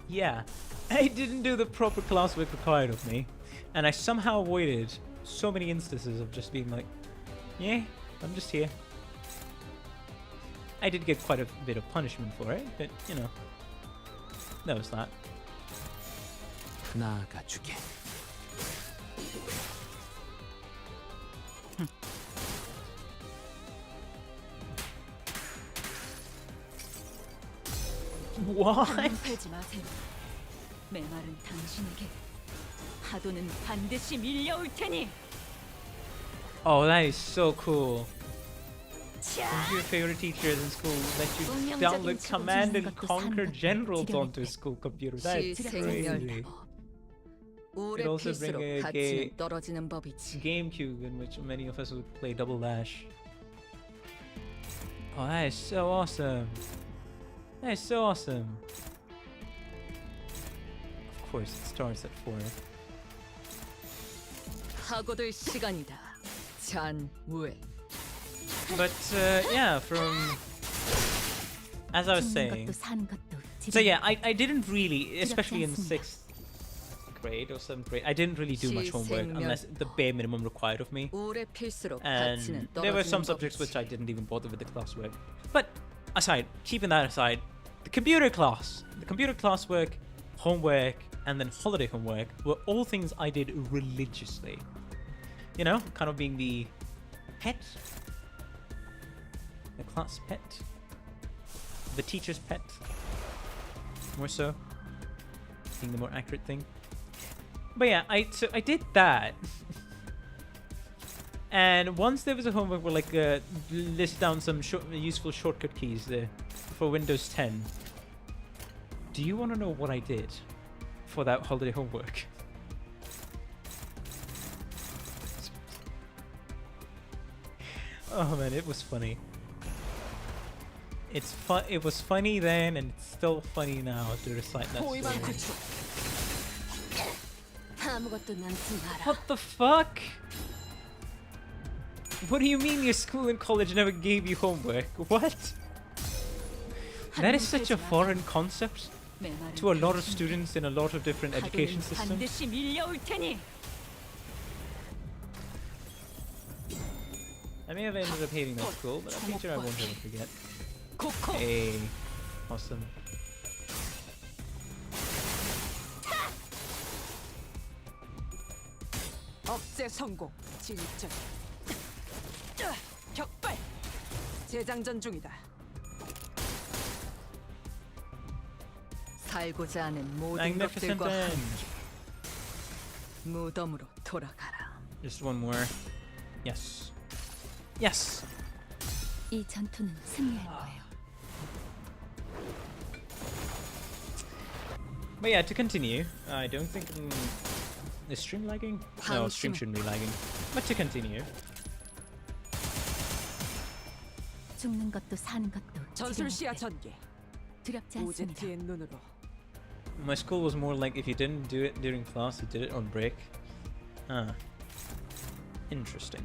yeah, I didn't do the proper classwork required of me, and I somehow avoided so many instances of just being like, yeah, I'm just here. I did get quite a bit of punishment for it, but you know, that was that. 나아가주게. What? 팔지 마세요. 메마른 당신에게 파도는 반드시 밀려올 테니. Oh, that is so cool. 자, One of your favorite teachers in school let you 운명적인 download 지구 Command and 짓는 것도 Conquer 사는 것도 Generals 지령했대. onto a school computer. That's crazy. 시생열법 오래 also bring 필수록 a 가치는 gay- 떨어지는 법이지. GameCube, in which many of us would play Double Dash. Oh, that is so awesome. That is so awesome. Of course, it starts at 4. 파고들 시간이다. 잔우에 But yeah, from as I was 죽는 saying, 것도 사는 것도 so yeah, 지령했대. I didn't really, especially in 않습니다. 6th grade or 7th grade, I didn't really do much homework unless the bare minimum required of me. 오래 필수록 And 가치는 there were some 떨어지는 subjects 법이지. which I didn't even bother with the classwork. But aside, keeping that aside, the computer class work, homework, and then holiday homework were all things I did religiously. You know, kind of being the pet, the class pet, the teacher's pet, more so, being the more accurate thing. But yeah, so I did that. And once there was a homework where like list down some useful shortcut keys there for Windows 10. Do you want to know what I did for that holiday homework? Oh man, it was funny. It was funny then, and it's still funny now to recite that story. 아무것도 남지 마라. What the fuck? What do you mean your school and college never gave you homework? What? That is such a foreign concept 메마른 to a lot of 당신에게 students in a lot of different education 파도는 systems. 반드시 밀려올 테니. I may have ended up hating that school, but that teacher I won't ever forget. 코코. Hey, awesome. 억제 성공. 진입전. 격발. 재장전 중이다. 살고자 하는 모든 Magnificent 것들과 end. 함께 무덤으로 돌아가라. Just one more. Yes. Yes. 이 전투는 승리할 거예요. But yeah, to continue, I don't think is stream lagging? No, stream shouldn't be lagging. But to continue, 죽는 것도 사는 것도 전술 시야 지령했대. 전개. 두렵지 않습니다. 오제트의 눈으로. my school was more like if you didn't do it during class, you did it on break. Ah, interesting.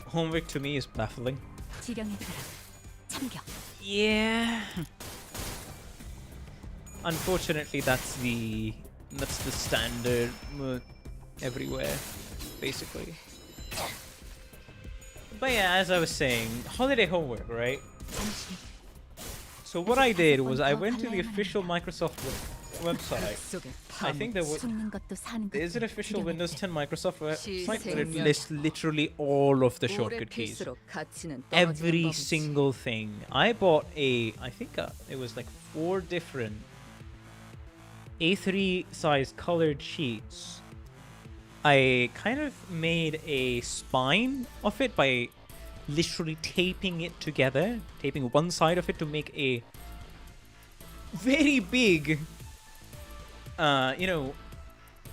Homework to me is baffling. 지령에 따라 참격. Yeah. Unfortunately, that's the standard everywhere, basically. But yeah, as I was saying, holiday homework, right? 잠시 So what I did was I went to the official Microsoft website. 속에 I think there was 죽는 것도 사는 there is an 것도 official Windows 지령했대. 10 Microsoft website where it 시생명. lists literally all of the 오래 shortcut keys. 필수록 가치는 떨어지는 Every 법이지. single thing. I bought I think it was like 4 different A3 size colored sheets. I kind of made a spine of it by literally taping it together, taping one side of it to make a very big, you know,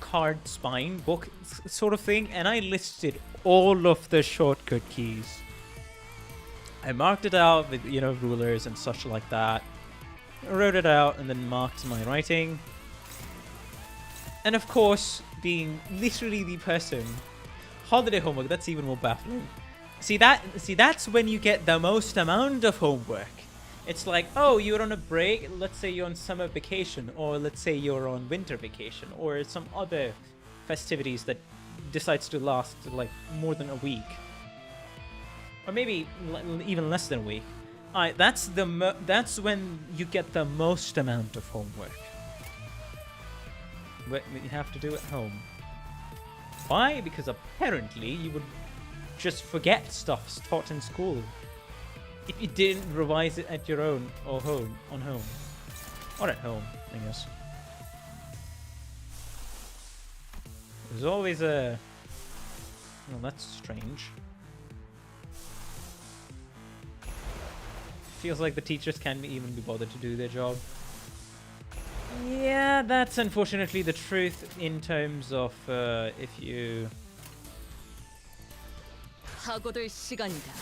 card spine book sort of thing, and I listed all of the shortcut keys. I marked it out with, you know, rulers and such like that. I wrote it out and then marked my writing. And of course, being literally the person, holiday homework, that's even more baffling. See, that's when you get the most amount of homework. It's like, oh, you're on a break, let's say you're on summer vacation, or let's say you're on winter vacation, or some other festivities that decides to last like more than a week. Or maybe even less than a week. Alright, that's when you get the most amount of homework. But you have to do at home. Why? Because apparently you would just forget stuff taught in school if you didn't revise it at your own or on home. Or at home, I guess. There's always a... Well, that's strange. Feels like the teachers can't even be bothered to do their job. Yeah, that's unfortunately the truth in terms of if you... 하고들 시간이다.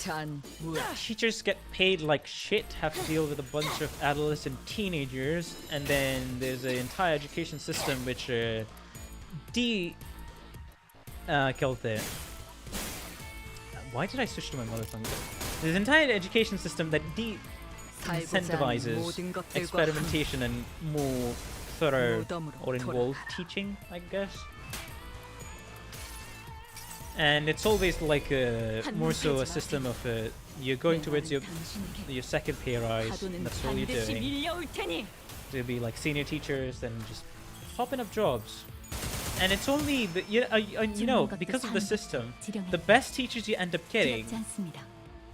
잔 무야. Teachers get paid like shit, have to deal with a bunch of adolescent teenagers, and then there's an entire education system which why did I switch to my mother tongue? There's an entire education system that incentivizes experimentation and more thorough or involved teaching, I guess. And it's always like more so a system of you're going towards your second pay rise, and that's all you're doing. There'll be like senior teachers and just hopping up jobs. And it's only, you know, because of the system, the best teachers you end up getting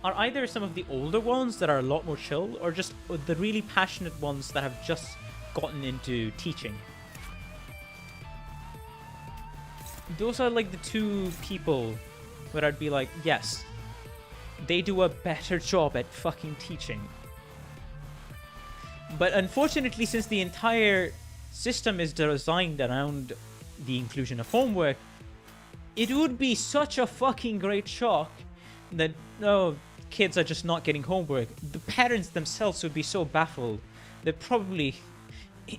are either some of the older ones that are a lot more chill, or just the really passionate ones that have just gotten into teaching. Those are like the two people where I'd be like, yes, they do a better job at fucking teaching. But unfortunately, since the entire system is designed around the inclusion of homework, it would be such a fucking great shock that, oh, kids are just not getting homework. The parents themselves would be so baffled. They'd probably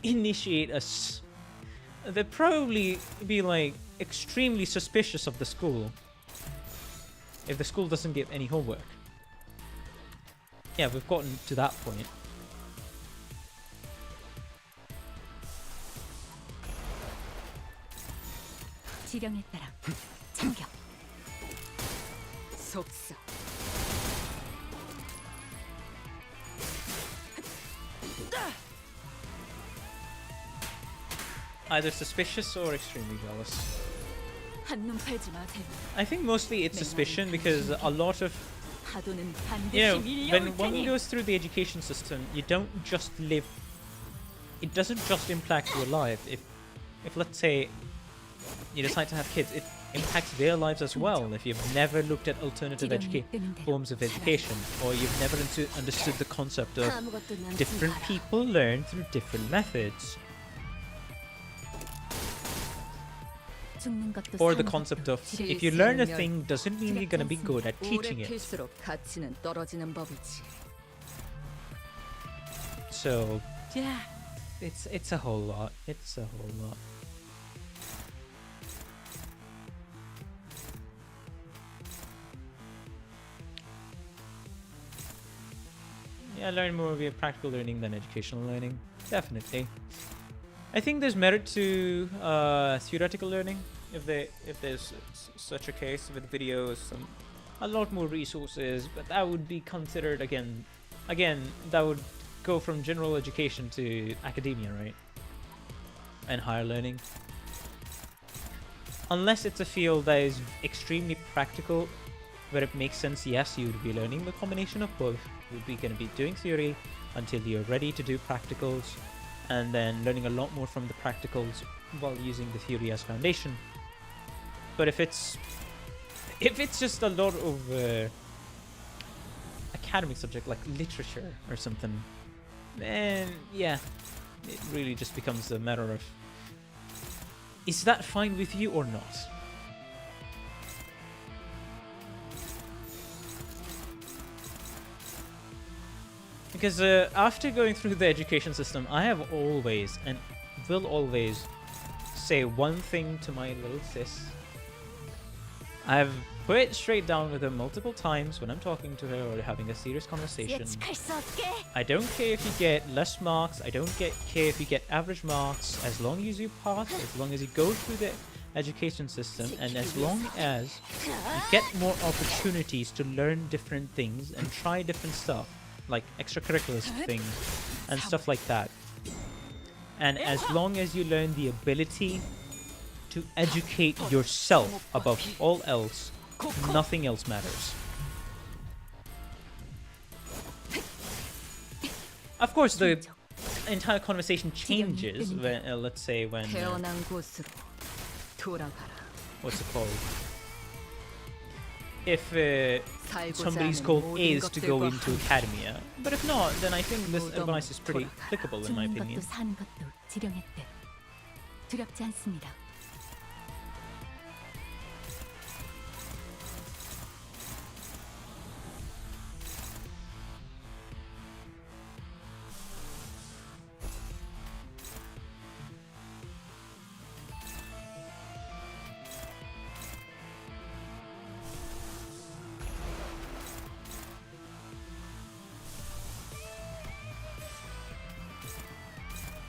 initiate us. They'd probably be like extremely suspicious of the school if the school doesn't give any homework. Yeah, we've gotten to that point. 지령에 따라 참격. 속사. Either suspicious or extremely jealous. 한눈 팔지 마세요. I think mostly it's suspicion because a lot of, 파도는 you know, 반드시 when 밀려올 one 테니. goes through the education system, you don't just live, it doesn't just impact your life. If let's say you decide to have kids, it impacts their lives as well. If you've never looked at alternative forms of education, or you've never understood the concept of different people learn through different methods, or the concept of if you learn a thing doesn't mean you're going to be good at teaching 오래 it. 필수록 가치는 떨어지는 법이지. So yeah, it's a whole lot. It's a whole lot. Yeah, learn more via practical learning than educational learning. Definitely. I think there's merit to theoretical learning if there's such a case with videos, a lot more resources, but that would be considered again that would go from general education to academia, right? And higher learning. Unless it's a field that is extremely practical, where it makes sense, yes, you would be learning the combination of both. You'd be going to be doing theory until you're ready to do practicals, and then learning a lot more from the practicals while using the theory as foundation. But if it's just a lot of academic subject like literature or something, then yeah, it really just becomes a matter of, is that fine with you or not? Because after going through the education system, I have always and will always say one thing to my little sis. I've put it straight down with her multiple times when I'm talking to her or having a serious conversation. 예측할 수 없게. I don't care if you get less marks, I don't care if you get average marks, as long as you pass, as long as you go through the education system, and as long as you get more opportunities to learn different things and try different stuff, like extracurricular things and stuff like that. And as long as you learn the ability to educate yourself above all else, nothing else matters. Of course, the entire conversation changes when, let's say, when 태어난 곳으로 돌아가라. what's it called? If 살고자 somebody's 하는 goal 모든 is to go 것들과 into 함께 academia, but if not, then I think this advice is pretty applicable in my 죽는 opinion. 것도 사는 것도 지령했대. 두렵지 않습니다.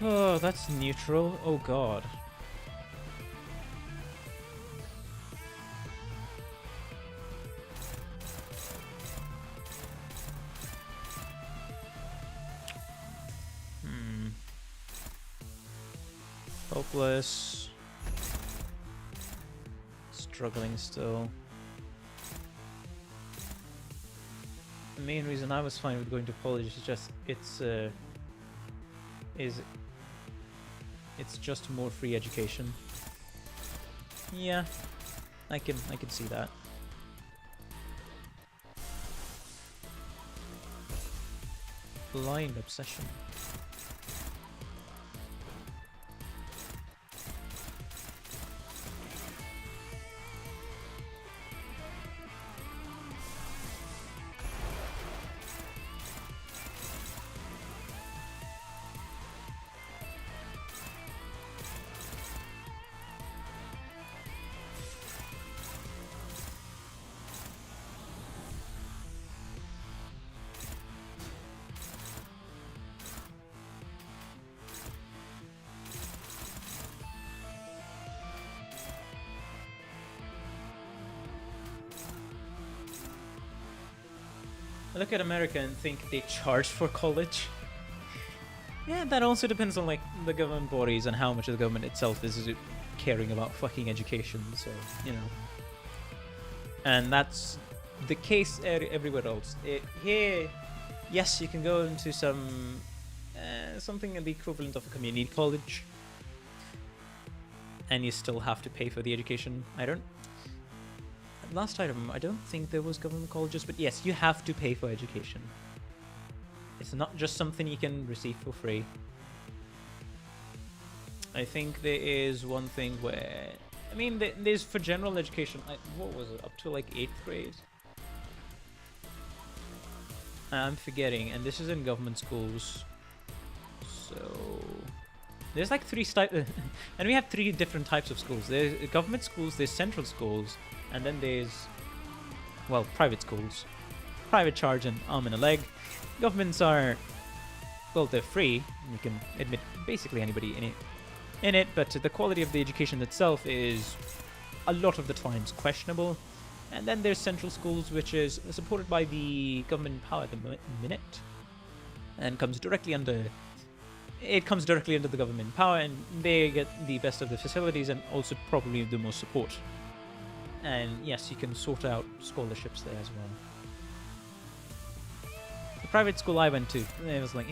Oh, that's neutral. Oh god. Hopeless. Struggling still. The main reason I was fine with going to college is just it's just more free education. Yeah, I can see that. Blind obsession. I look at America and think they charge for college. Yeah, that also depends on like the government bodies and how much of the government itself is caring about fucking education, so, you know. And that's the case everywhere else. Here, yes, you can go into something the equivalent of a community college, and you still have to pay for the education. Last time, I don't think there was government colleges, but yes, you have to pay for education. It's not just something you can receive for free. I think there is one thing where, I mean, there's for general education, what was it, up to like 8th grade? I'm forgetting, and this is in government schools. So there's like and we have 3 different types of schools. There's government schools, there's central schools, and then there's, well, private schools. Private charge an arm and a leg. Governments are, well, they're free. You can admit basically anybody in it, but the quality of the education itself is a lot of the times questionable. And then there's central schools, which is supported by the government power at the minute, and comes directly under the government power, and they get the best of the facilities and also probably the most support. And yes, you can sort out scholarships there as well. The private school I went to, it was like,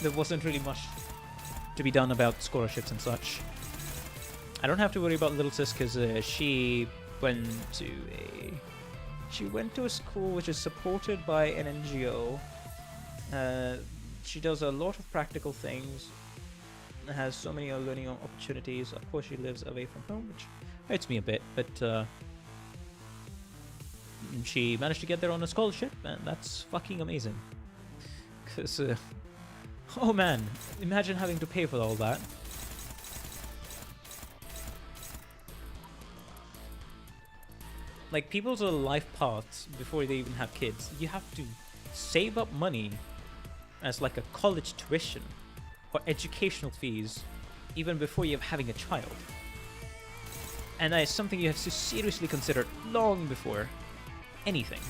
there wasn't really much to be done about scholarships and such. I don't have to worry about little sis because she went to a school which is supported by an NGO. she does a lot of practical things, has so many learning opportunities. Of course, she lives away from home, which hurts me a bit, but she managed to get there on a scholarship, and that's fucking amazing. Because, oh man, imagine having to pay for all that. Like, people's life paths before they even have kids, you have to save up money as like a college tuition or educational fees even before you're having a child. And that is something you have to seriously consider long before anything.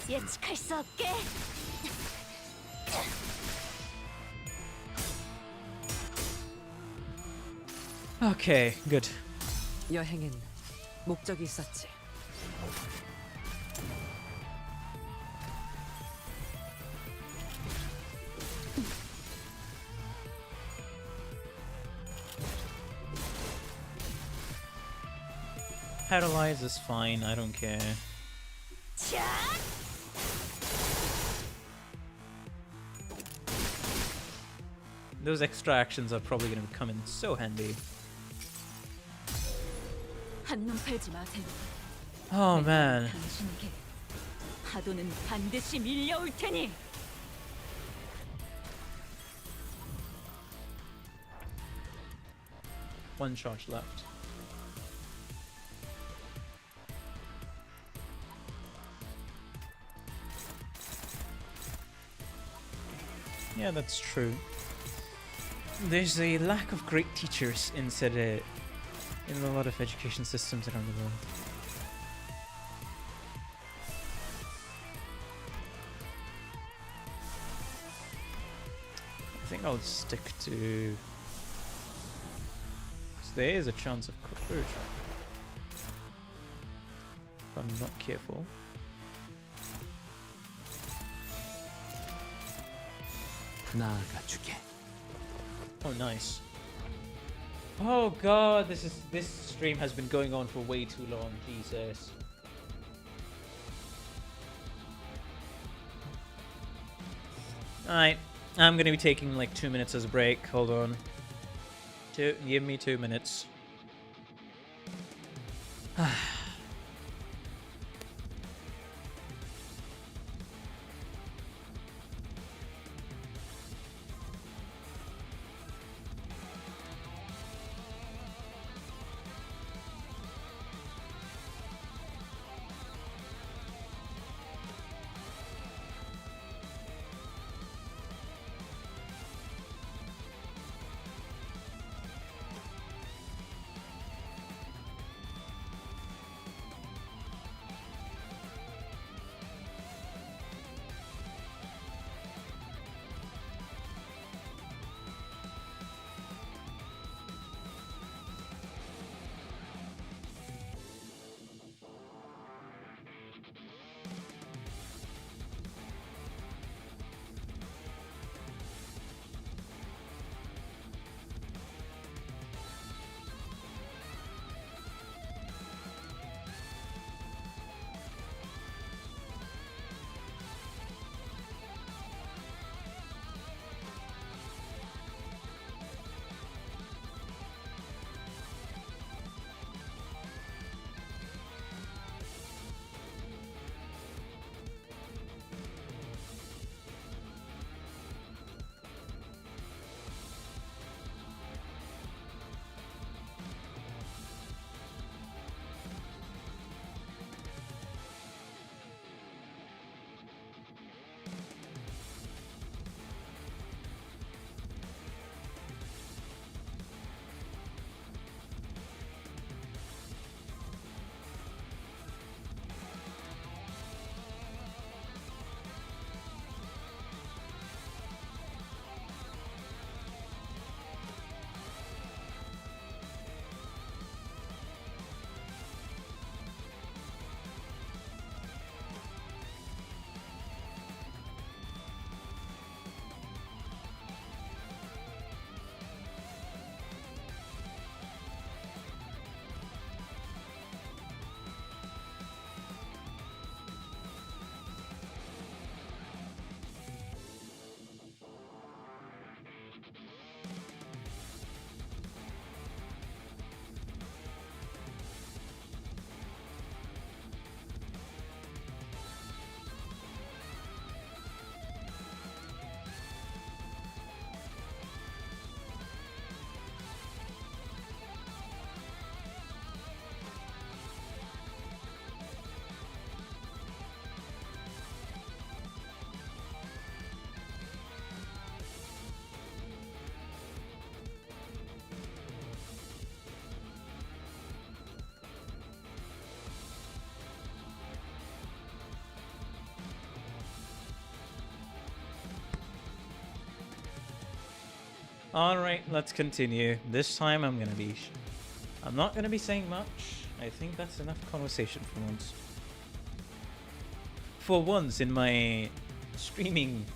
예측할 수 없게. Okay, good. 여행엔 목적이 있었지. Paralyze is fine, I don't care. 자, Those extra actions are probably going to come in so handy. 한눈 팔지 마세요. Oh man. 당신에게 파도는 반드시 밀려올 테니. One charge left. Yeah, that's true. There's a lack of great teachers in a lot of education systems around the world. I think I'll stick to... So there is a chance of cockroach. If I'm not careful. 나아가주게. Oh, nice. Oh god, this stream has been going on for way too long. Jesus. Alright, I'm gonna be taking like 2 minutes as a break. Hold on. Give me 2 minutes. Alright, let's continue. This time I'm not gonna be saying much. I think that's enough conversation for once. For once in my streaming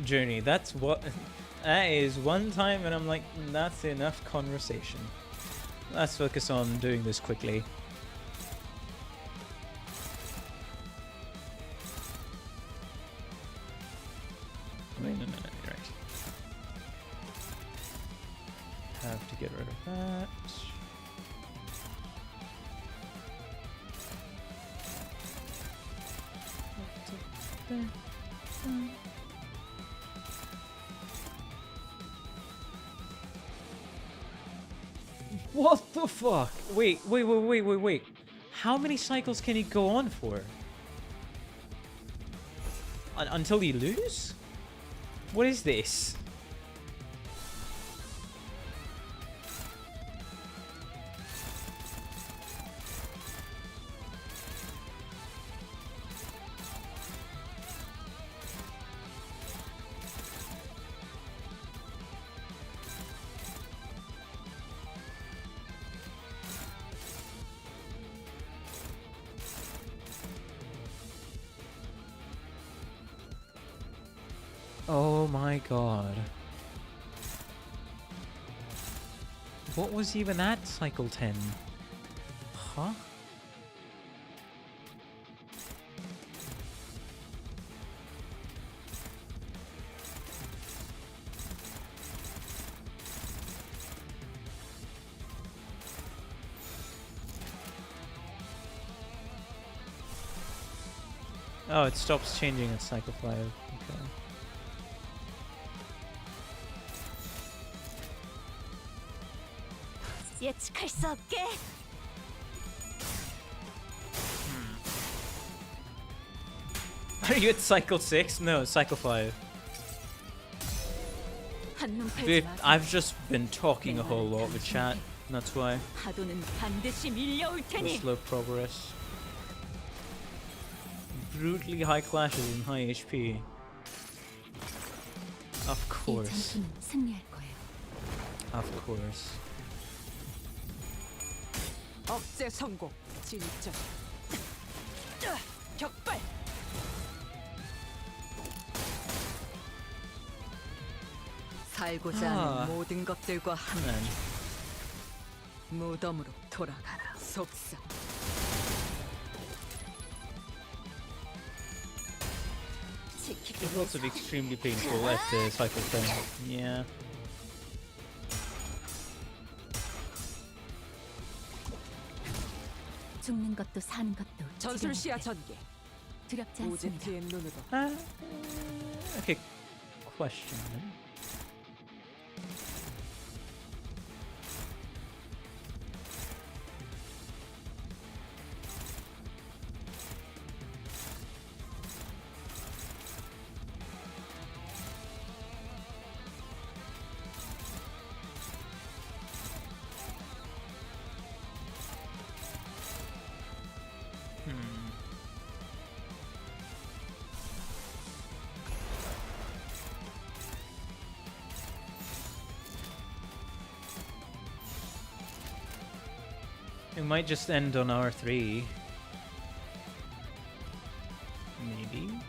journey, that is one time and I'm like, that's enough conversation. Let's focus on doing this quickly. Wait, no, you're right. Have to get rid of that. What the fuck? Wait. How many cycles can he go on for? Until you lose? What is this? Oh my god. What was even at cycle 10? Huh? Oh, it stops changing at cycle 5. Okay. 예측할 수 없게. Are you at cycle 6? No, cycle 5. 한눈 Dude, 팔지 마세요. I've just been talking a whole lot with chat. That's why. 파도는 반드시 밀려올 The 테니. slow progress. Brutally high clashes and high HP. Of 이 course. 전투는 승리할 거예요. Of course. 억제 성공. 진입전. 격발. 살고자 아. 하는 모든 것들과 함께 Man. 무덤으로 돌아가라. 속삭. 지키기 It's also extremely painful at the cycle 10. Yeah. 죽는 것도 사는 것도 전술 시야 지령했대. 전개. 두렵지 않습니다. 오제트의 눈으로. Okay. Question. It might just end on R3. Maybe.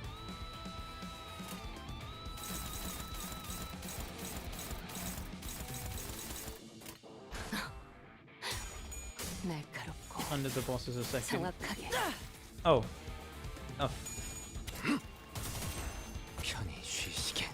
날카롭고 Under the boss is a second. 정확하게 Oh. Oh. 편히 쉬시게.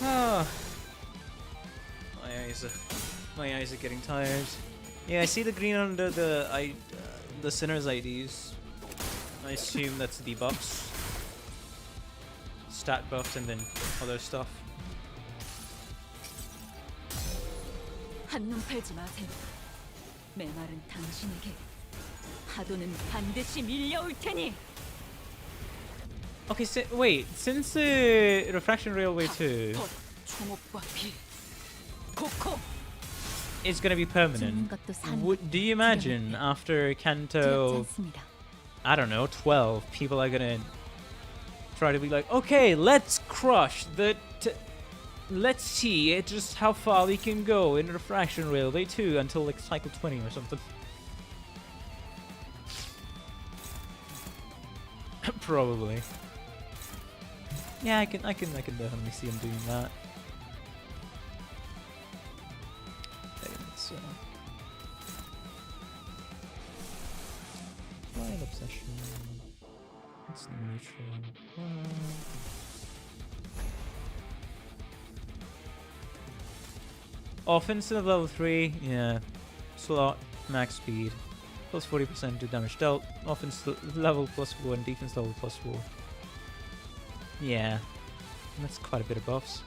Ah. My eyes are getting tired. Yeah, I see the green under the sinner's IDs. I assume that's debuffs, stat buffs, and then other stuff. 한눈 팔지 마세요. 메마른 당신에게 파도는 반드시 밀려올 테니. Okay, wait. Since Refraction Railway 2, 총옥과 비 고코 It's gonna be permanent. 죽는 것도 사는 Do you 것도 imagine 지령했대. after 두렵지 Kanto, 않습니다. I don't know, 12, people are gonna try to be like, okay, let's crush the. Let's see just how far we can go in Refraction Railway 2 until like cycle 20 or something. Probably. Yeah, I can definitely see him doing that. So. Blind Obsession. It's neutral. Offense at level 3, yeah. Slot, max speed. Plus 40% to damage dealt. Offense level plus 4 and defense level plus 4. Yeah. That's quite a bit of buffs.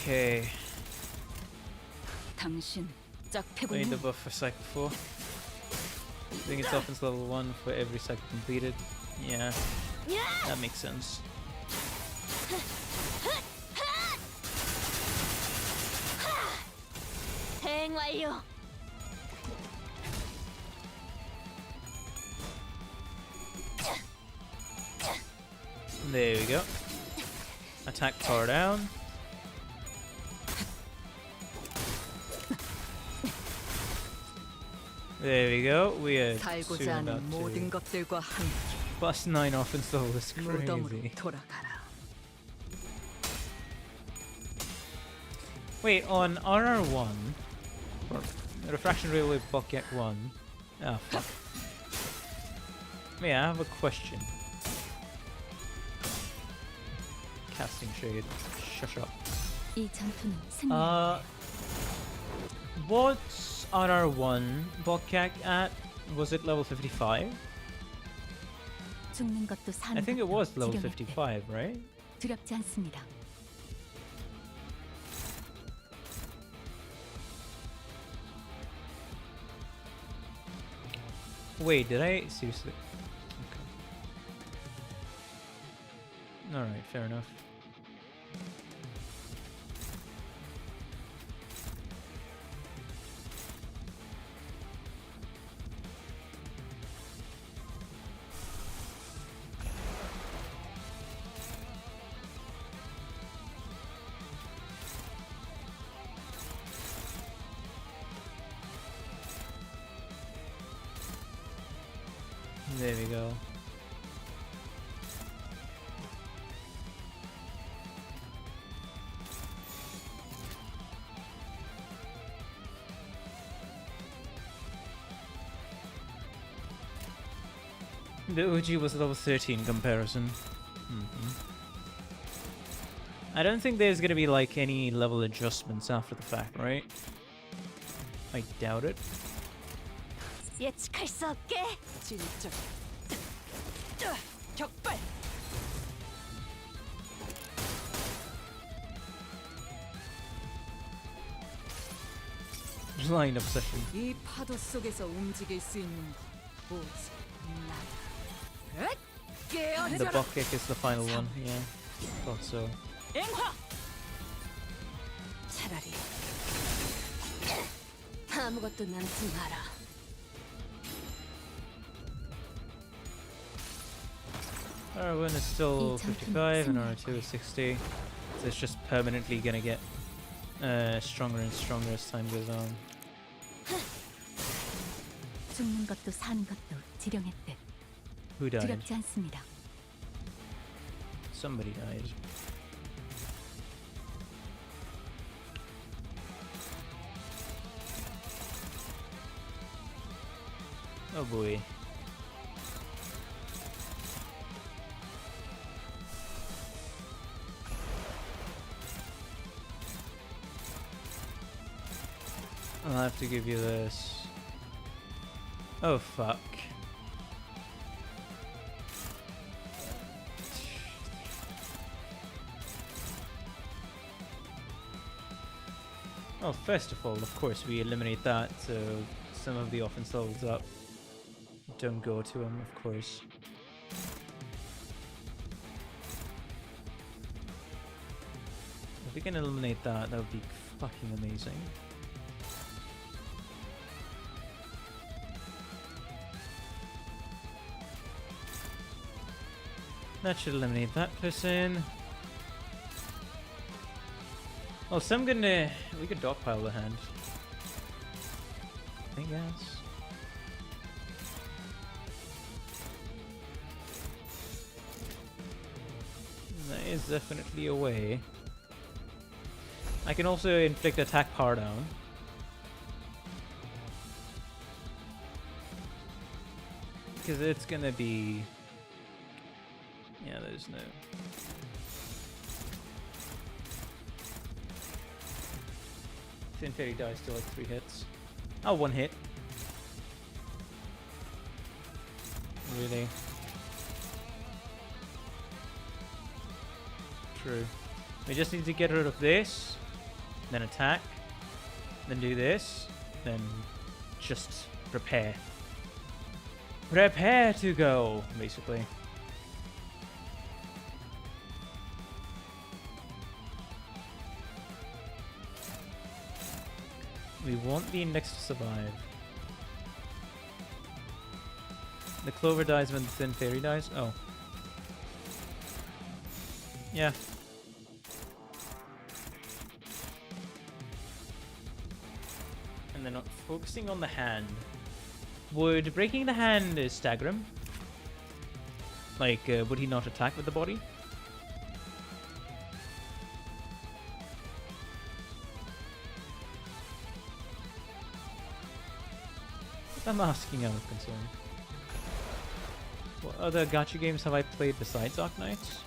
Okay. 당신 I need 짝패군요. the buff for cycle 4. I think it's offense level 1 for every cycle completed. Yeah. That makes sense. 대행 완료. There we go. Attack power down. There we go. We are 살고자 soon about 하는 모든 to 것들과 함께 plus 9 offense level. That's 무덤으로 crazy. 돌아가라. Wait, on RR1, or Refraction Railway Bokgak 1. Oh fuck. Yeah, I have a question. Casting Shade. Shush up. 이 전투는 승리. What's RR1 Bokgak at? Was it level 55? 죽는 것도 사는 I think it 것도 was level 지령했대. 55, right? 두렵지 않습니다. Wait, did I seriously? Okay. Alright, fair enough. There we go. The OG was level 13 comparison. I don't think there's gonna be like any level adjustments after the fact, right? I doubt it. 예측할 수 없게. 진입적 격발 Blind Obsession. 이 파도 속에서 움직일 수 있는 오직 나다. The 깨어져라. Bokgak is the final one, yeah. Thought so. 앵화 차라리 아무것도 남지 마라. R1 is still 55 and R2 is 60. So it's just permanently gonna get stronger and stronger as time goes on. 죽는 것도 사는 것도 지령했대. Who died? 두렵지 않습니다. Somebody died. Oh boy. I'll have to give you this. Oh, fuck. Well, first of all, of course, we eliminate that, so some of the offense levels up don't go to him, of course. If we can eliminate that, that would be fucking amazing. That should eliminate that person. Oh, so I'm gonna... We could dogpile the hand, I guess. That is definitely a way. I can also inflict attack power down. Because it's gonna be... Yeah, there's no... Thin Fairy dies to like 3 hits. Oh, 1 hit. Really? True. We just need to get rid of this, then attack, then do this, then just prepare. Prepare to go, basically. We want the index to survive. The Clover dies when the Thin Fairy dies? Oh. Yeah. And then focusing on the hand. Would breaking the hand stagger him? Like, would he not attack with the body? I'm asking out of concern. What other gacha games have I played besides Arknights?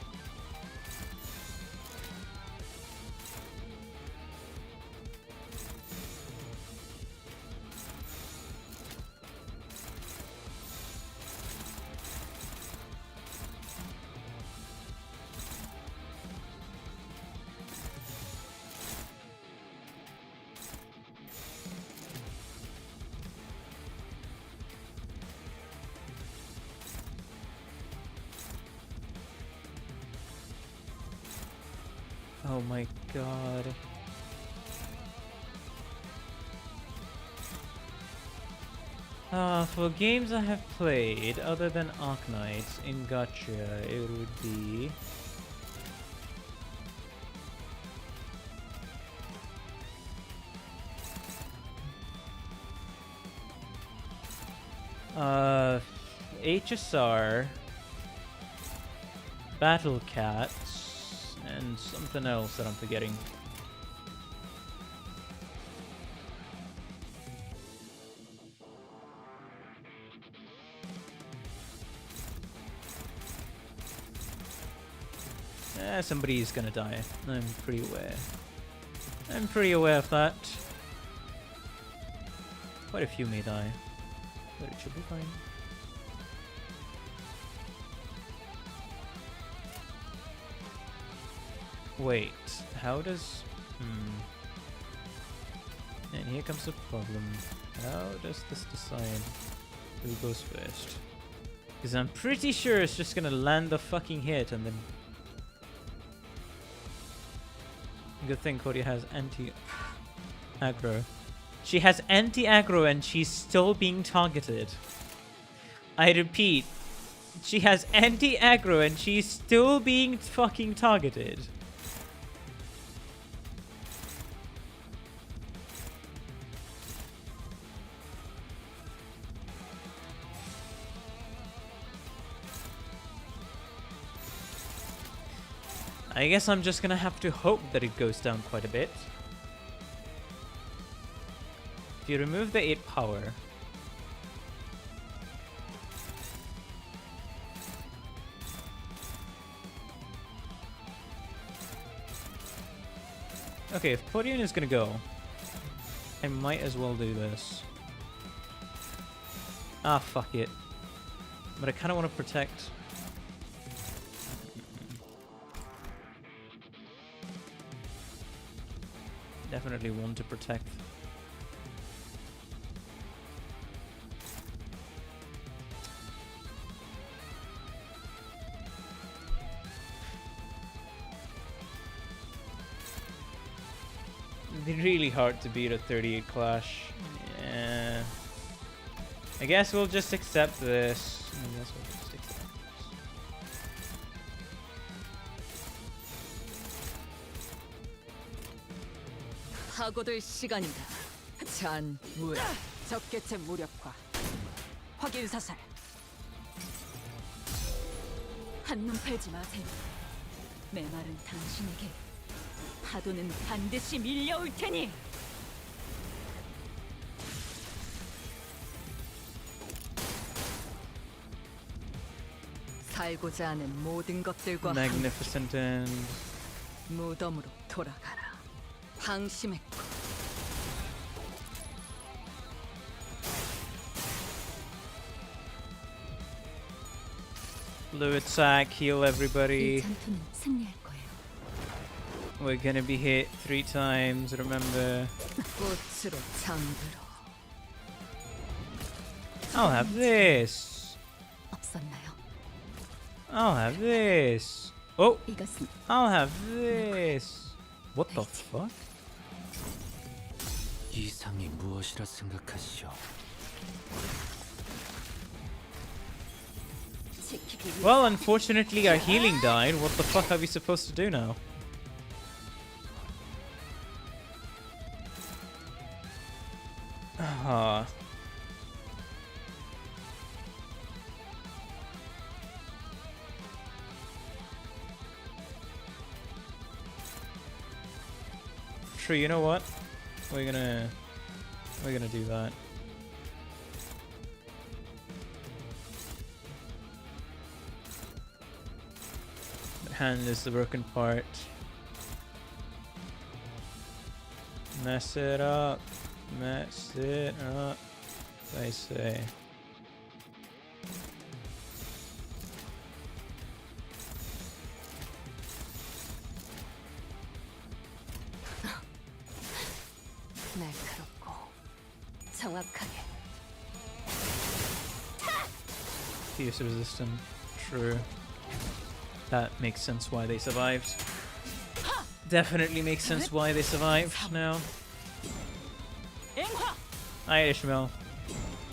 Oh my god. For games I have played other than Arknights in gacha, it would be... HSR, Battle Cats, and something else that I'm forgetting. Somebody's gonna die. I'm pretty aware. I'm pretty aware of that. Quite a few may die, but it should be fine. Wait, how does... And here comes the problem. How does this decide who goes first? Because I'm pretty sure it's just gonna land the fucking hit and then... Good thing Cody has anti-aggro. She has anti-aggro and she's still being targeted. I repeat, she has anti-aggro and she's still being fucking targeted. I guess I'm just gonna have to hope that it goes down quite a bit. If you remove the 8 power... Okay, if Podium is gonna go... I might as well do this. Ah, fuck it. But I kind of want to protect. Definitely want to protect. It'd be really hard to beat a 38 clash. Yeah. I guess we'll just accept this. I guess we'll just accept this. 파고들 시간이다. 잔무에 적개체 무력화. 확인 사살. 한눈 팔지 마세요. 메마른 당신에게 파도는 반드시 밀려올 테니. 살고자 하는 모든 것들과 함께 Magnificent end. 무덤으로 돌아가라. 방심했고 Fluid sac, heal 이 everybody. 전투는 승리할 거예요. We're gonna be hit 3 times, remember. 꽃으로 잠들어. I'll have this. 없었나요? I'll have this. Oh, 이것은 I'll have this. What the fuck? 이상이 무엇이라 생각하시오? 지키기 위해 Well, unfortunately our healing died. What the fuck are we supposed to do now? Ah. True, you know what? We're gonna do that. The hand is the broken part. Mess it up. Mess it up. I say. 날카롭고 정확하게 Fierce resistant. True. That makes sense why they survived. Definitely makes sense why they survived now. 앵화. Hi Ishmael.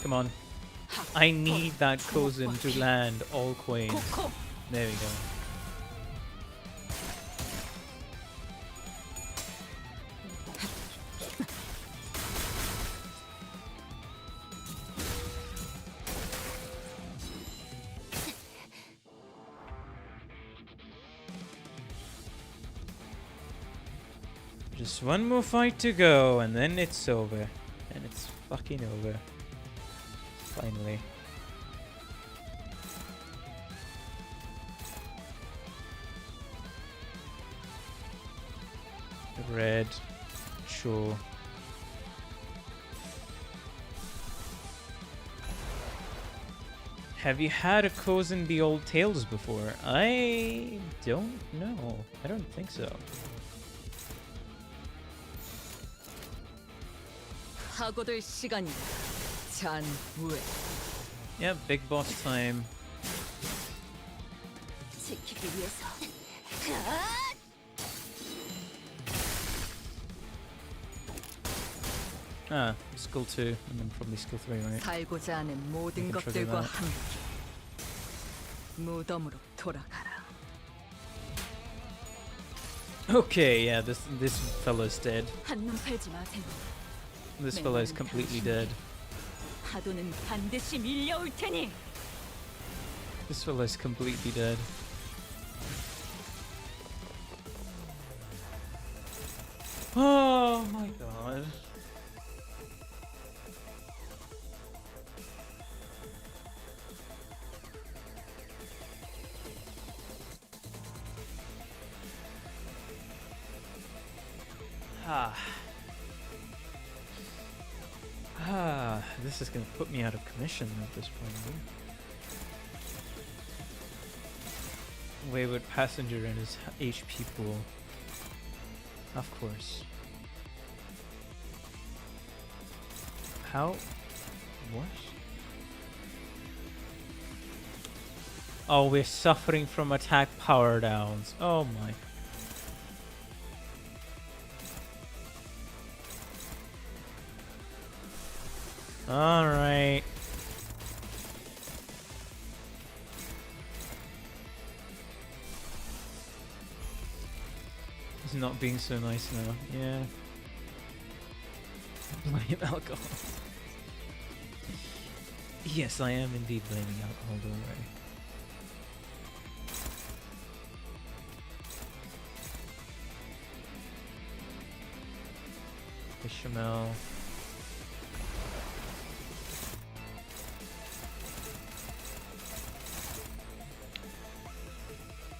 Come on. I need that cousin to land all coins. 코코. There we go. Just one more fight to go, and then it's over. And it's fucking over. Finally. Red. Sure. Have you had a cousin be old tails before? I don't know. I don't think so. 파고들 시간이다. 잔무에 Yeah, big boss time. 지키기 위해서 Ah, skill 2, and then probably skill 3, right? 살고자 하는 모든 You can trigger 것들과 that. 함께 무덤으로 돌아가라. Okay, yeah, this fellow's dead. 한눈 팔지 마세요. This fellow is completely dead. 파도는 반드시 밀려올 테니. This fellow is completely dead. Oh my god. Ah. Ah, this is gonna put me out of commission at this point. Wayward passenger and his HP pool. Of course. How? What? Oh, we're suffering from attack power downs. Oh my. Alright. He's not being so nice now. Yeah. Blame alcohol. Yes, I am indeed blaming alcohol, don't worry. Bechamel.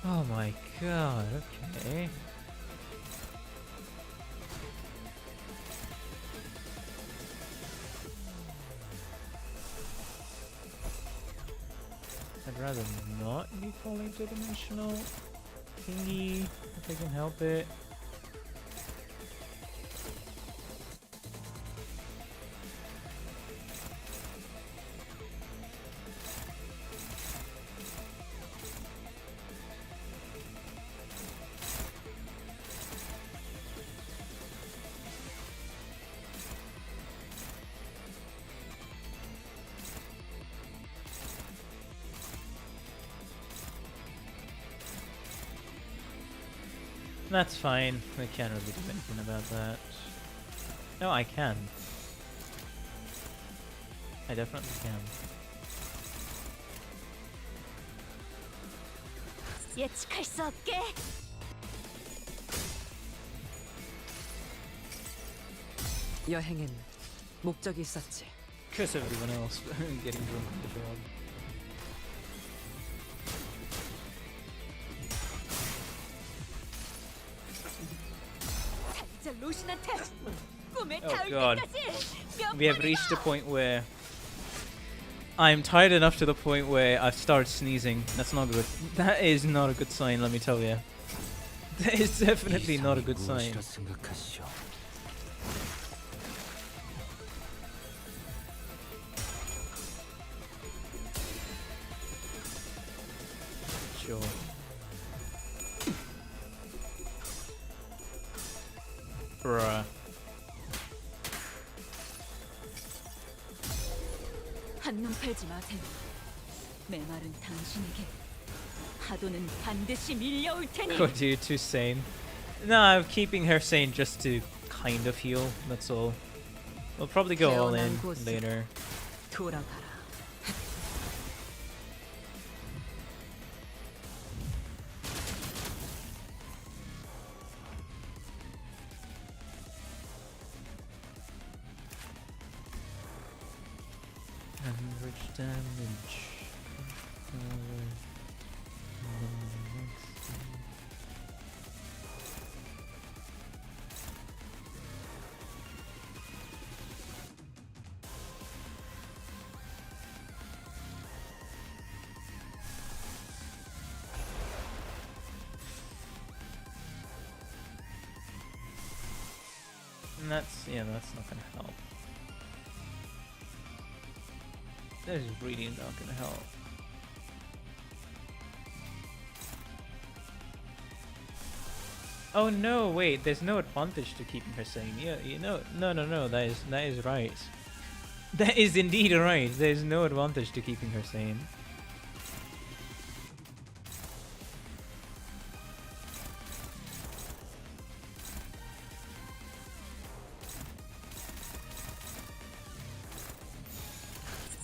Oh my god, okay. I'd rather not be falling to dimensional thingy if I can help it. That's fine. I can't really do anything about that. No, I can. I definitely can. 예측할 수 없게. 여행엔 목적이 있었지. Curse everyone else getting drunk on the job. 로신한테 꿈에 Oh 닿을 god. 때까지 We have reached the point where I'm tired enough to the point where I've started sneezing. That's not good. That is not a good sign, let me tell you. That is definitely not a good sign. 무엇이라 생각하시오? Sure. Bruh. 한눈 팔지 마세요. 메마른 당신에게 파도는 반드시 밀려올 테니. God, you're too sane. No, I'm keeping her sane just to kind of heal, that's all. We'll probably go all in later. 돌아가라. Average damage. And that's, yeah, that's not gonna help. That is really not gonna help. Oh no, wait, there's no advantage to keeping her sane. Yeah, you know, no, that is right. That is indeed right. There's no advantage to keeping her sane.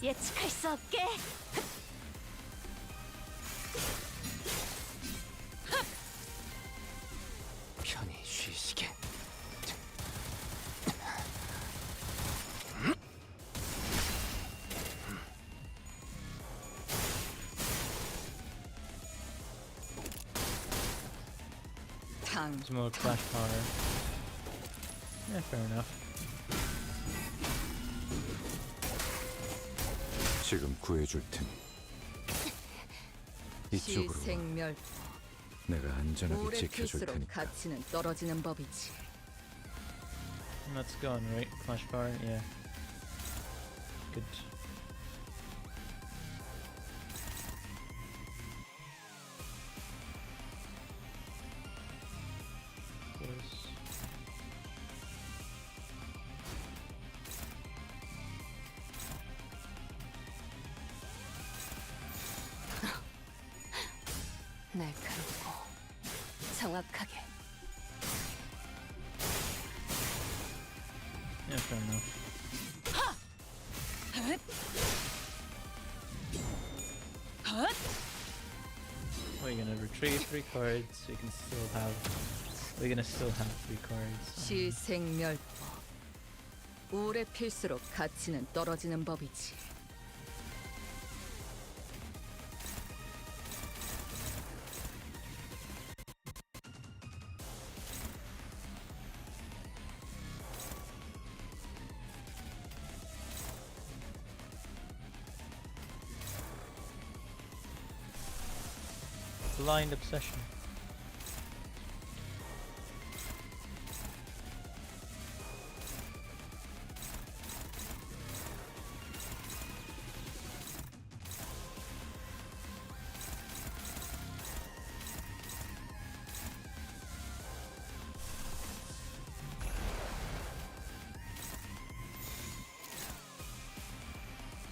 예측할 수 없게. 편히 쉬시게. 탕. There's more clash power. Yeah, fair enough. 지금 구해줄 테니 이쪽으로 와. 시생멸 내가 안전하게 오래 지켜줄 필수록 테니까. 가치는 떨어지는 법이지. That's gone, right? Flash bar, yeah. Good. Close. 날카롭고 정확하게. Yeah, fair enough. We're gonna retrieve 3 cards. We can still have. We're gonna still have 3 cards. 시생멸법 오래 필수록 가치는 떨어지는 법이지. Blind obsession.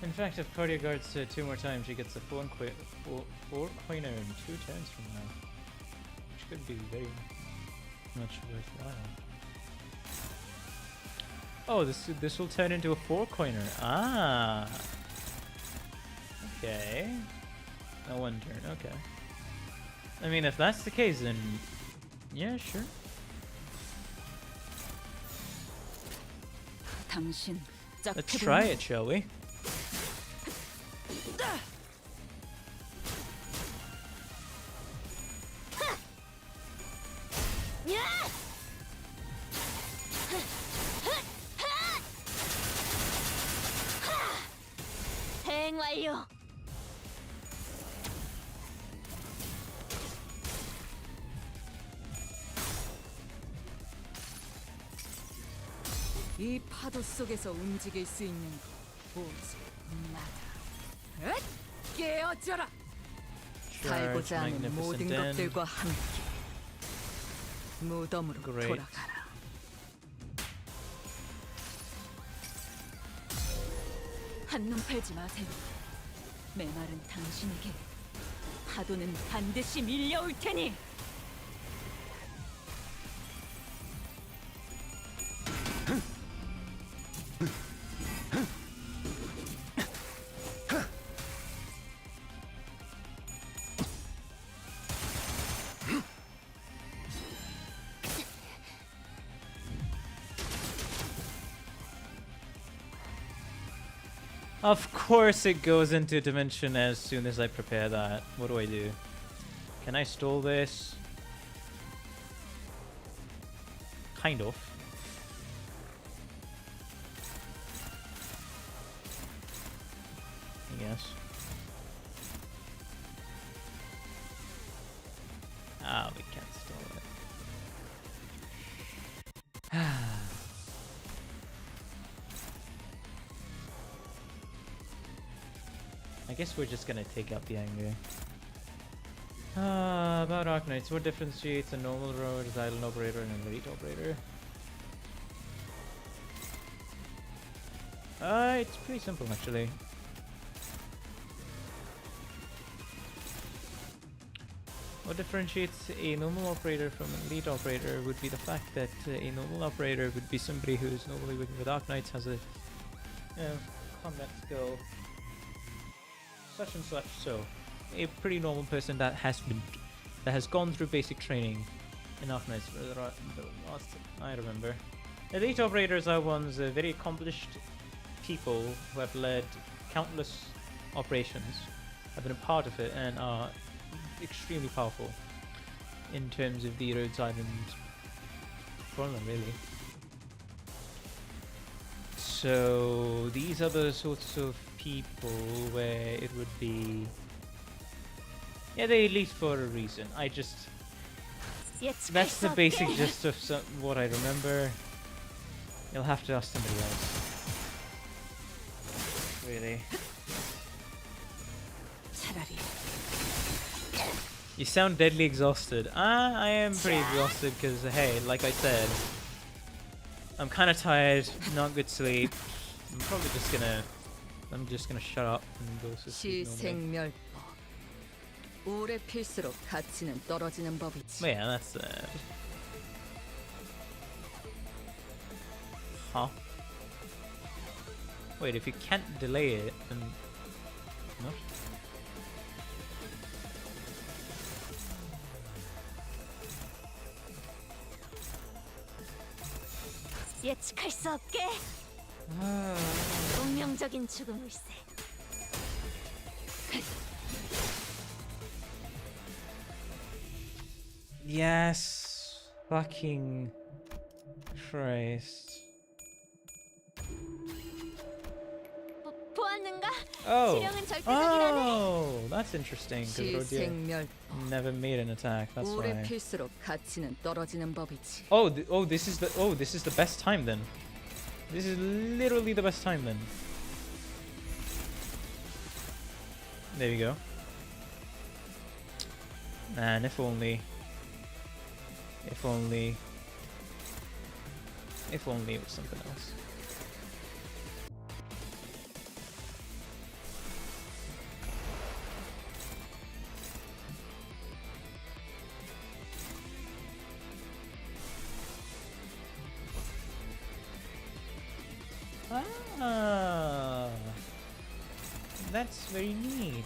In fact, if Cardia guards 2 more times, she gets a 4 coiner in 2 turns from now, which could be very much worthwhile. Oh, this will turn into a 4 coiner. Ah, okay. No 1 turn. Okay. I mean, if that's the case, then yeah, sure. 당신 Let's try it, shall we? 대행 완료. 이 파도 속에서 움직일 수 있는 거 오직 나다. 엇! 깨어져라. 살고자 하는 Magnificent 모든 End. 것들과 함께 무덤으로 Great. 돌아가라. 한눈 팔지 마세요. 메마른 당신에게 파도는 반드시 밀려올 테니. Of course it goes into dimension as soon as I prepare that. What do I do? Can I stall this? Kind of. I guess. Ah, we can't stall it. I guess we're just gonna take out the anger. About Arknights, what differentiates a normal road, a island operator, and an elite operator? It's pretty simple actually. What differentiates a normal operator from an elite operator would be the fact that a normal operator would be somebody who is normally working with Arknights, has a combat skill such and such, so a pretty normal person that has gone through basic training in Arknights for the last I remember. Elite operators are ones very accomplished people who have led countless operations, have been a part of it, and are extremely powerful in terms of the Rhodes Island problem, really. So these are the sorts of people where it would be. Yeah, they elite for a reason. I just. That's the basic gist of what I remember. You'll have to ask somebody else. Really. You sound deadly exhausted. I am pretty exhausted because, hey, like I said, I'm kind of tired, not good sleep. I'm probably just gonna. I'm just gonna shut up and go to sleep normally. 시생멸법. 오래 필수록 가치는 떨어지는 법이지. But yeah, that's sad. Huh? Wait, if you can't delay it, then what? 예측할 수 없게 운명적인 죽음일세. Yes, fucking Christ. 보았는가? Oh, 시력은 절대적이라네. oh, that's interesting. Because 시생멸법. never made an attack. That's 오래 why. 필수록 가치는 떨어지는 법이지. Oh, this is the best time then. This is literally the best time then. There you go. Man, if only. If only. If only it was something else. Ah, that's very neat.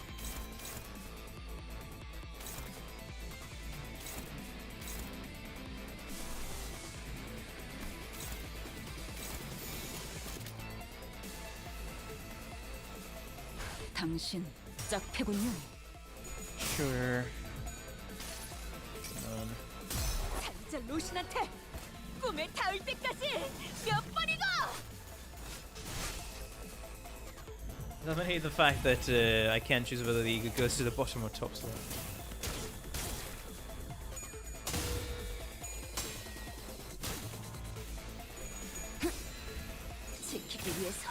당신 짝패군요. Sure. Come on. 장자 로신한테 꿈에 닿을 때까지 몇 번이고. I hate the fact that I can't choose whether the eagle goes to the bottom or top slot. 지키기 위해서.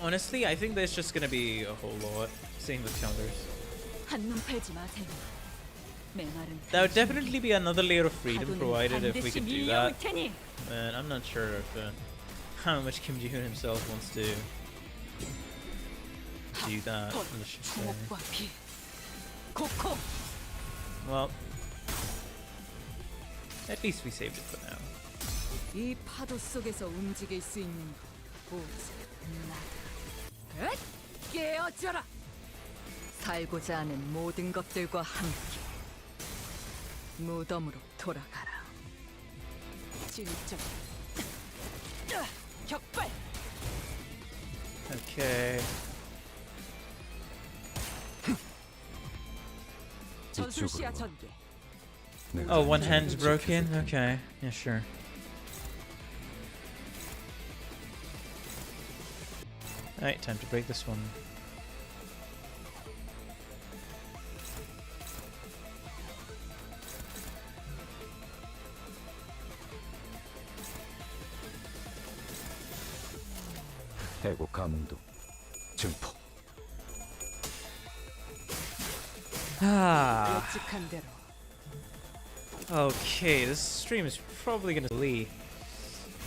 Honestly, I think there's just gonna be a whole lot. Same with counters. 한눈 팔지 마세요. 메마른 That would definitely be another layer of freedom 파도는 provided if we 반드시 could do 밀려올 that. 테니. And I'm not sure if how much Kim Ji-hoon himself wants to do that. Let's just say. 주목과 비. 코코. Well, at least we saved it for now. 이 파도 속에서 움직일 수 있는 거 오직 나다. 깨어져라. 살고자 하는 모든 것들과 함께 무덤으로 돌아가라. 진정. 격발. Okay. 전술 시야 이쪽으로. 전개. 내가 Oh, one 안전하게 hand's broken? 지켜줄게. Okay. Yeah, sure. Alright, time to break this one. 해고 감도 증폭. Ah. 예측한 대로. Okay, this stream is probably gonna leave.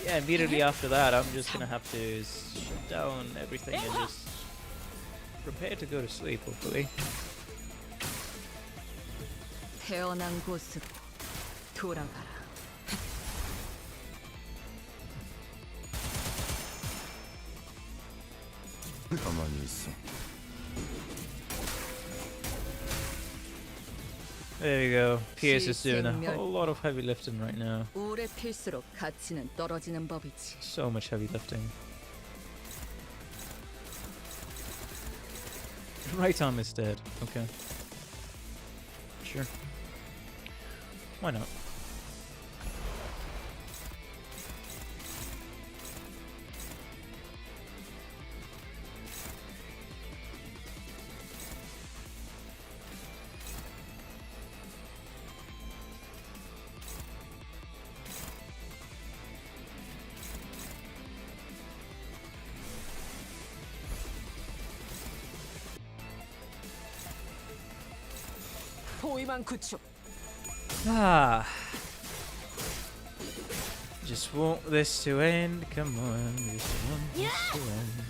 Yeah, immediately after that, I'm just gonna have to shut down everything and just prepare to go to sleep, hopefully. 태어난 곳으로 돌아가라. 가만히 있어. There you go. PS is doing a whole lot of heavy lifting right now. 오래 필수록 가치는 떨어지는 법이지. So much heavy lifting. Right arm is dead. Okay. Sure. Why not? 호위만 구축. Ah. Just want this to end. Come on, just want this to end.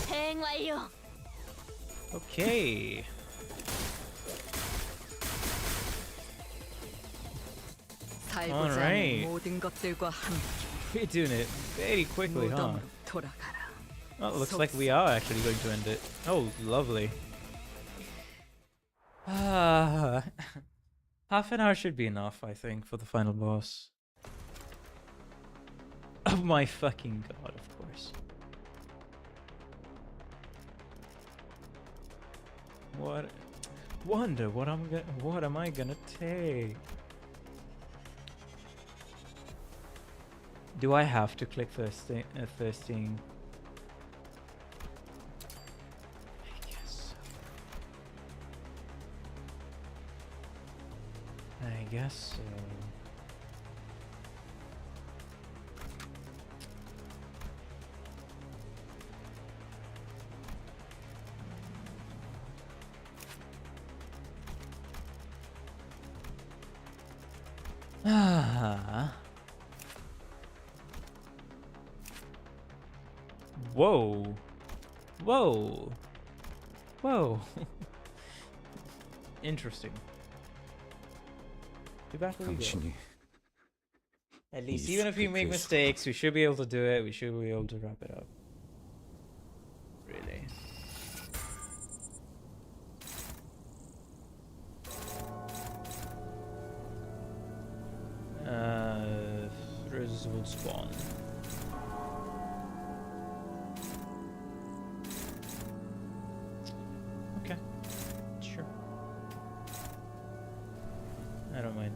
대응 완료. Okay. 살고자 Alright. 하는 모든 것들과 함께 We're doing it very quickly, huh? 무덤으로 돌아가라. Well, it looks like we are actually going to end it. Oh, lovely. Ah, half an hour should be enough, I think, for the final boss. Oh my fucking god, of course. What? Wonder what what am I gonna take? Do I have to click first thing? I guess. I guess so. Ah. Whoa. Whoa. Whoa. Interesting. Too bad we go. 당신이 At least, 이 even if we make 스피커에서 mistakes, we should be able to do it. We should be able to wrap it up. Really. Roses will spawn. Okay. Sure. I don't mind.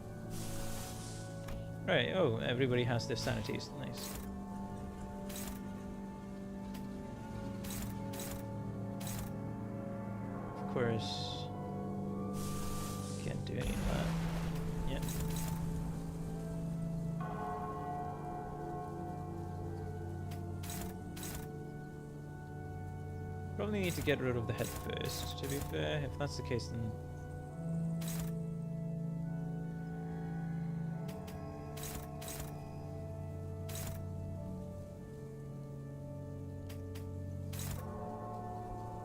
Right, oh, everybody has their sanities. Nice. Of course. Can't do any of that. Yet. Probably need to get rid of the head first, to be fair. If that's the case, then...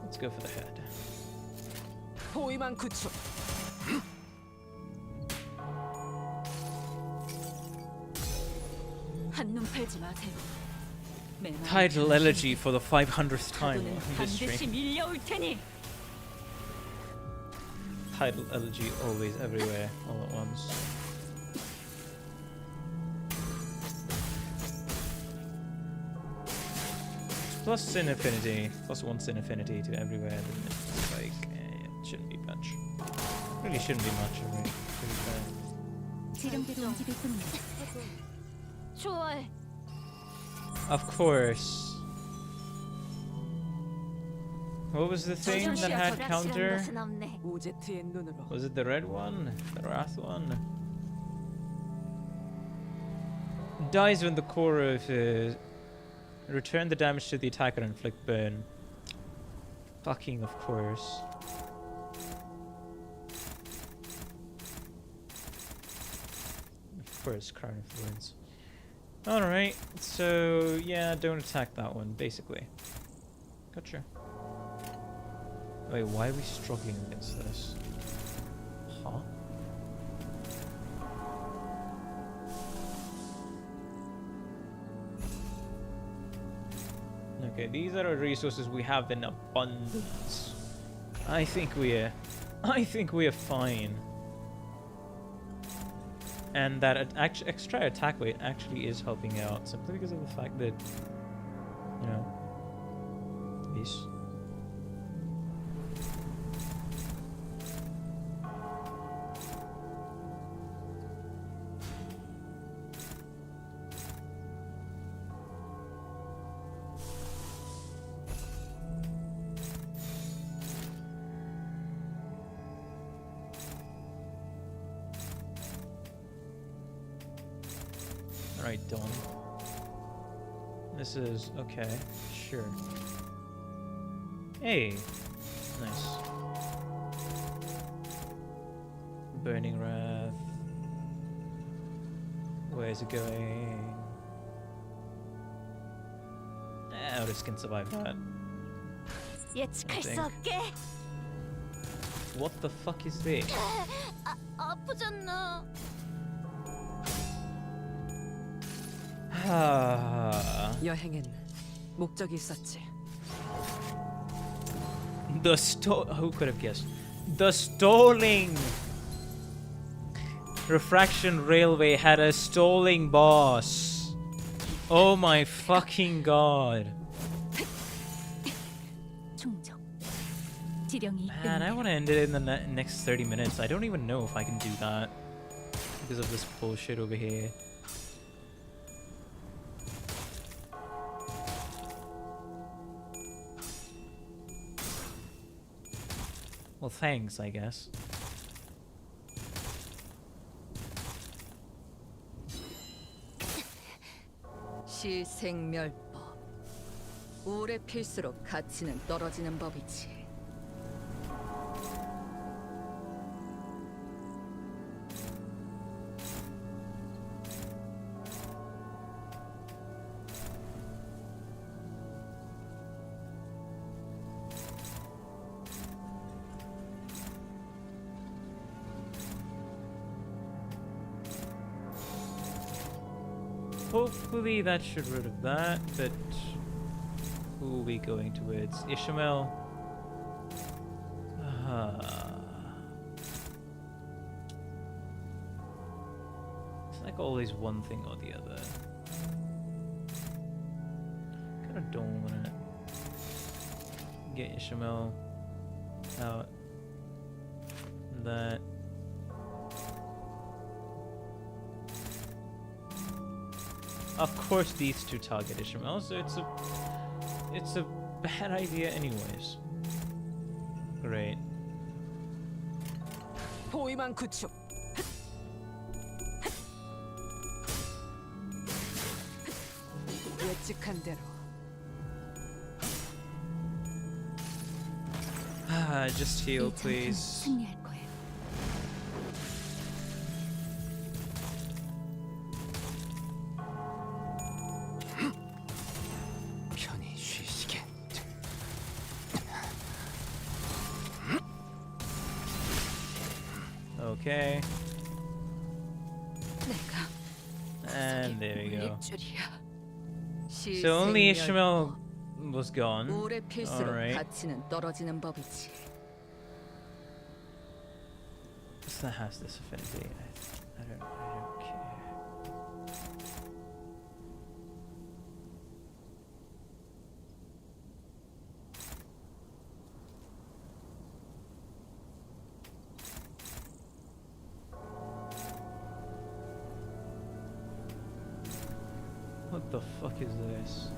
let's go for the head. 호위만 구축. 한눈 팔지 마세요. 메마른 Title elegy for the 500th 당신에게 time 파도는 on this 반드시 stream. 밀려올 테니. Title elegy always everywhere, all at once. Plus sin affinity, plus 1 sin affinity to everywhere, then it's like, it shouldn't be much. Really shouldn't be much, really, to be fair. 지름대로 움직일 뿐입니다. 초월. Of course. What was the thing that had counter? 것은 없네. 오제트의 눈으로. Was it the red one? The wrath one? Dies when the core of return the damage to the attacker and inflict burn. Fucking of course. Of course, Crown of Thorns. Alright, so yeah, don't attack that one, basically. Gotcha. Wait, why are we struggling against this? Huh? Okay, these are resources we have in abundance. I think we are fine. And that extra attack weight actually is helping out, simply because of the fact that, you know, this. Alright, Dawn. This is okay, sure. Hey, nice. Burning Wrath. Where's it going? Otis can survive that. 예측할 수 think. 없게. What the fuck is this? 아프잖아. 여행엔 목적이 있었지. Who could have guessed? The stalling Refraction Railway had a stalling boss. Oh my fucking god. 충족. 지령이 Man, I want to end it in the next 30 minutes. I don't even know if I can do that because of this bullshit over here. Well, thanks, I guess. 시생멸법. 오래 필수록 가치는 떨어지는 법이지. Hopefully that should rid of that, but who are we going towards? Ishmael? It's like always one thing or the other. Kinda don't wanna get Ishmael out. That. Of course these two target Ishmael, so it's a bad idea anyways. Great. 포위만 구축. 예측한 대로. Just heal, 이 전투는 please. 승리할 거예요. 편히 쉬시게. Okay. 내가 And there we go. 줄이야. So only Ishmael was gone. 오래 필수록 Alright. 가치는 떨어지는 법이지. So that has this affinity. I don't care. What the fuck is this?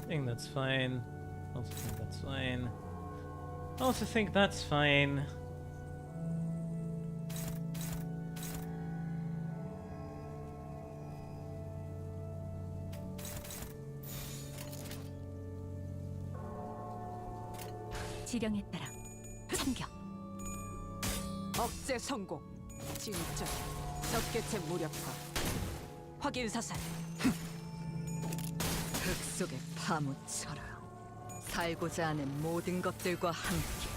I think that's fine. Also think that's fine. Also think that's fine. 지령에 따라 참격. 억제 성공. 진짜 적개체 무력화. 확인 사살. 흙 속에 파묻혀라. 살고자 하는 모든 것들과 함께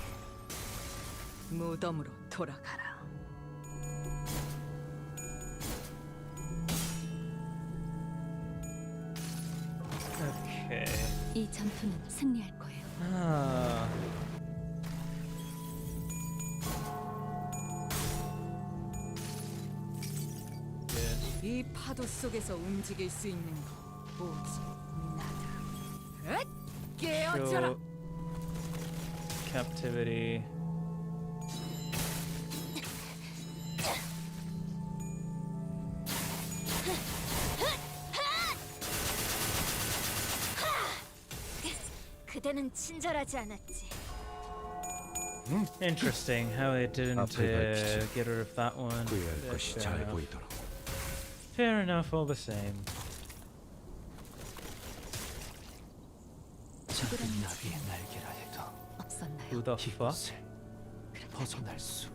무덤으로 돌아가라. Okay. 이 전투는 승리할 거예요. Yes. 이 파도 속에서 움직일 수 있는 거 오직 나다. 깨어져라. show captivity. 그대는 친절하지 않았지. Interesting how they didn't 앞을 밝히지. get rid of that one. 후회할 Yeah, 것이 fair 잘 enough. 보이도록. Fair enough, all the same. 작은 나비의 날개라 해도 없었나요? Who the fuck? 이곳을 벗어날 수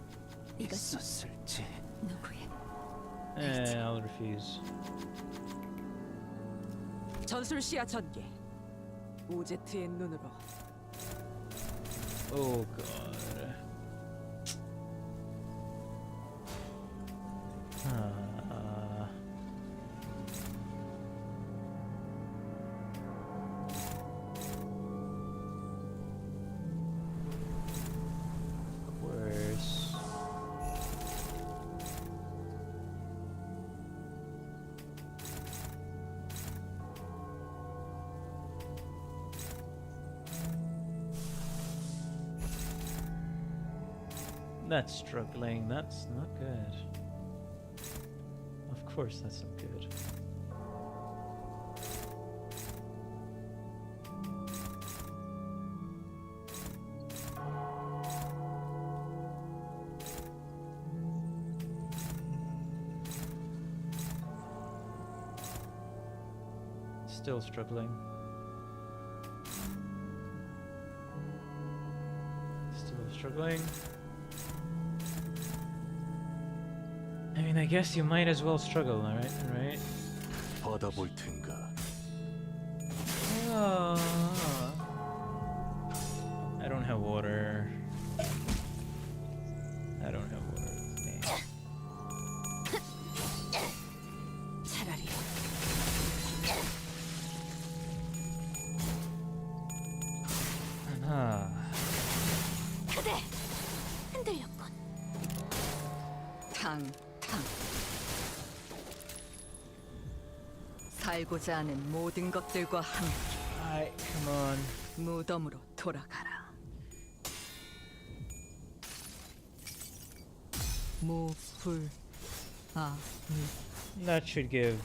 이것이 있었을지. 누구의? I'll refuse. 전술 시야 전개. 오제트의 눈으로 Oh god. Worse. That's struggling. That's not good. Of course, that's not good. Still struggling. Still struggling. I mean, I guess you might as well struggle, alright? Right? 받아볼 텐가. I don't have water. I don't have water with me. 차라리 그대 흔들렸군. 탕탕 살고자 하는 모든 것들과 함께 Alright, come on. 무덤으로 돌아가라. 무불 That should give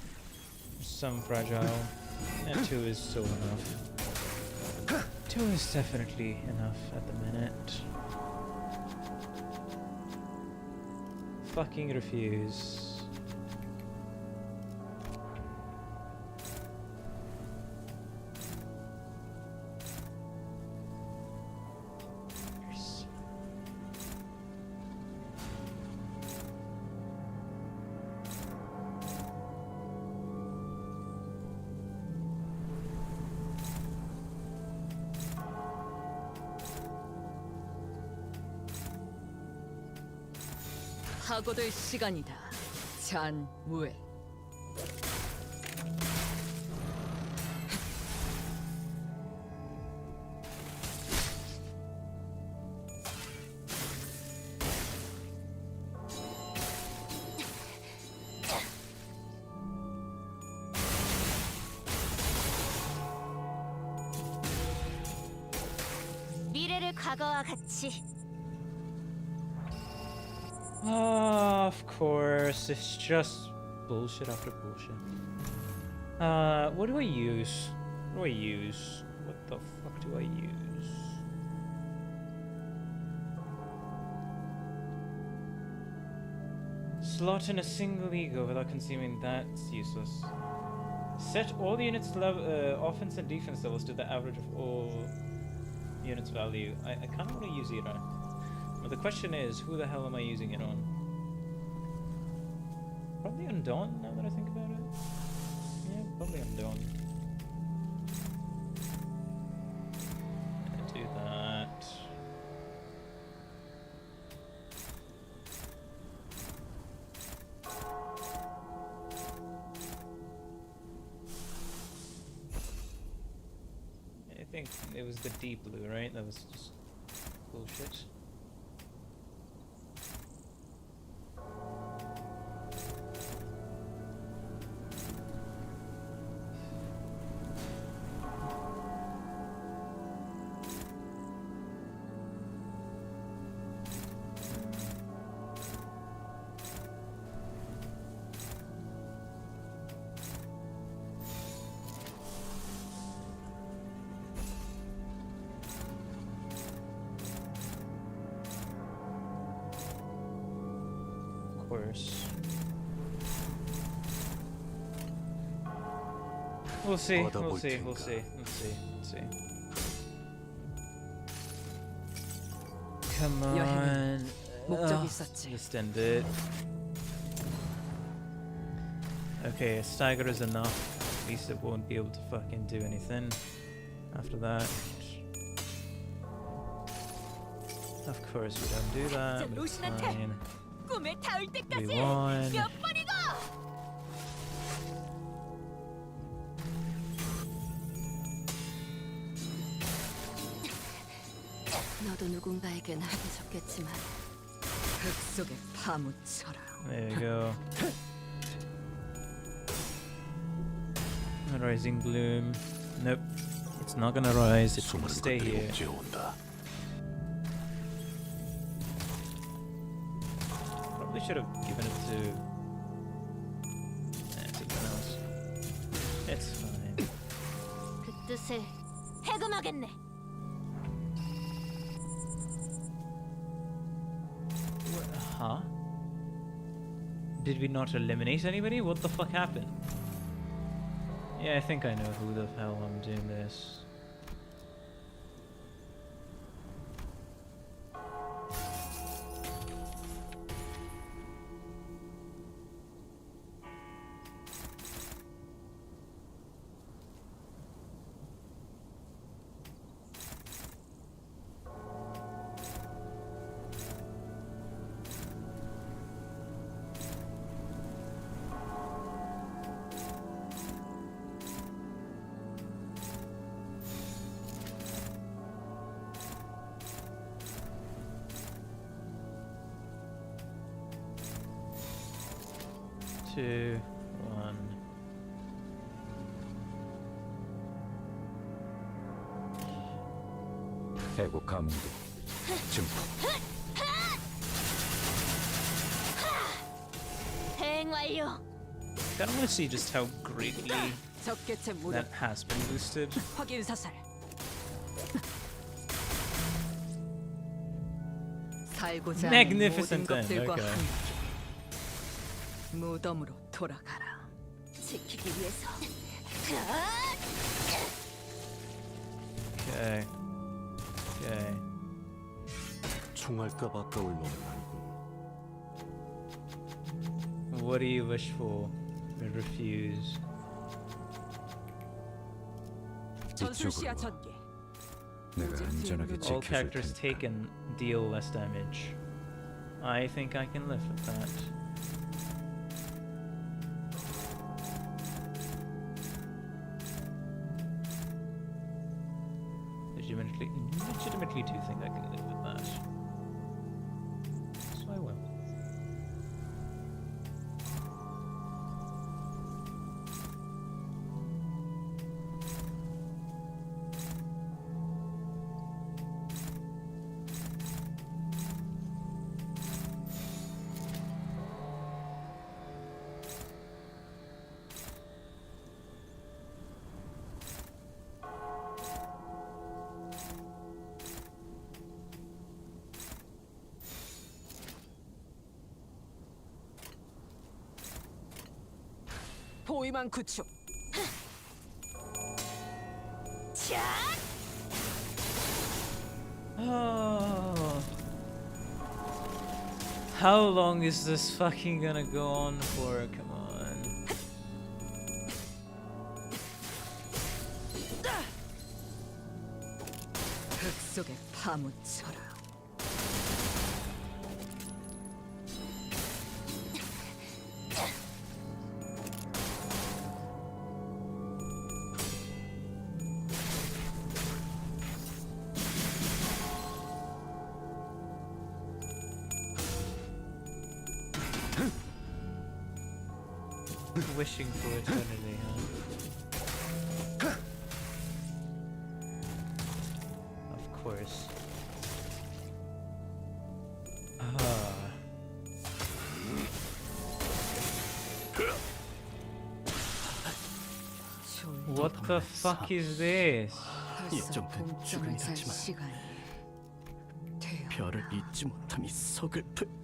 some fragile. And 2 is still enough. 2 is definitely enough at the minute. Fucking refuse. Yes. 파고들 시간이다. 잔무에 미래를 과거와 같이. Of course, it's just bullshit after bullshit. What do I use? What do I use? What the fuck do I use? Slot in a single ego without consuming that's useless. Set all the units offense and defense levels to the average of all units value. I kind of want to use Ira. But the question is, who the hell am I using it on? Probably on Dawn, now that I think about it. Yeah, probably on Dawn. Gonna do that. I think it was the deep blue, right? That was just bullshit. course. We'll see. We'll see. We'll see. Let's see. Let's see. Come on. 목적이 있었지. Just end it. Okay, a stagger is enough. At least it won't be able to fucking do anything after that. Of course we don't do that, but it's fine. 꿈에 닿을 We 때까지 won. 몇 번이고! 너도 누군가에겐 하기 좋겠지만 흙 속에 파묻혀라. There we go. Rising bloom. Nope. It's not gonna rise, it's gonna 숨은 stay 것들이 here. 옥죄어온다. Probably should have given it to something else. It's fine. 그 뜻을 해금하겠네. Huh? Did we not eliminate anybody? What the fuck happened? Yeah, I think I know who the hell I'm doing this. Two, one. 해고 감도 증폭. 대행 완료. Kind of want to see just how greatly 적개체 무력 that has been boosted. 확인 사살. 살고자 하는 모든 Magnificent then, 것들과 okay. 함께 무덤으로 돌아가라. 지키기 위해서. Okay. Okay. 총알값 아까울 놈은 아니군. What do you wish for? I refuse. 전술 시야 전개. 내가 안전하게 All 지켜줄 characters 테니까. taken deal less damage. I think I can live with that. Legitimately do think I can live with that. So I will. 포위망 구축. Oh. How long is this fucking gonna go on for? Come on. 흙 속에 파묻혀라. Wishing for eternity, huh? Of course. What the fuck is this? 벌써 공점을 잘 시간이 되어. 별을 잊지 못함이 서글프.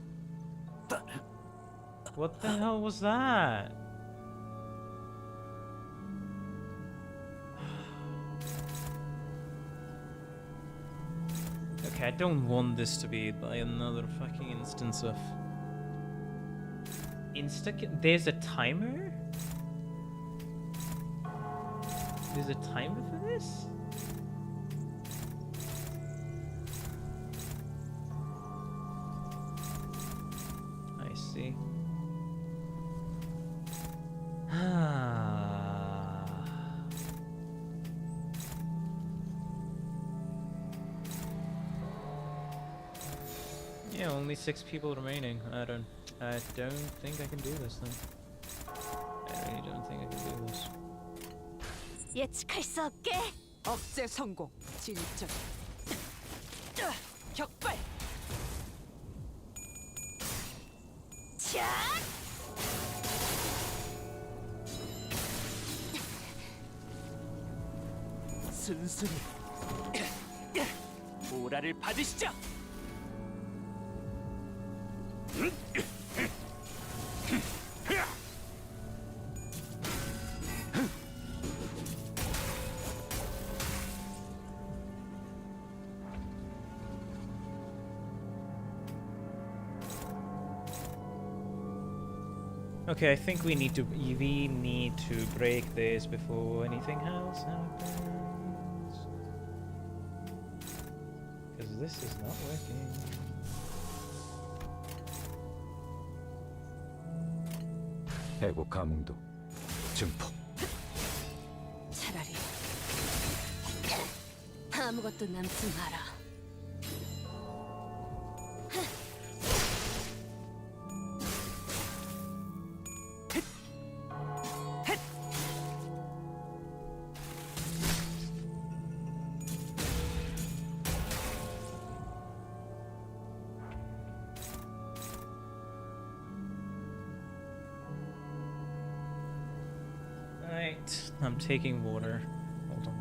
What the hell was that? Okay, I don't want this to be like another fucking instance of There's a timer? There's a timer for this? I see. Yeah, only 6 people remaining. I don't think I can do this then. I really don't think I can do this. 예측할 수 없게. 억제 성공. 진짜. 격발. 자, 순순히 보라를 받으시죠. Okay, I think we need to break this before anything else happens. Because this is not working. 해고 감흥도 증폭. 차라리 아무것도 남지 마라. Right, I'm taking water. Hold on.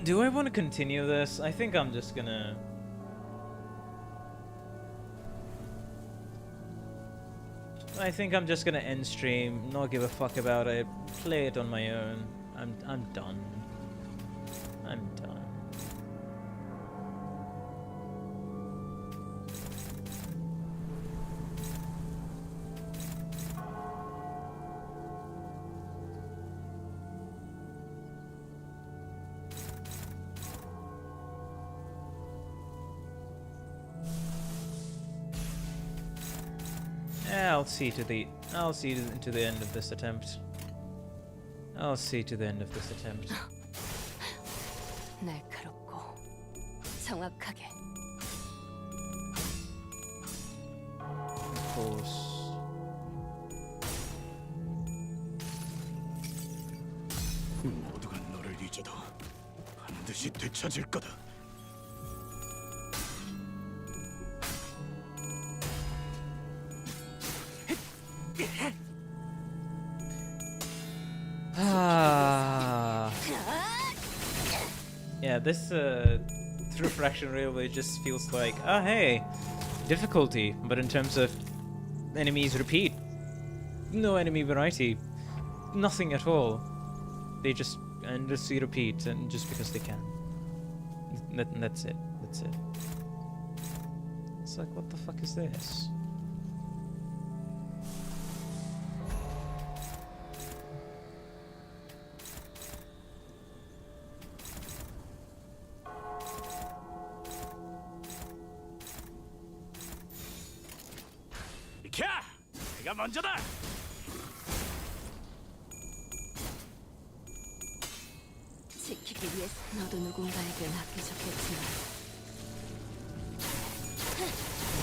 Do I want to continue this? I think I'm just gonna... I think I'm just gonna end stream, not give a fuck about it, play it on my own. I'm done. I'm done. I'll see to the end of this attempt. I'll see to the end of this attempt. 날카롭고 정확하게. Of course. 모두가 너를 잊어도 반드시 되찾을 거다. Yeah, this refraction really just feels like, oh hey, difficulty, but in terms of enemies repeat, no enemy variety, nothing at all. They just endlessly repeat, and just because they can. That's it. That's it. It's like, what the fuck is this? 네가 먼저다. 지키기 위해서 너도 누군가에게 맡겨졌겠지만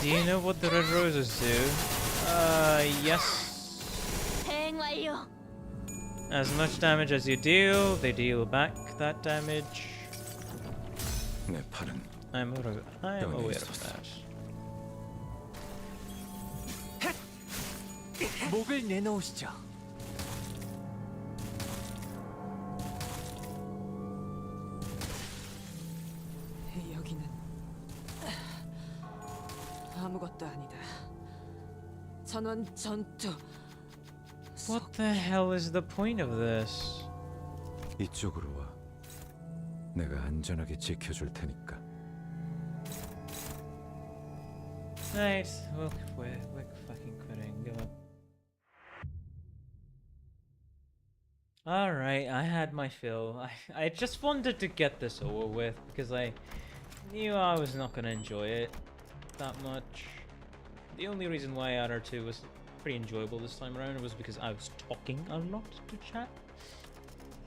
Do you know what the red roses do? Yes. 대응 완료. As much damage as you deal, they deal back that damage. 내 팔은 I'm aware of that. 목을 내놓으시죠. 여기는 아무것도 아니다. 전원 전투. What the hell is the point of this? 이쪽으로 와. 내가 안전하게 지켜줄 테니까. Right, well, we're fucking quitting. Give up. Alright, I had my fill. I just wanted to get this over with because I knew I was not gonna enjoy it that much. The only reason why RR2 was pretty enjoyable this time around was because I was talking a lot to chat.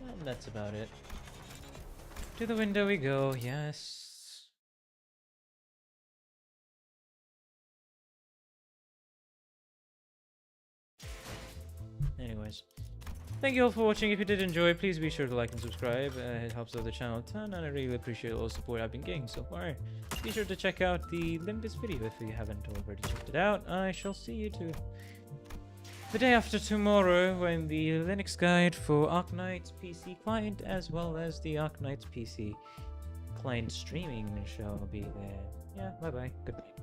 And that's about it. To the window we go, yes. Anyways, thank you all for watching. If you did enjoy, please be sure to like and subscribe. It helps out the channel a ton, and I really appreciate all the support I've been getting so far. Be sure to check out the Limbus video if you haven't already checked it out. I shall see you the day after tomorrow when the Linux guide for Arknights PC client as well as the Arknights PC client streaming shall be there. Yeah, bye bye. Goodbye.